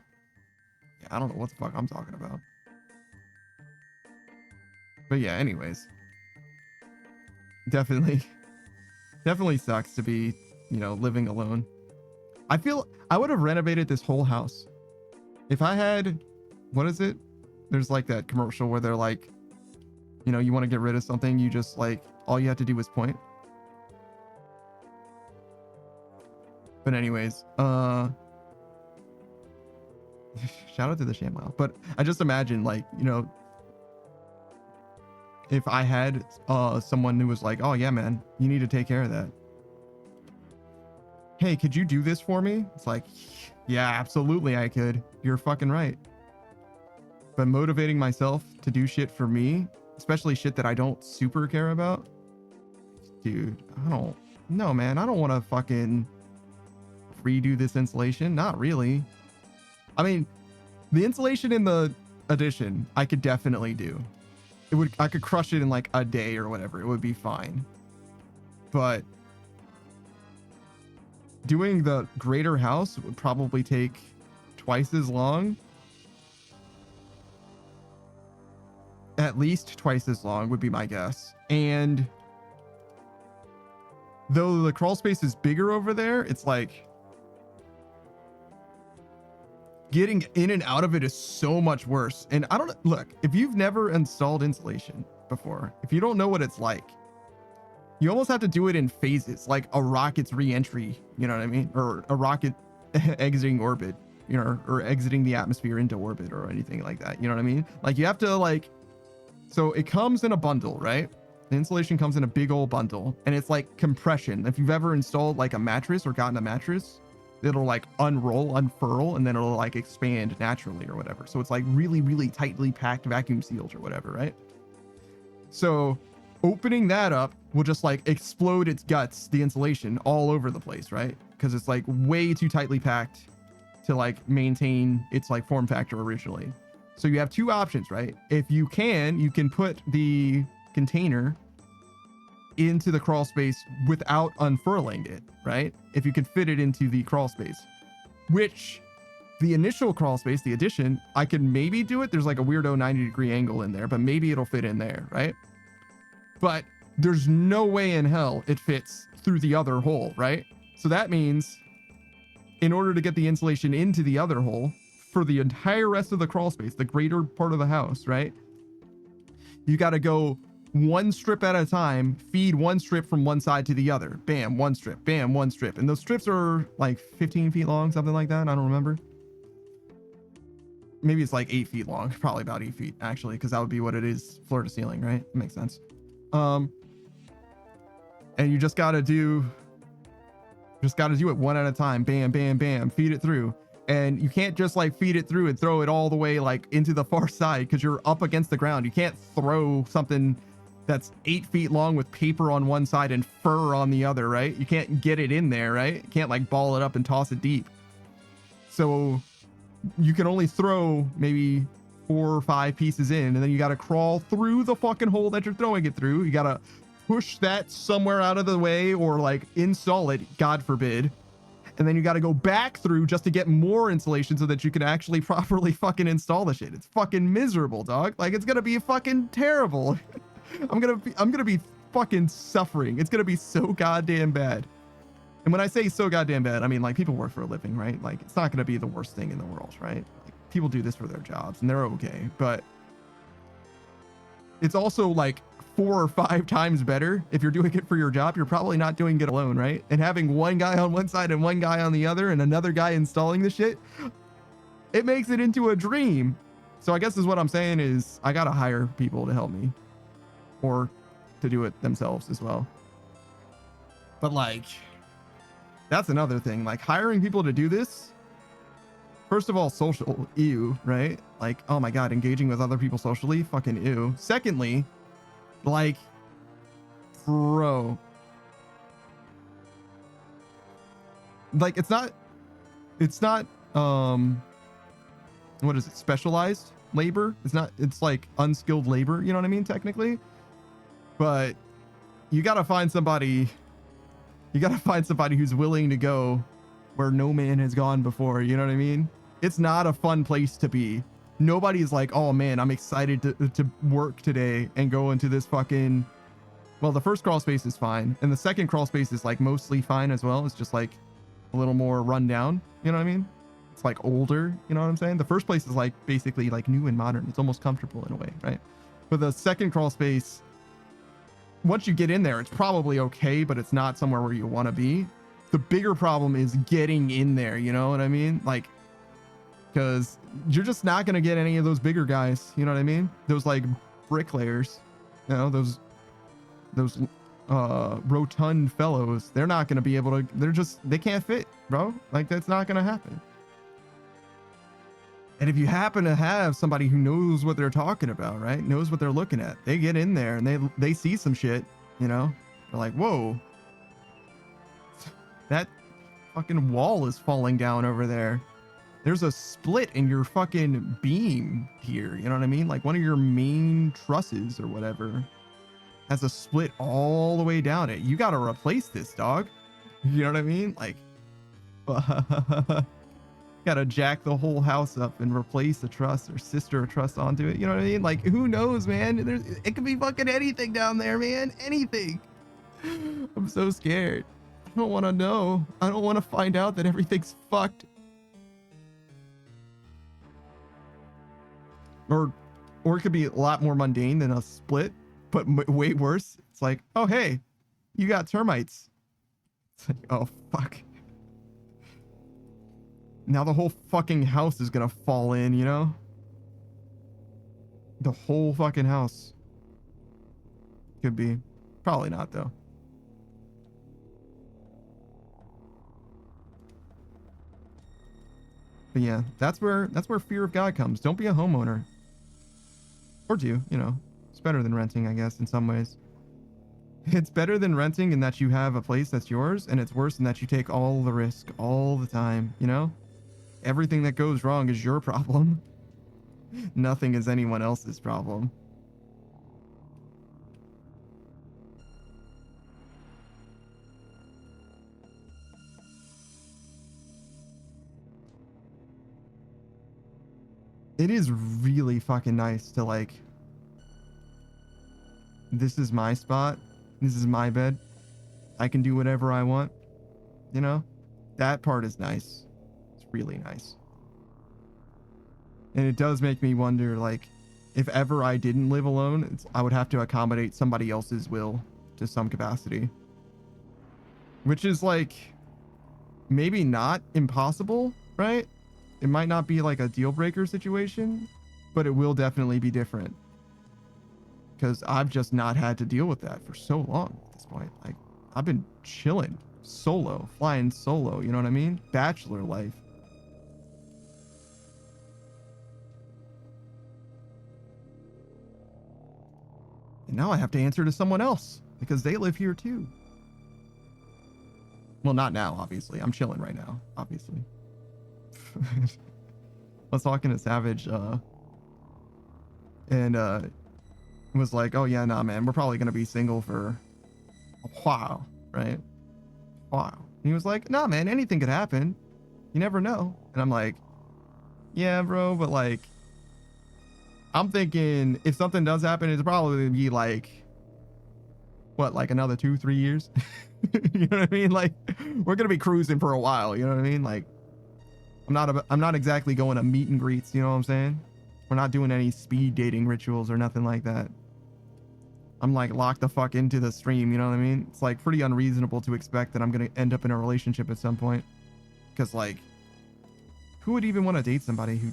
Yeah, I don't know what the fuck I'm talking about. But yeah, anyways. Definitely sucks to be, you know, living alone. I feel I would have renovated this whole house. If I had, what is it? There's like that commercial where they're like, you know, you want to get rid of something, you just like, all you have to do is point. But anyways, shout out to the ShamWow. But I just imagine like, you know, if I had someone who was like, oh yeah, man, you need to take care of that. Hey, could you do this for me? It's like, yeah, absolutely I could. You're fucking right. But motivating myself to do shit for me, especially shit that I don't super care about, dude, no, man, I don't want to fucking redo this insulation. Not really. I mean, the insulation in the addition, I could definitely do. I could crush it in like a day or whatever. It would be fine. But doing the greater house would probably take twice as long. At least twice as long would be my guess. And though the crawl space is bigger over there, it's like getting in and out of it is so much worse. And I don't look, if you've never installed insulation before, if you don't know what it's like, you almost have to do it in phases, like a rocket's re-entry, you know what I mean? Or a rocket exiting orbit, you know, or exiting the atmosphere into orbit or anything like that. You know what I mean? Like you have to like, so it comes in a bundle, right? The insulation comes in a big old bundle and it's like compression. If you've ever installed like a mattress or gotten a mattress, it'll like unfurl, and then it'll like expand naturally or whatever. So it's like really, really tightly packed, vacuum sealed or whatever, right? So opening that up will just like explode its guts, the insulation all over the place, right? Because it's like way too tightly packed to like maintain its like form factor originally. So you have two options, right? If you can put the container into the crawl space without unfurling it, right? If you could fit it into the crawl space, which the initial crawl space, the addition, I could maybe do it. There's like a weirdo 90-degree angle in there, but maybe it'll fit in there, right? But there's no way in hell it fits through the other hole, right? So that means in order to get the insulation into the other hole for the entire rest of the crawl space, the greater part of the house, right? You got to go one strip at a time, feed one strip from one side to the other. Bam, one strip, bam, one strip. And those strips are like 15 feet long, something like that. I don't remember. Maybe it's like 8 feet long, probably about 8 feet actually, because that would be what it is, floor to ceiling, right? That makes sense. And you just gotta do it one at a time. Bam, bam, bam, feed it through. And you can't just like feed it through and throw it all the way like into the far side because you're up against the ground. You can't throw something that's 8 feet long with paper on one side and fur on the other, right? You can't get it in there, right? You can't like ball it up and toss it deep. So you can only throw maybe 4 or 5 pieces in, and then you got to crawl through the fucking hole that you're throwing it through. You got to push that somewhere out of the way or like install it, God forbid. And then you got to go back through just to get more insulation so that you can actually properly fucking install the shit. It's fucking miserable, dog. Like, it's gonna be fucking terrible. I'm gonna be fucking suffering. It's gonna be so goddamn bad. And when I say so goddamn bad, I mean like people work for a living, right? Like it's not gonna be the worst thing in the world, right? Like, people do this for their jobs and they're okay, but it's also like 4 or 5 times better. If you're doing it for your job, you're probably not doing it alone, right? And having one guy on one side and one guy on the other and another guy installing the shit, it makes it into a dream. So I guess is what I'm saying is I gotta hire people to help me or to do it themselves as well. But like, that's another thing, like hiring people to do this. First of all, social, ew, right? Like, oh my God, engaging with other people socially, fucking ew. Secondly, like, bro, like it's not what is it, specialized labor? It's like unskilled labor, you know what I mean, technically. But you gotta find somebody who's willing to go where no man has gone before, you know what I mean? It's not a fun place to be. Nobody's like, oh man, I'm excited to work today and go into this fucking, well, the first crawl space is fine. And the second crawl space is like mostly fine as well. It's just like a little more run down. You know what I mean? It's like older, you know what I'm saying? The first place is like basically like new and modern. It's almost comfortable in a way, right? But the second crawl space, once you get in there, it's probably okay, but it's not somewhere where you want to be. The bigger problem is getting in there, you know what I mean? Like, because you're just not going to get any of those bigger guys, you know what I mean? Those like bricklayers, you know, those rotund fellows, they're not going to be able to, they can't fit, bro. Like, that's not going to happen. And if you happen to have somebody who knows what they're talking about, right, knows what they're looking at, they get in there and they see some shit, you know, they're like, whoa, that fucking wall is falling down over there. There's a split in your fucking beam here, you know what I mean? Like one of your main trusses or whatever has a split all the way down it. You got to replace this, dog. You know what I mean? Like, got to jack the whole house up and replace a truss or sister a truss onto it. You know what I mean? Like, who knows, man? It could be fucking anything down there, man. Anything. I'm so scared. I don't want to know. I don't want to find out that everything's fucked. Or it could be a lot more mundane than a split, but way worse. It's like, oh, hey, you got termites. It's like, oh, fuck. Now the whole fucking house is gonna fall in, you know? The whole fucking house. Could be. Probably not, though. But yeah, that's where fear of God comes. Don't be a homeowner. Or do, you know. It's better than renting, I guess, in some ways. It's better than renting in that you have a place that's yours, and it's worse in that you take all the risk all the time, you know? Everything that goes wrong is your problem. Nothing is anyone else's problem. It is really fucking nice to like, this is my spot. This is my bed. I can do whatever I want. You know, that part is nice. It's really nice. And it does make me wonder, like, if ever I didn't live alone, I would have to accommodate somebody else's will to some capacity. Which is like, maybe not impossible, right? It might not be like a deal breaker situation, but it will definitely be different. Because I've just not had to deal with that for so long at this point. Like, I've been chilling solo, flying solo, you know what I mean? Bachelor life. And now I have to answer to someone else because they live here too. Well, not now, obviously. I'm chilling right now, obviously. I was talking to Savage, and was like, oh yeah, nah, man, we're probably gonna be single for a while, right? Wow. And he was like, nah, man, anything could happen. You never know. And I'm like, yeah, bro, but like, I'm thinking if something does happen, it's probably be like, what, like another 2-3 years? You know what I mean? Like, we're gonna be cruising for a while. You know what I mean? Like, I'm not exactly going to meet and greets. You know what I'm saying? We're not doing any speed dating rituals or nothing like that. I'm like locked the fuck into the stream. You know what I mean? It's like pretty unreasonable to expect that I'm gonna end up in a relationship at some point. Because like, who would even want to date somebody who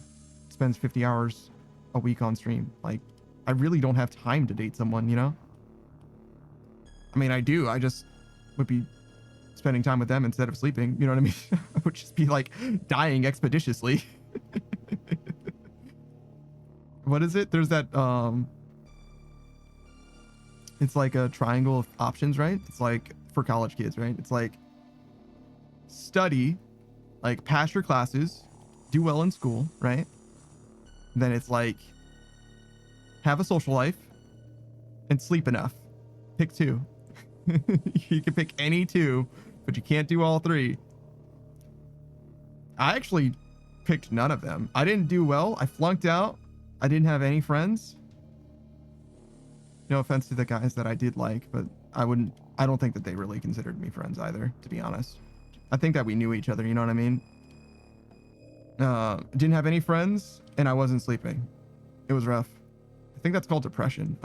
spends 50 hours a week on stream? Like, I really don't have time to date someone. You know? I mean, I do. I just would be spending time with them instead of sleeping. You know what I mean? I would just be like dying expeditiously. What is it? There's that, it's like a triangle of options, right? It's like for college kids, right? It's like study, like pass your classes, do well in school, right? Then it's like have a social life and sleep enough. Pick two. You can pick any two, but you can't do all three. I actually picked none of them. I didn't do well. I flunked out. I didn't have any friends. No offense to the guys that I did like, but I don't think that they really considered me friends either, to be honest. I think that we knew each other, you know what I mean? Didn't have any friends, and I wasn't sleeping. It was rough. I think that's called depression.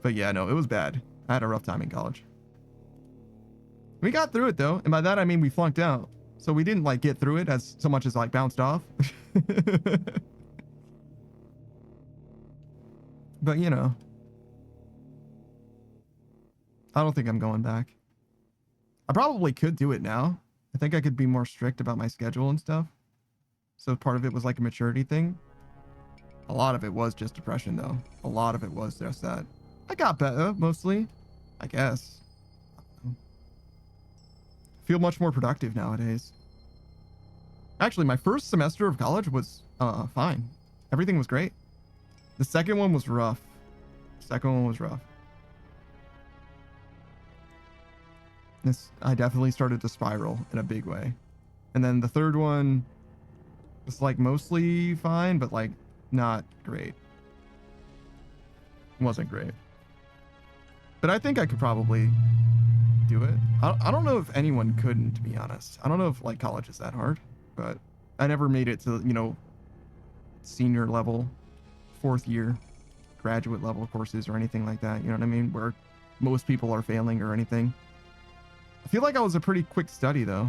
But yeah, no, it was bad. I had a rough time in college. We got through it though, and by that I mean we flunked out. So we didn't like get through it as so much as like bounced off. But you know, I don't think I'm going back. I probably could do it now. I think I could be more strict about my schedule and stuff. So part of it was like a maturity thing. A lot of it was just depression though. A lot of it was just that. I got better, mostly, I guess. Feel much more productive nowadays. Actually, my first semester of college was fine. Everything was great. The second one was rough. I definitely started to spiral in a big way. And then the third one was like mostly fine, but like not great. It wasn't great. But I think I could probably do it. I don't know if anyone couldn't, to be honest. I don't know if like college is that hard, but I never made it to, you know, senior level, 4th year, graduate level courses or anything like that. You know what I mean? Where most people are failing or anything. I feel like I was a pretty quick study though.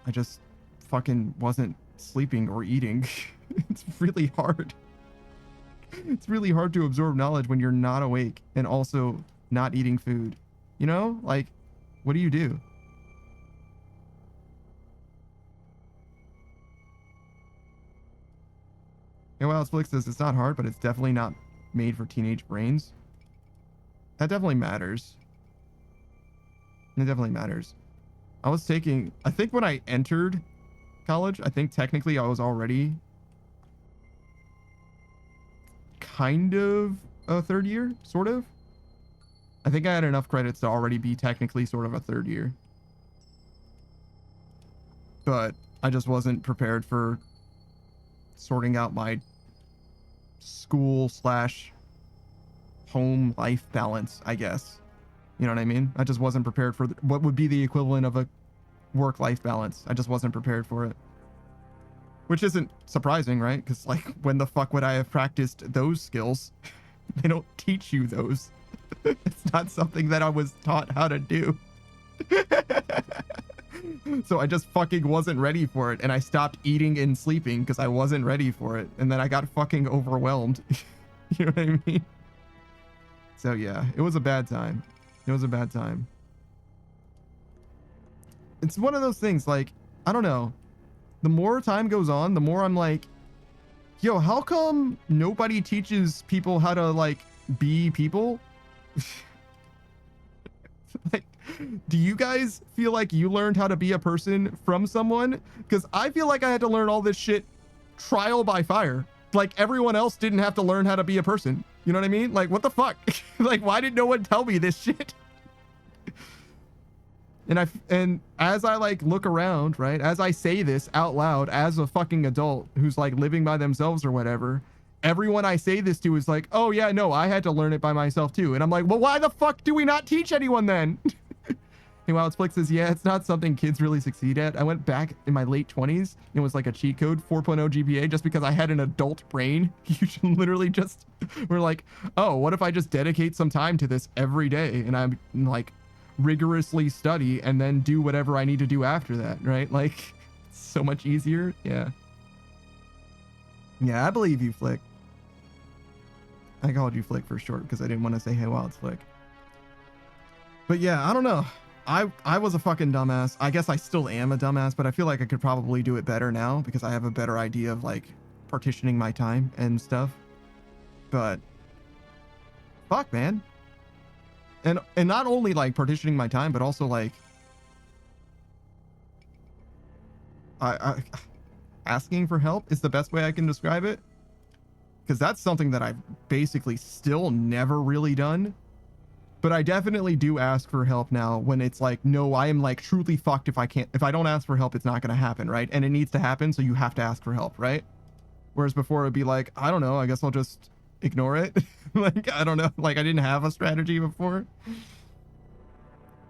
I just fucking wasn't sleeping or eating. It's really hard. It's really hard to absorb knowledge when you're not awake and also not eating food. You know, like, what do you do? Yeah, well, Flix says it's not hard, but it's definitely not made for teenage brains. That definitely matters. It definitely matters. I think when I entered college, I think technically I was already kind of a 3rd year, sort of. I think I had enough credits to already be technically sort of a 3rd year. But I just wasn't prepared for sorting out my school / home life balance, I guess. You know what I mean? I just wasn't prepared for what would be the equivalent of a work-life balance. I just wasn't prepared for it. which isn't surprising, right? Because like, when the fuck would I have practiced those skills? They don't teach you those. It's not something that I was taught how to do. So I just fucking wasn't ready for it, and I stopped eating and sleeping because I wasn't ready for it, and then I got fucking overwhelmed. You know what I mean? So yeah, it was a bad time. It was a bad time. It's one of those things, like, I don't know. The more time goes on, the more I'm like, yo, how come nobody teaches people how to, like, be people? Like, do you guys feel like you learned how to be a person from someone? Because I feel like I had to learn all this shit trial by fire. Like, everyone else didn't have to learn how to be a person. You know what I mean? Like, what the fuck? Like, why did no one tell me this shit? And as I like look around, right, as I say this out loud as a fucking adult who's like living by themselves or whatever, everyone I say this to is like, oh yeah, no, I had to learn it by myself too. And I'm like, well, why the fuck do we not teach anyone then? Hey, Wildsplit says, yeah, it's not something kids really succeed at. I went back in my late 20s. It was like a cheat code, 4.0 GPA, just because I had an adult brain. You should literally just, we're like, oh, what if I just dedicate some time to this every day? And I'm like, rigorously study and then do whatever I need to do after that, right? Like, so much easier. Yeah, I believe you, Flick. I called you Flick for short because I didn't want to say hey Wild Flick. But yeah, I don't know. I was a fucking dumbass. I guess I still am a dumbass, but I feel like I could probably do it better now because I have a better idea of like partitioning my time and stuff. But fuck, man. And not only like partitioning my time, but also like I asking for help is the best way I can describe it, because that's something that I've basically still never really done. But I definitely do ask for help now when it's like, no, I am like truly fucked if I don't ask for help, it's not going to happen, right? And it needs to happen, so you have to ask for help, right? Whereas before it'd be like, I don't know, I guess I'll just ignore it. Like, I don't know, like I didn't have a strategy before.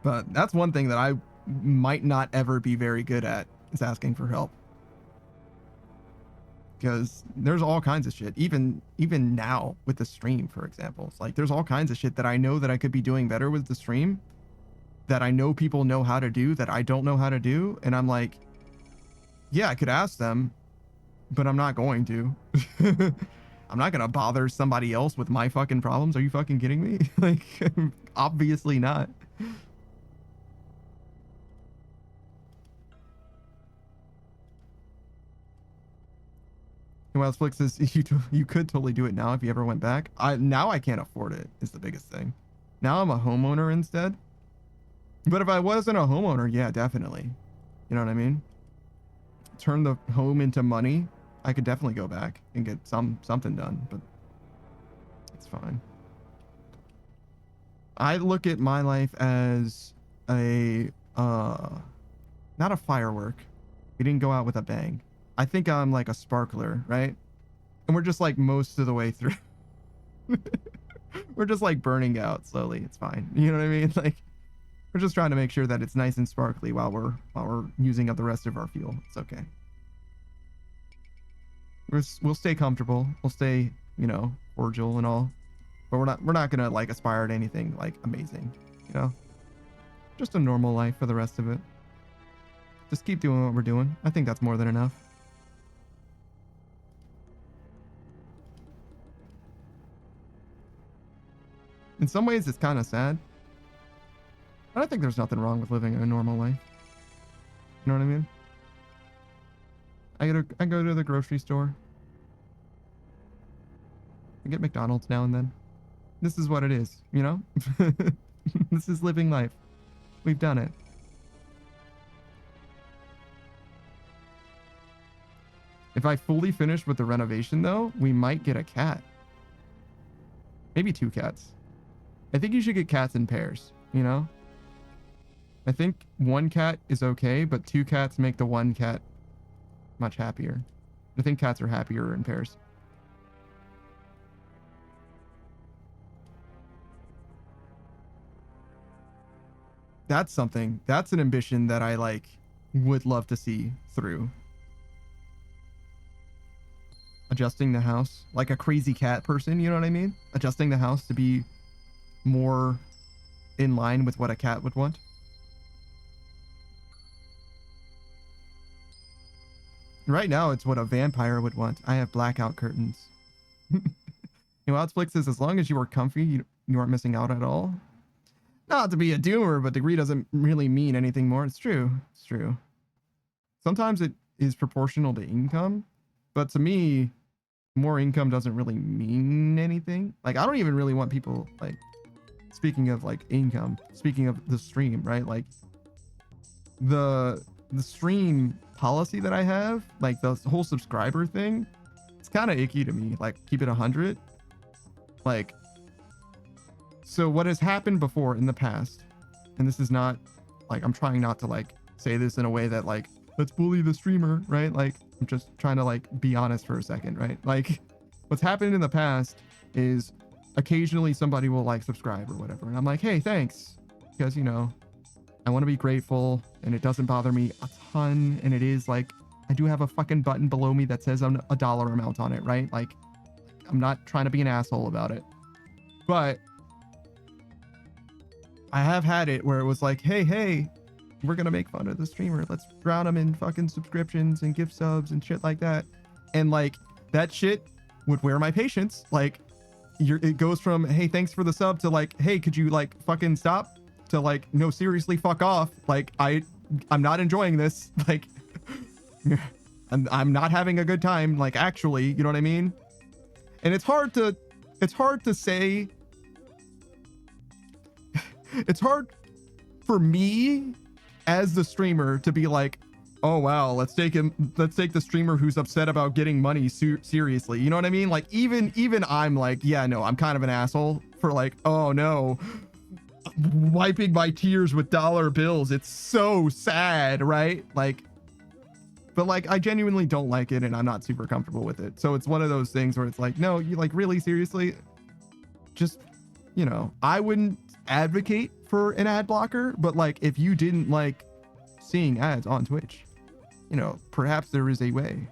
But that's one thing that I might not ever be very good at, is asking for help. Because there's all kinds of shit, even now with the stream, for example. It's like there's all kinds of shit that I know that I could be doing better with the stream, that I know people know how to do that I don't know how to do, and I'm like, yeah, I could ask them, but I'm not going to. I'm not gonna bother somebody else with my fucking problems. Are you fucking kidding me? Like, obviously not. Well, Flick says you could totally do it now if you ever went back. Now I can't afford it is the biggest thing. Now I'm a homeowner instead. But if I wasn't a homeowner, yeah, definitely. You know what I mean? Turn the home into money. I could definitely go back and get something done, but it's fine. I look at my life as a not a firework. We didn't go out with a bang. I think I'm like a sparkler, right? And we're just like most of the way through. We're just like burning out slowly. It's fine. You know what I mean? Like, we're just trying to make sure that it's nice and sparkly while we're using up the rest of our fuel. It's okay. We'll stay comfortable. We'll stay, you know, cordial and all. But we're not gonna like aspire to anything like amazing, you know? Just a normal life for the rest of it. Just keep doing what we're doing. I think that's more than enough. In some ways, it's kind of sad. I don't think there's nothing wrong with living a normal life. You know what I mean? I go to the grocery store. I get McDonald's now and then. This is what it is, you know? This is living life. We've done it. If I fully finish with the renovation, though, we might get a cat. Maybe 2 cats. I think you should get cats in pairs, you know? I think 1 cat is okay, but 2 cats make the 1 cat much happier. I think cats are happier in pairs. That's something. That's an ambition that I like would love to see through. adjusting the house like a crazy cat person, you know what I mean? Adjusting the house to be more in line with what a cat would want. Right now, it's what a vampire would want. I have blackout curtains. Outsplit says, as long as you are comfy, you aren't missing out at all. Not to be a doomer, but degree doesn't really mean anything more. It's true. It's true. Sometimes it is proportional to income, but to me, more income doesn't really mean anything. Like, I don't even really want people, like, speaking of like income, speaking of the stream, right? Like the stream policy that I have, like the whole subscriber thing, it's kind of icky to me. Like, keep it 100. Like, so what has happened before in the past, and this is not like, I'm trying not to like say this in a way that like, let's bully the streamer, right? Like, I'm just trying to like be honest for a second, right? Like, what's happened in the past is occasionally somebody will like subscribe or whatever, and I'm like, hey, thanks, because you know, I want to be grateful, and it doesn't bother me a ton, and it is like, I do have a fucking button below me that says a dollar amount on it, right? Like, I'm not trying to be an asshole about it, but I have had it where it was like, hey, we're gonna make fun of the streamer, let's drown them in fucking subscriptions and gift subs and shit like that, and like that shit would wear my patience. Like, it goes from, hey, thanks for the sub, to like, hey, could you like fucking stop, to like, no, seriously, fuck off. Like, I'm not enjoying this. Like, I'm not having a good time. Like, actually, you know what I mean? And it's hard to say. It's hard for me as the streamer to be like, oh wow, let's take the streamer who's upset about getting money seriously. You know what I mean? Like, even I'm like, yeah, no, I'm kind of an asshole for like, oh no, wiping my tears with dollar bills. It's so sad, right? Like, but like, I genuinely don't like it, and I'm not super comfortable with it. So it's one of those things where it's like, no, you like, really, seriously, just, you know, I wouldn't advocate for an ad blocker, but like, if you didn't like seeing ads on Twitch, you know, perhaps there is a way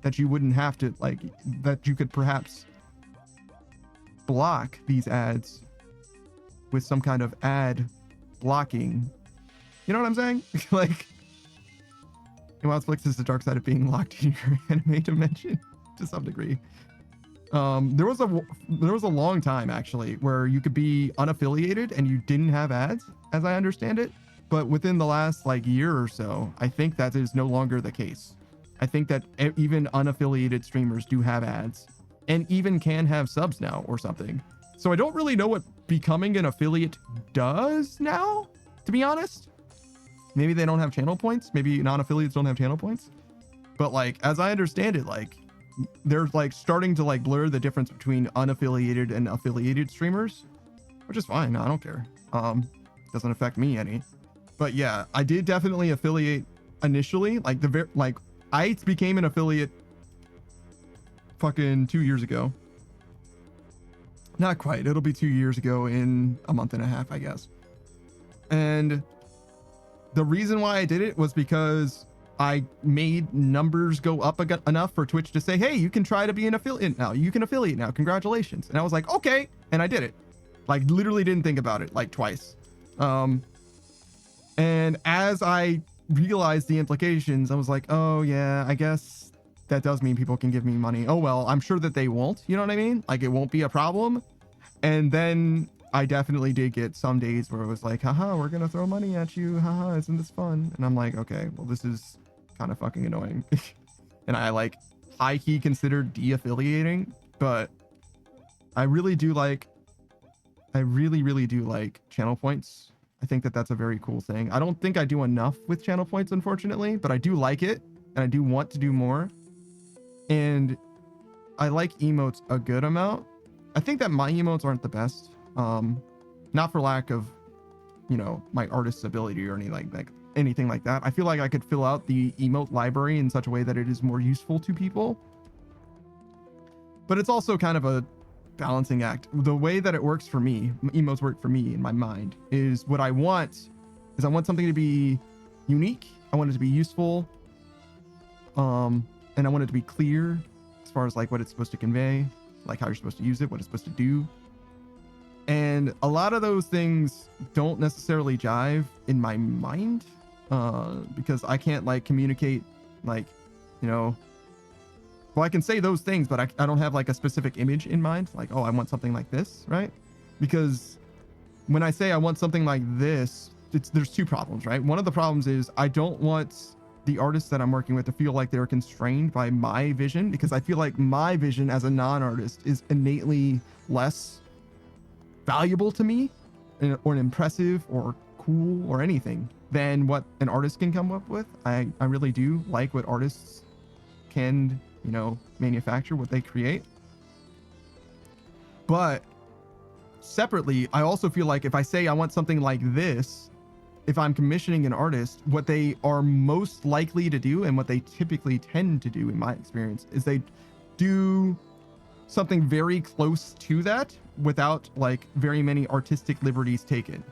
that you wouldn't have to, like, that you could perhaps block these ads with some kind of ad blocking. You know what I'm saying? Like, Flix is the dark side of being locked in your anime dimension to some degree. There was a long time actually where you could be unaffiliated and you didn't have ads, as I understand it. But within the last like year or so, I think that is no longer the case. I think that even unaffiliated streamers do have ads, and even can have subs now or something. So I don't really know what becoming an affiliate does now, to be honest. Maybe they don't have channel points. Maybe non-affiliates don't have channel points. But like, as I understand it, like, they're like starting to like blur the difference between unaffiliated and affiliated streamers, which is fine. I don't care. Doesn't affect me any. But yeah, I did definitely affiliate initially. Like I became an affiliate fucking 2 years ago. Not quite. It'll be 2 years ago in a month and a half, I guess. And the reason why I did it was because I made numbers go up enough for Twitch to say, hey, you can try to be an affiliate now. You can affiliate now. Congratulations. And I was like, okay. And I did it. Like, literally didn't think about it, like, twice. And as I realized the implications, I was like, oh yeah, I guess that does mean people can give me money. Oh well, I'm sure that they won't, you know what I mean? Like, it won't be a problem. And then I definitely did get some days where it was like, haha, we're gonna throw money at you, haha, isn't this fun? And I'm like, okay, well, this is kind of fucking annoying. And I like high-key considered de-affiliating, but I really do like, I really do like channel points. I think that that's a very cool thing. I don't think I do enough with channel points, unfortunately, but I do like it, and I do want to do more. And I like emotes a good amount. I think that my emotes aren't the best. Not for lack of, you know, my artist's ability or anything like that. I feel like I could fill out the emote library in such a way that it is more useful to people. But it's also kind of a balancing act. The way that it works for me, emotes work for me in my mind, is what I want is I want something to be unique. I want it to be useful. And I want it to be clear. as far as like what it's supposed to convey, like how you're supposed to use it, what it's supposed to do. And a lot of those things don't necessarily jive in my mind, because I can't like communicate like, you know, well, I can say those things, but I don't have like a specific image in mind. Like, oh, I want something like this, right? Because when I say I want something like this, there's two problems, right? One of the problems is I don't want the artists that I'm working with to feel like they're constrained by my vision, because I feel like my vision as a non-artist is innately less valuable to me or impressive or cool or anything than what an artist can come up with. I really do like what artists can, you know, manufacture, what they create. But separately, I also feel like if I say I want something like this, if I'm commissioning an artist, what they are most likely to do and what they typically tend to do in my experience is they do something very close to that without like very many artistic liberties taken,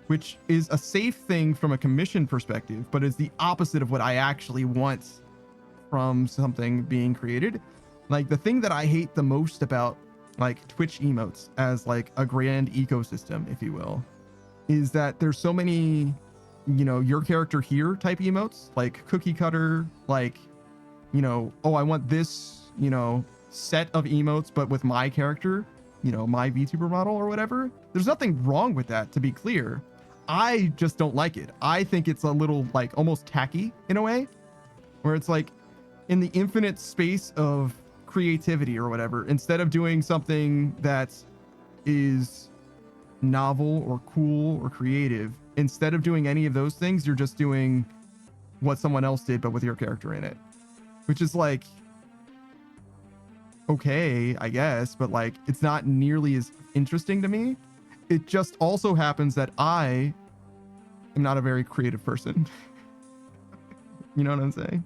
which is a safe thing from a commission perspective, but is the opposite of what I actually want from something being created. Like the thing that I hate the most about like Twitch emotes as like a grand ecosystem, if you will, is that there's so many, you know, your character here type emotes, like cookie cutter, like, you know, oh, I want this, you know, set of emotes, but with my character, you know, my VTuber model or whatever. There's nothing wrong with that, to be clear. I just don't like it. I think it's a little like almost tacky in a way, where it's like in the infinite space of creativity or whatever, instead of doing something that is novel or cool or creative, instead of doing any of those things, you're just doing what someone else did but with your character in it, which is like, okay, I guess, but like it's not nearly as interesting to me. It just also happens that I am not a very creative person. You know what I'm saying?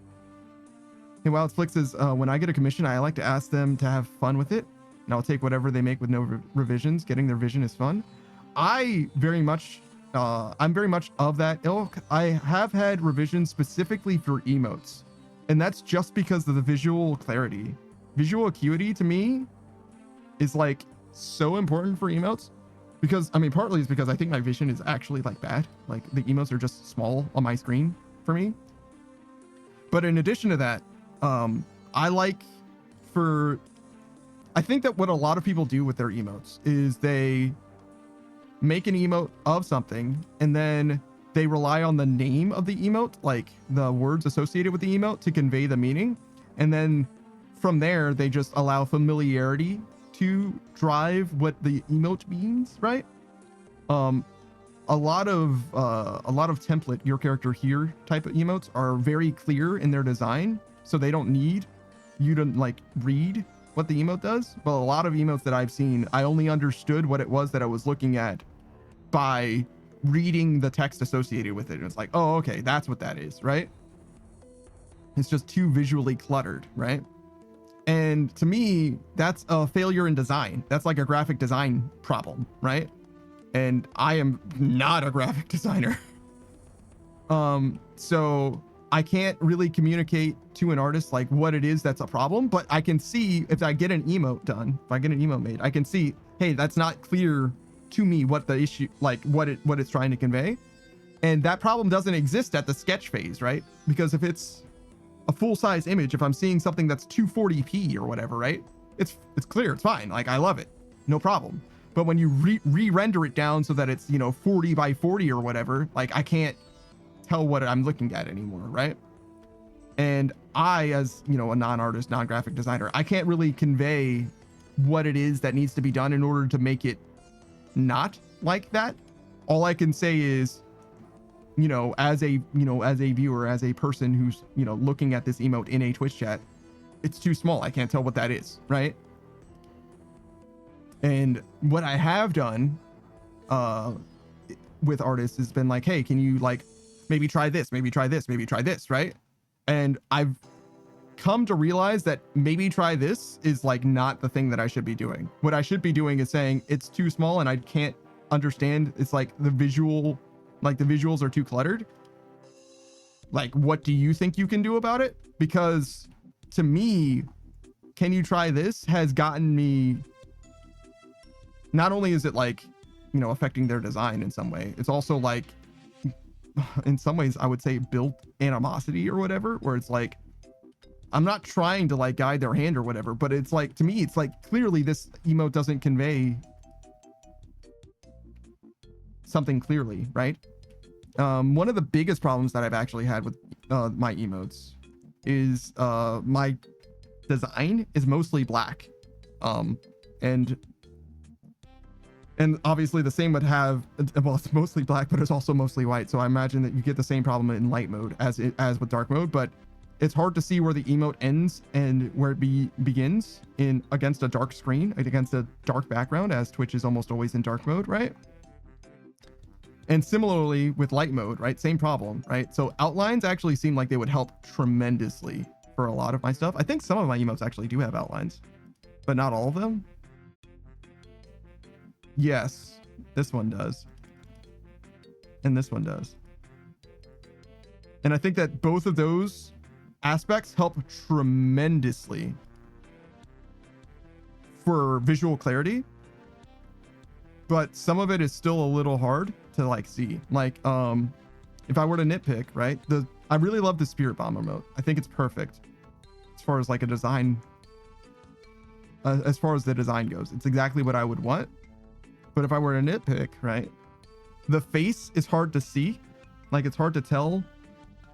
Hey, Wildflix says, when I get a commission, I like to ask them to have fun with it, and I'll take whatever they make with no revisions. Getting their vision is fun. I'm very much of that ilk. I have had revisions specifically for emotes, and that's just because of the visual clarity. Visual acuity to me is like so important for emotes, because I mean, partly is because I think my vision is actually like bad. Like the emotes are just small on my screen for me. But in addition to that, I think that what a lot of people do with their emotes is they make an emote of something and then they rely on the name of the emote, like the words associated with the emote, to convey the meaning. And then from there, they just allow familiarity to drive what the emote means, right? A lot of template your character here type of emotes are very clear in their design, so they don't need you to like read what the emote does. But a lot of emotes that I've seen, I only understood what it was that I was looking at by reading the text associated with it. And it's like, oh, okay, that's what that is, right? It's just too visually cluttered, right? And to me, that's a failure in design. That's like a graphic design problem, right? And I am not a graphic designer. So I can't really communicate to an artist like what it is that's a problem, but I can see if I get an emote done, if I get an emote made, I can see, hey, that's not clear to me what the issue, like what it's trying to convey. And that problem doesn't exist at the sketch phase, right? Because if it's a full-size image, if I'm seeing something that's 240p or whatever, right? It's clear, it's fine. Like I love it, no problem. But when you re-render it down so that it's, you know, 40 by 40 or whatever, like I can't tell what I'm looking at anymore, right? And I, as, you know, a non-artist, non-graphic designer, I can't really convey what it is that needs to be done in order to make it not like that. All I can say is, you know, as a viewer, as a person who's, you know, looking at this emote in a Twitch chat, it's too small. I can't tell what that is, right? And what I have done with artists has been like, hey, can you like maybe try this, maybe try this, maybe try this, right? And I've come to realize that maybe try this is like not the thing that I should be doing. What I should be doing is saying it's too small and I can't understand. It's like the visuals are too cluttered. Like, what do you think you can do about it? Because to me, can you try this has gotten me, not only is it like, you know, affecting their design in some way, it's also like, in some ways, I would say built animosity or whatever, where it's like, I'm not trying to like guide their hand or whatever, but it's like, to me, it's like clearly this emote doesn't convey something clearly, right? One of the biggest problems that I've actually had with my emotes is my design is mostly black. And obviously the same would have, well, it's mostly black, but it's also mostly white. So I imagine that you get the same problem in light mode as with dark mode, but it's hard to see where the emote ends and where it begins in against a dark screen, against a dark background, as Twitch is almost always in dark mode, right? And similarly with light mode, right? Same problem, right? So outlines actually seem like they would help tremendously for a lot of my stuff. I think some of my emotes actually do have outlines, but not all of them. Yes, this one does. And this one does. And I think that both of those aspects help tremendously for visual clarity, but some of it is still a little hard to like see. Like, if I were to nitpick, right? I really love the Spirit Bomb emote. I think it's perfect as far as like a design, as far as the design goes. It's exactly what I would want. But if I were to nitpick, right? The face is hard to see. Like, it's hard to tell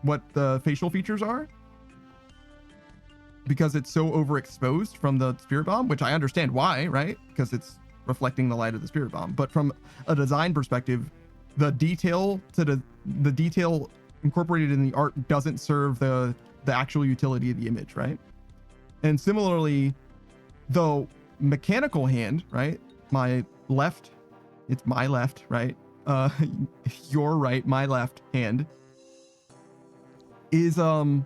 what the facial features are because it's so overexposed from the Spirit Bomb, which I understand why, right? Because it's reflecting the light of the Spirit Bomb. But from a design perspective, the detail to the detail incorporated in the art doesn't serve the actual utility of the image, right? And similarly, the mechanical hand, right? My left, it's my left, right? Your right, my left hand is a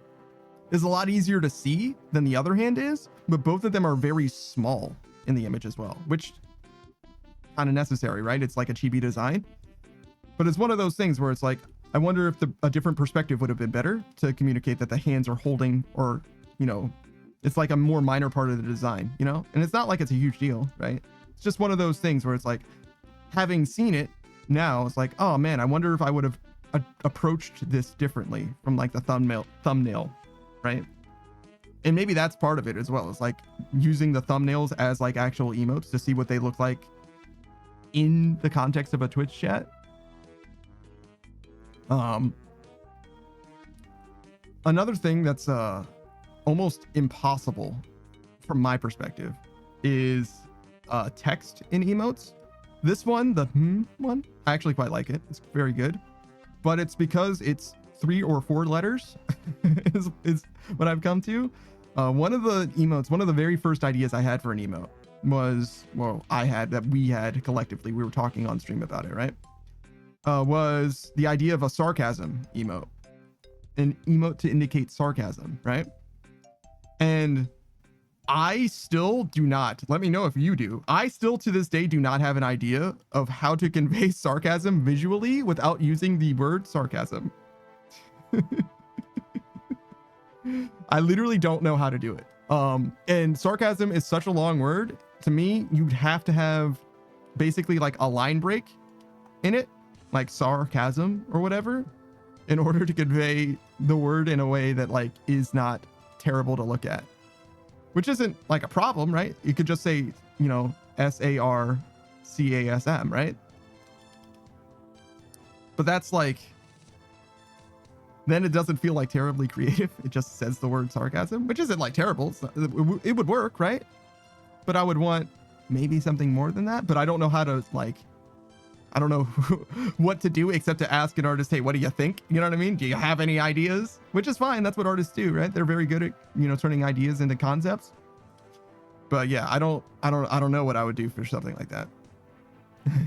lot easier to see than the other hand is, but both of them are very small in the image as well, which kind of necessary, right? It's like a chibi design, but it's one of those things where it's like, I wonder if a different perspective would have been better to communicate that the hands are holding, or, you know, it's like a more minor part of the design, you know? And it's not like it's a huge deal, right? It's just one of those things where it's like, having seen it now, it's like, oh man, I wonder if I would have approached this differently from like the thumbnail, right? And maybe that's part of it as well. It's like using the thumbnails as like actual emotes to see what they look like in the context of a Twitch chat. Another thing that's almost impossible from my perspective is text in emotes. This one, the one, I actually quite like it. It's very good, but it's because it's 3 or 4 letters is what I've come to. One of the emotes, one of the very first ideas I had for an emote was, well, we had collectively, we were talking on stream about it, right? Was the idea of a sarcasm emote, an emote to indicate sarcasm, right? And I still do not, let me know if you do. I still to this day do not have an idea of how to convey sarcasm visually without using the word sarcasm. I literally don't know how to do it. And sarcasm is such a long word. To me, you'd have to have basically like a line break in it, like sarcasm or whatever, in order to convey the word in a way that like is not terrible to look at. Which isn't like a problem, right? You could just say, you know, sarcasm, right? But that's like, then it doesn't feel like terribly creative. It just says the word sarcasm, which isn't like terrible. It would work, right? But I would want maybe something more than that. But I don't know how to like, I don't know what to do except to ask an artist, hey, what do you think? You know what I mean? Do you have any ideas? Which is fine. That's what artists do, right? They're very good at, you know, turning ideas into concepts. But yeah, I don't know what I would do for something like that.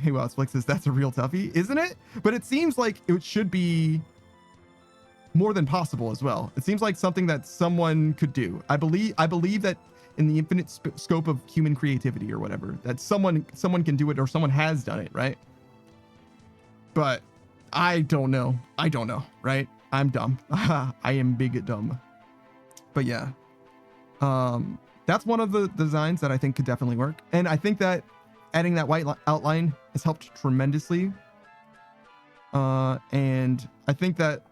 Hey, well, Flick says that's a real toughie, isn't it? But it seems like it should be more than possible as well. It seems like something that someone could do. I believe that in the infinite scope of human creativity or whatever, that someone can do it, or someone has done it, right? But I don't know, right? I'm dumb. I am big dumb. But yeah. that's one of the designs that I think could definitely work. And I think that adding that white outline has helped tremendously. And I think that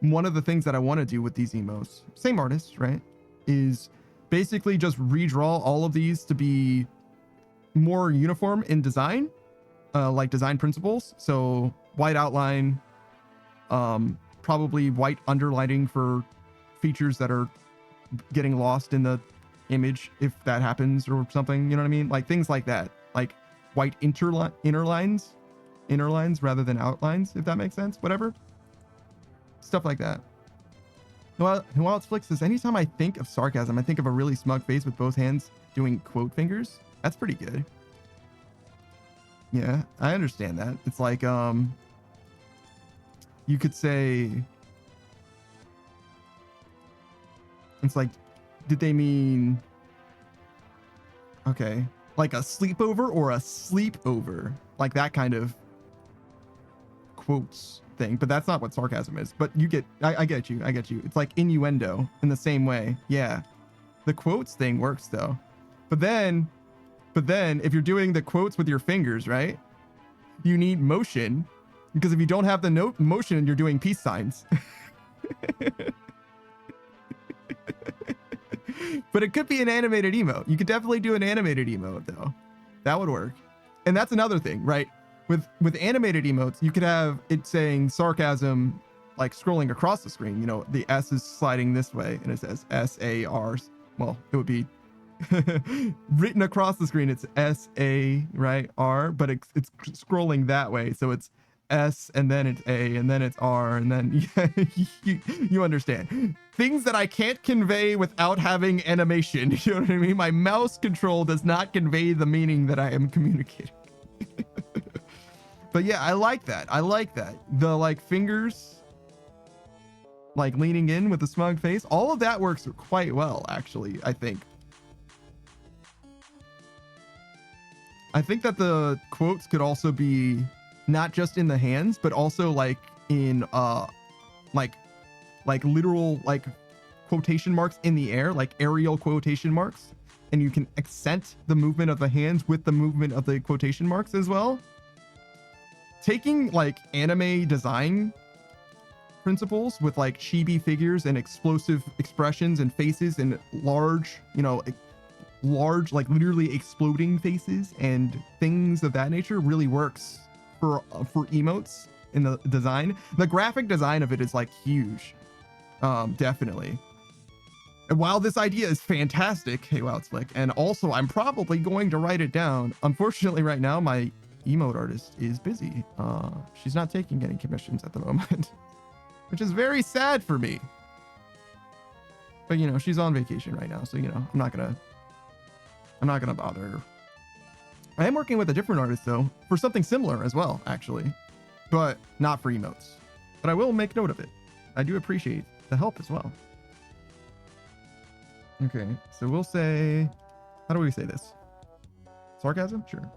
one of the things that I want to do with these emos, same artist, right, is basically just redraw all of these to be more uniform in design, like design principles. So white outline, probably white underlining for features that are getting lost in the image if that happens or something, you know what I mean? Like things like that, like white inner lines rather than outlines, if that makes sense. Whatever, stuff like that. Well, who else flicks this? Anytime I think of sarcasm, I think of a really smug face with both hands doing quote fingers. That's pretty good. Yeah, I understand that. It's like you could say, it's like, did they mean, okay, like a sleepover or a sleepover, like that kind of quotes thing. But that's not what sarcasm is. But you get, I get you. It's like innuendo in the same way. Yeah, the quotes thing works though. But then if you're doing the quotes with your fingers, right, you need motion, because if you don't have the motion, you're doing peace signs. But it could be an animated emote. You could definitely do an animated emote though. That would work. And that's another thing, right? With animated emotes, you could have it saying sarcasm, like scrolling across the screen. You know, the S is sliding this way and it says SAR. Well, it would be written across the screen. It's SA, right? R, but it's scrolling that way. So it's S and then it's A and then it's R and then you understand. Things that I can't convey without having animation. You know what I mean? My mouse control does not convey the meaning that I am communicating. But yeah, I like that. The like fingers, like leaning in with the smug face. All of that works quite well, actually, I think. I think that the quotes could also be not just in the hands, but also like in like literal like quotation marks in the air, like aerial quotation marks, and you can accent the movement of the hands with the movement of the quotation marks as well. Taking like anime design principles with like chibi figures and explosive expressions and faces and large, you know, large, like literally exploding faces and things of that nature really works for emotes in the design. The graphic design of it is like huge. Definitely. And while this idea is fantastic, hey, wow, it's Flick, and also I'm probably going to write it down. Unfortunately, right now, my emote artist is busy. She's not taking any commissions at the moment, which is very sad for me. But you know, she's on vacation right now, so you know, I'm not gonna bother her. I am working with a different artist though, for something similar as well, actually, but not for emotes. But I will make note of it. I do appreciate the help as well. Okay, so we'll say, how do we say this? Sarcasm? Sure.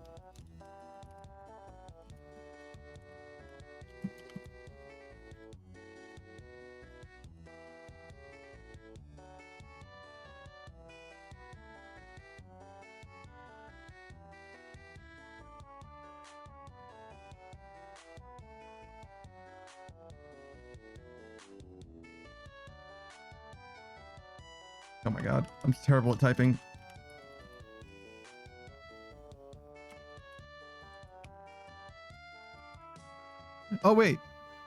Oh my god, I'm terrible at typing. Oh wait,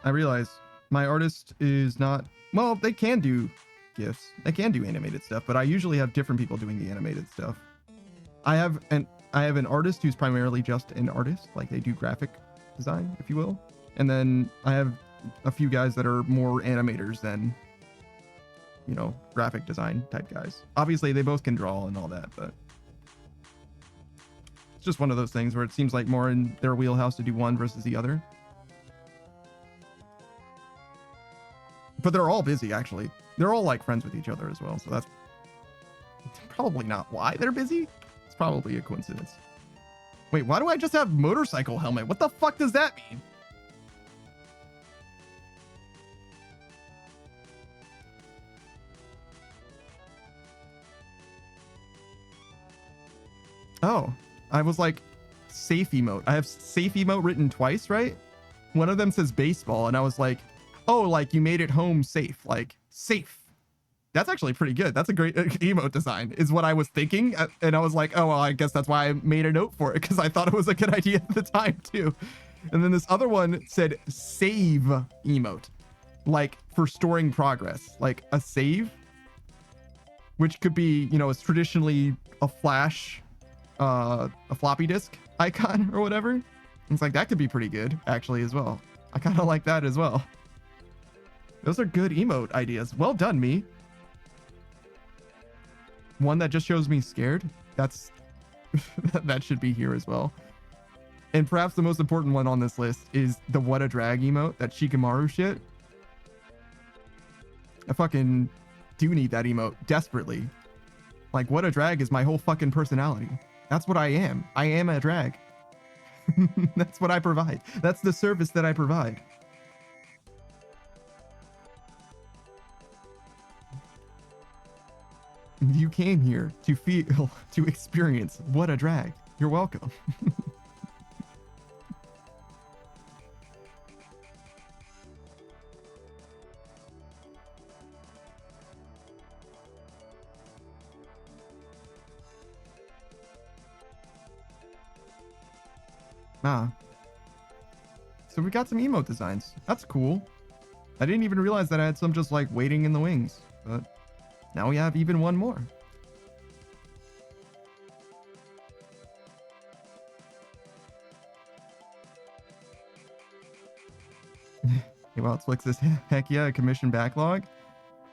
I realize my artist is not, well, they can do GIFs. They can do animated stuff, but I usually have different people doing the animated stuff. I have an artist who's primarily just an artist, like they do graphic design, if you will. And then I have a few guys that are more animators than, you know, graphic design type guys. Obviously they both can draw and all that, but it's just one of those things where it seems like more in their wheelhouse to do one versus the other. But they're all busy, actually. They're all like friends with each other as well, so that's probably not why they're busy. It's probably a coincidence. Wait, why do I just have motorcycle helmet? What the fuck does that mean? Oh, I was like, safe emote. I have safe emote written twice, right? One of them says baseball, and I was like, oh, like you made it home safe, like safe. That's actually pretty good. That's a great emote design, is what I was thinking. And I was like, oh, well, I guess that's why I made a note for it, because I thought it was a good idea at the time too. And then this other one said save emote, like for storing progress, like a save, which could be, you know, it's traditionally a flash, a floppy disk icon or whatever. And it's like, that could be pretty good actually as well. I kind of like that as well. Those are good emote ideas. Well done, me. One that just shows me scared. That's that should be here as well. And perhaps the most important one on this list is the what a drag emote, that Shikamaru shit. I fucking do need that emote desperately. Like, what a drag is my whole fucking personality. That's what I am. I am a drag. That's what I provide. That's the service that I provide. You came here to feel, to experience what a drag. You're welcome. So we got some emote designs. That's cool. I didn't even realize that I had some just like waiting in the wings, but now we have even one more. Well, Flix says, heck yeah, a commission backlog.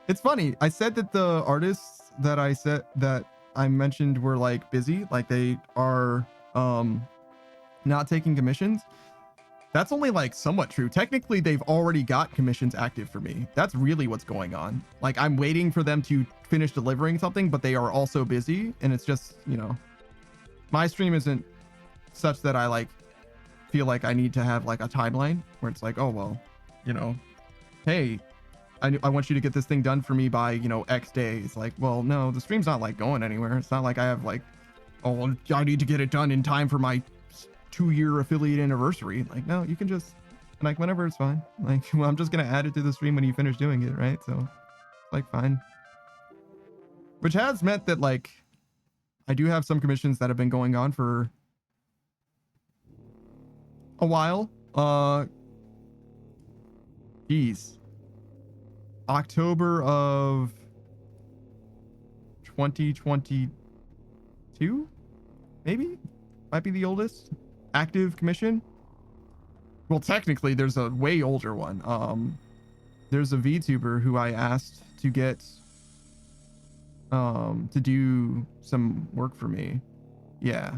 It's funny. I said that the artists that I mentioned were like busy, like they are not taking commissions. That's only like somewhat true. Technically, they've already got commissions active for me. That's really what's going on. Like, I'm waiting for them to finish delivering something, but they are also busy. And it's just, you know, my stream isn't such that I like feel like I need to have like a timeline where it's like, oh, well, you know, hey, I want you to get this thing done for me by, you know, X days. Like, well, no, the stream's not like going anywhere. It's not like I have like, oh, I need to get it done in time for my 2-year affiliate anniversary. Like, no, you can just like whenever, it's fine. Like, well, I'm just gonna add it to the stream when you finish doing it, right? So like, fine. Which has meant that like I do have some commissions that have been going on for a while. Geez, October of 2022, maybe, might be the oldest active commission. Well, technically there's a way older one. There's a VTuber who I asked to get to do some work for me. Yeah.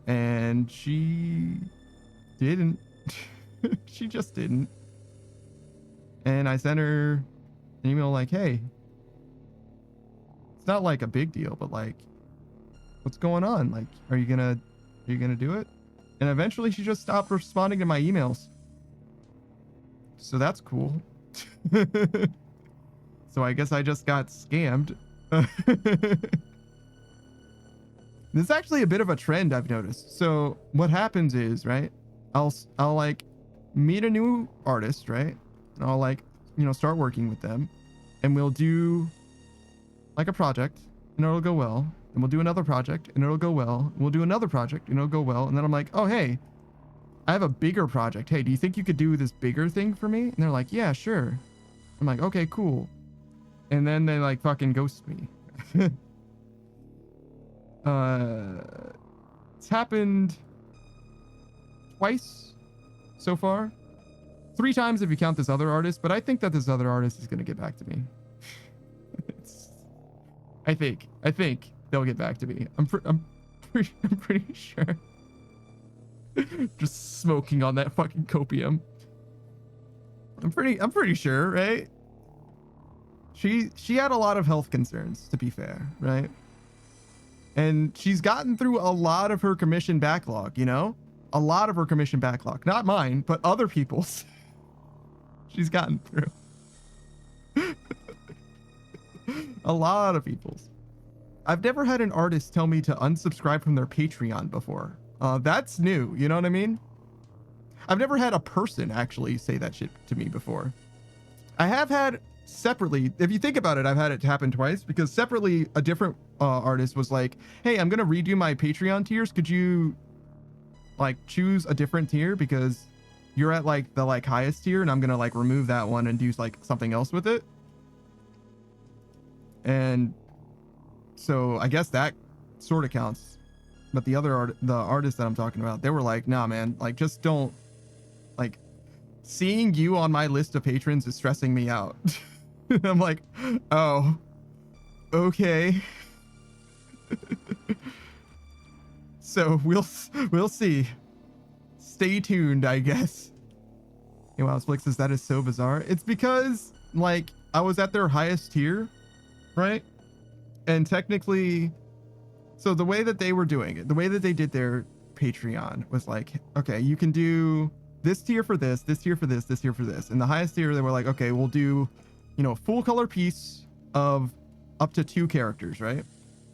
And she didn't. She just didn't. And I sent her an email like, hey, it's not like a big deal, but like, what's going on? Like, are you gonna do it? And eventually she just stopped responding to my emails. So that's cool. So I guess I just got scammed. This is actually a bit of a trend I've noticed. So what happens is, right, I'll like meet a new artist, right? And I'll like, you know, start working with them, and we'll do like a project and it'll go well. And we'll do another project and it'll go well. We'll do another project and it'll go well. And then I'm like, oh, hey, I have a bigger project. Hey, do you think you could do this bigger thing for me? And they're like, yeah, sure. I'm like, okay, cool. And then they like fucking ghost me. It's happened twice so far. 3 times if you count this other artist, but I think that this other artist is going to get back to me. I think they'll get back to me. I'm pretty sure. Just smoking on that fucking copium. I'm pretty sure, right? She had a lot of health concerns, to be fair, right? And she's gotten through a lot of her commission backlog, you know? A lot of her commission backlog. Not mine, but other people's. She's gotten through. A lot of people's. I've never had an artist tell me to unsubscribe from their Patreon before. That's new, you know what I mean? I've never had a person actually say that shit to me before. I have had separately, if you think about it, I've had it happen twice, because separately a different artist was like, hey, I'm gonna redo my Patreon tiers. Could you like choose a different tier, because you're at like the like highest tier, and I'm gonna like remove that one and do like something else with it. And so I guess that sort of counts. But the other the artists that I'm talking about, they were like, nah, man, like just don't, like, seeing you on my list of patrons is stressing me out. I'm like, oh, okay. So we'll see. Stay tuned, I guess. Hey, wow, Flix says that is so bizarre. It's because like I was at their highest tier, right? And technically, so the way that they were doing it, the way that they did their Patreon was like, okay, you can do this tier for this tier for this tier for this. And the highest tier, they were like, okay, we'll do, you know, full color piece of up to 2 characters, right?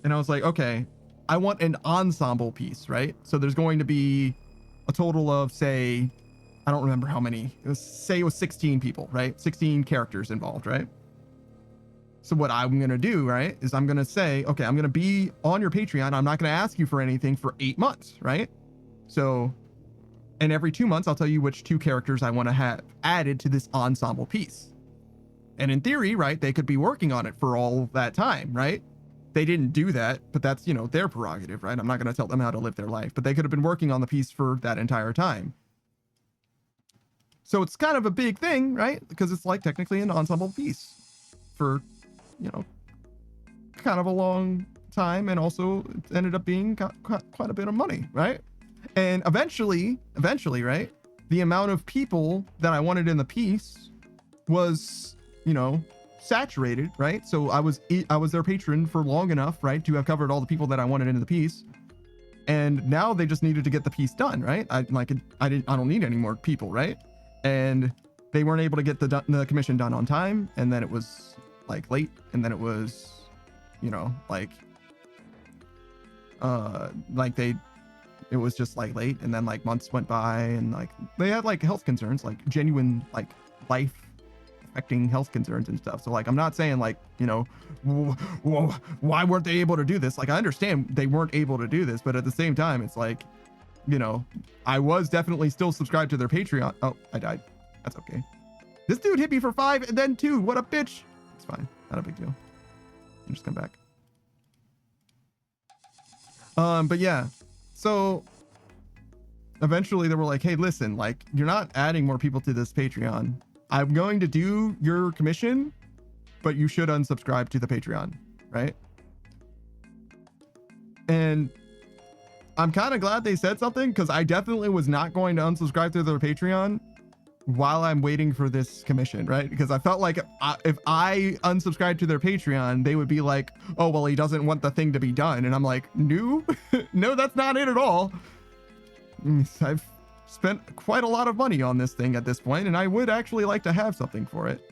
And I was like, okay, I want an ensemble piece, right? So there's going to be a total of, say, I don't remember how many, say it was 16 people, right? 16 characters involved, right? So what I'm going to do, right, is I'm going to say, okay, I'm going to be on your Patreon. I'm not going to ask you for anything for 8 months, right? So, and every 2 months, I'll tell you which 2 characters I want to have added to this ensemble piece. And in theory, right, they could be working on it for all that time, right? They didn't do that, but that's, you know, their prerogative, right? I'm not going to tell them how to live their life, but they could have been working on the piece for that entire time. So it's kind of a big thing, right? Because it's like technically an ensemble piece for, you know, kind of a long time, and also it ended up being quite a bit of money, right? And eventually, right, the amount of people that I wanted in the piece was, you know, saturated, right? So I was their patron for long enough, right, to have covered all the people that I wanted into the piece. And now they just needed to get the piece done, right? I don't need any more people, right? And they weren't able to get the commission done on time, and then it was like late, and then it was, you know, like it was just like late, and then like months went by, and like they had like health concerns, like genuine like life affecting health concerns and stuff. So like I'm not saying like, you know, why weren't they able to do this? Like I understand they weren't able to do this, but at the same time it's like, you know, I was definitely still subscribed to their Patreon. Oh, I died. That's okay. This dude hit me for 5 and then 2. What a bitch. It's fine, not a big deal. I'll just come back. But yeah, so eventually they were like, hey, listen, like you're not adding more people to this Patreon. I'm going to do your commission, but you should unsubscribe to the Patreon, right? And I'm kind of glad they said something, because I definitely was not going to unsubscribe to their Patreon while I'm waiting for this commission, right? Because I felt like if I unsubscribed to their Patreon, they would be like, oh, well, he doesn't want the thing to be done. And I'm like, no, no, that's not it at all. I've spent quite a lot of money on this thing at this point, and I would actually like to have something for it.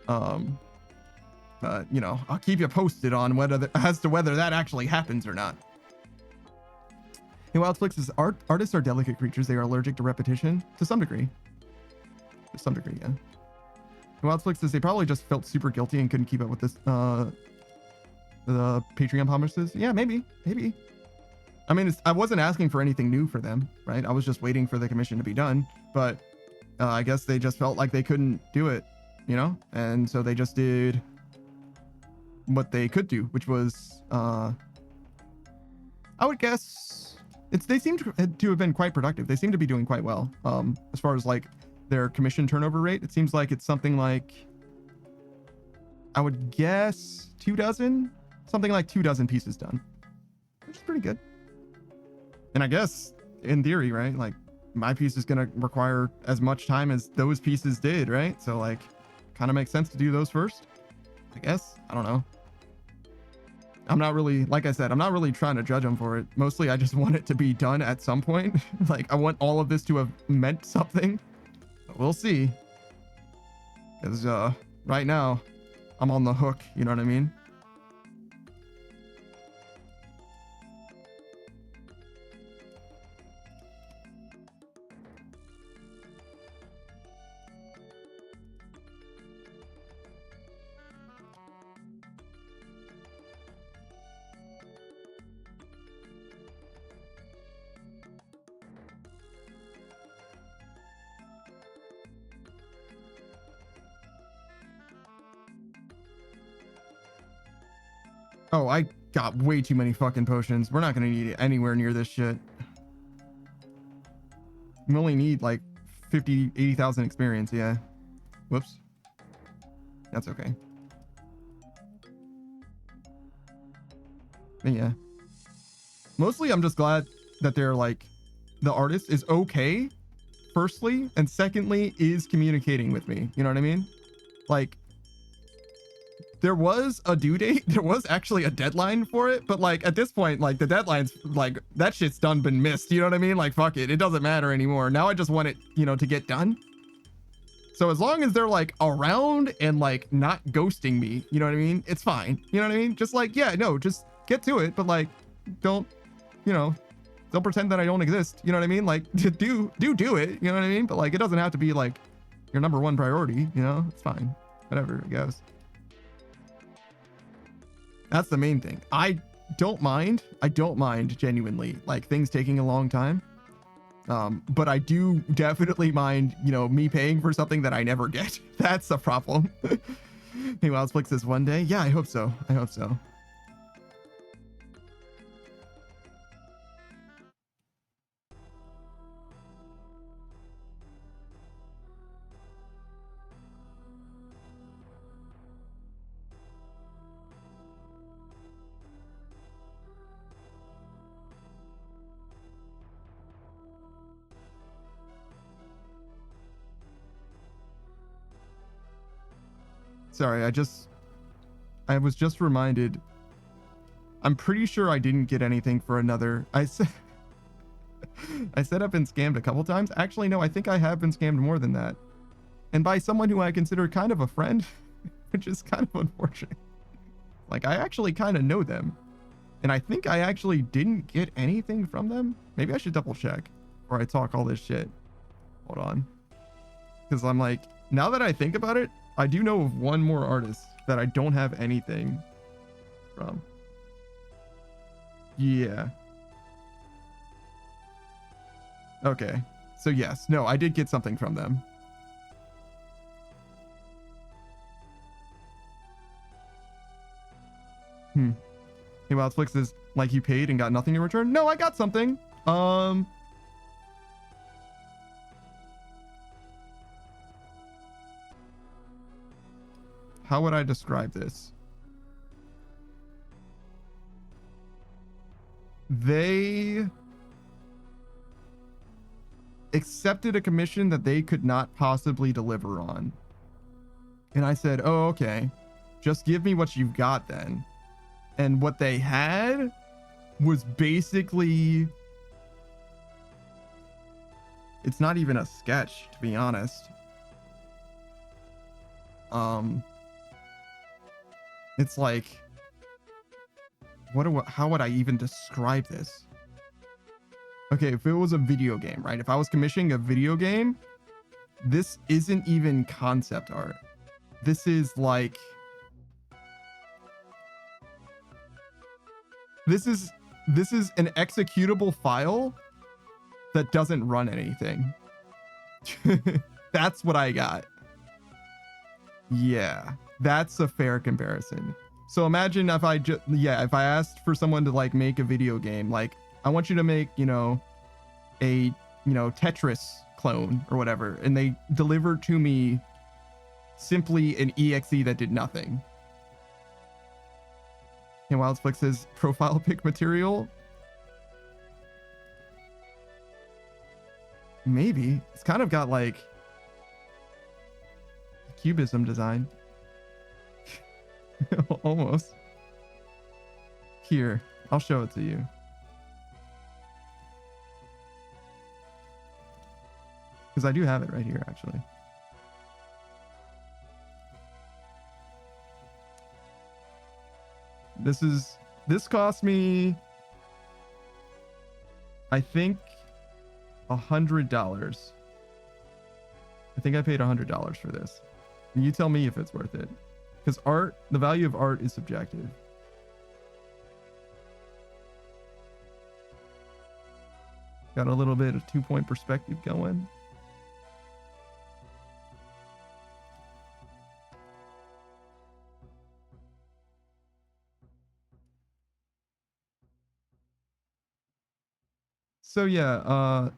You know, I'll keep you posted on whether as to whether that actually happens or not. Hey, Wildflix says artists are delicate creatures. They are allergic to repetition to some degree. To some degree, yeah. Wildflix says they probably just felt super guilty and couldn't keep up with this the Patreon promises. Yeah, maybe. I mean, I wasn't asking for anything new for them, right? I was just waiting for the commission to be done, but I guess they just felt like they couldn't do it, you know? And so they just did what they could do, which was, I would guess, they seem to have been quite productive. They seem to be doing quite well. As far as like their commission turnover rate, it seems like it's something like, I would guess 24, something like 24 pieces done, which is pretty good. And I guess in theory, right, like my piece is going to require as much time as those pieces did, right? So like kind of makes sense to do those first, I guess. I don't know. I'm not really, like I said, I'm not really trying to judge them for it. Mostly I just want it to be done at some point. Like I want all of this to have meant something. But we'll see. Because right now I'm on the hook, you know what I mean? Oh, I got way too many fucking potions. We're not gonna need it anywhere near this shit. We only need like 50, 80,000 experience, yeah. Whoops. That's okay. But yeah. Mostly I'm just glad that they're like, the artist is okay, firstly, and secondly, is communicating with me. You know what I mean? Like, there was a due date. There was actually a deadline for it, but like at this point, like the deadline's like that shit's done, been missed. You know what I mean? Like, fuck it. It doesn't matter anymore. Now I just want it, you know, to get done. So as long as they're like around and like not ghosting me, you know what I mean? It's fine. You know what I mean? Just like, yeah, no, just get to it. But like, don't, you know, don't pretend that I don't exist. You know what I mean? Like do it. You know what I mean? But like, it doesn't have to be like your number one priority. You know, it's fine. Whatever it goes. That's the main thing. I don't mind genuinely like things taking a long time. But I do definitely mind, you know, me paying for something that I never get. That's a problem. Hey, Wildflix says one day. Yeah, I hope so. I hope so. Sorry, I was just reminded. I'm pretty sure I didn't get anything for another. I set up and scammed a couple times. Actually, no, I think I have been scammed more than that. And by someone who I consider kind of a friend, which is kind of unfortunate. Like, I actually kind of know them. And I think I actually didn't get anything from them. Maybe I should double check before I talk all this shit. Hold on. Because I'm like, now that I think about it, I do know of one more artist that I don't have anything from. Yeah. Okay. So yes. No, I did get something from them. Hey, Wildflix is like you paid and got nothing in return? No, I got something. How would I describe this? They accepted a commission that they could not possibly deliver on. And I said, oh, okay. Just give me what you've got then. And what they had was basically... It's not even a sketch, to be honest. It's like, how would I even describe this? Okay, if it was a video game, right? If I was commissioning a video game, this isn't even concept art. This is like, this is an executable file that doesn't run anything. That's what I got. Yeah, that's a fair comparison. So imagine if if I asked for someone to like make a video game, like I want you to make, you know, a, you know, Tetris clone or whatever, and they delivered to me simply an exe that did nothing. And Wildflix says profile pic material. Maybe it's kind of got like cubism design. Almost. Here, I'll show it to you. Because I do have it right here, actually. This cost me, I think, $100. I think I paid $100 for this. And you tell me if it's worth it. Because art, the value of art is subjective. Got a little bit of 2-point perspective going. So yeah,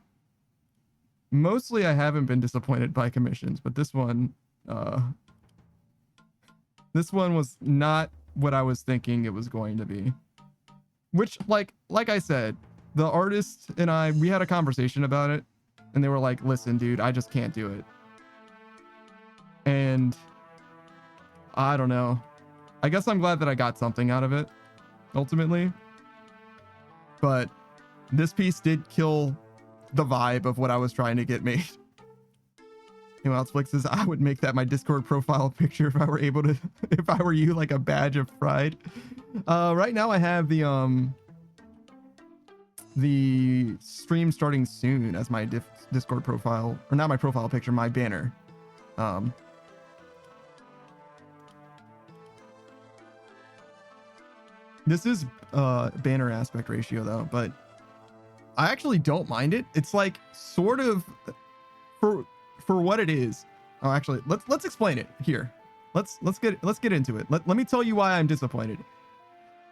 mostly I haven't been disappointed by commissions, but this one was not what I was thinking it was going to be. Which, like I said, the artist and we had a conversation about it, and they were like, listen, dude, I just can't do it. And I don't know. I guess I'm glad that I got something out of it, ultimately. But this piece did kill the vibe of what I was trying to get made. You know, Netflix says, I would make that my Discord profile picture if I were able to, if I were you, like a badge of pride. Right now I have the stream starting soon as my Discord profile, or not my profile picture, my banner. This is banner aspect ratio though, but I actually don't mind it. It's like sort of for what it is. Oh, actually, let's explain it here. Let's get into it. Let me tell you why I'm disappointed.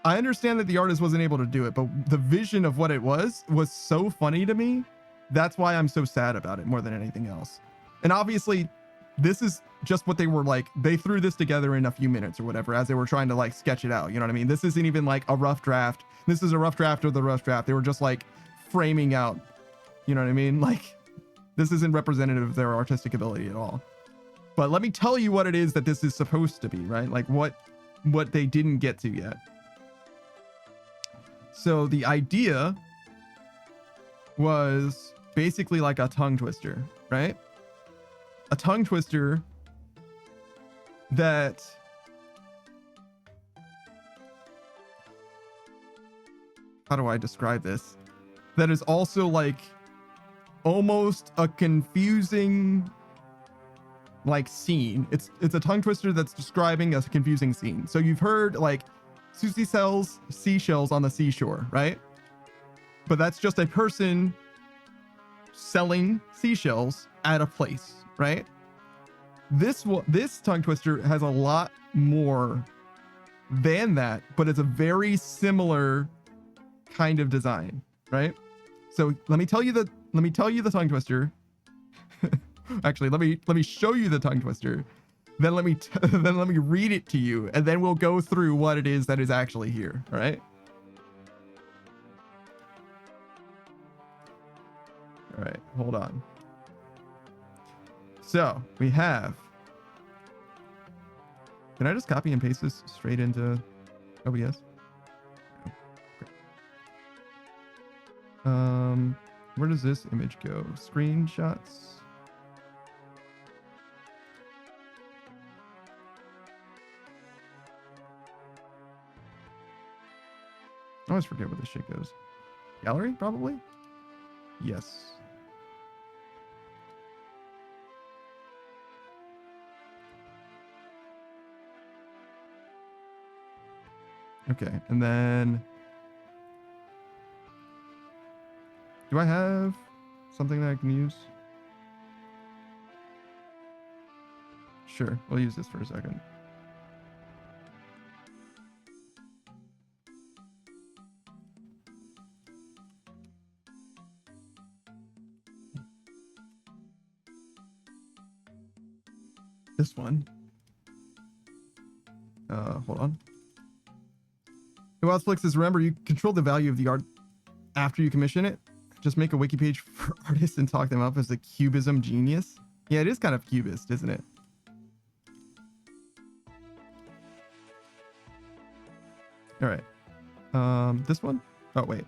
I understand that the artist wasn't able to do it, but the vision of what it was so funny to me. That's why I'm so sad about it more than anything else. And obviously, this is just what they were like. They threw this together in a few minutes or whatever as they were trying to like sketch it out. You know what I mean? This isn't even like a rough draft. This is a rough draft of the rough draft. They were just like framing out. You know what I mean? Like, this isn't representative of their artistic ability at all. But let me tell you what it is that this is supposed to be, right? Like what they didn't get to yet. So the idea was basically like a tongue twister, right? A tongue twister that how do I describe this? That is also like almost a confusing like scene. It's a tongue twister that's describing a confusing scene. So you've heard like Susie sells seashells on the seashore, right? But that's just a person selling seashells at a place, right? This tongue twister has a lot more than that, but it's a very similar kind of design, right? So let me tell you the tongue twister. Actually, let me show you the tongue twister. Then let me read it to you, and then we'll go through what it is that is actually here. All right. All right. Hold on. So we have. Can I just copy and paste this straight into OBS? Where does this image go? Screenshots. I always forget where this shit goes. Gallery, probably? Yes. Okay, and then... do I have something that I can use? Sure, we'll use this for a second. This one. Hold on. Wildflix says, remember, you control the value of the art after you commission it. Just make a wiki page for artists and talk them up as a cubism genius. Yeah, it is kind of cubist, isn't it? All right. This one? Oh, wait.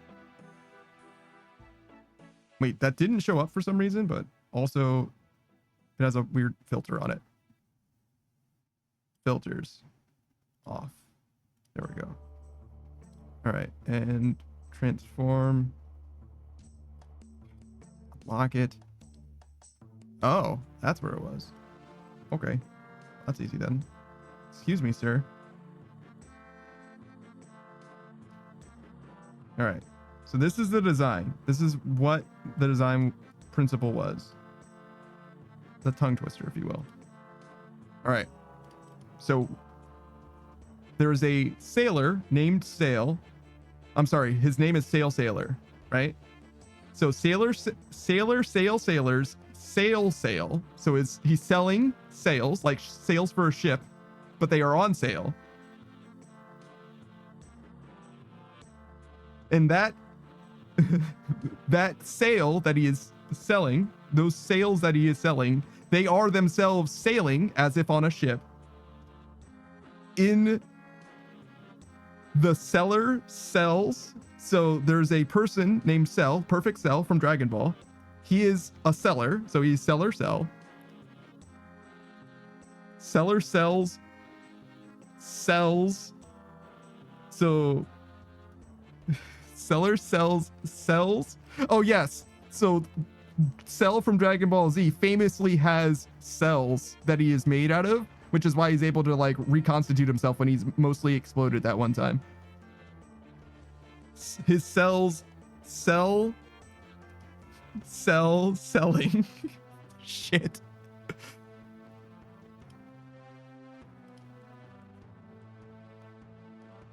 Wait, that didn't show up for some reason, but also it has a weird filter on it. Filters off. There we go. All right, and transform. Lock it. Oh, that's where it was. Okay, that's easy then. Excuse me, sir. All right, so this is the design. This is what the design principle was. The tongue twister, if you will. All right, so there's a sailor named Sail. I'm sorry, his name is Sailor, right? So sailors, sailors, sail. So he's selling sails, like sails for a ship, but they are on sale. And that that sail that he is selling, those sails that he is selling, they are themselves sailing as if on a ship. In the seller sells. So there's a person named Cell, Perfect Cell from Dragon Ball. He is a seller, so he's seller sell. Seller sells. So seller sells. Oh yes. So Cell from Dragon Ball Z famously has cells that he is made out of, which is why he's able to like reconstitute himself when he's mostly exploded that one time. His cells selling. Shit.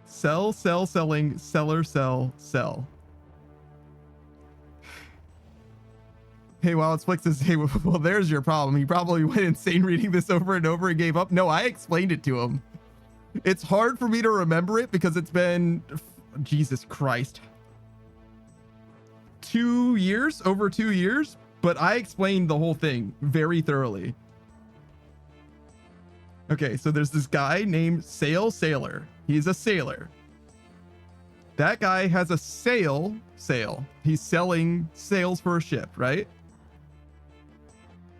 Selling, seller, sell. Hey, WildFlix says, hey, well, there's your problem. He probably went insane reading this over and over and gave up. No, I explained it to him. It's hard for me to remember it because it's been, Jesus Christ, 2 years, over 2 years, but I explained the whole thing very thoroughly. Okay, so there's this guy named Sailor. He's a sailor. That guy has a sail. He's selling sails for a ship, right?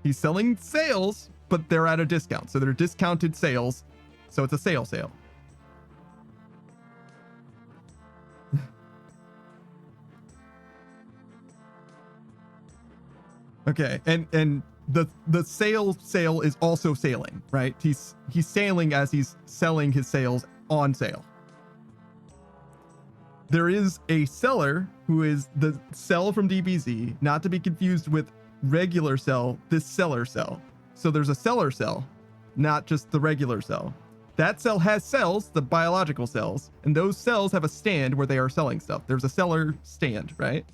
He's selling sails, but they're at a discount. So they're discounted sales. So it's a sale. Okay, and the sale is also sailing, right? He's sailing as he's selling his sails on sale. There is a seller who is the Cell from DBZ, not to be confused with regular Cell, this seller Cell. So there's a seller Cell, not just the regular Cell. That cell has cells, the biological cells, and those cells have a stand where they are selling stuff. There's a seller stand, right?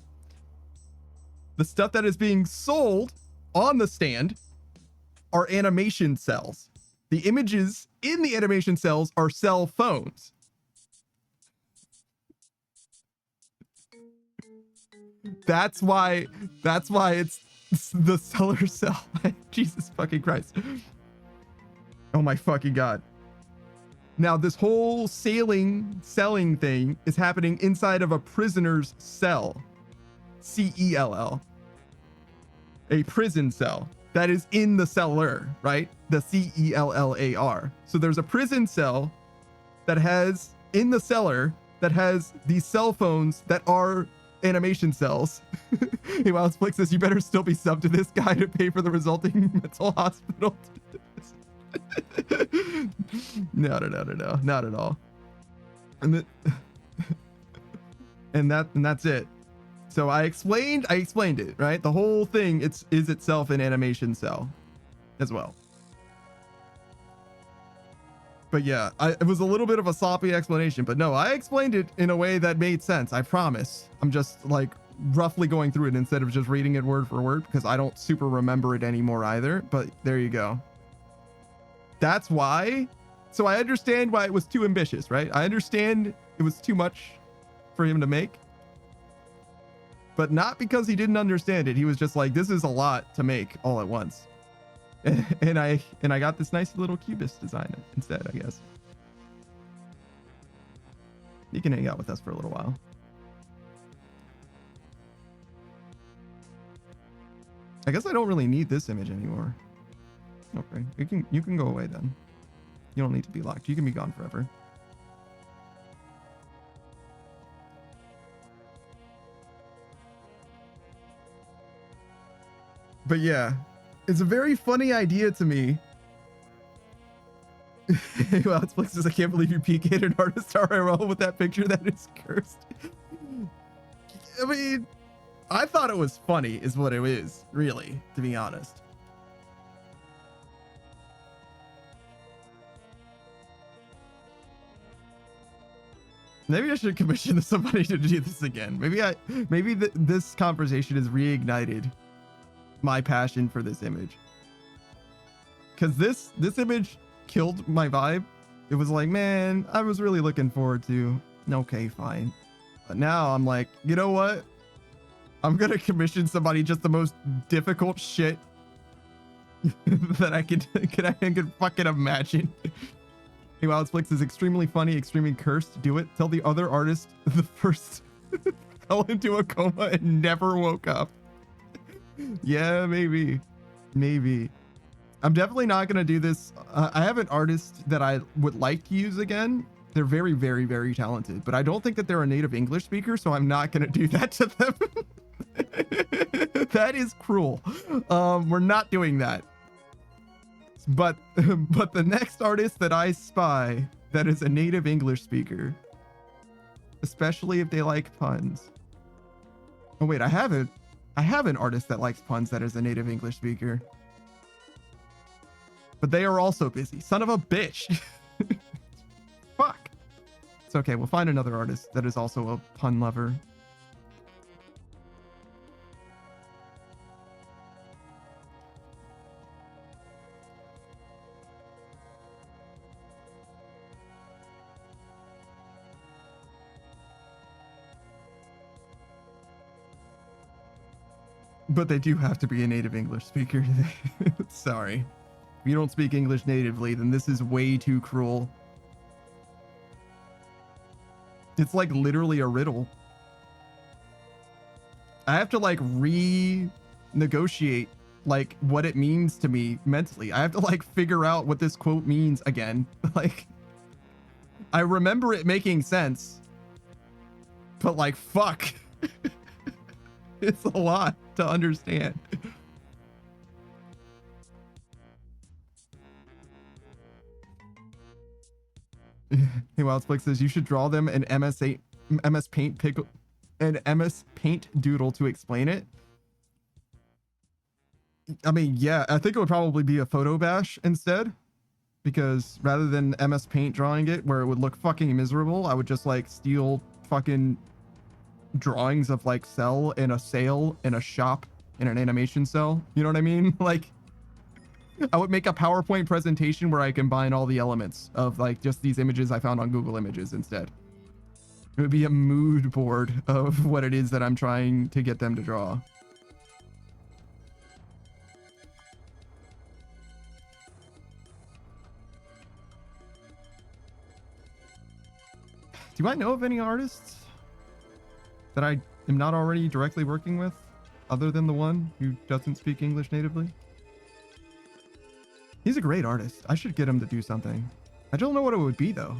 The stuff that is being sold on the stand are animation cells. The images in the animation cells are cell phones. That's why it's the seller cell. Jesus fucking Christ. Oh my fucking God. Now this whole selling thing is happening inside of a prisoner's cell. CELL. A prison cell that is in the seller, right? The CELLAR. So there's a prison cell that has in the seller that has these cell phones that are animation cells. Hey, WildFlix says you better still be subbed to this guy to pay for the resulting mental hospital. No, not at all. And that's it. So I explained it, right? The whole thing is itself an animation cell as well. But yeah, it was a little bit of a sloppy explanation, but no, I explained it in a way that made sense. I promise. I'm just like roughly going through it instead of just reading it word for word because I don't super remember it anymore either. But there you go. That's why. So I understand why it was too ambitious, right? I understand it was too much for him to make. But not because he didn't understand it. He was just like, this is a lot to make all at once. And I got this nice little cubist design instead, I guess. You can hang out with us for a little while. I guess I don't really need this image anymore. Okay, you can go away then. You don't need to be locked. You can be gone forever. But yeah, it's a very funny idea to me. Well, it's Flix, I can't believe you PK'd an artist RRL with that picture that is cursed. I mean, I thought it was funny is what it is, really, to be honest. Maybe I should commission somebody to do this again. Maybe this conversation has reignited my passion for this image. Because this image killed my vibe. It was like, man, I was really looking forward to. Okay, fine. But now I'm like, you know what? I'm gonna commission somebody just the most difficult shit that I could fucking imagine. Hey, wow, Flix is extremely funny, extremely cursed. Do it. Tell the other artist the first fell into a coma and never woke up. Yeah, maybe. I'm definitely not gonna do this. I have an artist that I would like to use again. They're very, very, very talented, but I don't think that they're a native English speaker, so I'm not gonna do that to them. That is cruel. We're not doing that. But the next artist that I spy that is a native English speaker, especially if they like puns. Oh wait, I have an artist that likes puns that is a native English speaker. But they are also busy. Son of a bitch. Fuck. It's okay, we'll find another artist that is also a pun lover. But they do have to be a native English speaker. Sorry. If you don't speak English natively, then this is way too cruel. It's like literally a riddle. I have to like renegotiate like what it means to me mentally. I have to like figure out what this quote means again. Like, I remember it making sense, but like, fuck. It's a lot to understand. Hey, Wildsplex says you should draw them an MS Paint doodle to explain it. I mean, yeah, I think it would probably be a photo bash instead, because rather than MS Paint drawing it where it would look fucking miserable, I would just like steal fucking drawings of like Cell in a sale in a shop in an animation cell. You know what I mean? Like, I would make a PowerPoint presentation where I combine all the elements of like just these images I found on Google Images instead. It would be a mood board of what it is that I'm trying to get them to draw. Do I know of any artists that I am not already directly working with other than the one who doesn't speak English natively? He's a great artist. I should get him to do something. I don't know what it would be though.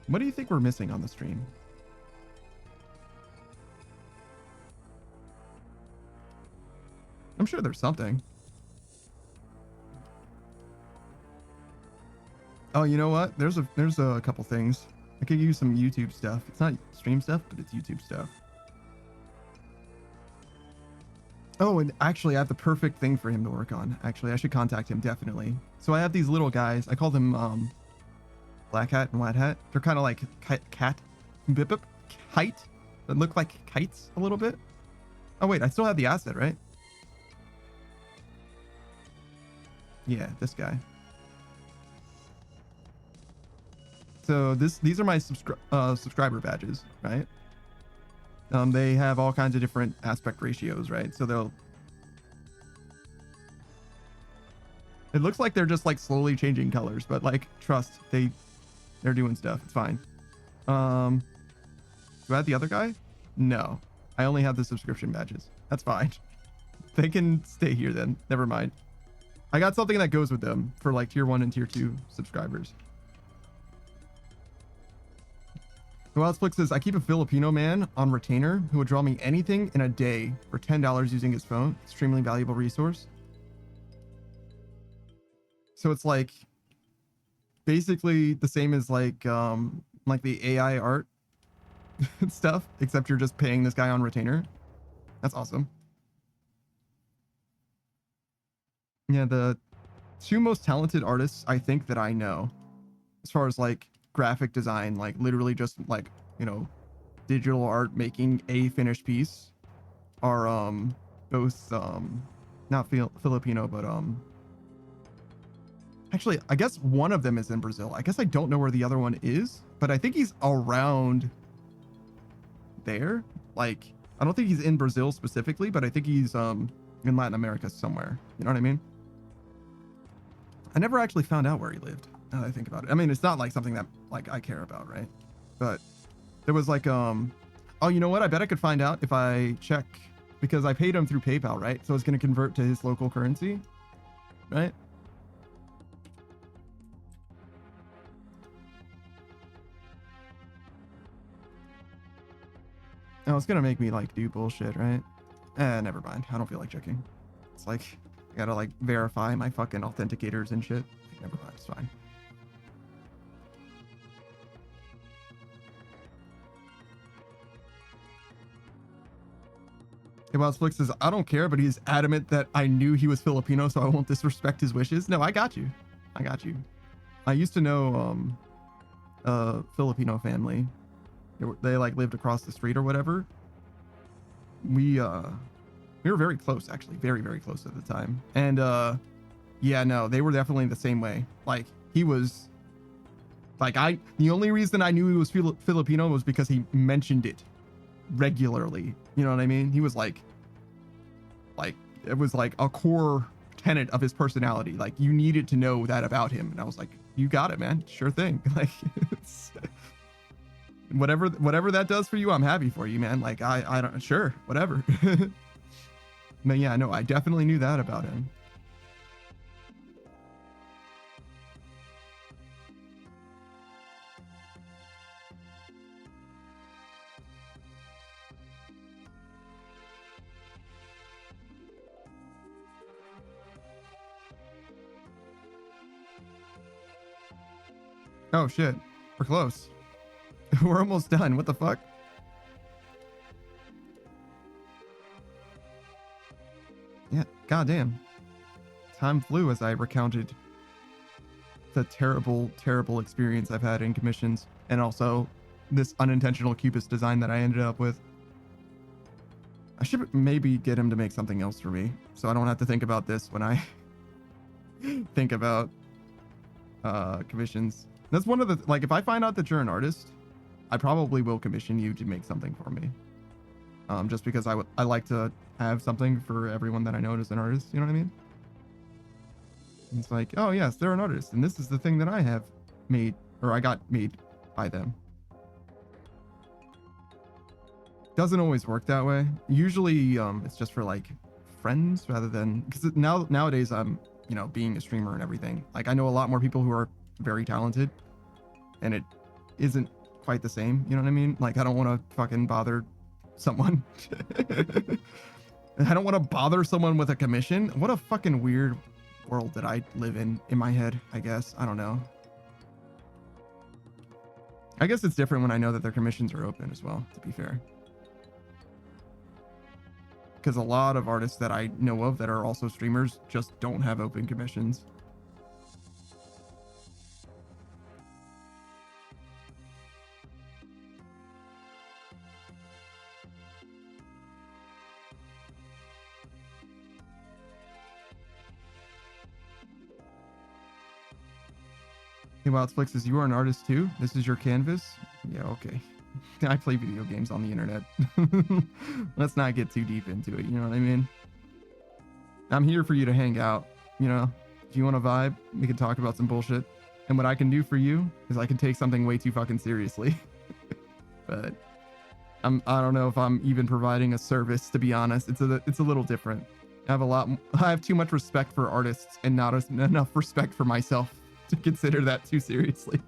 What do you think we're missing on the stream? I'm sure there's something. Oh, you know what? There's a couple things. I could use some YouTube stuff. It's not stream stuff, but it's YouTube stuff. Oh, and actually I have the perfect thing for him to work on. Actually, I should contact him definitely. So I have these little guys. I call them Black Hat and White Hat. They're kind of like kite that look like kites a little bit. Oh wait, I still have the asset, right? Yeah, this guy. So these are my subscriber badges, right? They have all kinds of different aspect ratios, right? So it looks like they're just like slowly changing colors, but like trust, they're doing stuff. It's fine. Do I have the other guy? No, I only have the subscription badges. That's fine. They can stay here then. Never mind. I got something that goes with them for like tier 1 and tier 2 subscribers. Wildsplex says, I keep a Filipino man on retainer who would draw me anything in a day for $10 using his phone. Extremely valuable resource. So it's like basically the same as like the AI art stuff, except you're just paying this guy on retainer. That's awesome. Yeah, the two most talented artists I think that I know, as far as like graphic design, like literally just like, you know, digital art making a finished piece, are both not Filipino, but actually I guess one of them is in Brazil. I guess I don't know where the other one is, but I think he's around there. Like I don't think he's in Brazil specifically, but I think he's in Latin America somewhere. You know what I mean? I never actually found out where he lived, now that I think about it. I mean, it's not like something that like I care about, right? But there was like oh, you know what? I bet I could find out if I check, because I paid him through PayPal, right? So it's going to convert to his local currency, right? Oh, it's going to make me like do bullshit, right? Never mind. I don't feel like checking. It's like I gotta like verify my fucking authenticators and shit. Like, never mind, it's fine. Flix says, I don't care, but he's adamant that I knew he was Filipino, so I won't disrespect his wishes. No, I got you. I got you. I used to know a Filipino family. They like lived across the street or whatever. We were very close, actually, very, very close at the time. And yeah, no, they were definitely the same way. Like he was like, the only reason I knew he was Filipino was because he mentioned it regularly. You know what I mean? He was like it was like a core tenet of his personality. Like you needed to know that about him. And I was like, you got it, man. Sure thing. Like it's, whatever that does for you, I'm happy for you, man. Like I don't, sure, whatever. But yeah, no, I definitely knew that about him. Oh shit, we're close. We're almost done. What the fuck? Yeah, goddamn. Time flew as I recounted the terrible, terrible experience I've had in commissions, and also this unintentional Cubist design that I ended up with. I should maybe get him to make something else for me, so I don't have to think about this when I think about commissions. That's one of the, like, if I find out that you're an artist, I probably will commission you to make something for me. Just because I like to have something for everyone that I know as an artist, you know what I mean? It's like, oh yes, they're an artist, and this is the thing that I have made, or I got made by them. Doesn't always work that way. Usually, it's just for like friends rather than, because nowadays I'm, you know, being a streamer and everything. Like I know a lot more people who are very talented, and it isn't quite the same. You know what I mean? Like I don't want to fucking bother someone. I don't want to bother someone with a commission. What a fucking weird world that I live in my head, I guess. I don't know. I guess it's different when I know that their commissions are open as well, to be fair. Because a lot of artists that I know of that are also streamers just don't have open commissions. Hey, Wildflix, is you are an artist too? This is your canvas? Yeah, okay. I play video games on the internet. Let's not get too deep into it, you know what I mean? I'm here for you to hang out, you know? If you want to vibe, we can talk about some bullshit. And what I can do for you is I can take something way too fucking seriously. But I don't know if I'm even providing a service, to be honest. It's a little different. I have too much respect for artists and not enough respect for myself to consider that too seriously.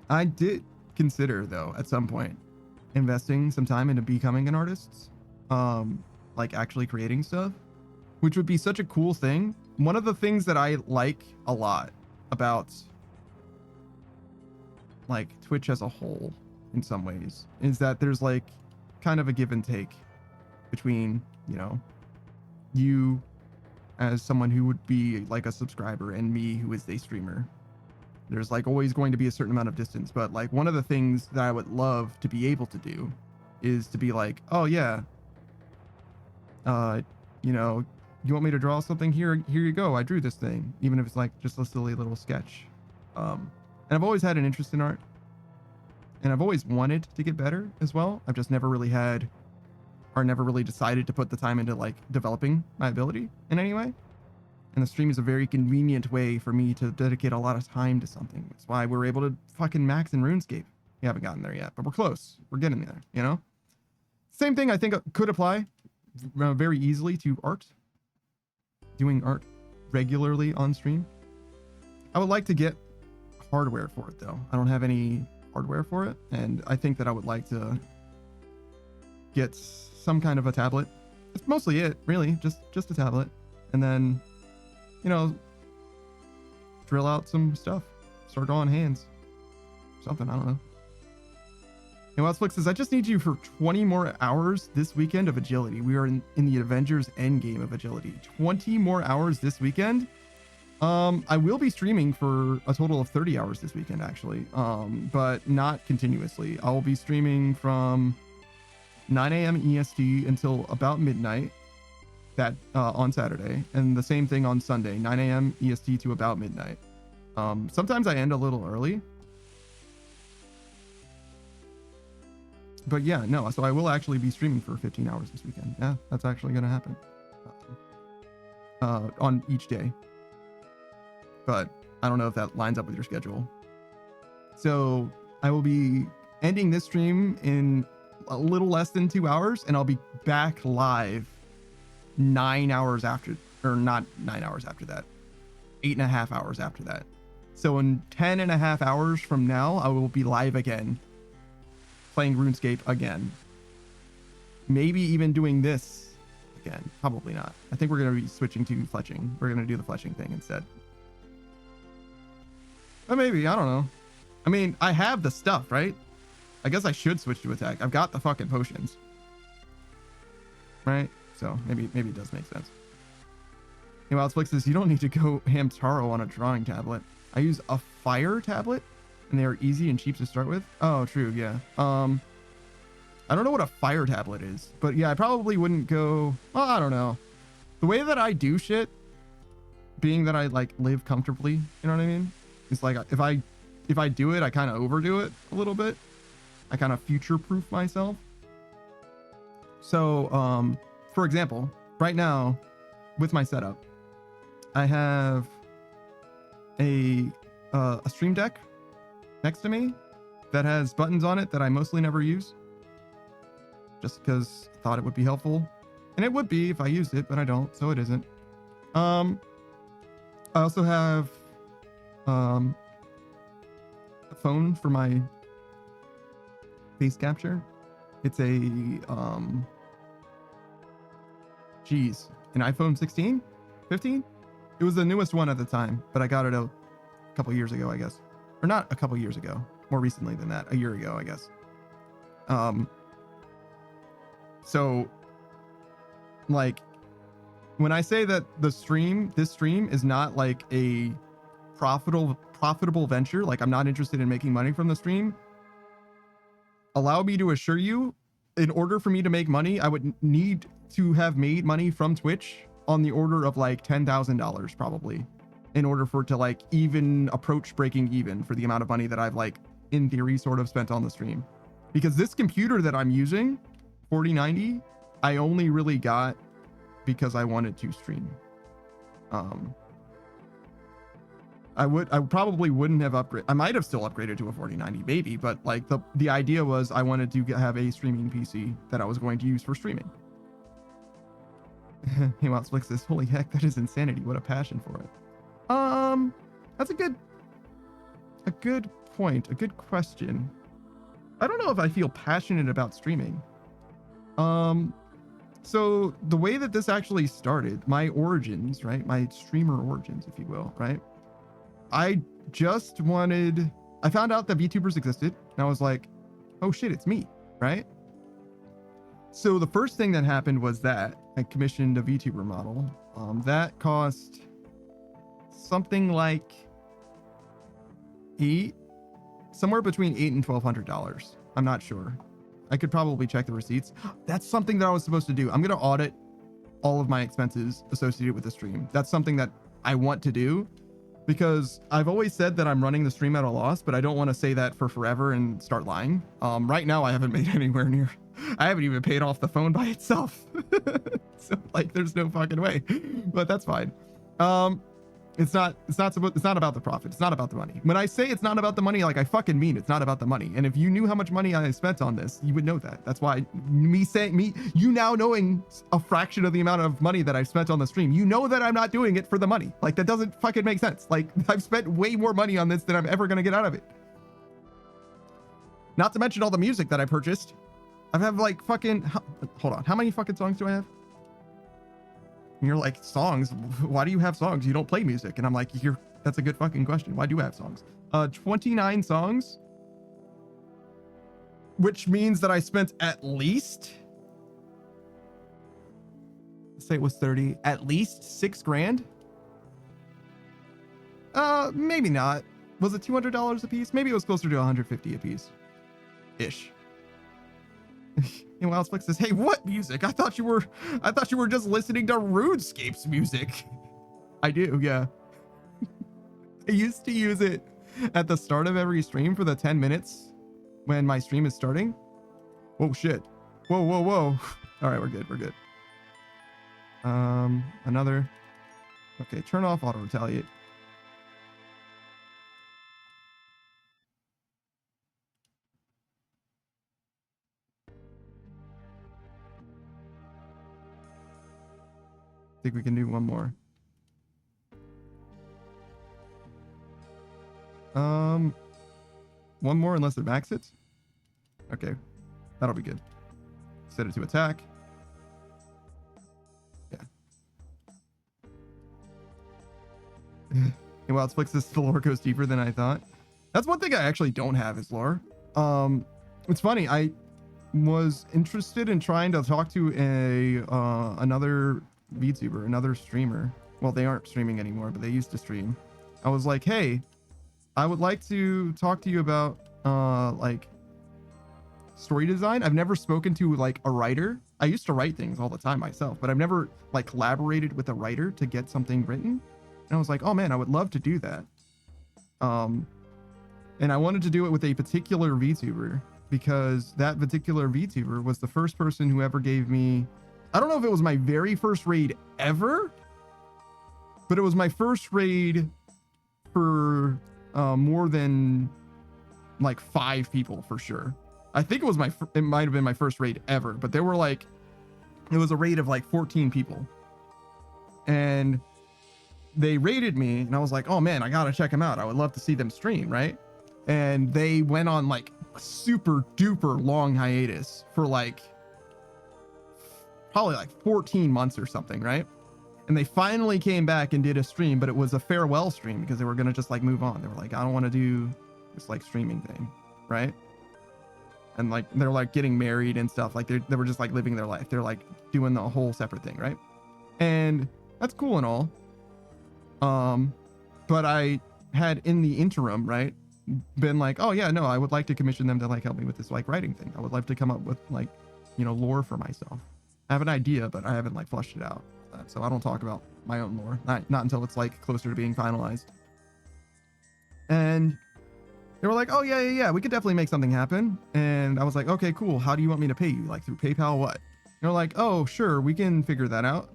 I did consider, though, at some point, investing some time into becoming an artist, like actually creating stuff, which would be such a cool thing. One of the things that I like a lot about like Twitch as a whole in some ways, is that there's like kind of a give and take between, you know, you as someone who would be like a subscriber and me who is a streamer. There's like always going to be a certain amount of distance, but like one of the things that I would love to be able to do is to be like, oh yeah, you know, you want me to draw something? Here you go. I drew this thing, even if it's like just a silly little sketch. And I've always had an interest in art, and I've always wanted to get better as well. I've just never really had, or never really decided to put the time into like developing my ability in any way. And the stream is a very convenient way for me to dedicate a lot of time to something. That's why we're able to fucking max in RuneScape. We haven't gotten there yet, but we're close. We're getting there, you know? Same thing I think could apply very easily to art. Doing art regularly on stream. I would like to get hardware for it though. I don't have any hardware for it, and I think that I would like to get some kind of a tablet. That's mostly it, really, just a tablet. And then, you know, drill out some stuff. Start drawing hands. Something, I don't know. And Wildflix says, I just need you for 20 more hours this weekend of agility. We are in the Avengers Endgame of agility. 20 more hours this weekend? I will be streaming for a total of 30 hours this weekend, actually. But not continuously. I will be streaming from 9 a.m. EST until about midnight that on Saturday, and the same thing on Sunday, 9 a.m. EST to about midnight. Sometimes I end a little early. But yeah, no, so I will actually be streaming for 15 hours this weekend. Yeah, that's actually going to happen. On each day. But I don't know if that lines up with your schedule. So I will be ending this stream in a little less than 2 hours, and I'll be back live 9 hours after, or not 9 hours after that, 8.5 hours after that. So in 10.5 hours from now, I will be live again, playing RuneScape again. Maybe even doing this again. Probably not. I think we're going to be switching to fletching. We're going to do the fletching thing instead. But maybe, I don't know. I mean, I have the stuff, right? I guess I should switch to attack. I've got the fucking potions. Right? So maybe it does make sense. Hey, Wildflix says, you don't need to go Hamtaro on a drawing tablet. I use a fire tablet, and they are easy and cheap to start with. Oh, true, yeah. I don't know what a fire tablet is, but yeah, I probably wouldn't go, well, I don't know. The way that I do shit, being that I like live comfortably, you know what I mean? It's like, if I do it, I kind of overdo it a little bit. I kind of future-proof myself. So, for example, right now, with my setup, I have a stream deck next to me that has buttons on it that I mostly never use, just because I thought it would be helpful, and it would be if I used it, but I don't, so it isn't. I also have a phone for my face capture. It's a an iPhone 16, 15. It was the newest one at the time, but I got it a couple years ago, I guess. Or not a couple years ago, more recently than that, a year ago, I guess. So like when I say that this stream is not like a profitable venture, like I'm not interested in making money from the stream, allow me to assure you, in order for me to make money, I would need to have made money from Twitch on the order of like $10,000 probably, in order for it to like even approach breaking even for the amount of money that I've like in theory sort of spent on the stream. Because this computer that I'm using, 4090, I only really got because I wanted to stream. I probably wouldn't have upgraded. I might have still upgraded to a 4090 maybe, but like the idea was I wanted to have a streaming PC that I was going to use for streaming. He wants Flix says, holy heck, that is insanity. What a passion for it. That's a good point, a good question. I don't know if I feel passionate about streaming. So the way that this actually started, my origins, right? My streamer origins, if you will, right? I found out that VTubers existed, and I was like, oh shit, it's me, right? So the first thing that happened was that I commissioned a VTuber model. That cost something like somewhere between $800 and $1,200. I'm not sure. I could probably check the receipts. That's something that I was supposed to do. I'm going to audit all of my expenses associated with the stream. That's something that I want to do because I've always said that I'm running the stream at a loss, but I don't want to say that for forever and start lying. Right now, I haven't made anywhere near. I haven't even paid off the phone by itself. So like, there's no fucking way, but that's fine. It's not about the profit. It's not about the money. When I say it's not about the money, like I fucking mean it's not about the money. And if you knew how much money I spent on this, you would know that. That's why you now knowing a fraction of the amount of money that I've spent on the stream, you know that I'm not doing it for the money. Like that doesn't fucking make sense. Like I've spent way more money on this than I'm ever going to get out of it. Not to mention all the music that I purchased. I have like fucking, hold on. How many fucking songs do I have? And you're like, songs? Why do you have songs? You don't play music. And I'm like, that's a good fucking question. Why do I have songs? 29 songs, which means that I spent at least, let's say it was 30, at least $6 grand. Maybe not. Was it $200 a piece? Maybe it was closer to $150 a piece ish. And Wildsplex says, hey, what music? I thought you were just listening to Runescape's music. I do, yeah. I used to use it at the start of every stream for the 10 minutes when my stream is starting. Whoa, shit. Whoa. All right, we're good. Another. Okay, turn off auto retaliate. I think we can do one more. One more unless it max it. Okay, that'll be good. Set it to attack. Yeah. And Wildsplex says the lore goes deeper than I thought. That's one thing I actually don't have is lore. It's funny. I was interested in trying to talk to another VTuber, another streamer. Well, they aren't streaming anymore, but they used to stream. I was like, hey, I would like to talk to you about like story design. I've never spoken to like a writer. I used to write things all the time myself, but I've never like collaborated with a writer to get something written. And I was like, oh man, I would love to do that. And I wanted to do it with a particular VTuber because that particular VTuber was the first person who ever gave me, I don't know if it was my very first raid ever, but it was my first raid for more than like 5 people for sure. I think it might have been my first raid ever, but there were like, it was a raid of like 14 people. And they raided me and I was like, oh man, I gotta check them out. I would love to see them stream, right? And they went on like a super duper long hiatus for like probably like 14 months or something, right? And they finally came back and did a stream, but it was a farewell stream because they were gonna just like move on. They were like, I don't want to do this like streaming thing, right? And like they're like getting married and stuff. Like they were just like living their life. They're like doing the whole separate thing, right? And that's cool and all. But I had in the interim, right, been like, oh yeah, no, I would like to commission them to like help me with this like writing thing. I would love to come up with like, you know, lore for myself. I have an idea, but I haven't like fleshed it out. So I don't talk about my own lore, not until it's like closer to being finalized. And they were like, oh yeah, we could definitely make something happen. And I was like, okay, cool. How do you want me to pay you? Like through PayPal, what? And they're like, oh, sure, we can figure that out.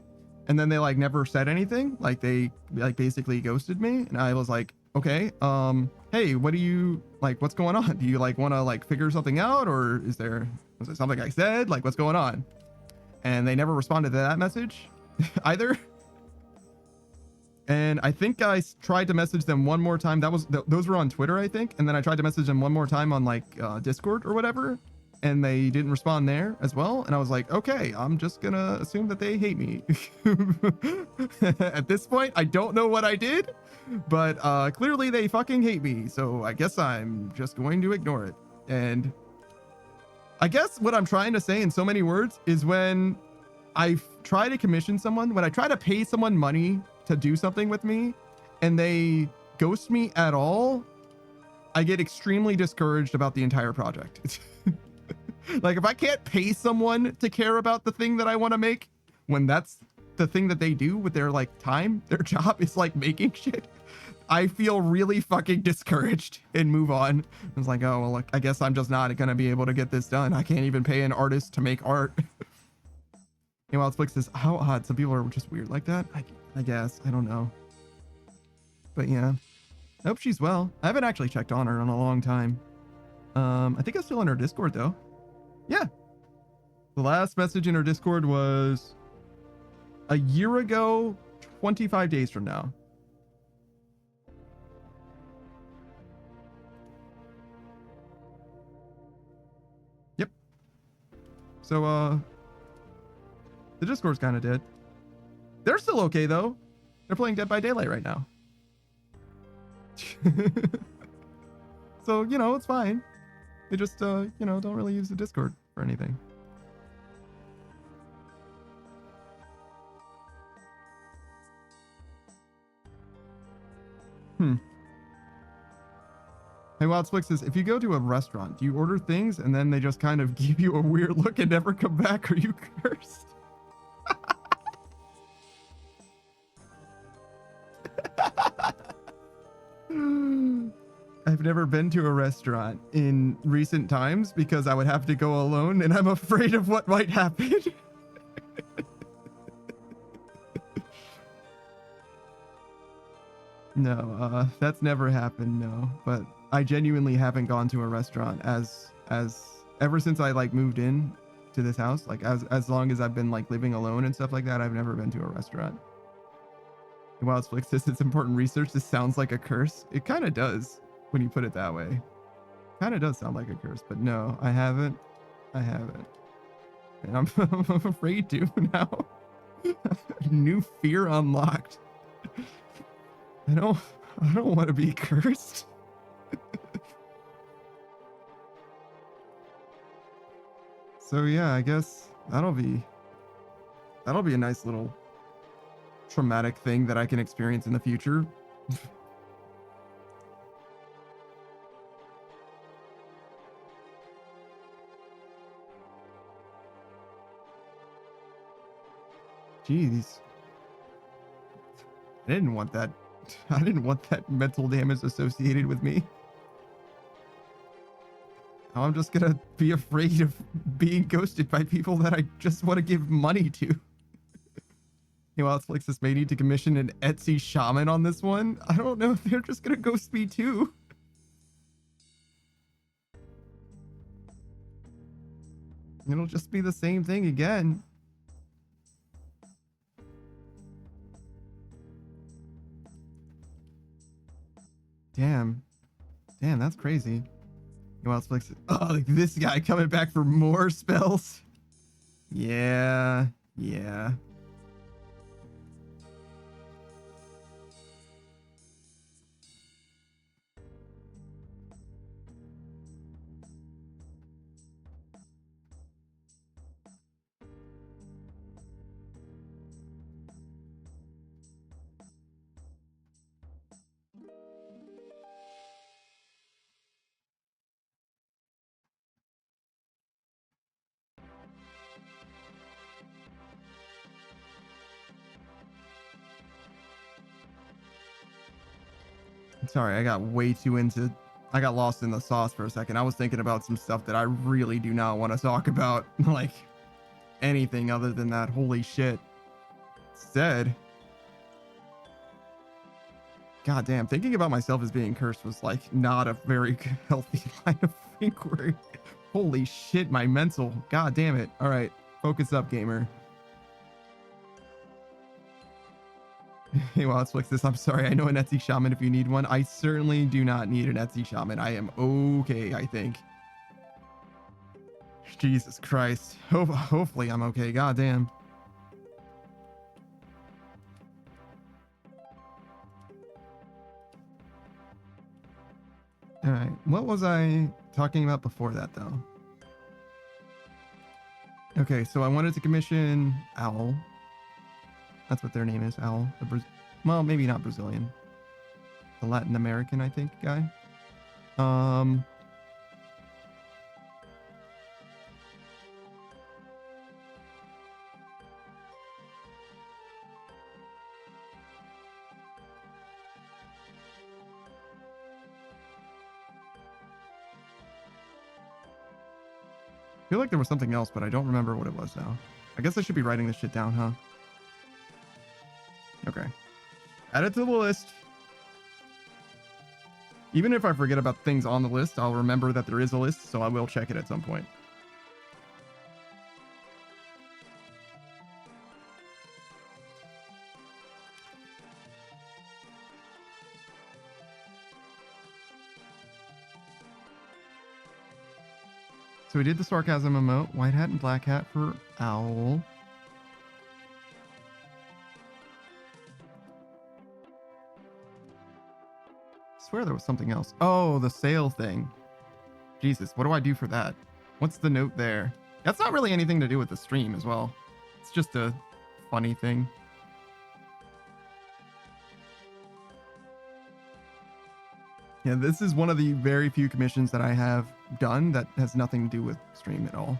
And then they like never said anything. Like they like basically ghosted me. And I was like, okay, hey, what do you like, what's going on? Do you like want to like figure something out? Or was there something I said? Like, what's going on? And they never responded to that message either. And I think I tried to message them one more time. Those were on Twitter, I think. And then I tried to message them one more time on like Discord or whatever. And they didn't respond there as well. And I was like, okay, I'm just gonna assume that they hate me. At this point, I don't know what I did, but clearly they fucking hate me. So I guess I'm just going to ignore it. And I guess what I'm trying to say in so many words is when I try to commission someone, when I try to pay someone money to do something with me and they ghost me at all, I get extremely discouraged about the entire project. Like if I can't pay someone to care about the thing that I want to make, when that's the thing that they do with their like time, their job is like making shit, I feel really fucking discouraged and move on. I was like, oh, well, look, I guess I'm just not going to be able to get this done. I can't even pay an artist to make art. Hey, well, Flix says, how odd. Some people are just weird like that. I guess. I don't know. But yeah. I hope she's well. I haven't actually checked on her in a long time. I think I'm still in her Discord though. Yeah. The last message in her Discord was a year ago, 25 days from now. Yep. So, the Discord's kind of dead. They're still okay though. They're playing Dead by Daylight right now. So, you know, it's fine. They just, you know, don't really use the Discord for anything. Hey, Wildspix says, if you go to a restaurant, do you order things and then they just kind of give you a weird look and never come back? Are you cursed? I've never been to a restaurant in recent times because I would have to go alone and I'm afraid of what might happen. No, that's never happened, no. But I genuinely haven't gone to a restaurant as ever since I like moved in to this house. Like as long as I've been like living alone and stuff like that, I've never been to a restaurant. Wildflix says it's important research. This sounds like a curse. It kind of does when you put it that way. Kind of does sound like a curse, but no, I haven't. I haven't. And I'm afraid to now. New fear unlocked. I don't want to be cursed. So yeah, I guess that'll be a nice little traumatic thing that I can experience in the future. Jeez. I didn't want that mental damage associated with me. Now I'm just gonna be afraid of being ghosted by people that I just want to give money to. Hey, well, it's like this may need to commission an Etsy shaman on this one. I don't know if they're just gonna ghost me too. It'll just be the same thing again. Damn, that's crazy. Who else flicks it? Oh, like this guy coming back for more spells. Yeah. Sorry, I got lost in the sauce for a second. I was thinking about some stuff that I really do not want to talk about. Like anything other than that. Holy shit. Said. God damn, thinking about myself as being cursed was like not a very healthy line of inquiry. Holy shit, my mental. God damn it. All right, focus up, gamer. Hey, well, let's fix this. I'm sorry. I know an Etsy shaman if you need one. I certainly do not need an Etsy shaman. I am okay, I think. Jesus Christ. Hopefully I'm okay. God damn. All right. What was I talking about before that, though? Okay, so I wanted to commission Owl. That's what their name is, Owl. Well, maybe not Brazilian. The Latin American, I think, guy. I feel like there was something else, but I don't remember what it was now. I guess I should be writing this shit down, huh? Okay. Add it to the list. Even if I forget about things on the list, I'll remember that there is a list, so I will check it at some point. So we did the sarcasm emote, white hat and black hat for Owl. I swear there was something else. Oh, the sale thing. Jesus, what do I do for that? What's the note there? That's not really anything to do with the stream as well. It's just a funny thing. Yeah, this is one of the very few commissions that I have done that has nothing to do with stream at all.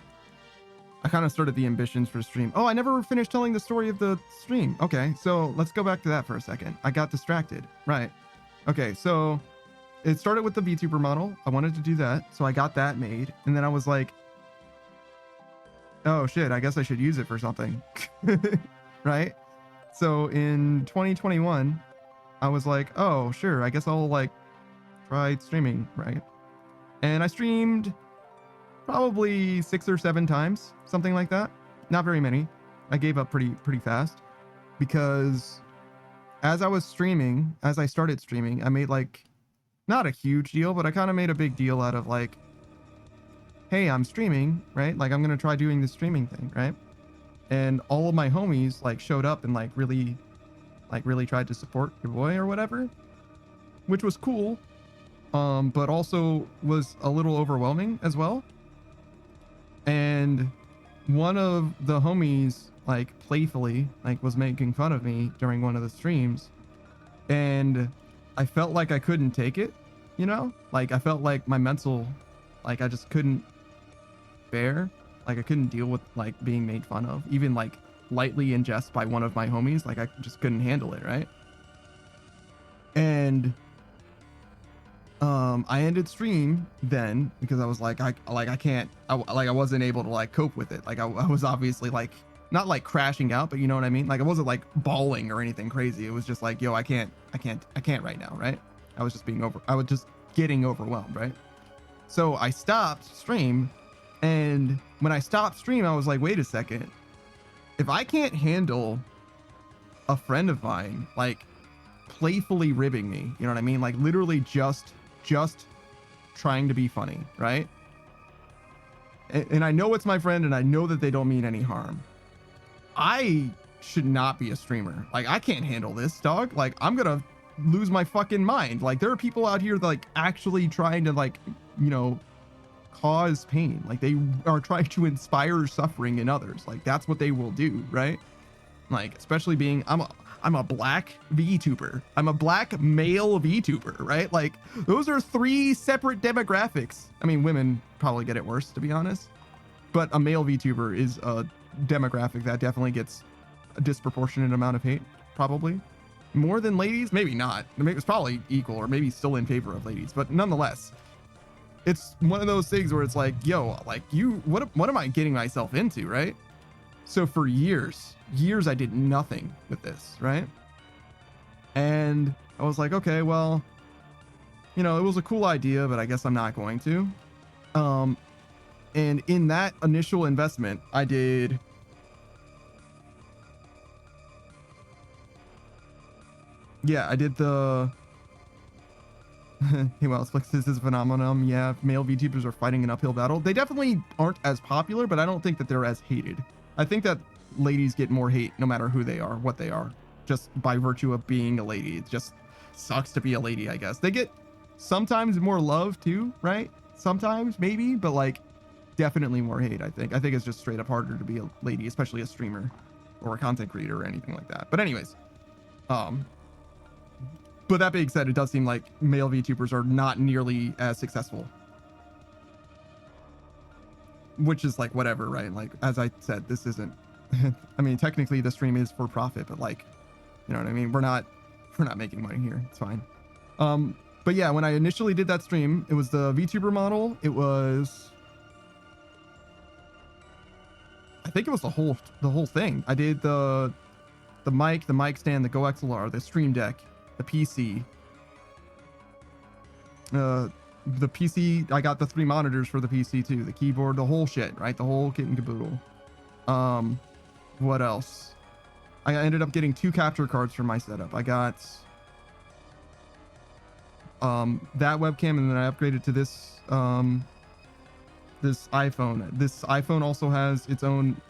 I kind of started the ambitions for stream. Oh, I never finished telling the story of the stream. Okay, so let's go back to that for a second. I got distracted. Right. Okay, so it started with the VTuber model. I wanted to do that, so I got that made. And then I was like, oh shit, I guess I should use it for something. Right? So in 2021, I was like, oh, sure, I guess I'll like try streaming, right? And I streamed probably 6 or 7 times, something like that. Not very many. I gave up pretty fast because as I started streaming, I made like not a huge deal, but I kind of made a big deal out of like, hey, I'm streaming, right? Like I'm gonna try doing this streaming thing, right? And all of my homies like showed up and like really tried to support your boy or whatever, which was cool. But also was a little overwhelming as well. And one of the homies like playfully like was making fun of me during one of the streams, and I felt like I couldn't take it, you know? Like I felt like my mental, like I just couldn't bear, like I couldn't deal with like being made fun of, even like lightly in jest by one of my homies. Like I just couldn't handle it, right? And I ended stream then because I was like, I wasn't able to like cope with it. Like I was obviously like, not like crashing out, but you know what I mean? Like I wasn't like bawling or anything crazy. It was just like, yo, I can't right now, right? I was just getting overwhelmed, right? So I stopped stream, and when I stopped stream, I was like, wait a second. If I can't handle a friend of mine, like playfully ribbing me, you know what I mean? Like literally just trying to be funny, right? And I know it's my friend, and I know that they don't mean any harm. I should not be a streamer. Like I can't handle this, dog. Like I'm gonna lose my fucking mind. Like there are people out here that like actually trying to like, you know, cause pain. Like they are trying to inspire suffering in others. Like that's what they will do, right? Like especially being I'm a black VTuber. I'm a black male VTuber, right? Like those are 3 separate demographics. I mean, women probably get it worse, to be honest, but a male VTuber is a demographic that definitely gets a disproportionate amount of hate, probably more than ladies. Maybe not. It's probably equal, or maybe still in favor of ladies, but nonetheless, it's one of those things where it's like, yo, like what am I getting myself into, right? So for years I did nothing with this, right? And I was like, okay, well, you know, it was a cool idea, but I guess I'm not going to. And in that initial investment, I did the hey, well, this is a phenomenon. Yeah, male VTubers are fighting an uphill battle. They definitely aren't as popular, but I don't think that they're as hated. I think that ladies get more hate no matter who they are, what they are, just by virtue of being a lady. It just sucks to be a lady, I guess. They get sometimes more love too, right? Sometimes, maybe, but like definitely more hate. I think it's just straight up harder to be a lady, especially a streamer or a content creator or anything like that. But anyways, but that being said, it does seem like male VTubers are not nearly as successful, which is like whatever, right? Like, as I said, this isn't, I mean, technically the stream is for profit, but like, you know what I mean? We're not making money here. It's fine. But yeah, when I initially did that stream, it was the VTuber model. It was, I think it was the whole thing. I did the mic stand, the Go XLR, the stream deck, the PC. The PC, I got the 3 monitors for the PC too, the keyboard, the whole shit, right? The whole kit and caboodle. What else? I ended up getting 2 capture cards for my setup. I got that webcam, and then I upgraded to this this iPhone. This iPhone also has its own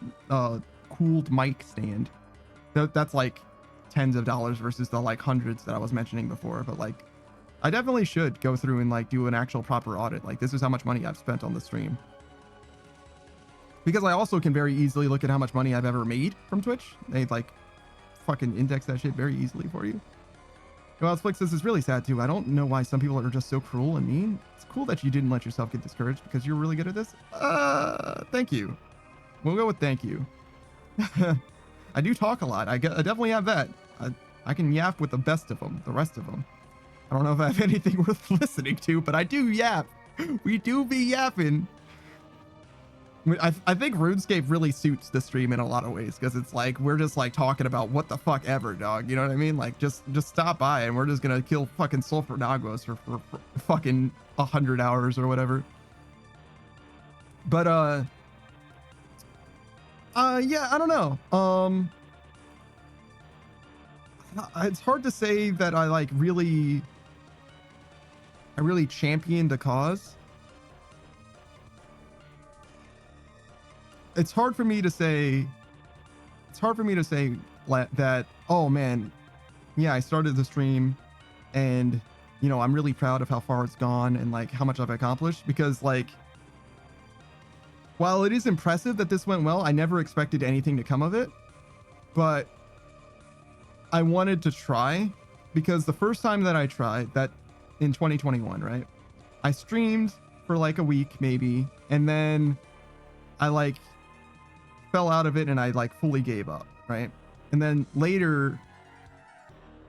cooled mic stand. That's like tens of dollars versus the like hundreds that I was mentioning before. But like, I definitely should go through and like do an actual proper audit. Like, this is how much money I've spent on the stream. Because I also can very easily look at how much money I've ever made from Twitch. They like fucking index that shit very easily for you. Well, Flick says it's really sad too. I don't know why some people are just so cruel and mean. It's cool that you didn't let yourself get discouraged because you're really good at this. Thank you. We'll go with thank you. I do talk a lot. I definitely have that. I can yap with the best of them, the rest of them. I don't know if I have anything worth listening to, but I do yap. We do be yapping. I think RuneScape really suits the stream in a lot of ways, because it's like we're just like talking about what the fuck ever, dog. You know what I mean? Like, just stop by and we're just gonna kill fucking Sulfur Nagos for fucking 100 hours or whatever. But yeah, I don't know. It's hard to say that I really championed a cause. It's hard for me to say that, oh man, yeah, I started the stream and, you know, I'm really proud of how far it's gone and like how much I've accomplished, because like, while it is impressive that this went well, I never expected anything to come of it, but I wanted to try, because the first time that I tried, that in 2021, right? I streamed for like a week maybe, and then I like fell out of it and I like fully gave up, right? And then later,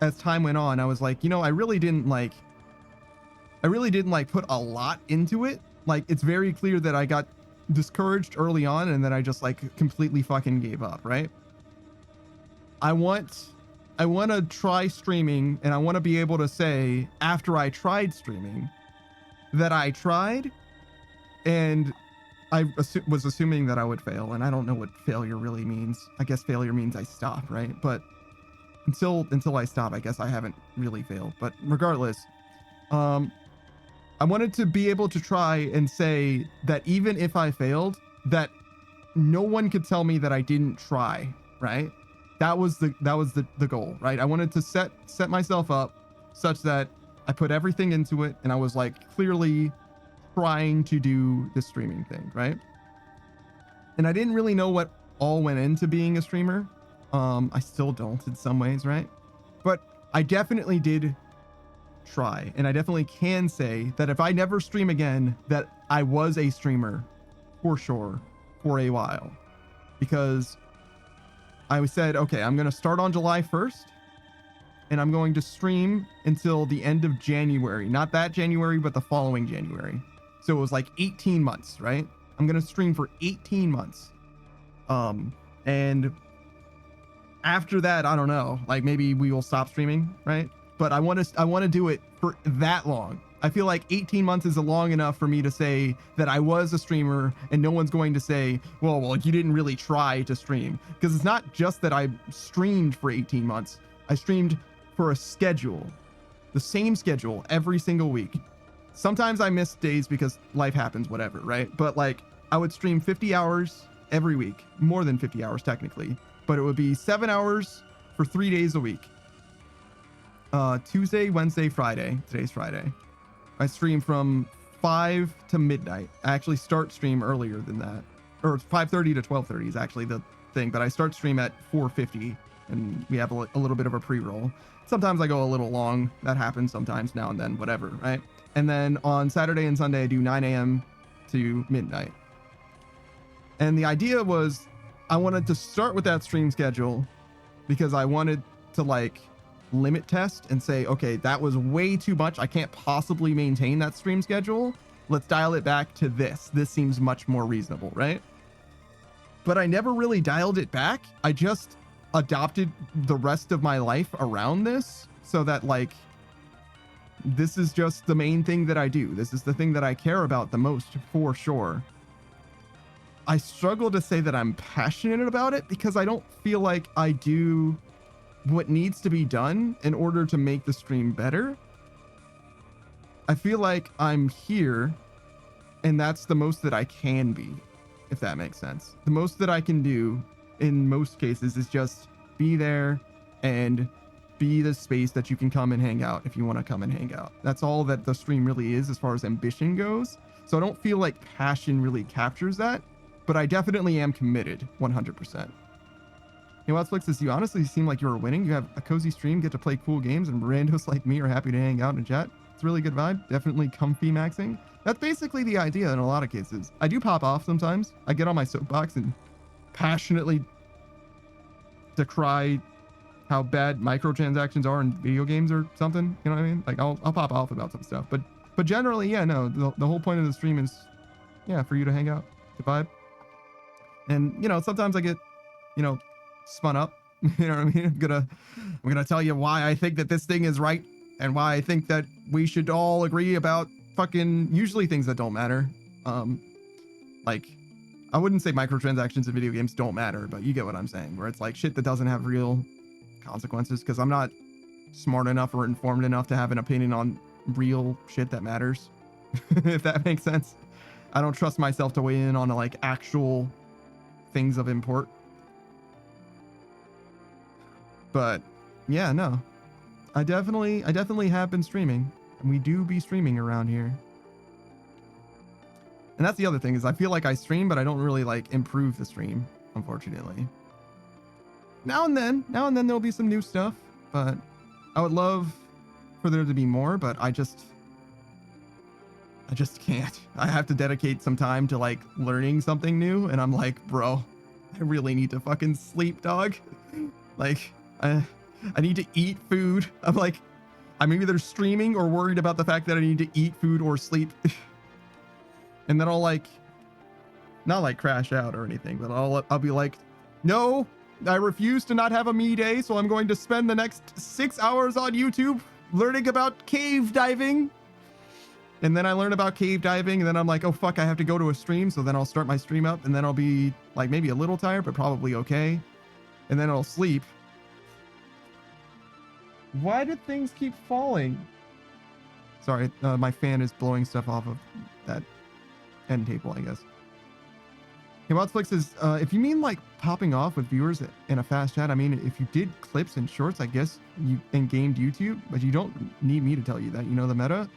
as time went on, I was like, you know, I really didn't put a lot into it. Like, it's very clear that I got discouraged early on and then I just like completely fucking gave up, right? I want to try streaming, and I want to be able to say after I tried streaming that I tried, and I was assuming that I would fail, and I don't know what failure really means. I guess failure means I stop, right? But until I stop, I guess I haven't really failed. But regardless, I wanted to be able to try and say that even if I failed, that no one could tell me that I didn't try, right? That was the goal, right? I wanted to set myself up such that I put everything into it, and I was like clearly trying to do the streaming thing, right? And I didn't really know what all went into being a streamer. I still don't in some ways, right? But I definitely did try, and I definitely can say that if I never stream again, that I was a streamer for sure for a while, because I said, okay, I'm going to start on July 1st, and I'm going to stream until the end of January. Not that January, but the following January. So it was like 18 months, right? I'm going to stream for 18 months. And after that, I don't know, like maybe we will stop streaming, right? But I want to do it for that long. I feel like 18 months is long enough for me to say that I was a streamer, and no one's going to say, well, you didn't really try to stream. Because it's not just that I streamed for 18 months. I streamed for a schedule, the same schedule every single week. Sometimes I miss days because life happens, whatever, right? But like, I would stream 50 hours every week, more than 50 hours technically, but it would be 7 hours for 3 days a week. Tuesday, Wednesday, Friday. Today's Friday. I stream from 5 to midnight. I actually start stream earlier than that, or 5:30 to 12:30 is actually the thing, but I start stream at 4:50 and we have a little bit of a pre-roll. Sometimes I go a little long. That happens sometimes now and then, whatever, right? And then on Saturday and Sunday, I do 9 a.m. to midnight. And the idea was I wanted to start with that stream schedule because I wanted to like limit test and say, okay, that was way too much. I can't possibly maintain that stream schedule. Let's dial it back to this. This seems much more reasonable, right? But I never really dialed it back. I just adopted the rest of my life around this so that like, this is just the main thing that I do. This is the thing that I care about the most, for sure. I struggle to say that I'm passionate about it because I don't feel like I do what needs to be done in order to make the stream better. I feel like I'm here and that's the most that I can be, if that makes sense. The most that I can do in most cases is just be there and be the space that you can come and hang out if you want to come and hang out. That's all that the stream really is as far as ambition goes. So I don't feel like passion really captures that, but I definitely am committed 100%. Hey, Watchflix says, you honestly seem like you're winning. You have a cozy stream, get to play cool games, and randos like me are happy to hang out and chat. It's a really good vibe. Definitely comfy maxing. That's basically the idea in a lot of cases. I do pop off sometimes. I get on my soapbox and passionately decry how bad microtransactions are in video games or something. You know what I mean? Like I'll pop off about some stuff, but generally, yeah, no, the whole point of the stream is, yeah, for you to hang out, to vibe. And, you know, sometimes I get, you know, spun up. You know what I mean? I'm gonna tell you why I think that this thing is right and why I think that we should all agree about fucking usually things that don't matter. Like I wouldn't say microtransactions in video games don't matter, but you get what I'm saying, where it's like shit that doesn't have real consequences because I'm not smart enough or informed enough to have an opinion on real shit that matters. If that makes sense. I don't trust myself to weigh in on like actual things of import. But yeah, no, I definitely have been streaming, and we do be streaming around here. And that's the other thing is I feel like I stream, but I don't really like improve the stream, unfortunately. Now and then there'll be some new stuff, but I would love for there to be more, but I just can't. I have to dedicate some time to like learning something new, and I'm like, bro, I really need to fucking sleep, dog. Like, I need to eat food. I'm either streaming or worried about the fact that I need to eat food or sleep. And then I'll like, not like crash out or anything, but I'll be like, no, I refuse to not have a me day, so I'm going to spend the next 6 hours on YouTube learning about cave diving. And then I learn about cave diving, and then I'm like, oh fuck, I have to go to a stream. So then I'll start my stream up, and then I'll be like maybe a little tired, but probably okay. And then I'll sleep. Why did things keep falling? Sorry, my fan is blowing stuff off of that end table, I guess. Hey, Watchflix says, if you mean like popping off with viewers in a fast chat, I mean, if you did clips and shorts, I guess you and gamed YouTube, but you don't need me to tell you that, you know the meta.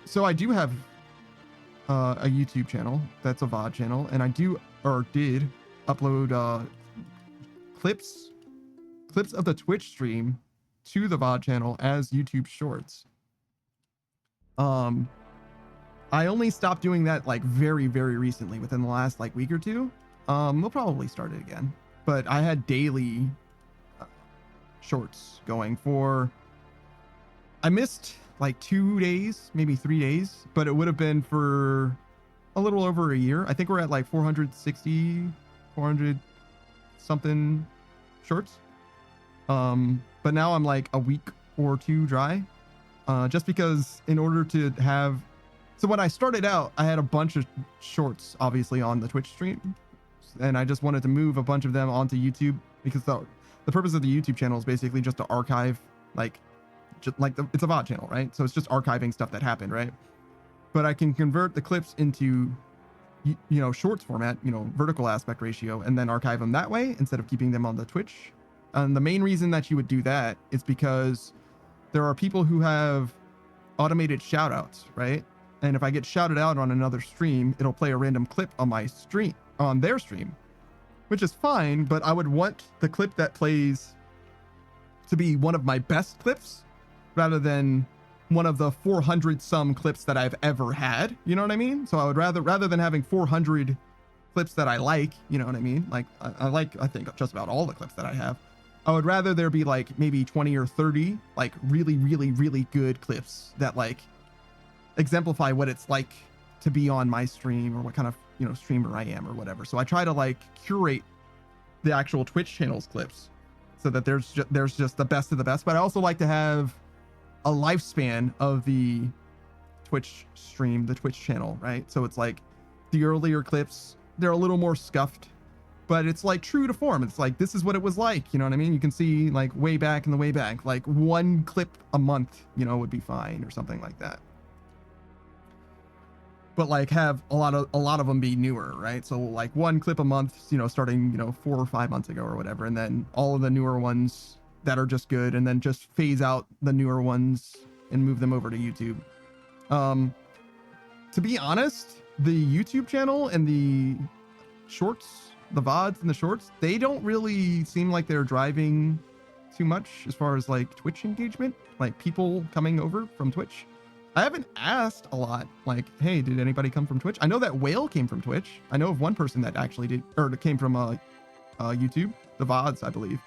So I do have a YouTube channel that's a VOD channel, and I do or did upload clips of the Twitch stream to the VOD channel as YouTube shorts. I only stopped doing that like very, very recently, within the last like week or two. We'll probably start it again, but I had daily shorts going for, I missed like 2 days, maybe 3 days, but it would have been for a little over a year. I think we're at like 400 something shorts. But now I'm like a week or two dry, just because in order to have, so when I started out, I had a bunch of shorts obviously on the Twitch stream, and I just wanted to move a bunch of them onto YouTube because the purpose of the YouTube channel is basically just to archive, like, it's a VOD channel, right? So it's just archiving stuff that happened, right? But I can convert the clips into, you know, shorts format, you know, vertical aspect ratio, and then archive them that way instead of keeping them on the Twitch. And the main reason that you would do that is because there are people who have automated shout outs, right? And if I get shouted out on another stream, it'll play a random clip on my stream, on their stream, which is fine, but I would want the clip that plays to be one of my best clips rather than one of the 400 some clips that I've ever had. You know what I mean? So I would rather than having 400 clips that I like, you know what I mean? Like I think just about all the clips that I have. I would rather there be like maybe 20 or 30 like really, really, really good clips that like exemplify what it's like to be on my stream or what kind of, you know, streamer I am or whatever. So I try to like curate the actual Twitch channels clips so that there's just the best of the best. But I also like to have a lifespan of the Twitch stream, the Twitch channel, right? So it's like the earlier clips, they're a little more scuffed, but it's like true to form. It's like, this is what it was like, you know what I mean? You can see like way back in the way back, like one clip a month, you know, would be fine or something like that. But like have a lot of them be newer, right? So like one clip a month, you know, starting, you know, 4 or 5 months ago or whatever, and then all of the newer ones that are just good, and then just phase out the newer ones and move them over to YouTube. To be honest, the YouTube channel and the shorts, the VODs and the shorts, they don't really seem like they're driving too much as far as like Twitch engagement, like people coming over from Twitch. I haven't asked a lot, like, hey, did anybody come from Twitch? I know that Whale came from Twitch. I know of one person that actually did, or came from YouTube, the VODs, I believe.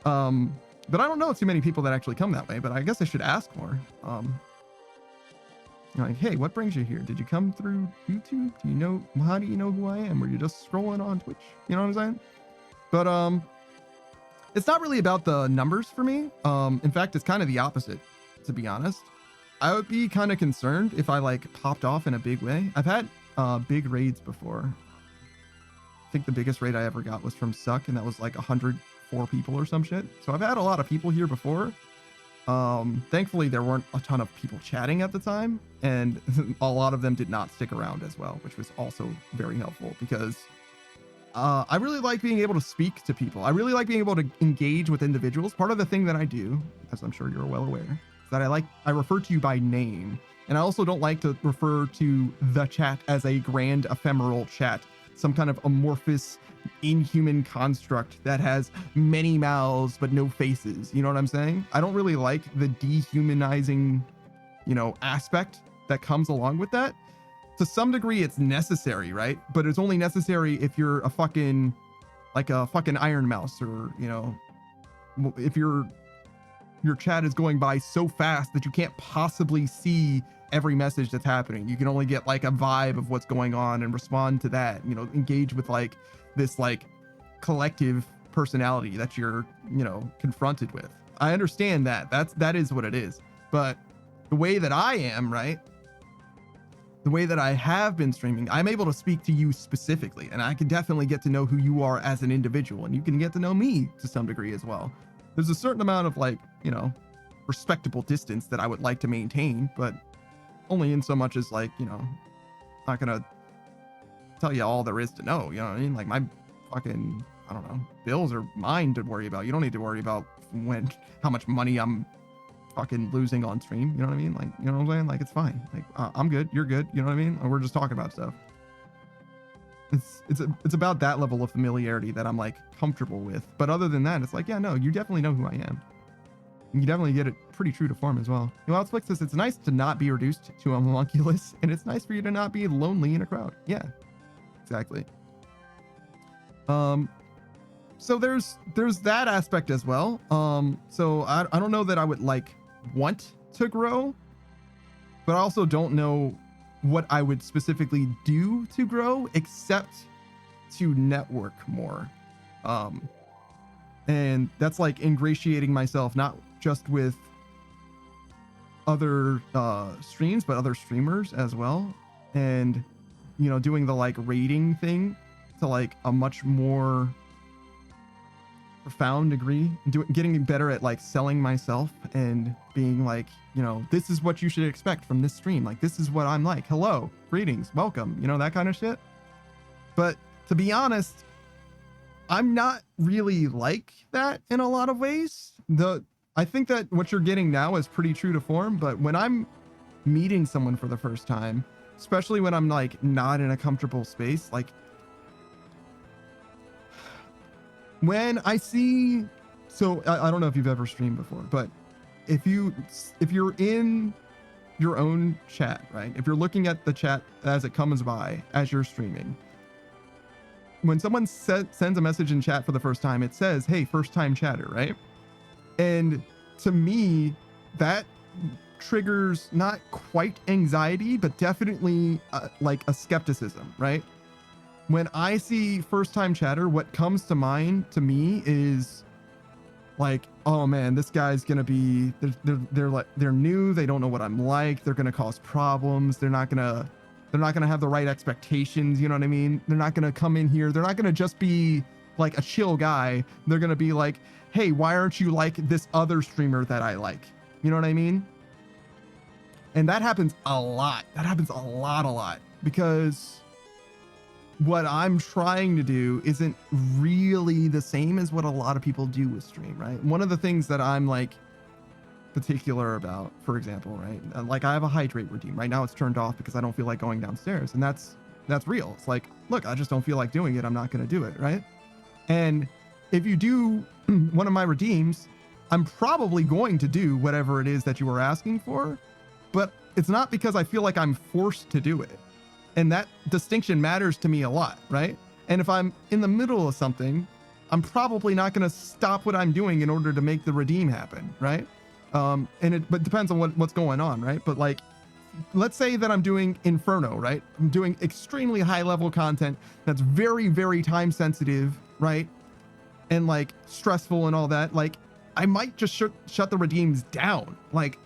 But I don't know too many people that actually come that way, but I guess I should ask more. Like, hey, what brings you here? Did you come through YouTube? Do you know, how do you know who I am? Were you just scrolling on Twitch? You know what I'm saying? But it's not really about the numbers for me. In fact, it's kind of the opposite, to be honest. I would be kind of concerned if I like popped off in a big way. I've had big raids before. I think the biggest raid I ever got was from Suck, and that was like 104 people or some shit. So I've had a lot of people here before. Thankfully there weren't a ton of people chatting at the time, and a lot of them did not stick around as well, which was also very helpful because I really like being able to speak to people. I really like being able to engage with individuals. Part of the thing that I do, as I'm sure you're well aware, is that I refer to you by name. And I also don't like to refer to the chat as a grand ephemeral chat, some kind of amorphous inhuman construct that has many mouths but no faces. You know what I'm saying? I don't really like the dehumanizing, you know, aspect that comes along with that. To some degree it's necessary, right? But it's only necessary if you're a fucking iron mouse, or, you know, if your chat is going by so fast that you can't possibly see every message that's happening. You can only get like a vibe of what's going on and respond to that, you know, engage with like this like collective personality that you're, you know, confronted with. I understand that that is what it is, but the way that I am, right, the way that I have been streaming, I'm able to speak to you specifically, and I can definitely get to know who you are as an individual, and you can get to know me to some degree as well. There's a certain amount of like, you know, respectable distance that I would like to maintain, but only in so much as like, you know, not gonna tell you all there is to know, you know what I mean? Like my fucking, I don't know, bills are mine to worry about. You don't need to worry about how much money I'm fucking losing on stream. You know what I mean? Like, you know what I'm saying? Like, it's fine. Like, I'm good, you're good. You know what I mean? And we're just talking about stuff. It's about that level of familiarity that I'm like comfortable with. But other than that, it's like, yeah, no, you definitely know who I am. You definitely get it pretty true to form as well. You know, Outflix says it's nice to not be reduced to a homunculus, and it's nice for you to not be lonely in a crowd. Yeah, exactly. So there's that aspect as well. So I don't know that I would like want to grow, but I also don't know what I would specifically do to grow except to network more. And that's like ingratiating myself, not just with other streams, but other streamers as well. And, you know, doing the like rating thing to like a much more profound degree, getting better at like selling myself and being like, you know, this is what you should expect from this stream. Like, this is what I'm like. Hello, greetings, welcome, you know, that kind of shit. But to be honest, I'm not really like that in a lot of ways. I think that what you're getting now is pretty true to form, but when I'm meeting someone for the first time, especially when I'm like not in a comfortable space, like when I see, so I don't know if you've ever streamed before, but if you're in your own chat, right? If you're looking at the chat as it comes by as you're streaming, when someone sends a message in chat for the first time, it says, hey, first time chatter, right? And to me, that triggers not quite anxiety, but definitely like a skepticism, right? When I see first time chatter, what comes to mind to me is like, oh man, this guy's gonna be, they're new, they don't know what I'm like, they're gonna cause problems, they're not gonna have the right expectations, you know what I mean? They're not gonna come in here, they're not gonna just be like a chill guy, they're gonna be like, hey, why aren't you like this other streamer that I like? You know what I mean? And that happens a lot. That happens a lot, because what I'm trying to do isn't really the same as what a lot of people do with stream, right? One of the things that I'm like particular about, for example, right? Like I have a hydrate routine. Right now it's turned off because I don't feel like going downstairs, and that's real. It's like, look, I just don't feel like doing it. I'm not going to do it, right? And if you do one of my redeems, I'm probably going to do whatever it is that you were asking for, but it's not because I feel like I'm forced to do it. And that distinction matters to me a lot, right? And if I'm in the middle of something, I'm probably not going to stop what I'm doing in order to make the redeem happen, right? But it depends on what's going on, right? But like, let's say that I'm doing Inferno, right? I'm doing extremely high level content that's very, very time sensitive, right? And like stressful and all that. Like, I might just shut the redeems down. Like,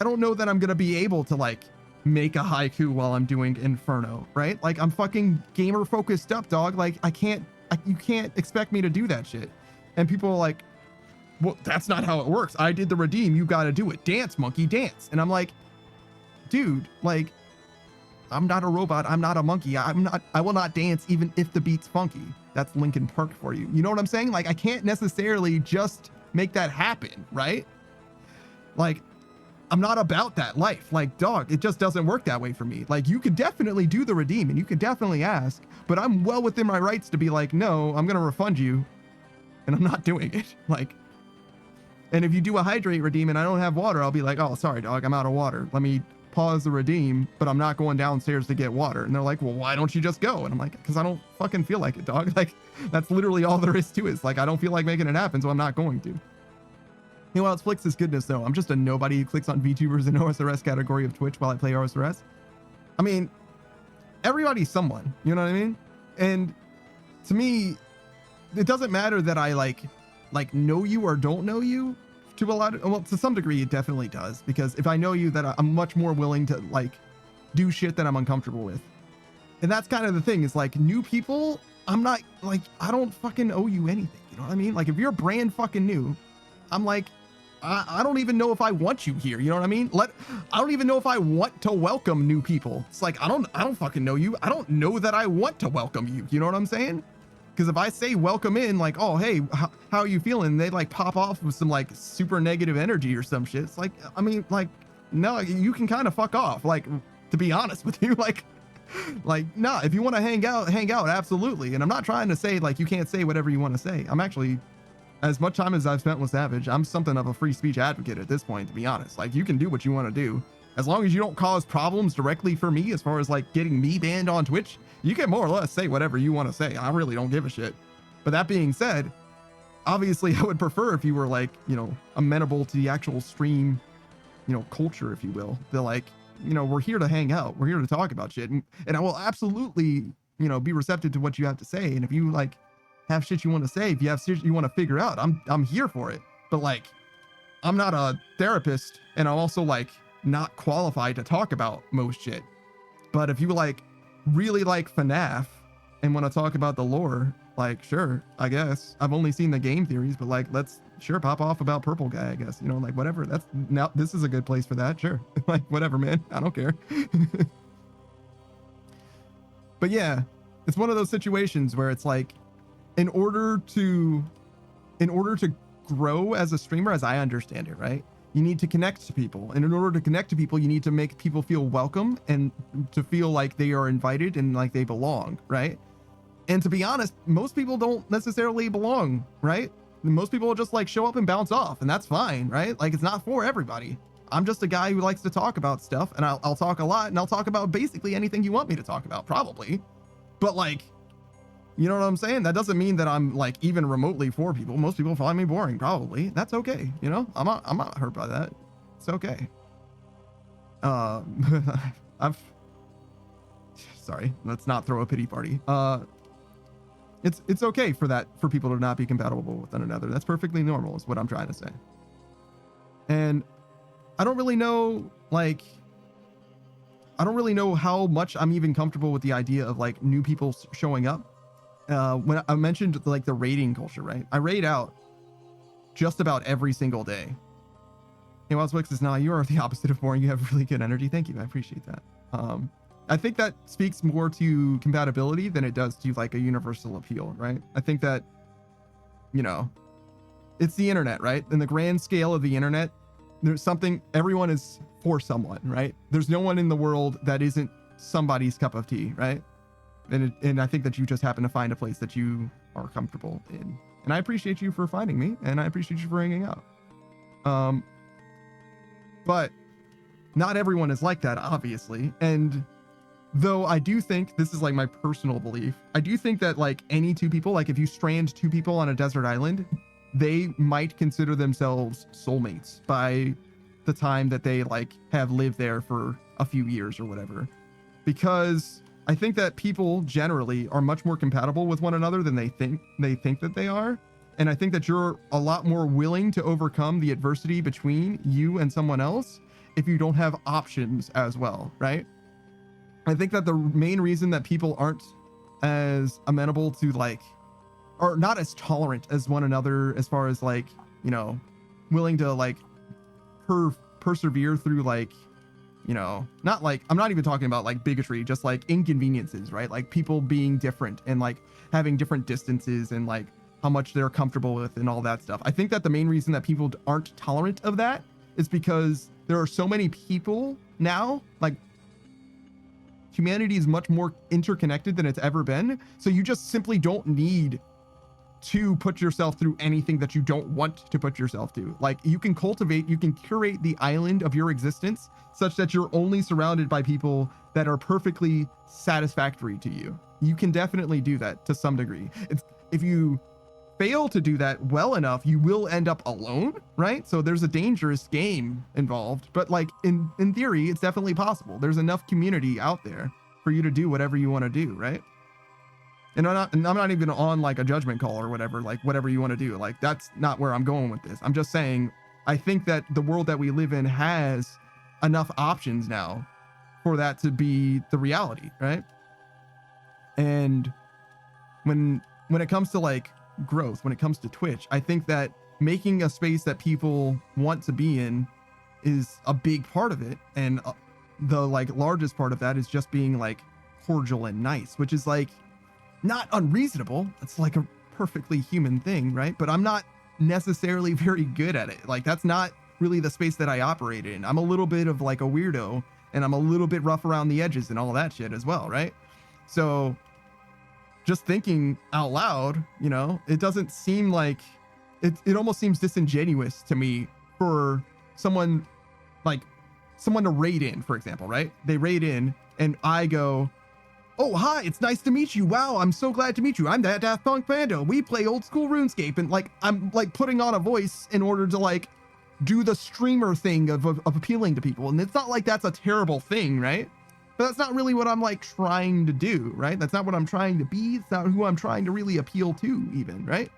I don't know that I'm going to be able to like make a haiku while I'm doing Inferno, right? Like, I'm fucking gamer focused up, dog. Like, you can't expect me to do that shit. And people are like, well, that's not how it works. I did the redeem. You got to do it. Dance, monkey, dance. And I'm like, dude, like, I'm not a robot. I'm not a monkey. I will not dance even if the beat's funky. That's Linkin Park for you. You know what I'm saying? Like, I can't necessarily just make that happen, right? Like, I'm not about that life. Like, dog, it just doesn't work that way for me. Like, you could definitely do the redeem and you could definitely ask, but I'm well within my rights to be like, no, I'm going to refund you and I'm not doing it. Like, and if you do a hydrate redeem and I don't have water, I'll be like, oh, sorry, dog, I'm out of water. Let me pause the redeem, but I'm not going downstairs to get water. And they're like, well, why don't you just go? And I'm like, because I don't fucking feel like it, dog. Like, that's literally all there is to it. It's like, I don't feel like making it happen, so I'm not going to. You know what else flicks this goodness, though? I'm just a nobody who clicks on VTubers in OSRS category of Twitch while I play OSRS. I mean, everybody's someone, you know what I mean? And to me, it doesn't matter that I like know you or don't know you. To some degree it definitely does, because if I know you, that I'm much more willing to like do shit that I'm uncomfortable with. And that's kind of the thing, is like, new people, I'm not like, I don't fucking owe you anything, you know what I mean? Like, if you're brand fucking new, I'm like, I don't even know if I want you here, you know what I mean? I don't even know if I want to welcome new people. It's like, I don't fucking know you. I don't know that I want to welcome you, you know what I'm saying? Because if I say welcome in, like, oh, hey, how are you feeling? They like pop off with some like super negative energy or some shit. It's like, I mean, like, no, you can kind of fuck off. Like, to be honest with you, like, nah, if you want to hang out, absolutely. And I'm not trying to say like you can't say whatever you want to say. I'm actually, as much time as I've spent with Savage, I'm something of a free speech advocate at this point, to be honest. Like, you can do what you want to do. As long as you don't cause problems directly for me, as far as like getting me banned on Twitch, you can more or less say whatever you want to say. I really don't give a shit. But that being said, obviously I would prefer if you were like, you know, amenable to the actual stream, you know, culture, if you will. They're like, you know, we're here to hang out. We're here to talk about shit. And I will absolutely, you know, be receptive to what you have to say. And if you like have shit you want to say, if you have shit you want to figure out, I'm here for it. But like, I'm not a therapist, and I'm also like not qualified to talk about most shit. But if you like really like FNAF and want to talk about the lore, like, sure, I guess. I've only seen the game theories, but like, let's sure pop off about Purple Guy, I guess, you know, like whatever. That's now, this is a good place for that. Sure. Like, whatever, man. I don't care. But yeah, it's one of those situations where it's like, in order to grow as a streamer, as I understand it, right? You need to connect to people. And in order to connect to people, you need to make people feel welcome and to feel like they are invited and like they belong, right? And to be honest, most people don't necessarily belong, right? Most people will just like show up and bounce off, and that's fine, right? Like, it's not for everybody. I'm just a guy who likes to talk about stuff, and I'll talk a lot, and I'll talk about basically anything you want me to talk about, probably. But like, you know what I'm saying? That doesn't mean that I'm like even remotely for people. Most people find me boring, probably. That's okay. You know, I'm not hurt by that. It's okay. Sorry, let's not throw a pity party. It's okay for people to not be compatible with one another. That's perfectly normal, is what I'm trying to say. And I don't really know, like, I don't really know how much I'm even comfortable with the idea of like new people showing up. When I mentioned like the raiding culture, right? I raid out just about every single day. Hey, Wildwix is, nah, you are the opposite of boring. You have really good energy. Thank you. I appreciate that. I think that speaks more to compatibility than it does to like a universal appeal, right? I think that, you know, it's the internet, right? In the grand scale of the internet, there's something, everyone is for someone, right? There's no one in the world that isn't somebody's cup of tea, right? And I think that you just happen to find a place that you are comfortable in. And I appreciate you for finding me, and I appreciate you for hanging out. But not everyone is like that, obviously. And though I do think, this is like my personal belief, I do think that like any two people, like if you strand two people on a desert island, they might consider themselves soulmates by the time that they like have lived there for a few years or whatever. Because I think that people generally are much more compatible with one another than they think that they are. And I think that you're a lot more willing to overcome the adversity between you and someone else if you don't have options as well, right? I think that the main reason that people aren't as amenable to like, or not as tolerant as one another as far as like, you know, willing to like persevere through like, you know, not like, I'm not even talking about like bigotry, just like inconveniences, right? Like people being different and like having different distances and like how much they're comfortable with and all that stuff. I think that the main reason that people aren't tolerant of that is because there are so many people now, like humanity is much more interconnected than it's ever been. So you just simply don't need to put yourself through anything that you don't want to put yourself to. Like you can cultivate, you can curate the island of your existence such that you're only surrounded by people that are perfectly satisfactory to you. You can definitely do that to some degree. If you fail to do that well enough, you will end up alone, right? So there's a dangerous game involved, but like in theory, it's definitely possible. There's enough community out there for you to do whatever you want to do, right? And I'm not even on like a judgment call or whatever, like whatever you want to do. Like that's not where I'm going with this. I'm just saying, I think that the world that we live in has enough options now for that to be the reality, right? And when it comes to like growth, when it comes to Twitch, I think that making a space that people want to be in is a big part of it. And the like largest part of that is just being like cordial and nice, which is like not unreasonable. It's like a perfectly human thing, right? But I'm not necessarily very good at it. Like that's not really the space that I operate in. I'm a little bit of like a weirdo, and I'm a little bit rough around the edges and all that shit as well, right? So just thinking out loud, you know, it doesn't seem like it almost seems disingenuous to me for someone to raid in, for example, right? They raid in and I go, oh, hi, it's nice to meet you. Wow, I'm so glad to meet you. I'm that Daft Punk Panda. We play old school RuneScape. And like, I'm like putting on a voice in order to like do the streamer thing of appealing to people. And it's not like that's a terrible thing, right? But that's not really what I'm like trying to do, right? That's not what I'm trying to be. It's not who I'm trying to really appeal to even, right?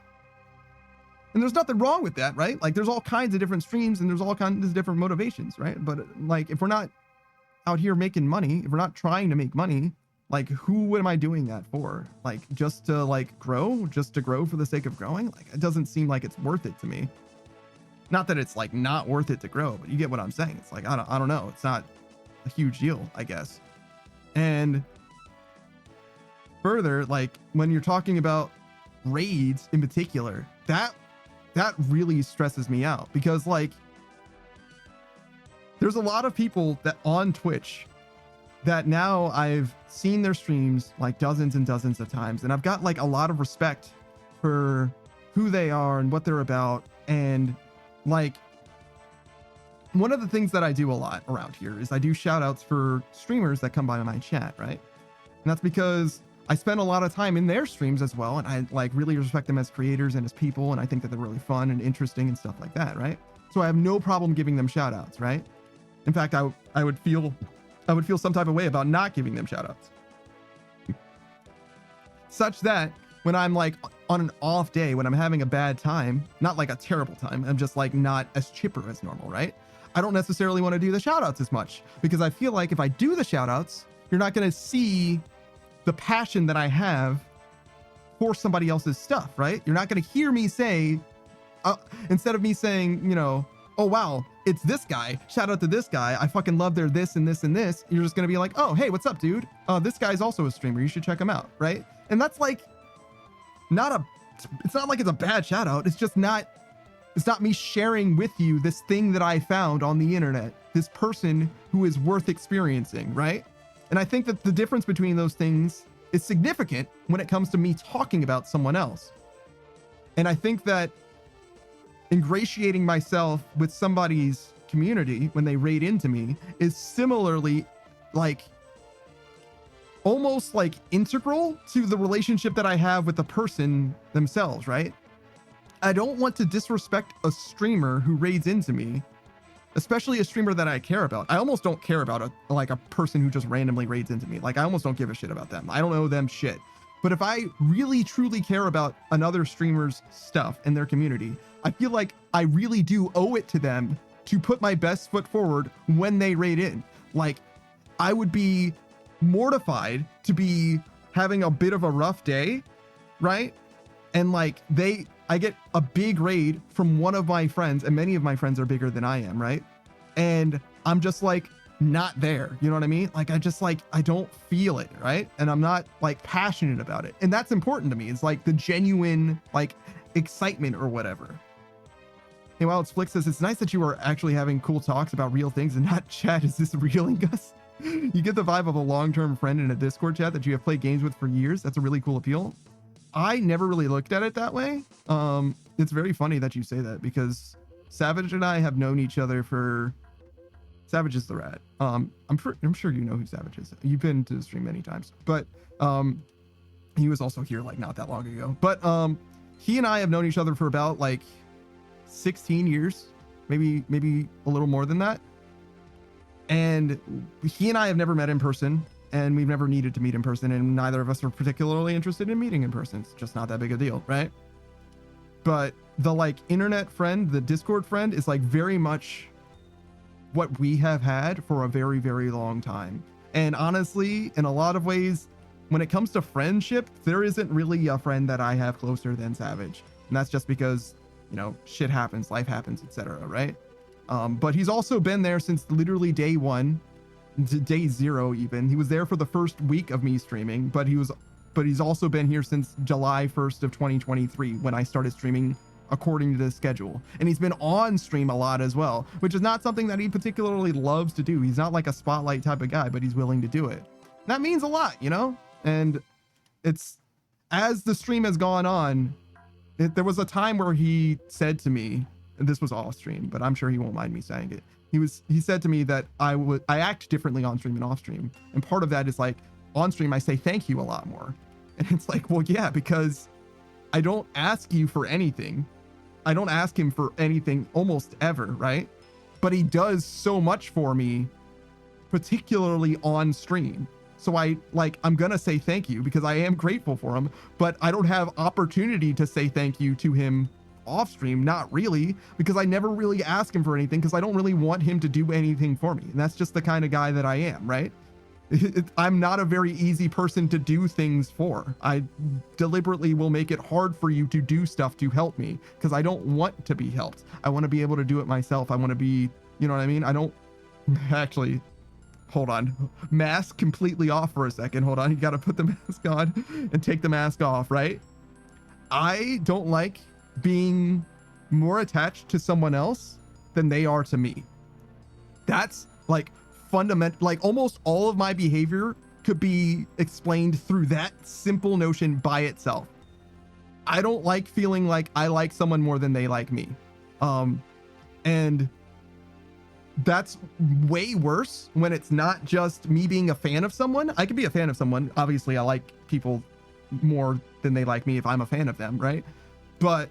And there's nothing wrong with that, right? Like there's all kinds of different streams and there's all kinds of different motivations, right? But like, if we're not out here making money, if we're not trying to make money, like who am I doing that for? Like just to like grow, just to grow for the sake of growing? Like it doesn't seem like it's worth it to me. Not that it's like not worth it to grow, but you get what I'm saying. It's like, I don't know. It's not a huge deal, I guess. And further, like when you're talking about raids in particular, that that really stresses me out because like there's a lot of people that on Twitch that now I've seen their streams like dozens and dozens of times, and I've got like a lot of respect for who they are and what they're about. And like one of the things that I do a lot around here is I do shout outs for streamers that come by my chat, right? And that's because I spend a lot of time in their streams as well, and I like really respect them as creators and as people, and I think that they're really fun and interesting and stuff like that, right? So I have no problem giving them shout outs, right? In fact, I would feel some type of way about not giving them shout outs. Such that when I'm like on an off day, when I'm having a bad time, not like a terrible time, I'm just like not as chipper as normal, right? I don't necessarily want to do the shout outs as much because I feel like if I do the shout outs, you're not going to see the passion that I have for somebody else's stuff, right? You're not going to hear me say, instead of me saying, you know, oh, wow, it's this guy. Shout out to this guy. I fucking love their this and this and this. You're just going to be like, oh, hey, what's up, dude? This guy's also a streamer. You should check him out, right? And that's like, it's not like it's a bad shout out. It's just not, it's not me sharing with you this thing that I found on the internet, this person who is worth experiencing, right? And I think that the difference between those things is significant when it comes to me talking about someone else. And I think that ingratiating myself with somebody's community when they raid into me is similarly like almost like integral to the relationship that I have with the person themselves, right? I don't want to disrespect a streamer who raids into me, especially a streamer that I care about. I almost don't care about a person who just randomly raids into me. Like I almost don't give a shit about them. I don't owe them shit. But if I really truly care about another streamer's stuff and their community, I feel like I really do owe it to them to put my best foot forward when they raid in. Like I would be mortified to be having a bit of a rough day, right? And like I get a big raid from one of my friends, and many of my friends are bigger than I am, right? And I'm just like not there, you know what I mean? Like I just like, I don't feel it, right? And I'm not like passionate about it. And that's important to me. It's like the genuine like excitement or whatever. Hey, while it's Flick says, it's nice that you are actually having cool talks about real things and not chat. Is this reeling us? You get the vibe of a long-term friend in a Discord chat that you have played games with for years. That's a really cool appeal. I never really looked at it that way. It's very funny that you say that because Savage and I have known each other for... Savage is the rat. I'm sure you know who Savage is. You've been to the stream many times, but he was also here like not that long ago. But he and I have known each other for about like 16 years, maybe a little more than that. And he and I have never met in person, and we've never needed to meet in person, and neither of us are particularly interested in meeting in person. It's just not that big a deal, right? But the like internet friend, the Discord friend is like very much what we have had for a very, very long time. And honestly, in a lot of ways, when it comes to friendship, there isn't really a friend that I have closer than Savage. And that's just because, you know, shit happens, life happens, etc., right? But he's also been there since literally day one, day zero even. He was there for the first week of me streaming, but he's also been here since July 1st of 2023 when I started streaming according to the schedule. And he's been on stream a lot as well, which is not something that he particularly loves to do. He's not like a spotlight type of guy, but he's willing to do it. That means a lot, you know? And it's, as the stream has gone on, there was a time where he said to me, and this was off stream, but I'm sure he won't mind me saying it. He said to me that I act differently on stream and off stream. And part of that is like on stream, I say thank you a lot more. And it's like, well, yeah, because I don't ask you for anything. I don't ask him for anything almost ever, right? But he does so much for me, particularly on stream. So I'm gonna say thank you because I am grateful for him, but I don't have opportunity to say thank you to him off stream, not really, because I never really ask him for anything because I don't really want him to do anything for me. And that's just the kind of guy that I am, right? I'm not a very easy person to do things for. I deliberately will make it hard for you to do stuff to help me because I don't want to be helped. I want to be able to do it myself. I want to be, you know what I mean? I don't actually, hold on. Mask completely off for a second. Hold on. You got to put the mask on and take the mask off, right? I don't like being more attached to someone else than they are to me. That's like fundamental, like almost all of my behavior could be explained through that simple notion by itself. I don't like feeling like I like someone more than they like me. And that's way worse when it's not just me being a fan of someone. I could be a fan of someone. Obviously, I like people more than they like me if I'm a fan of them, right? But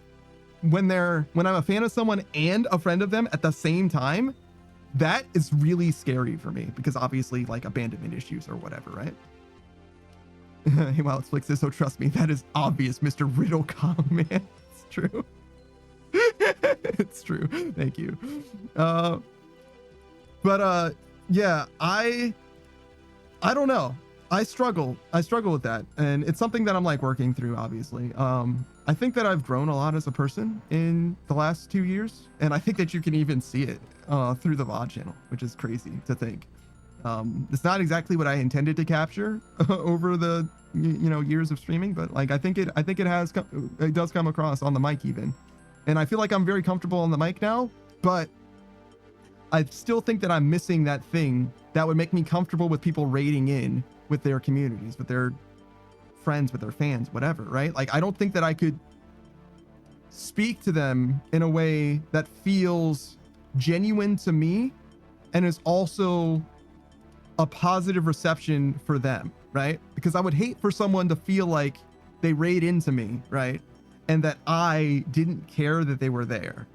when I'm a fan of someone and a friend of them at the same time, that is really scary for me, because obviously like abandonment issues or whatever, right? Hey, well, Netflix says, so trust me, that is obvious, Mr. Riddle man. It's true. It's true. Thank you. Yeah, I don't know. I struggle with that, and it's something that I'm like working through, obviously. I think that I've grown a lot as a person in the last 2 years, and I think that you can even see it through the VOD channel, which is crazy to think. It's not exactly what I intended to capture over the years of streaming, but like I think it does come across on the mic even, and I feel like I'm very comfortable on the mic now, but I still think that I'm missing that thing that would make me comfortable with people raiding in with their communities, with their friends, with their fans, whatever, right? Like, I don't think that I could speak to them in a way that feels genuine to me and is also a positive reception for them, right? Because I would hate for someone to feel like they raid into me, right? And that I didn't care that they were there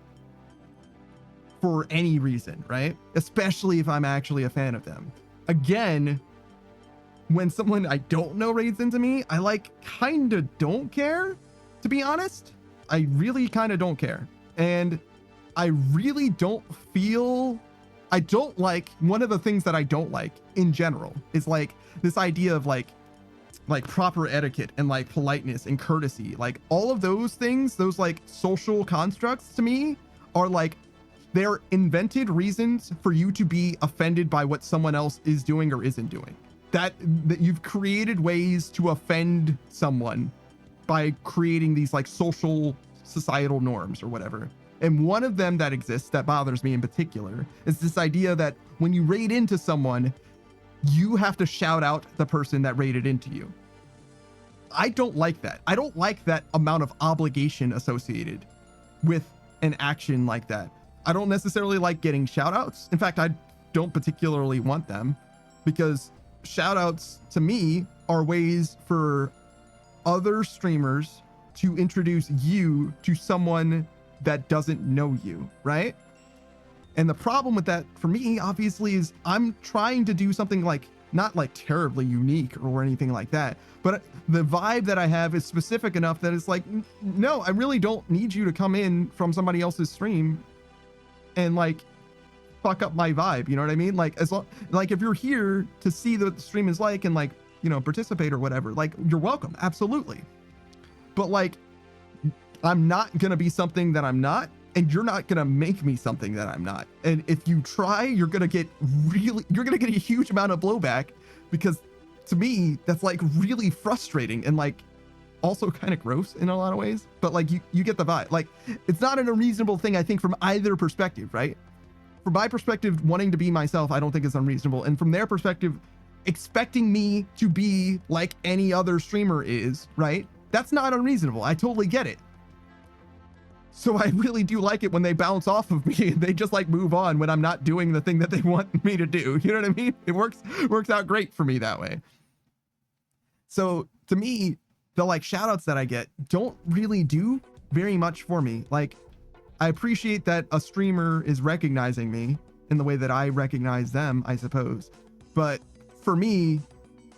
for any reason, right? Especially if I'm actually a fan of them. Again, when someone I don't know raids into me, I like kind of don't care, to be honest. I really kind of don't care. And I really don't like, one of the things that I don't like in general is like this idea of like proper etiquette and like politeness and courtesy. Like all of those things, those like social constructs to me are like, they're invented reasons for you to be offended by what someone else is doing or isn't doing. That you've created ways to offend someone by creating these like social societal norms or whatever. And one of them that exists that bothers me in particular is this idea that when you raid into someone, you have to shout out the person that raided into you. I don't like that. I don't like that amount of obligation associated with an action like that. I don't necessarily like getting shout outs. In fact, I don't particularly want them, because shout outs to me are ways for other streamers to introduce you to someone that doesn't know you, right? And the problem with that for me, obviously, is I'm trying to do something like not like terribly unique or anything like that, but the vibe that I have is specific enough that it's like, no, I really don't need you to come in from somebody else's stream and like fuck up my vibe, you know what I mean? Like, as long, like if you're here to see what the stream is like and like, participate or whatever, like you're welcome, absolutely. But like, I'm not gonna be something that I'm not, and you're not gonna make me something that I'm not. And if you try, you're gonna get a huge amount of blowback, because to me, that's like really frustrating and like also kind of gross in a lot of ways. But like you get the vibe. Like, it's not an unreasonable thing, I think, from either perspective, right? From my perspective, wanting to be myself, I don't think is unreasonable. And from their perspective, expecting me to be like any other streamer is, right? That's not unreasonable. I totally get it. So I really do like it when they bounce off of me and they just like move on when I'm not doing the thing that they want me to do. You know what I mean? It works out great for me that way. So to me, the like shout outs that I get don't really do very much for me. Like, I appreciate that a streamer is recognizing me in the way that I recognize them, I suppose. But for me,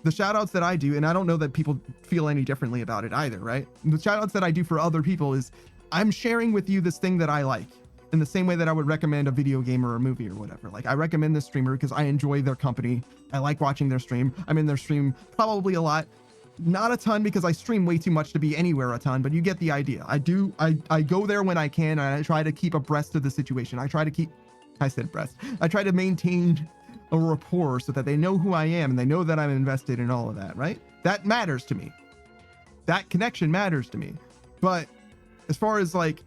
the shout outs that I do, and I don't know that people feel any differently about it either, right? The shout outs that I do for other people is I'm sharing with you this thing that I like, in the same way that I would recommend a video game or a movie or whatever. Like, I recommend this streamer because I enjoy their company. I like watching their stream. I'm in their stream probably a lot. Not a ton, because I stream way too much to be anywhere a ton, but you get the idea. I go there when I can, and I try to keep abreast of the situation. I try to maintain a rapport so that they know who I am and they know that I'm invested in all of that, right? That matters to me. That connection matters to me. But as far as like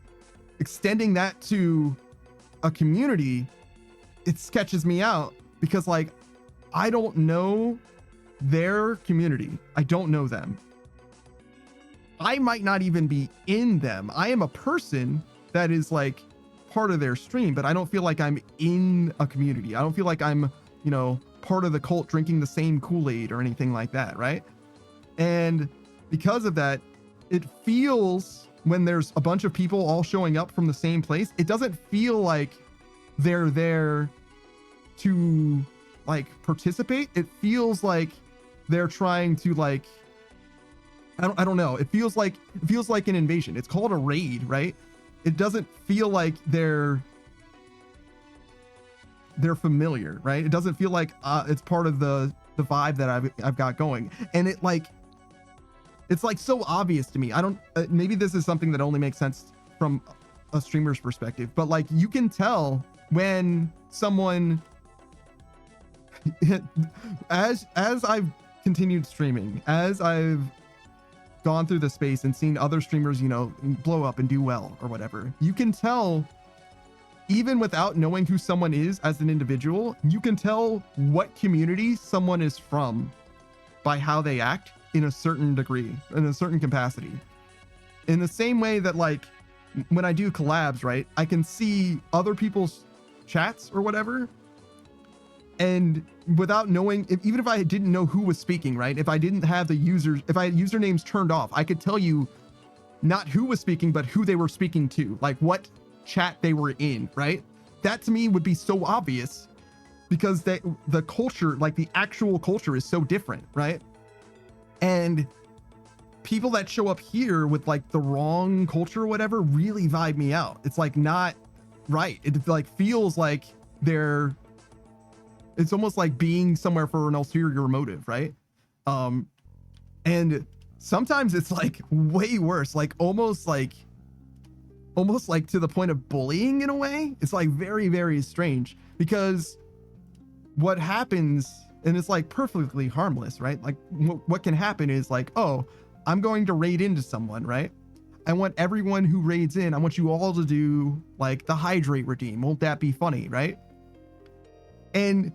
extending that to a community, it sketches me out because like I don't know their community. I don't know them. I might not even be in them. I am a person that is like part of their stream, but I don't feel like I'm in a community. I don't feel like I'm, you know, part of the cult drinking the same Kool-Aid or anything like that, right? And because of that, it feels, when there's a bunch of people all showing up from the same place, it doesn't feel like they're there to like participate. It feels like they're trying to like, I don't know. It feels like an invasion. It's called a raid, right? It doesn't feel like they're familiar, right? It doesn't feel like it's part of the vibe that I've got going. And it's like so obvious to me. I don't, maybe this is something that only makes sense from a streamer's perspective, but like you can tell when someone, as I've continued streaming, as I've gone through the space and seen other streamers, you know, blow up and do well or whatever, you can tell, even without knowing who someone is as an individual, you can tell what community someone is from by how they act in a certain degree, in a certain capacity. In the same way that like when I do collabs, right, I can see other people's chats or whatever, and without knowing, even if I didn't know who was speaking, right, if I didn't have the users, if I had usernames turned off, I could tell you not who was speaking, but who they were speaking to, like what chat they were in, right? That to me would be so obvious because the culture, like the actual culture, is so different, right? And people that show up here with like the wrong culture or whatever really vibe me out. It's like not right. It like feels like it's almost like being somewhere for an ulterior motive, right? And sometimes it's like way worse, like almost like to the point of bullying in a way. It's like very, very strange because what happens, and it's like perfectly harmless, right? Like what can happen is like, oh, I'm going to raid into someone, right? I want everyone who raids in, I want you all to do like the hydrate redeem. Won't that be funny, right? And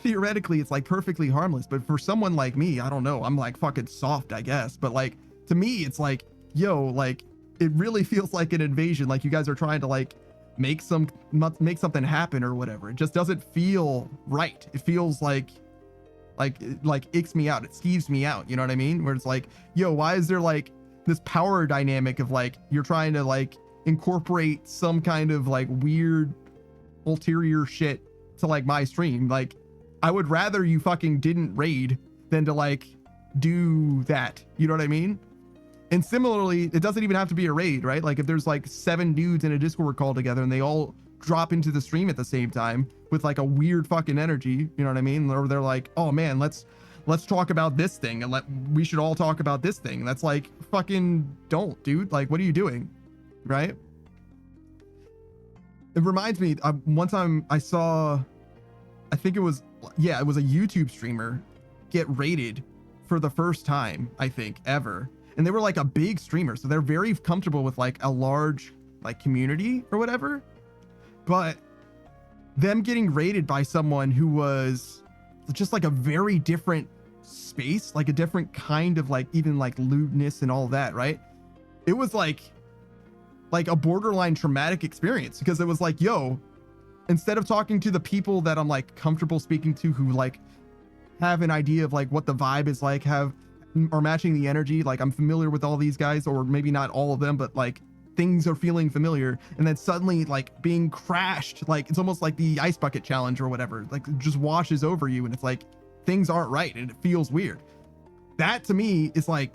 theoretically it's like perfectly harmless, but for someone like me, I don't know, I'm like fucking soft, I guess, but like to me it's like, yo, like it really feels like an invasion, like you guys are trying to like make something happen or whatever. It just doesn't feel right. It feels like icks me out, it skeeves me out, you know what I mean? Where it's like, yo, why is there like this power dynamic of like you're trying to like incorporate some kind of like weird ulterior shit to like my stream? Like I would rather you fucking didn't raid than to like do that, you know what I mean? And similarly, it doesn't even have to be a raid, right? Like if there's like 7 dudes in a Discord call together and they all drop into the stream at the same time with like a weird fucking energy, you know what I mean? Or they're like, oh man, let's talk about this thing, and we should all talk about this thing. That's like, fucking don't, dude. Like, what are you doing? Right? It reminds me, one time I saw, I think it was a YouTube streamer get raided for the first time, I think, ever. And they were like a big streamer, so they're very comfortable with like a large like community or whatever. But them getting raided by someone who was just like a very different space, like a different kind of like even like lewdness and all that, right? It was like a borderline traumatic experience, because it was like, yo, instead of talking to the people that I'm like comfortable speaking to, who like have an idea of like what the vibe is like, are matching the energy, like I'm familiar with all these guys, or maybe not all of them, but like things are feeling familiar, and then suddenly like being crashed, like it's almost like the ice bucket challenge or whatever, like it just washes over you, and it's like things aren't right and it feels weird. That to me is like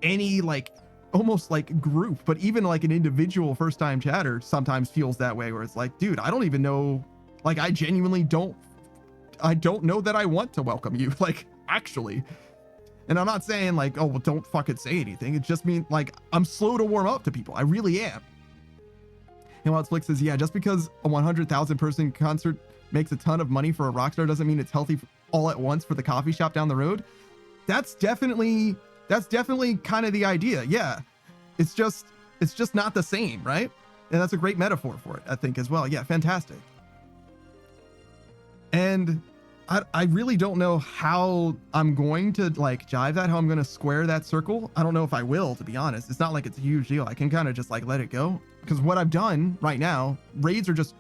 any like almost like group, but even like an individual first time chatter sometimes feels that way, where it's like, dude, I don't even know, like I genuinely don't know that I want to welcome you, like actually. And I'm not saying like, oh, well, don't fucking say anything. It just means like I'm slow to warm up to people. I really am. And while Flick says, yeah, just because a 100,000 person concert makes a ton of money for a rock star doesn't mean it's healthy all at once for the coffee shop down the road. That's definitely kind of the idea. Yeah. It's just not the same, right? And that's a great metaphor for it, I think, as well. Yeah, fantastic. And I really don't know how I'm going to like jive that, how I'm going to square that circle. I don't know if I will, to be honest. It's not like it's a huge deal. I can kind of just like let it go, because what I've done right now, raids are just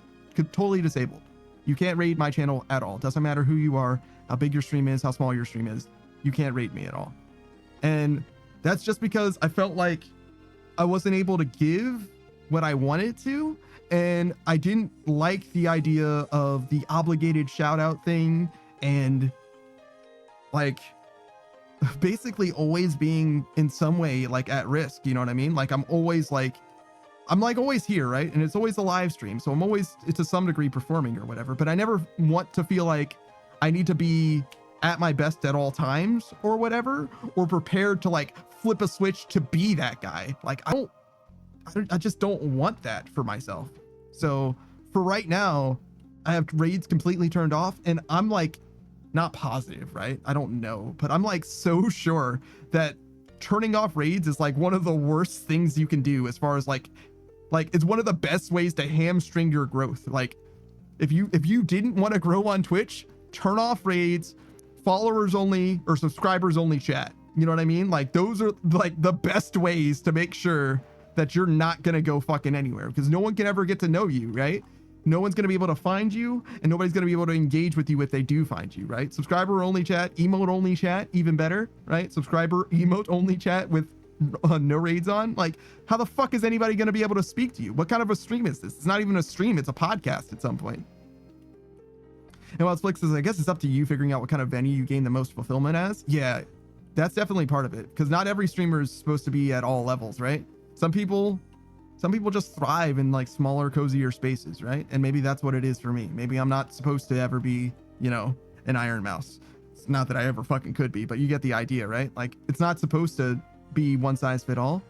totally disabled. You can't raid my channel at all. It doesn't matter who you are, how big your stream is, how small your stream is. You can't raid me at all. And that's just because I felt like I wasn't able to give what I wanted to. And I didn't like the idea of the obligated shout out thing, and like basically always being in some way like at risk. You know what I mean? Like I'm like always here, right? And it's always a live stream. So I'm always to some degree performing or whatever, but I never want to feel like I need to be at my best at all times or whatever, or prepared to like flip a switch to be that guy. Like I just don't want that for myself. So for right now, I have raids completely turned off, and I'm like not positive, right? I don't know, but I'm like so sure that turning off raids is like one of the worst things you can do, as far as like it's one of the best ways to hamstring your growth. Like if you didn't want to grow on Twitch, turn off raids, followers only or subscribers only chat. You know what I mean? Like those are like the best ways to make sure that you're not going to go fucking anywhere, because no one can ever get to know you, right? No one's going to be able to find you, and nobody's going to be able to engage with you if they do find you, right? Subscriber only chat, emote only chat, even better, right? Subscriber emote only chat with no raids on. Like, how the fuck is anybody going to be able to speak to you? What kind of a stream is this? It's not even a stream, it's a podcast at some point. And while Flix says, I guess it's up to you figuring out what kind of venue you gain the most fulfillment as. Yeah, that's definitely part of it, because not every streamer is supposed to be at all levels, right? Some people just thrive in like smaller, cozier spaces, right? And maybe that's what it is for me. Maybe I'm not supposed to ever be, you know, an Iron Mouse. It's not that I ever fucking could be, but you get the idea, right? Like it's not supposed to be one size fit all.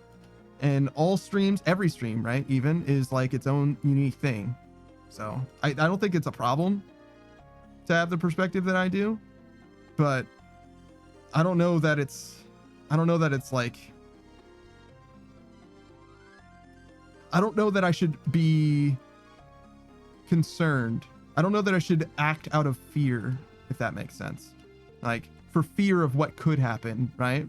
And all streams, every stream, right, even is like its own unique thing. So I don't think it's a problem to have the perspective that I do, but I don't know that it's like, I don't know that I should be concerned. I don't know that I should act out of fear, if that makes sense. Like for fear of what could happen, right?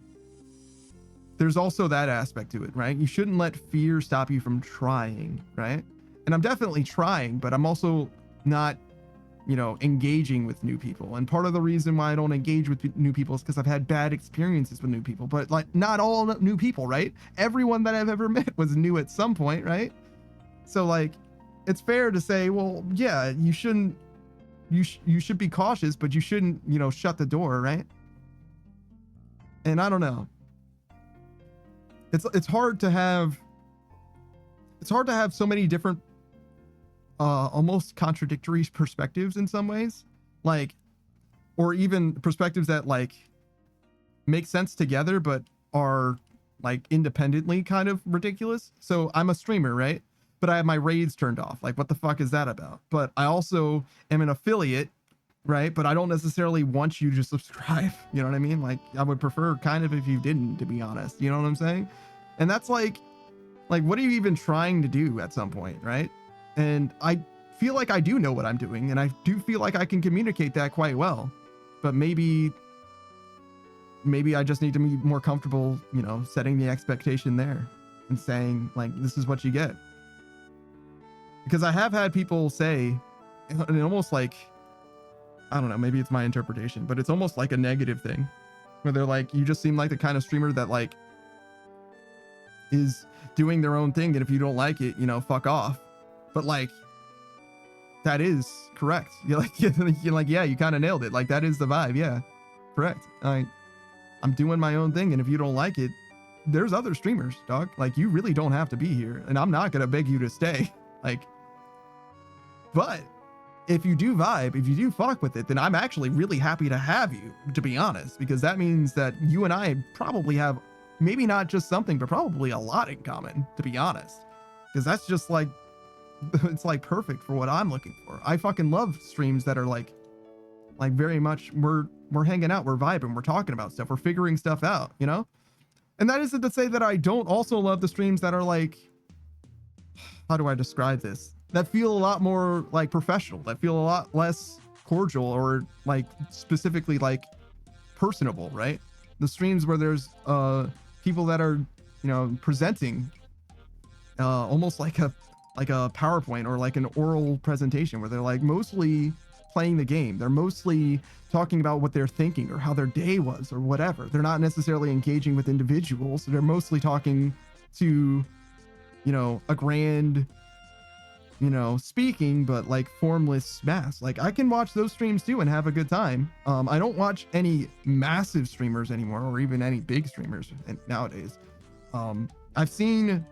There's also that aspect to it, right? You shouldn't let fear stop you from trying, right? And I'm definitely trying, but I'm also not, you know, engaging with new people. And part of the reason why I don't engage with new people is because I've had bad experiences with new people. But like not all new people, right? Everyone that I've ever met was new at some point, right? So like it's fair to say, well, yeah, you shouldn't, you should be cautious, but you shouldn't, you know, shut the door, right? And I don't know. It's hard to have so many different almost contradictory perspectives in some ways, like, or even perspectives that like make sense together but are like independently kind of ridiculous. So I'm a streamer, right? But I have my raids turned off. Like what the fuck is that about? But I also am an affiliate, right? But I don't necessarily want you to subscribe. You know what I mean? Like I would prefer kind of if you didn't, to be honest. You know what I'm saying? And that's like what are you even trying to do at some point, right? And I feel like I do know what I'm doing, and I do feel like I can communicate that quite well. But maybe I just need to be more comfortable, you know, setting the expectation there and saying like, this is what you get. Because I have had people say, and almost like, I don't know, maybe it's my interpretation, but it's almost like a negative thing where they're like, you just seem like the kind of streamer that like is doing their own thing, and if you don't like it, you know, fuck off. But like, that is correct. You're like, yeah, you kind of nailed it. Like that is the vibe. Yeah, correct. I'm doing my own thing, and if you don't like it, there's other streamers, dog. Like you really don't have to be here, and I'm not gonna beg you to stay. Like, but if you do vibe, if you do fuck with it, then I'm actually really happy to have you, to be honest, because that means that you and I probably have maybe not just something, but probably a lot in common, to be honest. Because that's just like, it's like perfect for what I'm looking for. I fucking love streams that are like very much we're hanging out, we're vibing, we're talking about stuff, we're figuring stuff out, you know? And that isn't to say that I don't also love the streams that are like, how do I describe this? That feel a lot more like professional, that feel a lot less cordial or like specifically like personable, right? The streams where there's people that are, you know, presenting almost like a PowerPoint or like an oral presentation where they're like mostly playing the game. They're mostly talking about what they're thinking or how their day was or whatever. They're not necessarily engaging with individuals. They're mostly talking to, you know, a grand, you know, speaking, but like formless mass. Like I can watch those streams too and have a good time. I don't watch any massive streamers anymore or even any big streamers nowadays. I've seen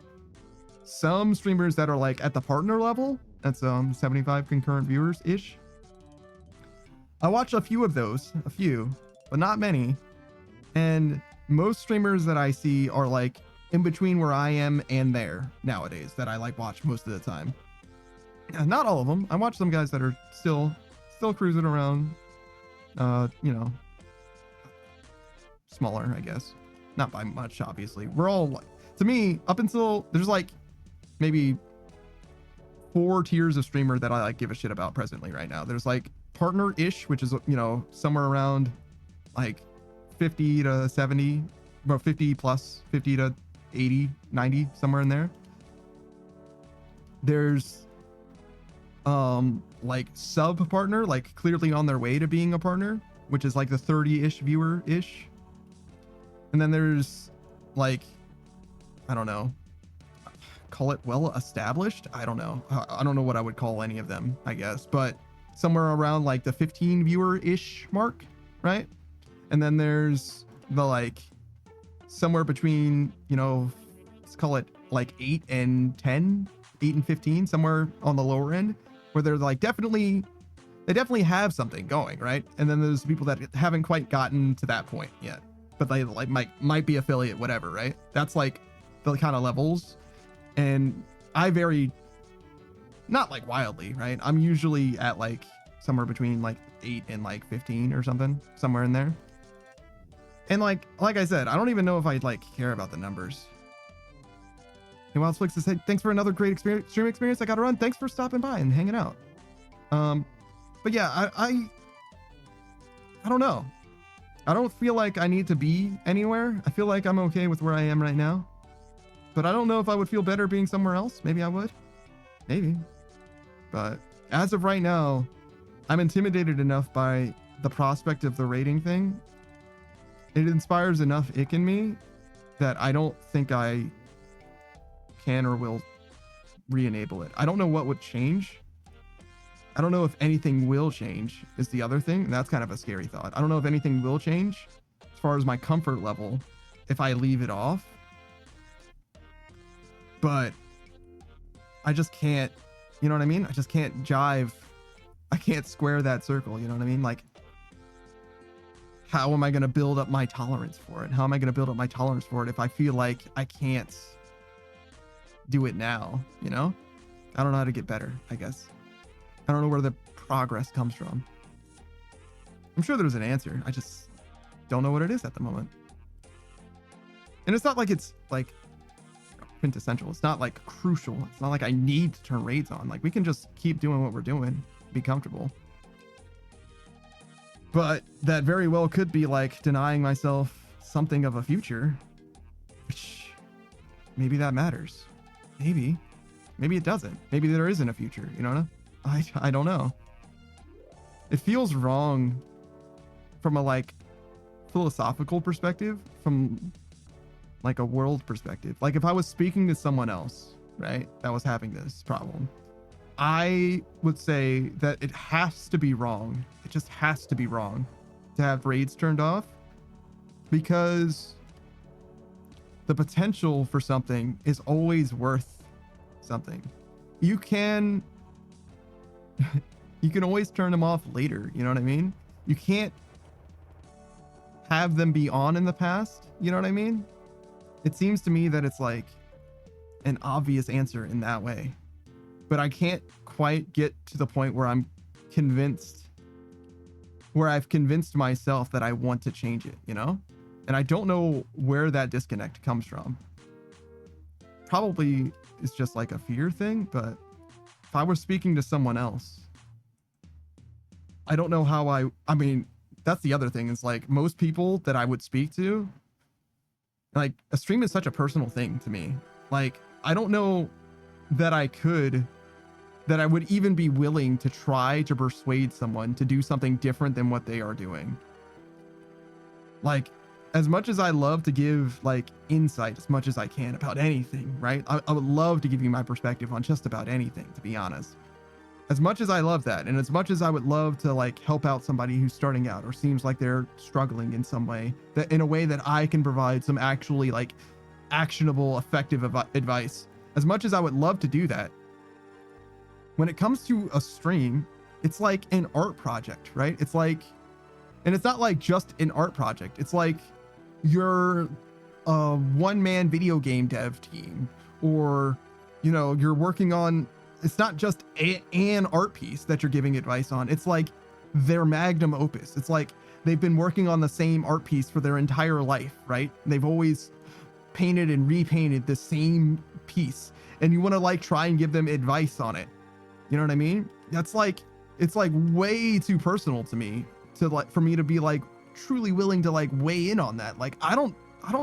some streamers that are like at the partner level. That's 75 concurrent viewers ish. I watch a few of those, but not many. And most streamers that I see are like in between where I am and there nowadays that I like watch most of the time. Not all of them. I watch some guys that are still cruising around, you know, smaller, I guess. Not by much, obviously. We're all, to me, up until there's like maybe 4 tiers of streamer that I like give a shit about presently right now. There's like partner-ish, which is, you know, somewhere around like 50 to 70, well, 50 plus, 50 to 80, 90, somewhere in there. There's like sub partner, like clearly on their way to being a partner, which is like the 30-ish viewer-ish. And then there's like, I don't know, call it well established. I don't know what I would call any of them, I guess, but somewhere around like the 15 viewer-ish mark, right? And then there's the like somewhere between, you know, let's call it like 8 and 10, 8 and 15, somewhere on the lower end, where they're like they definitely have something going, right? And then there's people that haven't quite gotten to that point yet, but they like might be affiliate, whatever, right? That's like the kind of levels. And I vary, not like wildly, right? I'm usually at like somewhere between like 8 and like 15 or something, somewhere in there. And like I said, I don't even know if I'd like care about the numbers. Hey, Wildflix says, hey, thanks for another great stream experience. I gotta run. Thanks for stopping by and hanging out. But yeah, I don't know. I don't feel like I need to be anywhere. I feel like I'm okay with where I am right now. But I don't know if I would feel better being somewhere else. Maybe I would. Maybe. But as of right now, I'm intimidated enough by the prospect of the rating thing. It inspires enough ick in me that I don't think I can or will re-enable it. I don't know what would change. I don't know if anything will change is the other thing. And that's kind of a scary thought. I don't know if anything will change as far as my comfort level if I leave it off. But I just can't, you know what I mean? I just can't jive. I can't square that circle, you know what I mean? Like, how am I going to build up my tolerance for it? How am I going to build up my tolerance for it if I feel like I can't do it now, you know? I don't know how to get better, I guess. I don't know where the progress comes from. I'm sure there's an answer. I just don't know what it is at the moment. And it's not like it's like quintessential. It's not like crucial. It's not like I need to turn raids on. Like we can just keep doing what we're doing, be comfortable. But that very well could be like denying myself something of a future, which maybe that matters. Maybe it doesn't. Maybe there isn't a future, you know? I don't know. It feels wrong from a like philosophical perspective, from like a world perspective. Like if I was speaking to someone else, right, that was having this problem, I would say that it has to be wrong. It just has to be wrong to have raids turned off, because the potential for something is always worth something. You can always turn them off later, you know what I mean? You can't have them be on in the past, you know what I mean? It seems to me that it's like an obvious answer in that way, but I can't quite get to the point where I've convinced myself that I want to change it, you know? And I don't know where that disconnect comes from. Probably it's just like a fear thing, but if I were speaking to someone else, I don't know how I mean, that's the other thing is like most people that I would speak to, like a stream is such a personal thing to me. Like, I don't know that I would even be willing to try to persuade someone to do something different than what they are doing. Like, as much as I love to give like insight as much as I can about anything, right? I would love to give you my perspective on just about anything, to be honest. As much as I love that, and as much as I would love to like help out somebody who's starting out or seems like they're struggling in some way, that in a way that I can provide some actually like actionable, effective advice, as much as I would love to do that, when it comes to a stream, it's like an art project, right? It's like, and it's not like just an art project. It's like you're a one-man video game dev team, or, you know, you're working on, it's not just an art piece that you're giving advice on. It's like their magnum opus. It's like they've been working on the same art piece for their entire life, right? They've always painted and repainted the same piece, and you want to like try and give them advice on it. You know what I mean? That's like, it's like way too personal to me to like, for me to be like truly willing to like weigh in on that. Like, I don't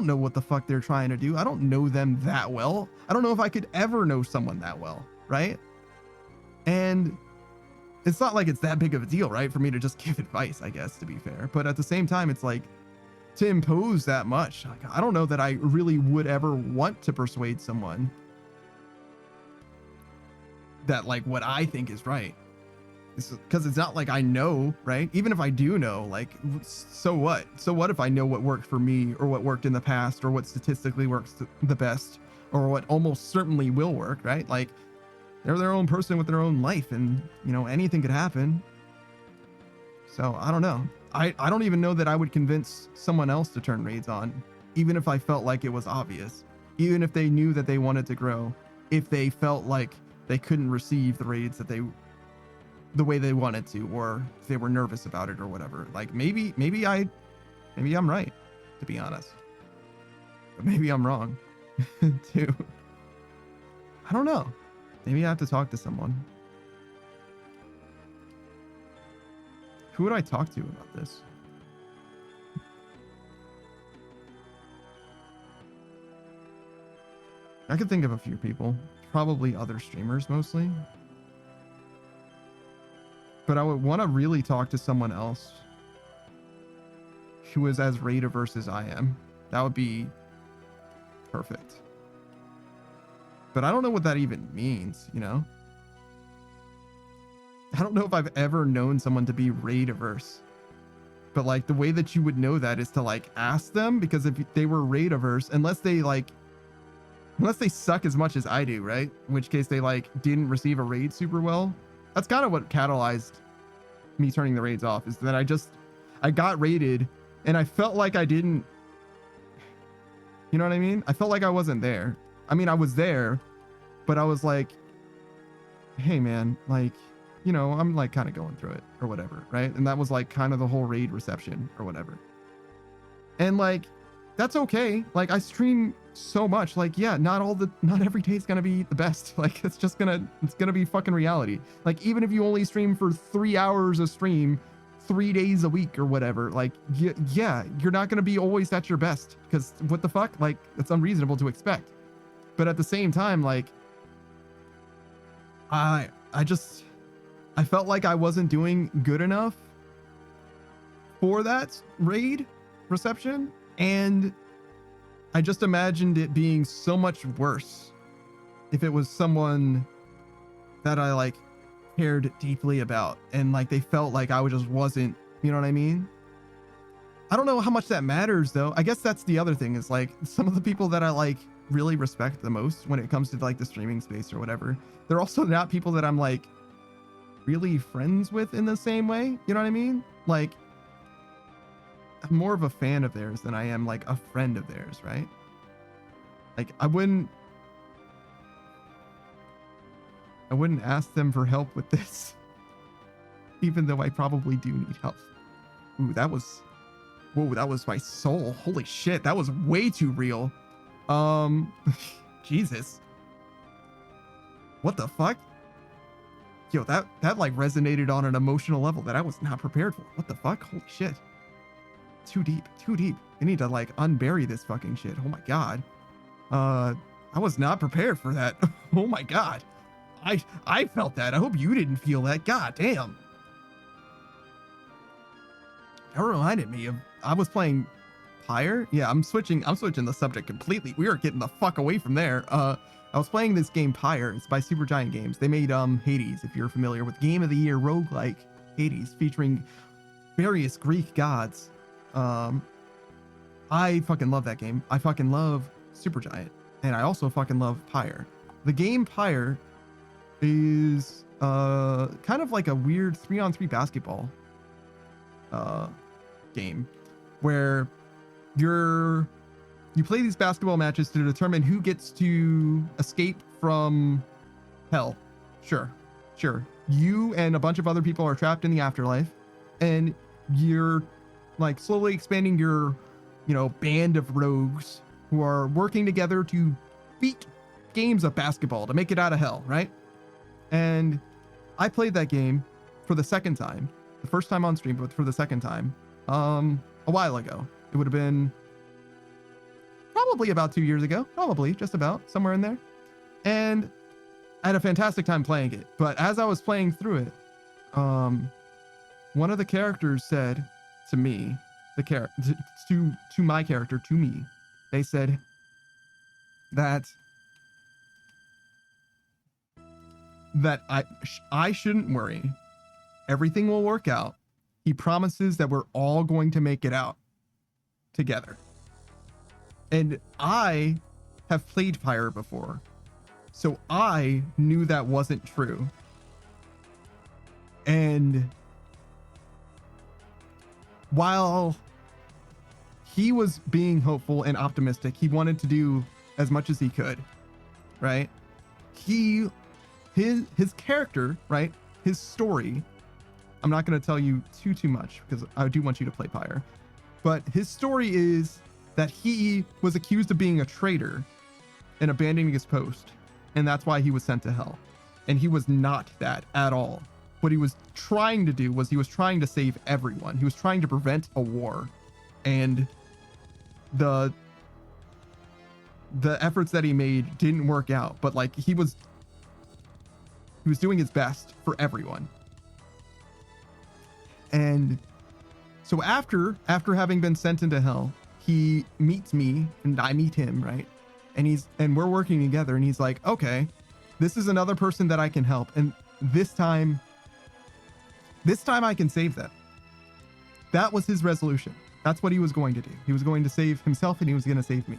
know what the fuck they're trying to do. I don't know them that well. I don't know if I could ever know someone that well, right? And it's not like it's that big of a deal, right? For me to just give advice, I guess, to be fair. But at the same time, it's like, to impose that much, like, I don't know that I really would ever want to persuade someone that like what I think is right. Because it's not like I know, right? Even if I do know, like, so what? So what if I know what worked for me, or what worked in the past, or what statistically works the best, or what almost certainly will work, right? Like, they're their own person with their own life, and, you know, anything could happen. So I don't know. I don't even know that I would convince someone else to turn raids on, even if I felt like it was obvious, even if they knew that they wanted to grow, if they felt like they couldn't receive the raids that the way they wanted to, or if they were nervous about it or whatever. Like, maybe I'm right, to be honest, but maybe I'm wrong too. I don't know. Maybe I have to talk to someone. Who would I talk to about this? I could think of a few people, probably other streamers mostly. But I would want to really talk to someone else who is as raid averse as I am. That would be perfect. But I don't know what that even means, you know? I don't know if I've ever known someone to be raid averse. But like, the way that you would know that is to like ask them, because if they were raid averse, unless they suck as much as I do, right? In which case they like didn't receive a raid super well. That's kind of what catalyzed me turning the raids off, is that I got raided and I felt like I didn't, you know what I mean? I felt like I wasn't there. I mean, I was there, but I was like, hey man, like, you know, I'm like kind of going through it or whatever, right? And that was like kind of the whole raid reception or whatever. And like, that's okay. Like, I stream so much, like, yeah, not every day is gonna be the best. Like, it's gonna be fucking reality. Like, even if you only stream for 3 hours a stream 3 days a week or whatever, like, yeah, you're not gonna be always at your best, because what the fuck, like, it's unreasonable to expect. But at the same time, like, I felt like I wasn't doing good enough for that raid reception, and I just imagined it being so much worse if it was someone that I like cared deeply about, and like they felt like I just wasn't, you know what I mean? I don't know how much that matters though. I guess that's the other thing, is like some of the people that I like really respect the most when it comes to like the streaming space or whatever, they're also not people that I'm like really friends with in the same way, you know what I mean? Like, I'm more of a fan of theirs than I am like a friend of theirs, right? Like, I wouldn't ask them for help with this, even though I probably do need help. Ooh, that was my soul. Holy shit, that was way too real. Jesus. what the fuck? Yo, that like resonated on an emotional level that I was not prepared for. What the fuck? Holy shit. Too deep, too deep. I need to like unbury this fucking shit. Oh my god. I was not prepared for that. Oh my god. I felt that. I hope you didn't feel that. God damn. That reminded me of, I was playing Pyre. Yeah, I'm switching the subject completely. We are getting the fuck away from there. I was playing this game Pyre. It's by Supergiant Games. They made Hades, if you're familiar with Game of the Year roguelike Hades, featuring various Greek gods. I fucking love that game. I fucking love Supergiant, and I also fucking love Pyre. The game Pyre is kind of like a weird 3-on-3 basketball game where you play these basketball matches to determine who gets to escape from hell. Sure. You and a bunch of other people are trapped in the afterlife, and you're like slowly expanding your, band of rogues who are working together to beat games of basketball to make it out of hell, right? And I played that game for the second time, the first time on stream, but for the second time, a while ago. It would have been probably about 2 years ago, probably just about somewhere in there. And I had a fantastic time playing it. But as I was playing through it, one of the characters said to me, to my character, to me, they said that I shouldn't worry. Everything will work out. He promises that we're all going to make it out together. And I have played Pyre before, so I knew that wasn't true. And while he was being hopeful and optimistic, he wanted to do as much as he could, right? His character, right? His story. I'm not going to tell you too much because I do want you to play Pyre. But his story is that he was accused of being a traitor and abandoning his post. And that's why he was sent to hell. And he was not that at all. What he was trying to do was he was trying to save everyone. He was trying to prevent a war. And the efforts that he made didn't work out. But like he was doing his best for everyone. And so after having been sent into hell, he meets me and I meet him, right? And we're working together, and he's like, okay, this is another person that I can help. And this time I can save them. That was his resolution. That's what he was going to do. He was going to save himself, and he was going to save me.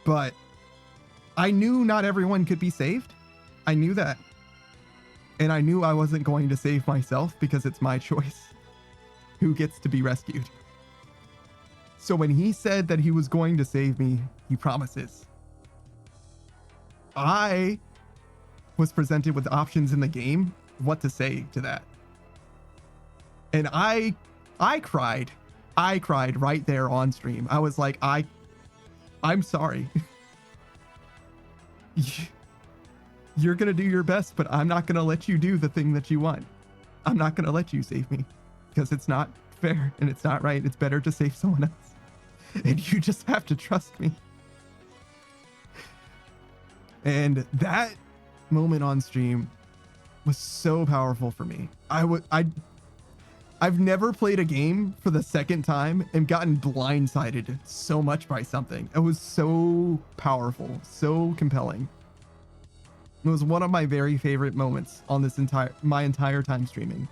But I knew not everyone could be saved. I knew that. And I knew I wasn't going to save myself because it's my choice who gets to be rescued. So when he said that he was going to save me, he promises. I was presented with options in the game, what to say to that. And I cried. I cried right there on stream. I was like, I'm sorry. You're going to do your best, but I'm not going to let you do the thing that you want. I'm not going to let you save me because it's not fair and it's not right. It's better to save someone else. And you just have to trust me. And that moment on stream was so powerful for me. I've never played a game for the second time and gotten blindsided so much by something. It was so powerful, so compelling. It was one of my very favorite moments on my entire time streaming.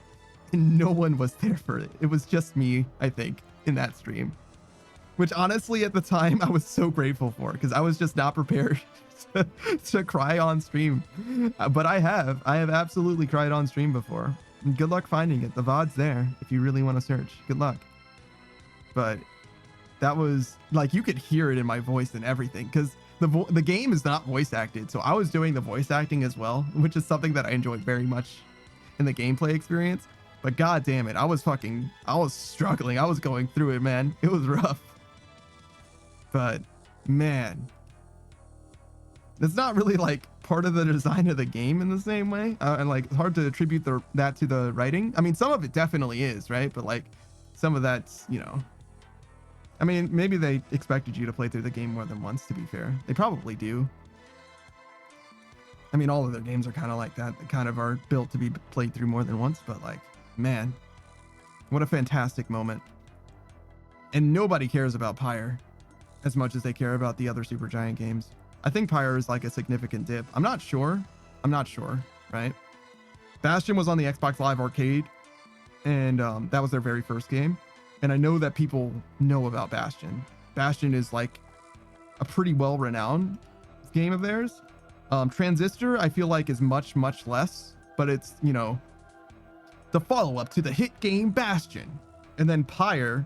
And no one was there for it. It was just me, I think, in that stream. Which honestly, at the time, I was so grateful for, because I was just not prepared to cry on stream. But I have absolutely cried on stream before. And good luck finding it. The VOD's there if you really want to search. Good luck. But that was like, you could hear it in my voice and everything, because the game is not voice acted. So I was doing the voice acting as well, which is something that I enjoyed very much in the gameplay experience. But god damn it, I was struggling. I was going through it, man. It was rough. But man, It's not really like part of the design of the game in the same way. And like, it's hard to attribute that to the writing. I mean, some of it definitely is, right? But like, some of that's, you know, I mean, maybe they expected you to play through the game more than once, to be fair. They probably do. I mean, all of their games are kind of like that. They kind of are built to be played through more than once, but like, man, what a fantastic moment. And nobody cares about Pyre as much as they care about the other Supergiant games. I think Pyre is like a significant dip. I'm not sure, right? Bastion was on the Xbox Live Arcade, and that was their very first game. And I know that people know about Bastion. Bastion is like a pretty well-renowned game of theirs. Transistor, I feel like, is much, much less, but it's, you know, the follow-up to the hit game Bastion. And then Pyre,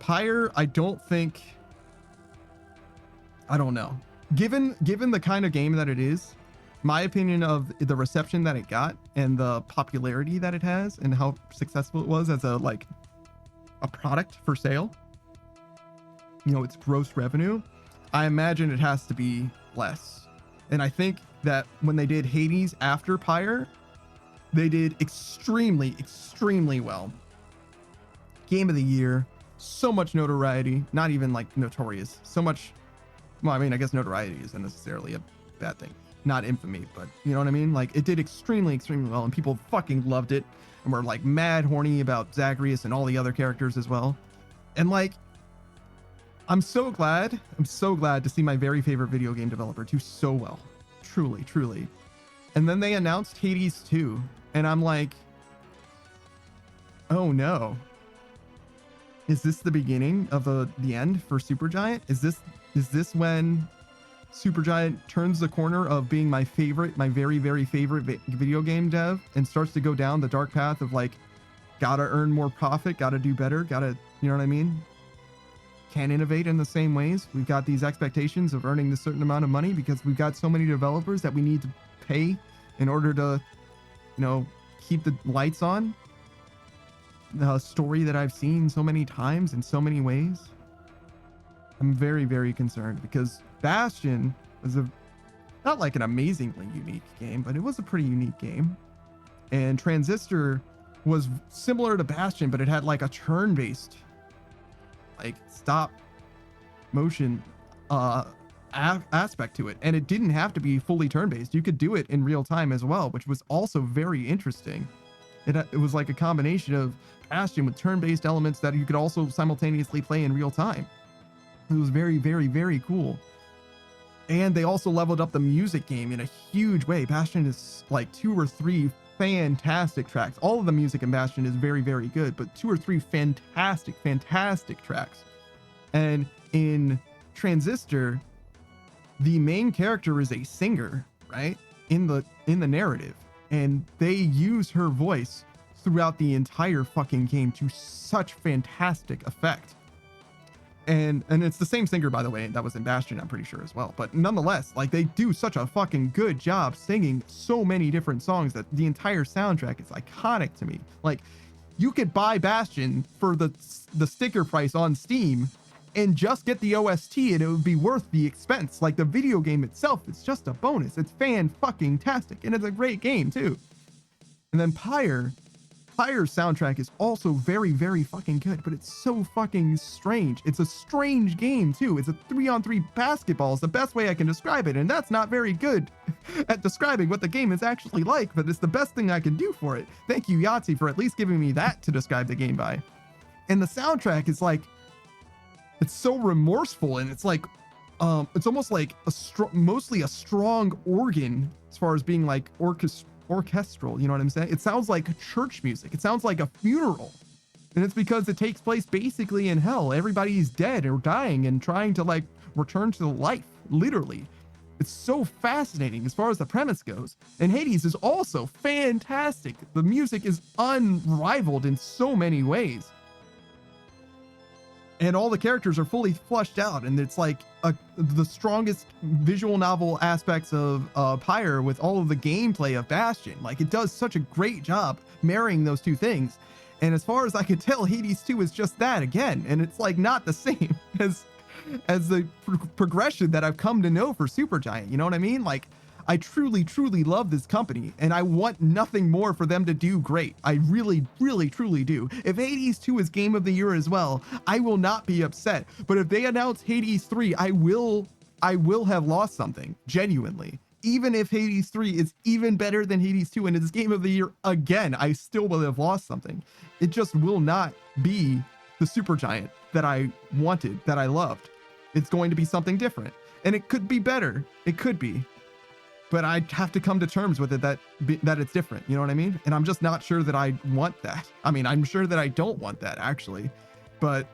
I don't know. Given the kind of game that it is, my opinion of the reception that it got and the popularity that it has and how successful it was as a product for sale, you know, its gross revenue, I imagine it has to be less. And I think that when they did Hades after Pyre, they did extremely, extremely well. Game of the year, so much notoriety, not even like notorious, so much. Well, I mean, I guess notoriety isn't necessarily a bad thing. Not infamy, but you know what I mean? Like, it did extremely, extremely well, and people fucking loved it and were like mad horny about Zagreus and all the other characters as well. And like, I'm so glad to see my very favorite video game developer do so well. Truly, truly. And then they announced Hades 2, and I'm like, oh no. Is this the beginning of the end for Supergiant? Is this when Supergiant turns the corner of being my very, very favorite video game dev and starts to go down the dark path of like, gotta earn more profit, gotta do better, gotta, you know what I mean? Can't innovate in the same ways. We've got these expectations of earning this certain amount of money because we've got so many developers that we need to pay in order to, you know, keep the lights on. The story that I've seen so many times in so many ways. I'm very, very concerned because Bastion was not like an amazingly unique game, but it was a pretty unique game. And Transistor was similar to Bastion, but it had like a turn-based, like stop motion aspect to it. And it didn't have to be fully turn-based. You could do it in real time as well, which was also very interesting. It was like a combination of Bastion with turn-based elements that you could also simultaneously play in real time. It was very, very, very cool. And they also leveled up the music game in a huge way. Bastion is like 2 or 3 fantastic tracks. All of the music in Bastion is very, very good, but 2 or 3 fantastic, fantastic tracks. And in Transistor, the main character is a singer, right? In the narrative. And they use her voice throughout the entire fucking game to such fantastic effect. And it's the same singer, by the way, that was in Bastion, I'm pretty sure as well. But nonetheless, like, they do such a fucking good job singing so many different songs that the entire soundtrack is iconic to me. Like, you could buy Bastion for the sticker price on Steam and just get the OST and it would be worth the expense. Like, the video game itself is just a bonus. It's fan-fucking-tastic, and it's a great game, too. And then Pyre's soundtrack is also very, very fucking good, but it's so fucking strange. It's a strange game, too. It's a 3-on-3 basketball is the best way I can describe it, and that's not very good at describing what the game is actually like, but it's the best thing I can do for it. Thank you, Yahtzee, for at least giving me that to describe the game by. And the soundtrack is like, it's so remorseful, and it's like, it's almost like mostly a strong organ as far as being like orchestral, you know what I'm saying? It sounds like church music. It sounds like a funeral. And it's because it takes place basically in hell. Everybody's dead or dying and trying to like return to life, literally. It's so fascinating as far as the premise goes. And Hades is also fantastic. The music is unrivaled in so many ways. And all the characters are fully fleshed out, and it's like the strongest visual novel aspects of Pyre with all of the gameplay of Bastion. Like, it does such a great job marrying those two things. And as far as I could tell, Hades 2 is just that again, and it's like not the same as as the progression that I've come to know for Supergiant. You know what I mean? Like, I truly, truly love this company, and I want nothing more for them to do great. I really, really, truly do. If Hades 2 is Game of the Year as well, I will not be upset. But if they announce Hades 3, I will have lost something, genuinely. Even if Hades 3 is even better than Hades 2 and it's Game of the Year again, I still will have lost something. It just will not be the Supergiant that I wanted, that I loved. It's going to be something different. And it could be better. It could be. But I have to come to terms with it that it's different. You know what I mean? And I'm just not sure that I want that. I mean, I'm sure that I don't want that, actually. But,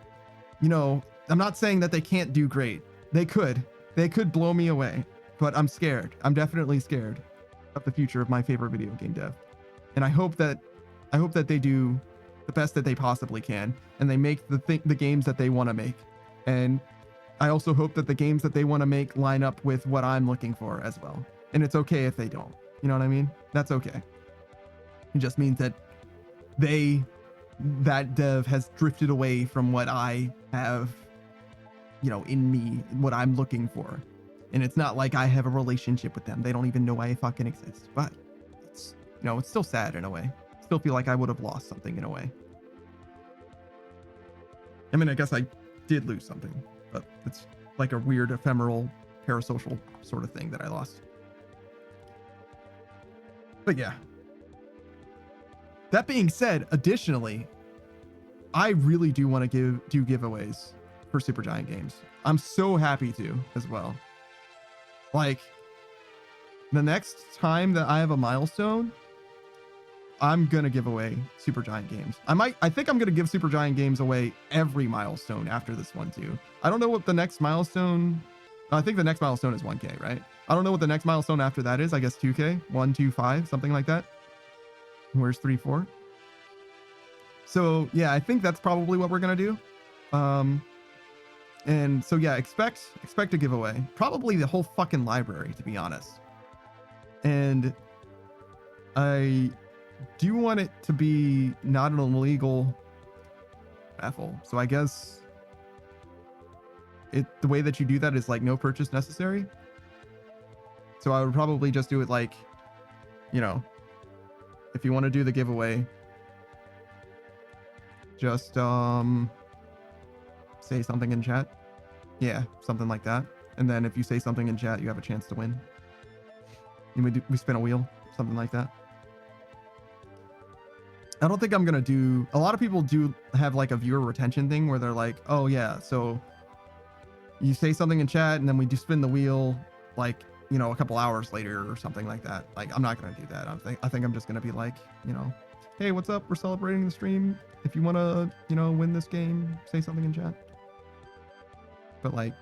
you know, I'm not saying that they can't do great. They could. They could blow me away. But I'm scared. I'm definitely scared of the future of my favorite video game dev. And I hope that they do the best that they possibly can, and they make the games that they want to make. And I also hope that the games that they want to make line up with what I'm looking for as well. And it's okay if they don't. You know what I mean? That's okay. It just means that that dev has drifted away from what I have, you know, in me, what I'm looking for. And it's not like I have a relationship with them. They don't even know I fucking exist. But it's, you know, it's still sad in a way. Still feel like I would have lost something in a way. I mean, I guess I did lose something, but it's like a weird ephemeral parasocial sort of thing that I lost. But yeah. That being said, additionally, I really do want to do giveaways for Supergiant games. I'm so happy to as well. Like, the next time that I have a milestone, I'm gonna give away Supergiant games. I think I'm gonna give Supergiant games away every milestone after this one too. I don't know what the next milestone. I think the next milestone is 1K, right? I don't know what the next milestone after that is. I guess 2K, 1, 2, 5, something like that. Where's 3, 4? So yeah, I think that's probably what we're gonna do. And so yeah, expect a giveaway. Probably the whole fucking library, to be honest. And I do want it to be not an illegal raffle. So I guess the way that you do that is like no purchase necessary. So I would probably just do it like, you know, if you want to do the giveaway, just say something in chat. Yeah, something like that. And then if you say something in chat, you have a chance to win. And we spin a wheel, something like that. I don't think I'm gonna do. A lot of people do have like a viewer retention thing where they're like, oh yeah, so you say something in chat and then we do spin the wheel, like, you know, a couple hours later or something like that. Like, I'm not gonna do that. I think I'm just gonna be like, you know, hey, what's up? We're celebrating the stream. If you wanna, you know, win this game, say something in chat. But like,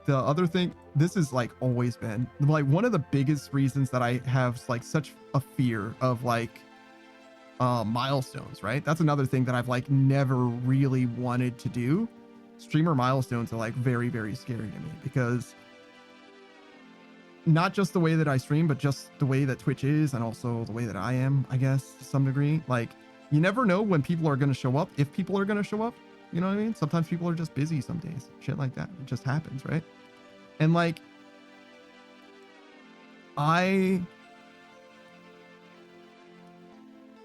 the other thing, this is like always been like one of the biggest reasons that I have like such a fear of like milestones, right? That's another thing that I've like never really wanted to do. Streamer milestones are like very, very scary to me because not just the way that I stream, but just the way that Twitch is and also the way that I am, I guess, to some degree. Like, you never know when people are going to show up, if people are going to show up. You know what I mean? Sometimes people are just busy some days. Shit like that. It just happens, right? And like,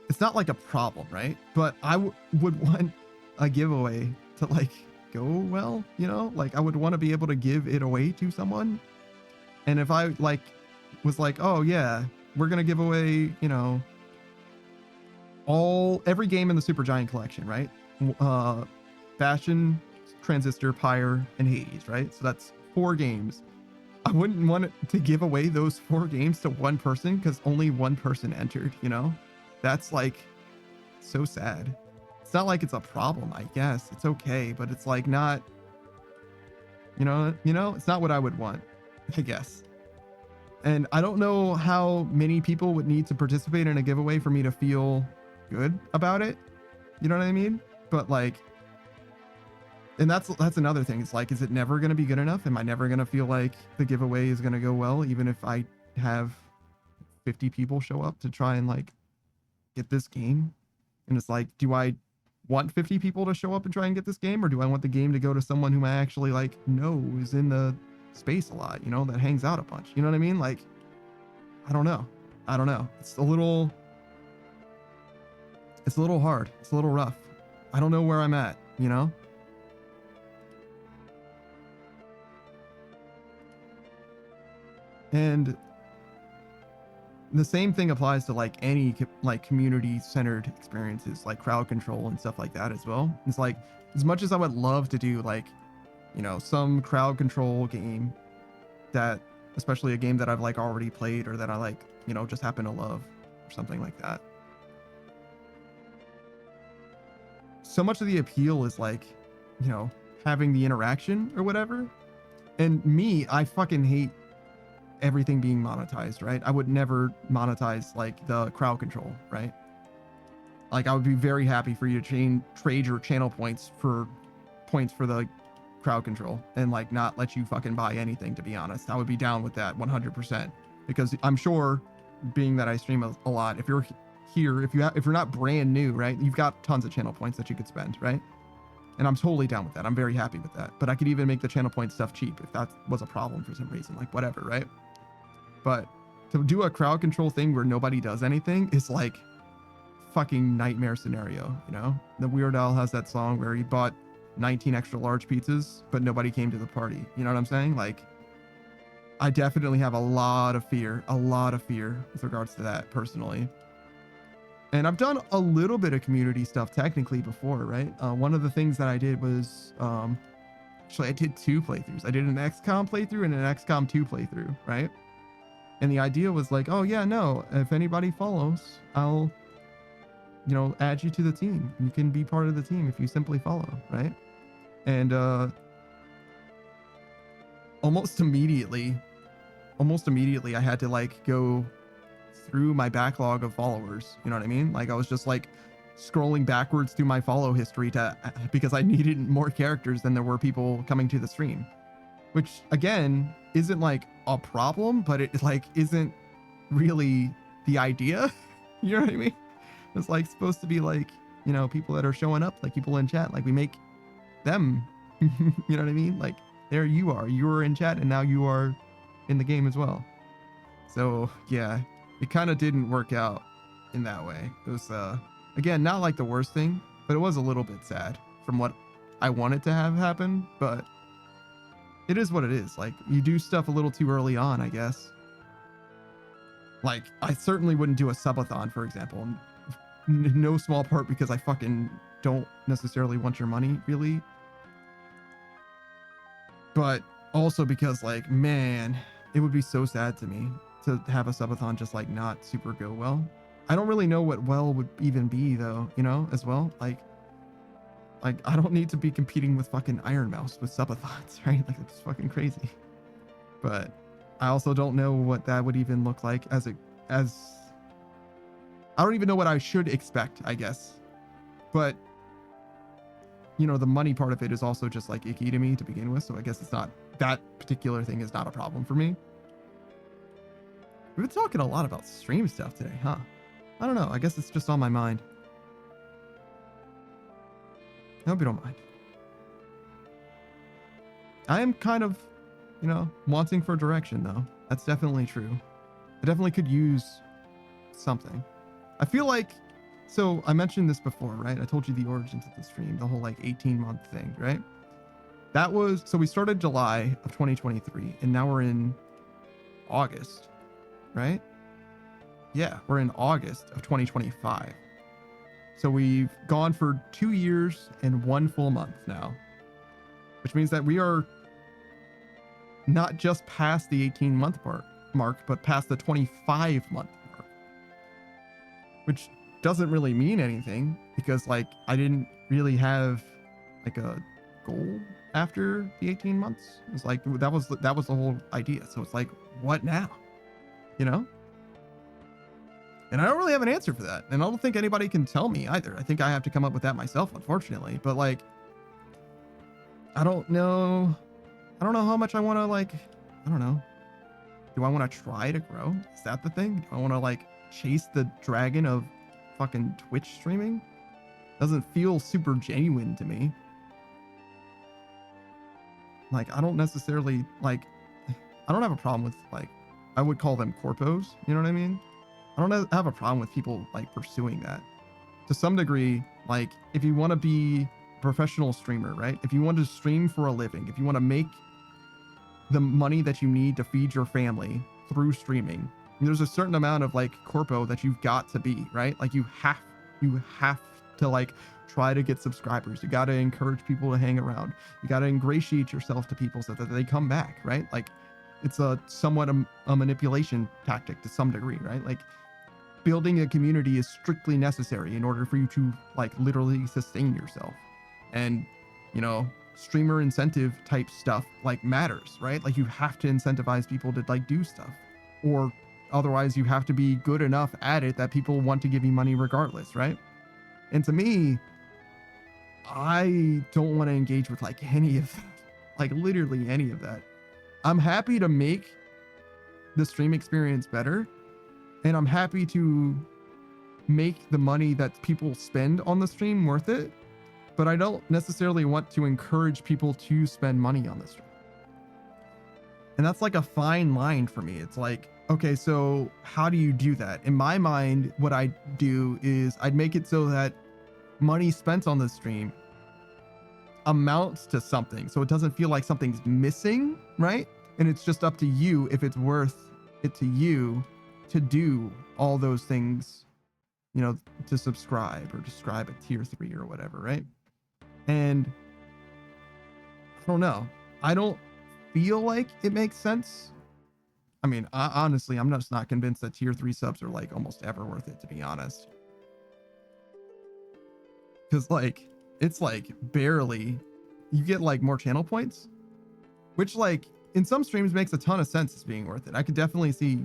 it's not like a problem, right? But I would want a giveaway to like go well, you know? Like, I would want to be able to give it away to someone. And if I like was like, oh yeah, we're going to give away, you know, every game in the Supergiant collection, right? Bastion, Transistor, Pyre, and Hades, right? So that's 4 games. I wouldn't want to give away those 4 games to one person because only one person entered, you know? That's like so sad. It's not like it's a problem, I guess. It's okay, but it's like not, you know, it's not what I would want, I guess. And I don't know how many people would need to participate in a giveaway for me to feel good about it. You know what I mean? But like, and that's another thing. It's like, is it never going to be good enough? Am I never going to feel like the giveaway is going to go well, even if I have 50 people show up to try and like get this game? And it's like, do I want 50 people to show up and try and get this game, or do I want the game to go to someone whom I actually like know is in the space a lot, you know, that hangs out a bunch, you know what I mean? Like, I don't know. It's a little hard. It's a little rough. I don't know where I'm at, you know? And the same thing applies to like any like community centered experiences, like crowd control and stuff like that as well. It's like, as much as I would love to do like, you know, some crowd control game that, especially a game that I've like already played or that I like, you know, just happen to love or something like that. So much of the appeal is like, you know, having the interaction or whatever. And me, I fucking hate everything being monetized, right? I would never monetize like the crowd control, right? Like I would be very happy for you to trade your channel points for the crowd control and like not let you fucking buy anything, to be honest. I would be down with that 100%, because I'm sure, being that I stream a lot, if you're here, if you're not brand new, right, you've got tons of channel points that you could spend, right? And I'm totally down with that. I'm very happy with that. But I could even make the channel point stuff cheap if that was a problem for some reason, like whatever, right? But to do a crowd control thing where nobody does anything is like fucking nightmare scenario, you know? The Weird Al has that song where he bought 19 extra large pizzas, but nobody came to the party. You know what I'm saying? Like, I definitely have a lot of fear with regards to that personally. And I've done a little bit of community stuff technically before, right? One of the things that I did was, actually I did 2 playthroughs. I did an XCOM playthrough and an XCOM 2 playthrough, right? And the idea was like, oh yeah, no, if anybody follows, I'll, you know, add you to the team. You can be part of the team if you simply follow, right? And almost immediately I had to like go through my backlog of followers. You know what I mean? Like I was just like scrolling backwards through my follow history because I needed more characters than there were people coming to the stream, which again isn't like a problem, but it like isn't really the idea. You know what I mean? It's like supposed to be like, you know, people that are showing up, like people in chat, like we make them, you know what I mean? Like there you were in chat and now you are in the game as well. So yeah, it kind of didn't work out in that way. It was again, not like the worst thing, but it was a little bit sad from what I wanted to have happen, but it is what it is. Like you do stuff a little too early on, I guess. Like I certainly wouldn't do a subathon, for example. No small part because I fucking don't necessarily want your money, really. But also because like, man, it would be so sad to me to have a subathon just like not super go well. I don't really know what well would even be though, you know, as well. Like I don't need to be competing with fucking Iron Mouse with subathons, right? Like it's fucking crazy. But I also don't know what that would even look like as I don't even know what I should expect, I guess. But you know, the money part of it is also just like icky to me to begin with, so I guess it's not, that particular thing is not a problem for me. We've been talking a lot about stream stuff today, huh? I don't know, I guess it's just on my mind. I hope you don't mind. I am kind of, you know, wanting for direction though. That's definitely true. I definitely could use something. I feel like, so I mentioned this before, right? I told you the origins of the stream, the whole like 18-month thing, right? That was, so we started July of 2023 and now we're in August, right? Yeah, we're in August of 2025. So we've gone for 2 years and 1 full month now, which means that we are not just past the 18-month mark, but past the 25-month mark, which doesn't really mean anything because like I didn't really have like a goal after the 18 months. It's like that was the whole idea. So it's like, what now? You know? And I don't really have an answer for that. And I don't think anybody can tell me either. I think I have to come up with that myself, unfortunately. But like, I don't know how much I want to like, I don't know. Do I want to try to grow? Is that the thing? Do I want to like chase the dragon of fucking Twitch streaming? Doesn't feel super genuine to me. Like, I don't necessarily, like, I don't have a problem with, like, I would call them corpos, you know what I mean? I don't have a problem with people, like, pursuing that. To some degree, like, if you want to be a professional streamer, right? If you want to stream for a living, if you want to make the money that you need to feed your family through streaming, there's a certain amount of, like, corpo that you've got to be, right? Like, you have to, like, try to get subscribers. You got to encourage people to hang around. You got to ingratiate yourself to people so that they come back, right? Like, it's a somewhat a manipulation tactic to some degree, right? Like, building a community is strictly necessary in order for you to, like, literally sustain yourself. And, you know, streamer incentive type stuff, like, matters, right? Like, you have to incentivize people to, like, do stuff, or otherwise you have to be good enough at it that people want to give you money regardless, right? And to me, I don't want to engage with, like, any of that, like, literally any of that. I'm happy to make the stream experience better, and I'm happy to make the money that people spend on the stream worth it, but I don't necessarily want to encourage people to spend money on the stream. And that's, like, a fine line for me. It's like, okay, so how do you do that? In my mind, what I do is I'd make it so that money spent on the stream amounts to something, so it doesn't feel like something's missing, right? And it's just up to you if it's worth it to you to do all those things, you know, to subscribe or describe at tier 3 or whatever, right? And I don't know. I don't feel like it makes sense. I mean, honestly, I'm just not convinced that tier 3 subs are, like, almost ever worth it, to be honest. Because, like, it's, like, barely, you get, like, more channel points, which, like, in some streams makes a ton of sense as being worth it. I could definitely see,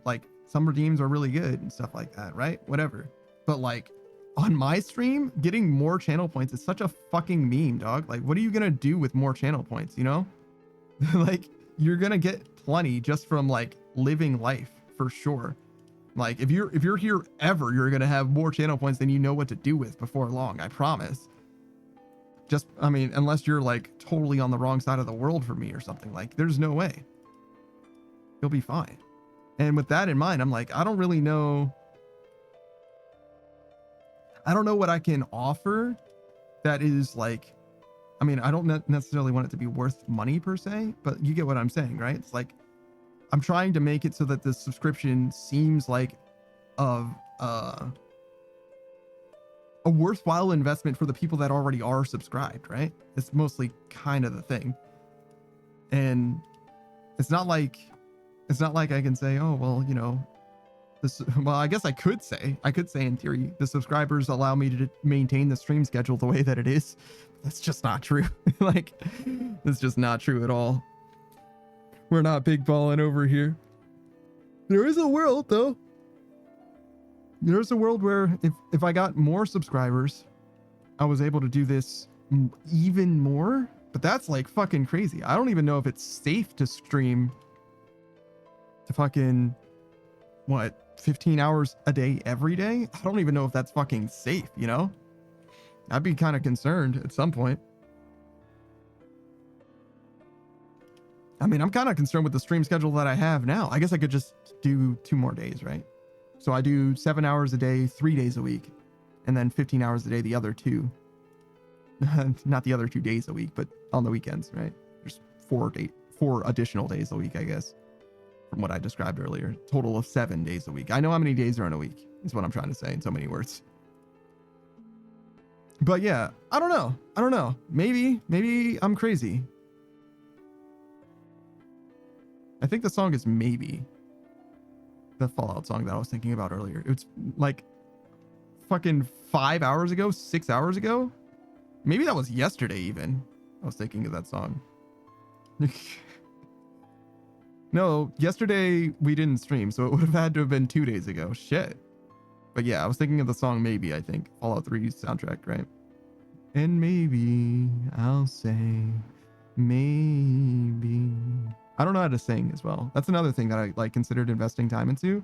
like, some redeems are really good and stuff like that, right? Whatever. But, like, on my stream, getting more channel points is such a fucking meme, dog. Like, what are you gonna do with more channel points, you know? Like, you're gonna get plenty just from, like, living life, for sure. Like, if you're here ever, you're gonna have more channel points than you know what to do with before long, I promise. Just, I mean, unless you're, like, totally on the wrong side of the world for me or something, like, there's no way. You'll be fine. And with that in mind, I'm like, I don't really know. I don't know what I can offer that is, like, I mean, I don't necessarily want it to be worth money per se, but you get what I'm saying, right? It's like, I'm trying to make it so that the subscription seems like a worthwhile investment for the people that already are subscribed, right? It's mostly kind of the thing. And it's not like I can say, oh, well, you know, this, well, I guess I could say in theory, the subscribers allow me to maintain the stream schedule the way that it is. That's just not true. Like, it's just not true at all. We're not big balling over here. There is a world, though. There's a world where if I got more subscribers, I was able to do this even more. But that's, like, fucking crazy. I don't even know if it's safe to stream to fucking, what, 15 hours a day every day? I don't even know if that's fucking safe, you know? I'd be kind of concerned at some point. I mean, I'm kind of concerned with the stream schedule that I have now. I guess I could just do 2 more days, right? So I do 7 hours a day, 3 days a week, and then 15 hours a day the other 2. Not the other 2 days a week, but on the weekends, right? There's 4 additional days a week, I guess, from what I described earlier. Total of 7 days a week. I know how many days are in a week, is what I'm trying to say in so many words. But yeah, I don't know. Maybe I'm crazy. I think the song is Maybe. The Fallout song that I was thinking about earlier. It's like fucking 5 hours ago, 6 hours ago. Maybe that was yesterday even. I was thinking of that song. No, yesterday we didn't stream, so it would have had to have been 2 days ago. Shit. But yeah, I was thinking of the song Maybe, I think. Fallout 3's soundtrack, right? And maybe I'll say maybe. I don't know how to sing as well. That's another thing that I, like, considered investing time into.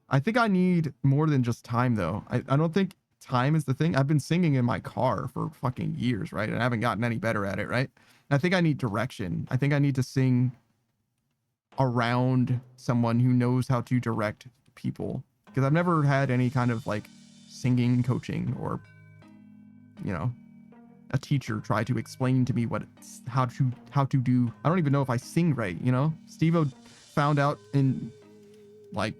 I think I need more than just time, though. I don't think time is the thing. I've been singing in my car for fucking years, right? And I haven't gotten any better at it, right? I think I need direction. I think I need to sing around someone who knows how to direct people, because I've never had any kind of like singing coaching or, you know, a teacher try to explain to me how to do. I don't even know if I sing right, you know? Steve-O found out in like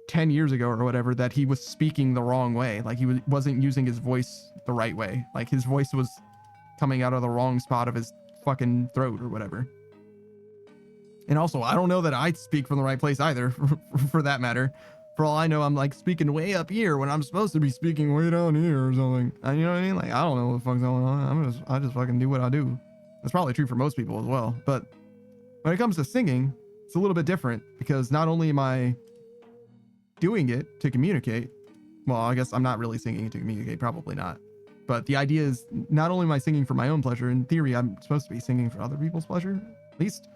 10 years ago or whatever that he was speaking the wrong way. Like he wasn't using his voice the right way. Like his voice was coming out of the wrong spot of his fucking throat or whatever. And also, I don't know that I speak from the right place either, for that matter. For all I know, I'm like speaking way up here when I'm supposed to be speaking way down here or something. You know what I mean? Like, I don't know what the fuck's going on. I just fucking do what I do. That's probably true for most people as well. But when it comes to singing, it's a little bit different, because not only am I doing it to communicate, well, I guess I'm not really singing to communicate, probably not. But the idea is, not only am I singing for my own pleasure, in theory, I'm supposed to be singing for other people's pleasure, at least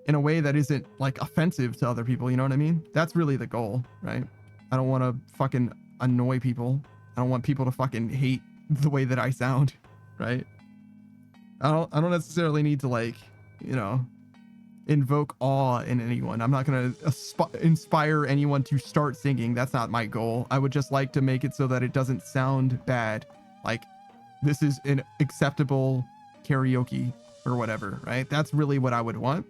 in a way that isn't like offensive to other people, you know what I mean? That's really the goal, right? I don't want to fucking annoy people. I don't want people to fucking hate the way that I sound, right? I don't necessarily need to, like, you know, invoke awe in anyone. I'm not going to inspire anyone to start singing. That's not my goal. I would just like to make it so that it doesn't sound bad. Like, this is an acceptable karaoke or whatever, right? That's really what I would want.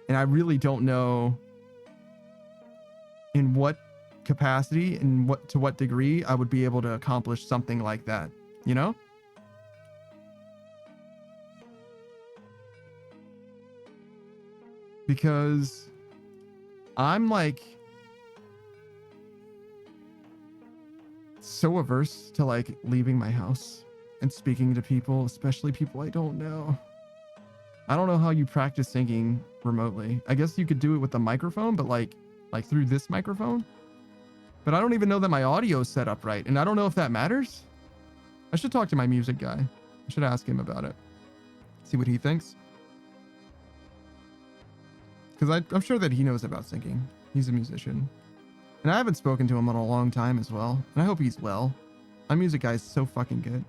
And I really don't know in what capacity and to what degree I would be able to accomplish something like that, you know? Because I'm like so averse to like leaving my house and speaking to people, especially people I don't know. I don't know how you practice singing remotely. I guess you could do it with the microphone, but like through this microphone. But I don't even know that my audio is set up right, and I don't know if that matters. I should talk to my music guy. I should ask him about it. See what he thinks. Because I'm sure that he knows about singing. He's a musician. And I haven't spoken to him in a long time as well. And I hope he's well. My music guy is so fucking good.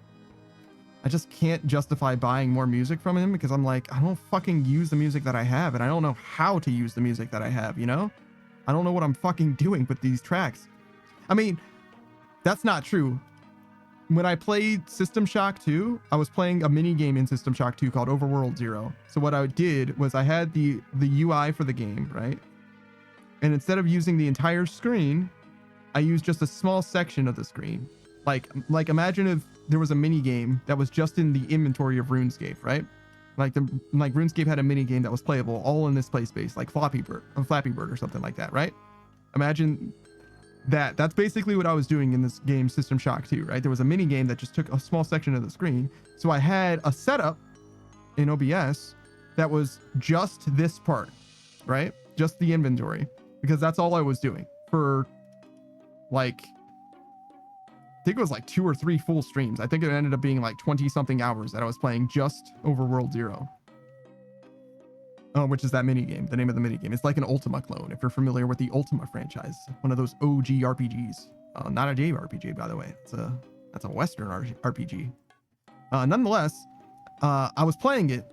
I just can't justify buying more music from him, because I'm like, I don't fucking use the music that I have, and I don't know how to use the music that I have, you know? I don't know what I'm fucking doing with these tracks. I mean, that's not true. When I played System Shock 2, I was playing a mini game in System Shock 2 called Overworld Zero. So what I did was I had the UI for the game, right? And instead of using the entire screen, I used just a small section of the screen. Like imagine if there was a mini game that was just in the inventory of Runescape, right? Like RuneScape had a mini game that was playable all in this play space, like Flappy Bird or something like that, right? Imagine that. That's basically what I was doing in this game, System Shock 2, right? There was a mini game that just took a small section of the screen. So I had a setup in OBS that was just this part, right? Just the inventory, because that's all I was doing for like, I think it was like 2 or 3 full streams. I think it ended up being like 20 something hours that I was playing just Overworld Zero. Which is that mini game, the name of the mini game. It's like an Ultima clone, if you're familiar with the Ultima franchise, one of those OG RPGs. Not a JRPG, by the way. That's a Western RPG. Nonetheless, I was playing it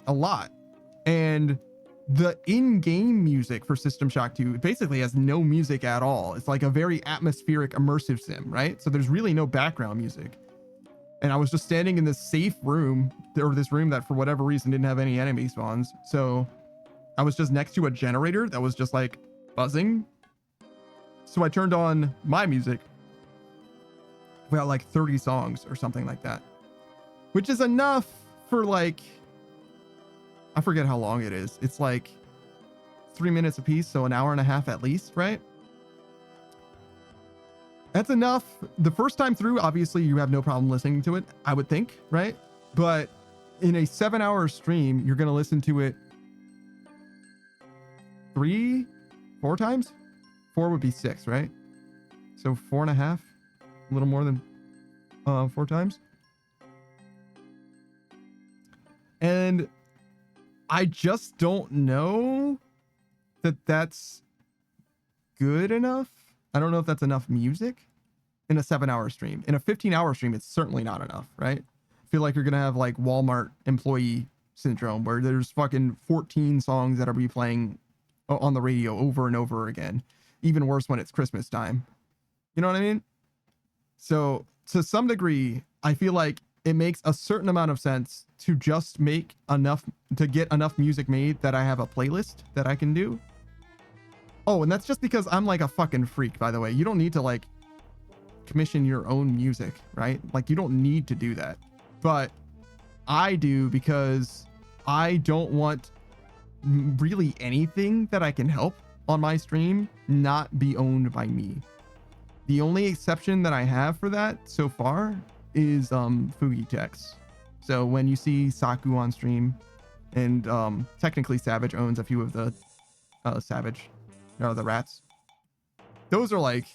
a lot, and the in-game music for System Shock 2 basically has no music at all. It's like a very atmospheric, immersive sim, right? So there's really no background music. And I was just standing in this safe room, or this room that for whatever reason didn't have any enemy spawns. So I was just next to a generator that was just like buzzing. So I turned on my music. We got like 30 songs or something like that, which is enough for like, I forget how long it is. It's like 3 minutes a piece, so an hour and a half at least, right? That's enough. The first time through, obviously, you have no problem listening to it, I would think, right? But in a 7-hour stream, you're going to listen to it 3, 4 times? 4 would be 6, right? So 4.5, a little more than 4 times. And I just don't know that that's good enough. I don't know if that's enough music. in a 7-hour stream. In a 15-hour stream, it's certainly not enough, right? I feel like you're gonna have like Walmart employee syndrome where there's fucking 14 songs that are be playing on the radio over and over again. Even worse when it's Christmas time. You know what I mean? So to some degree, I feel like it makes a certain amount of sense to just make enough to get enough music made that I have a playlist that I can do. Oh, and that's just because I'm like a fucking freak, by the way. You don't need to like commission your own music, right? Like you don't need to do that. But I do because I don't want really anything that I can help on my stream not be owned by me. The only exception that I have for that so far is Fugitex. So when you see Saku on stream, and technically Savage owns a few of the the rats. Those are like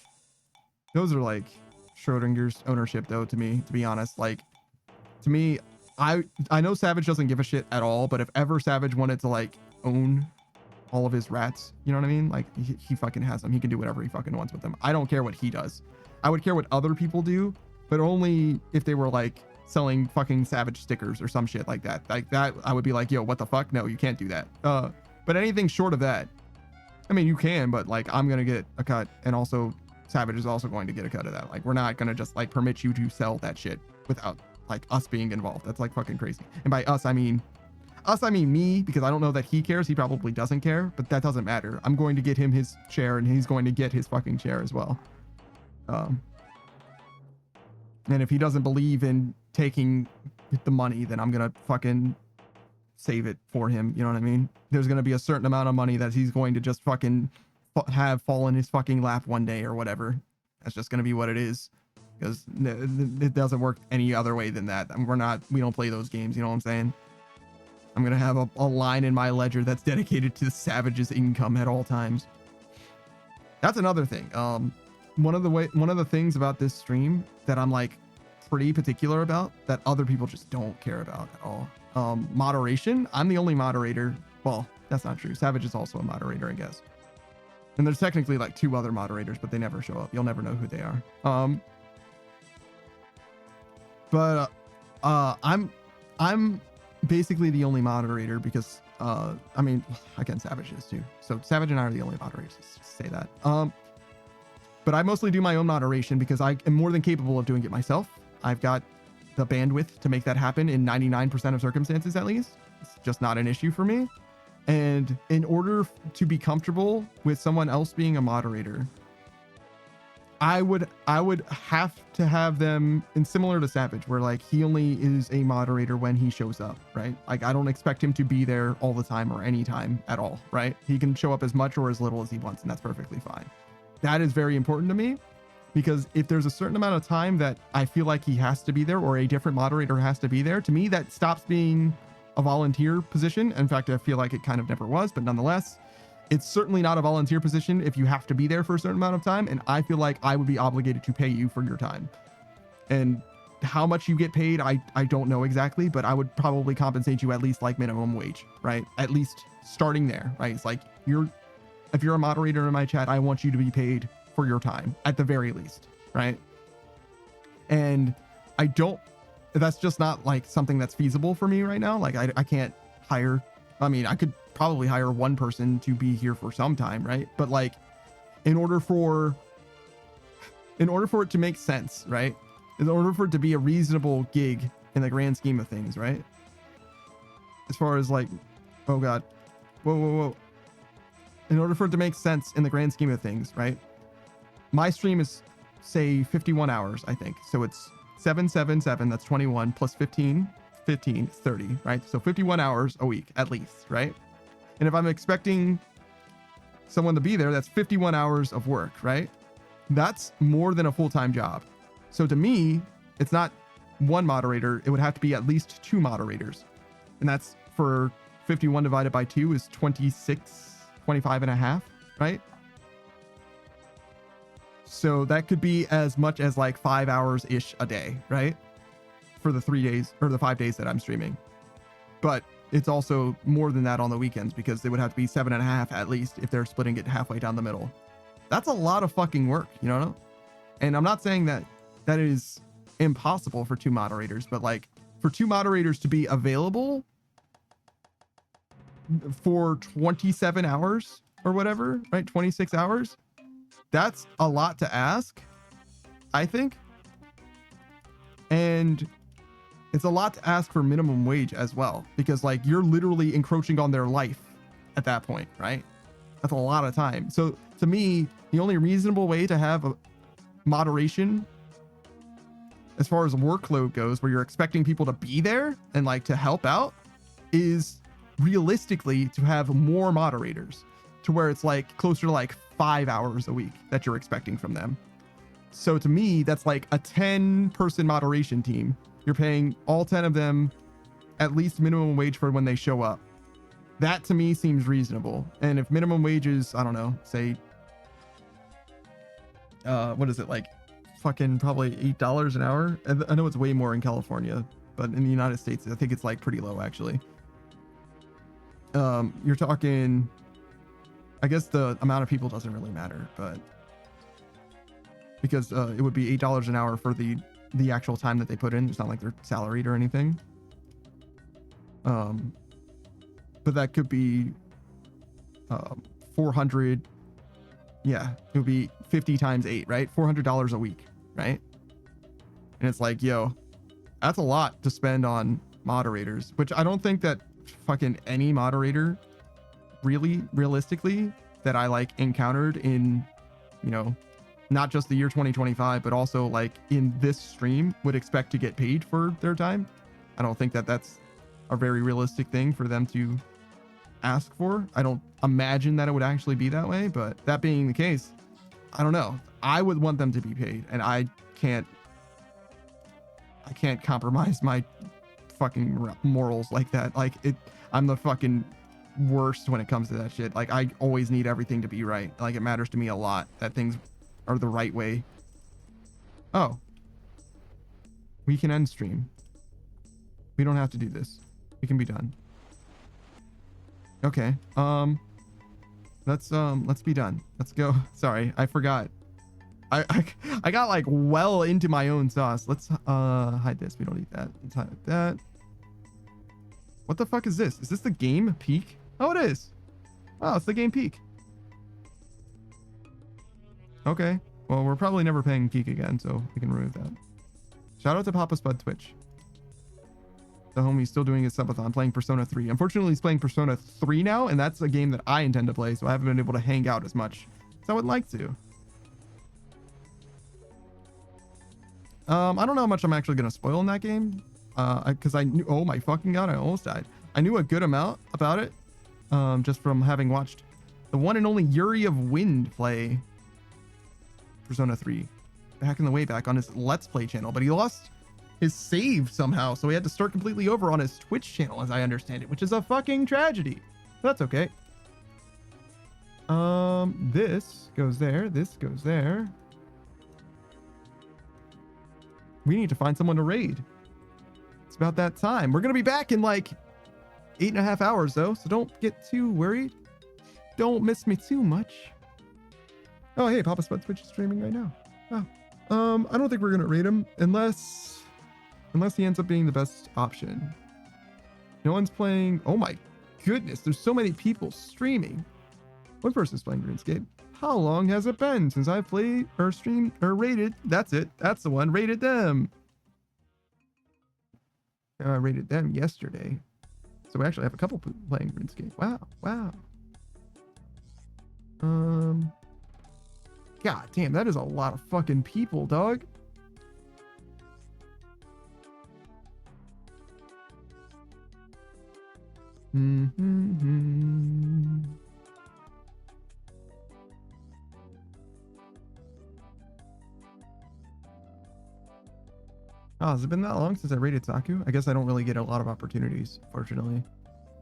Schrodinger's ownership though, to me, to be honest. Like to me, I know Savage doesn't give a shit at all, but if ever Savage wanted to like own all of his rats, you know what I mean? Like he fucking has them. He can do whatever he fucking wants with them. I don't care what he does. I would care what other people do, but only if they were like selling fucking Savage stickers or some shit like that. Like that, I would be like, yo, what the fuck? No, you can't do that. But anything short of that, I mean, you can, but like I'm gonna get a cut, and also Savage is also going to get a cut of that. Like we're not gonna just like permit you to sell that shit without like us being involved. That's like fucking crazy. And by us, I mean me, because I don't know that he cares. He probably doesn't care, but that doesn't matter. I'm going to get him his share, and he's going to get his fucking share as well. And if he doesn't believe in taking the money, then I'm gonna fucking save it for him. You know what I mean? There's gonna be a certain amount of money that he's going to just fucking have fall in his fucking lap one day or whatever. That's just gonna be what it is, because it doesn't work any other way than that. We don't play those games. You know what I'm saying? I'm gonna have a line in my ledger that's dedicated to the Savage's income at all times. That's another thing. One of the things about this stream that I'm like pretty particular about that other people just don't care about at all. Moderation. I'm the only moderator. Well, that's not true. Savage is also a moderator, I guess. And there's technically like 2 other moderators, but they never show up. You'll never know who they are. I'm basically the only moderator because I mean, again, Savage is too. So Savage and I are the only moderators. Let's just say that. But I mostly do my own moderation because I am more than capable of doing it myself. I've got the bandwidth to make that happen in 99% of circumstances, at least. It's just not an issue for me. And in order to be comfortable with someone else being a moderator, I would have to have them, and similar to Savage, where like he only is a moderator when he shows up, right? Like I don't expect him to be there all the time or any time at all, right? He can show up as much or as little as he wants, and that's perfectly fine. That is very important to me, because if there's a certain amount of time that I feel like he has to be there or a different moderator has to be there, to me that stops being a volunteer position. In fact, I feel like it kind of never was, but nonetheless, it's certainly not a volunteer position if you have to be there for a certain amount of time. And I feel like I would be obligated to pay you for your time. And how much you get paid, I don't know exactly, but I would probably compensate you at least like minimum wage, right? At least starting there, right? It's like if you're a moderator in my chat, I want you to be paid for your time at the very least, right? And that's just not like something that's feasible for me right now. Like I can't hire, I mean, I could probably hire one person to be here for some time, right? But like in order for it to make sense, right? In order for it to be a reasonable gig in the grand scheme of things, right? As far as like, oh God, whoa. In order for it to make sense in the grand scheme of things, right? My stream is say 51 hours, I think. So it's 777, that's 21 plus 15, 30, right? So 51 hours a week at least, right? And if I'm expecting someone to be there, that's 51 hours of work, right? That's more than a full-time job. So to me, it's not one moderator. It would have to be at least 2 moderators. And that's for 51 divided by 2 is 25 and a half, right? So that could be as much as like 5 hours ish a day, right? For the 3 days or the 5 days that I'm streaming. But it's also more than that on the weekends, because they would have to be 7.5 at least if they're splitting it halfway down the middle. That's a lot of fucking work, you know? And I'm not saying that that is impossible for 2 moderators, but like for 2 moderators to be available for 27 hours or whatever, right? 26 hours. That's a lot to ask, I think. And it's a lot to ask for minimum wage as well, because like you're literally encroaching on their life at that point, right? That's a lot of time. So to me, the only reasonable way to have a moderation as far as workload goes, where you're expecting people to be there and like to help out, is realistically to have more moderators, to where it's like closer to like 5 hours a week that you're expecting from them. So to me, that's like a 10-person moderation team. You're paying all 10 of them at least minimum wage for when they show up. That to me seems reasonable. And if minimum wage is, I don't know, say, what is it, like fucking probably $8 an hour? I know it's way more in California, but in the United States, I think it's like pretty low actually. You're talking, I guess the amount of people doesn't really matter, but because it would be $8 an hour for the actual time that they put in. It's not like they're salaried or anything. But that could be 400. Yeah, it would be 50 times 8, right? $400 a week, right? And it's like, yo, that's a lot to spend on moderators, which I don't think that fucking any moderator really realistically that I like encountered in, you know, not just the year 2025, but also like in this stream would expect to get paid for their time. I don't think that that's a very realistic thing for them to ask for. I don't imagine that it would actually be that way, but that being the case, I don't know. I would want them to be paid, and I can't compromise my fucking morals like that. Like I'm the fucking worst when it comes to that shit. Like I always need everything to be right. Like it matters to me a lot that things are the right way. Oh, we can end stream. We don't have to do this. We can be done. Okay. Let's be done. Let's go. Sorry, I forgot. I got like well into my own sauce. Let's hide this. We don't need that. Let's hide that. What the fuck is this? Is this the game peak? Oh, it is. Oh, it's the game peak. Okay. Well, we're probably never paying peak again, so we can remove that. Shout out to Papa Spud Twitch. The homie's still doing his subathon, playing Persona 3. Unfortunately, he's playing Persona 3 now, and that's a game that I intend to play, so I haven't been able to hang out as much as I would like to. I don't know how much I'm actually going to spoil in that game, because I knew, oh my fucking god, I almost died. I knew a good amount about it, just from having watched the one and only Yuri of Wind play Persona 3 back in the way back on his Let's Play channel, but he lost his save somehow, so he had to start completely over on his Twitch channel, as I understand it, which is a fucking tragedy. That's okay. This goes there. This goes there. We need to find someone to raid. It's about that time. We're gonna be back in like 8.5 hours though, so don't get too worried. Don't miss me too much. Oh, hey, Papa Spud Twitch is streaming right now. Oh. I don't think we're gonna raid him unless he ends up being the best option. No one's playing. Oh my goodness, there's so many people streaming. One person's playing RuneScape. How long has it been since I've played or streamed or rated? That's it. That's the one. Rated them. I rated them yesterday. So we actually have a couple people playing RuneScape. Wow. Wow. God damn, that is a lot of fucking people, dog. Oh, has it been that long since I rated Saku? I guess I don't really get a lot of opportunities, fortunately.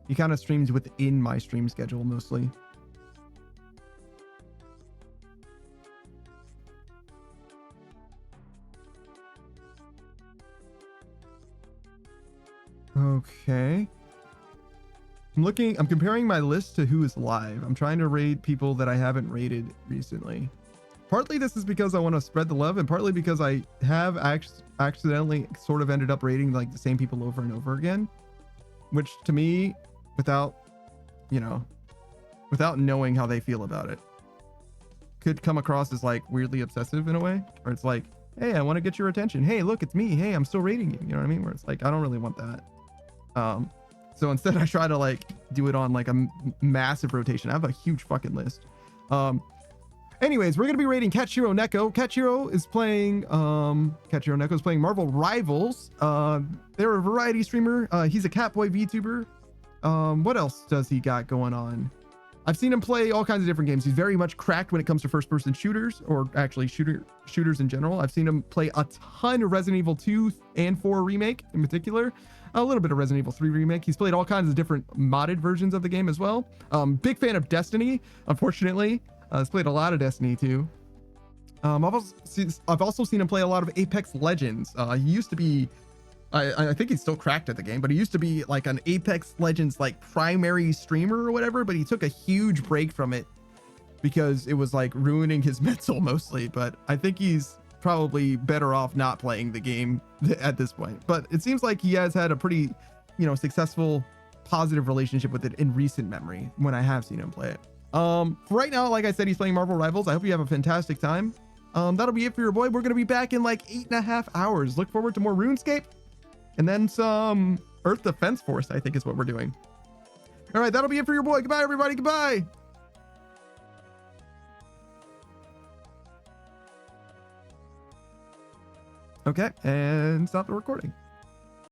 He kind of streams within my stream schedule mostly. Okay. I'm comparing my list to who is live. I'm trying to raid people that I haven't raided recently. Partly this is because I want to spread the love, and partly because I have accidentally sort of ended up rating like the same people over and over again, which to me, without knowing how they feel about it, could come across as like weirdly obsessive in a way, or it's like, hey, I want to get your attention. Hey, look, it's me. Hey, I'm still rating you. You know what I mean? Where it's like, I don't really want that. So instead I try to like do it on like a massive rotation. I have a huge fucking list. Anyways, we're going to be rating Katshiro Neko. Katshiro is playing, Neko is playing Marvel Rivals. They're a variety streamer. He's a Catboy VTuber. What else does he got going on? I've seen him play all kinds of different games. He's very much cracked when it comes to first-person shooters, or actually shooters in general. I've seen him play a ton of Resident Evil 2 and 4 Remake in particular. A little bit of Resident Evil 3 Remake. He's played all kinds of different modded versions of the game as well. Big fan of Destiny, unfortunately. He's played a lot of Destiny too. I've also seen him play a lot of Apex Legends. He used to be, I think he's still cracked at the game, but he used to be like an Apex Legends like primary streamer or whatever, but he took a huge break from it because it was like ruining his mental mostly. But I think he's probably better off not playing the game at this point. But it seems like he has had a pretty, successful, positive relationship with it in recent memory when I have seen him play it. For right now, like I said, he's playing Marvel Rivals. I hope you have a fantastic time. That'll be it for your boy. We're going to be back in like 8.5 hours. Look forward to more RuneScape and then some Earth Defense Force, I think is what we're doing. All right, that'll be it for your boy. Goodbye, everybody. Goodbye. Okay, and stop the recording.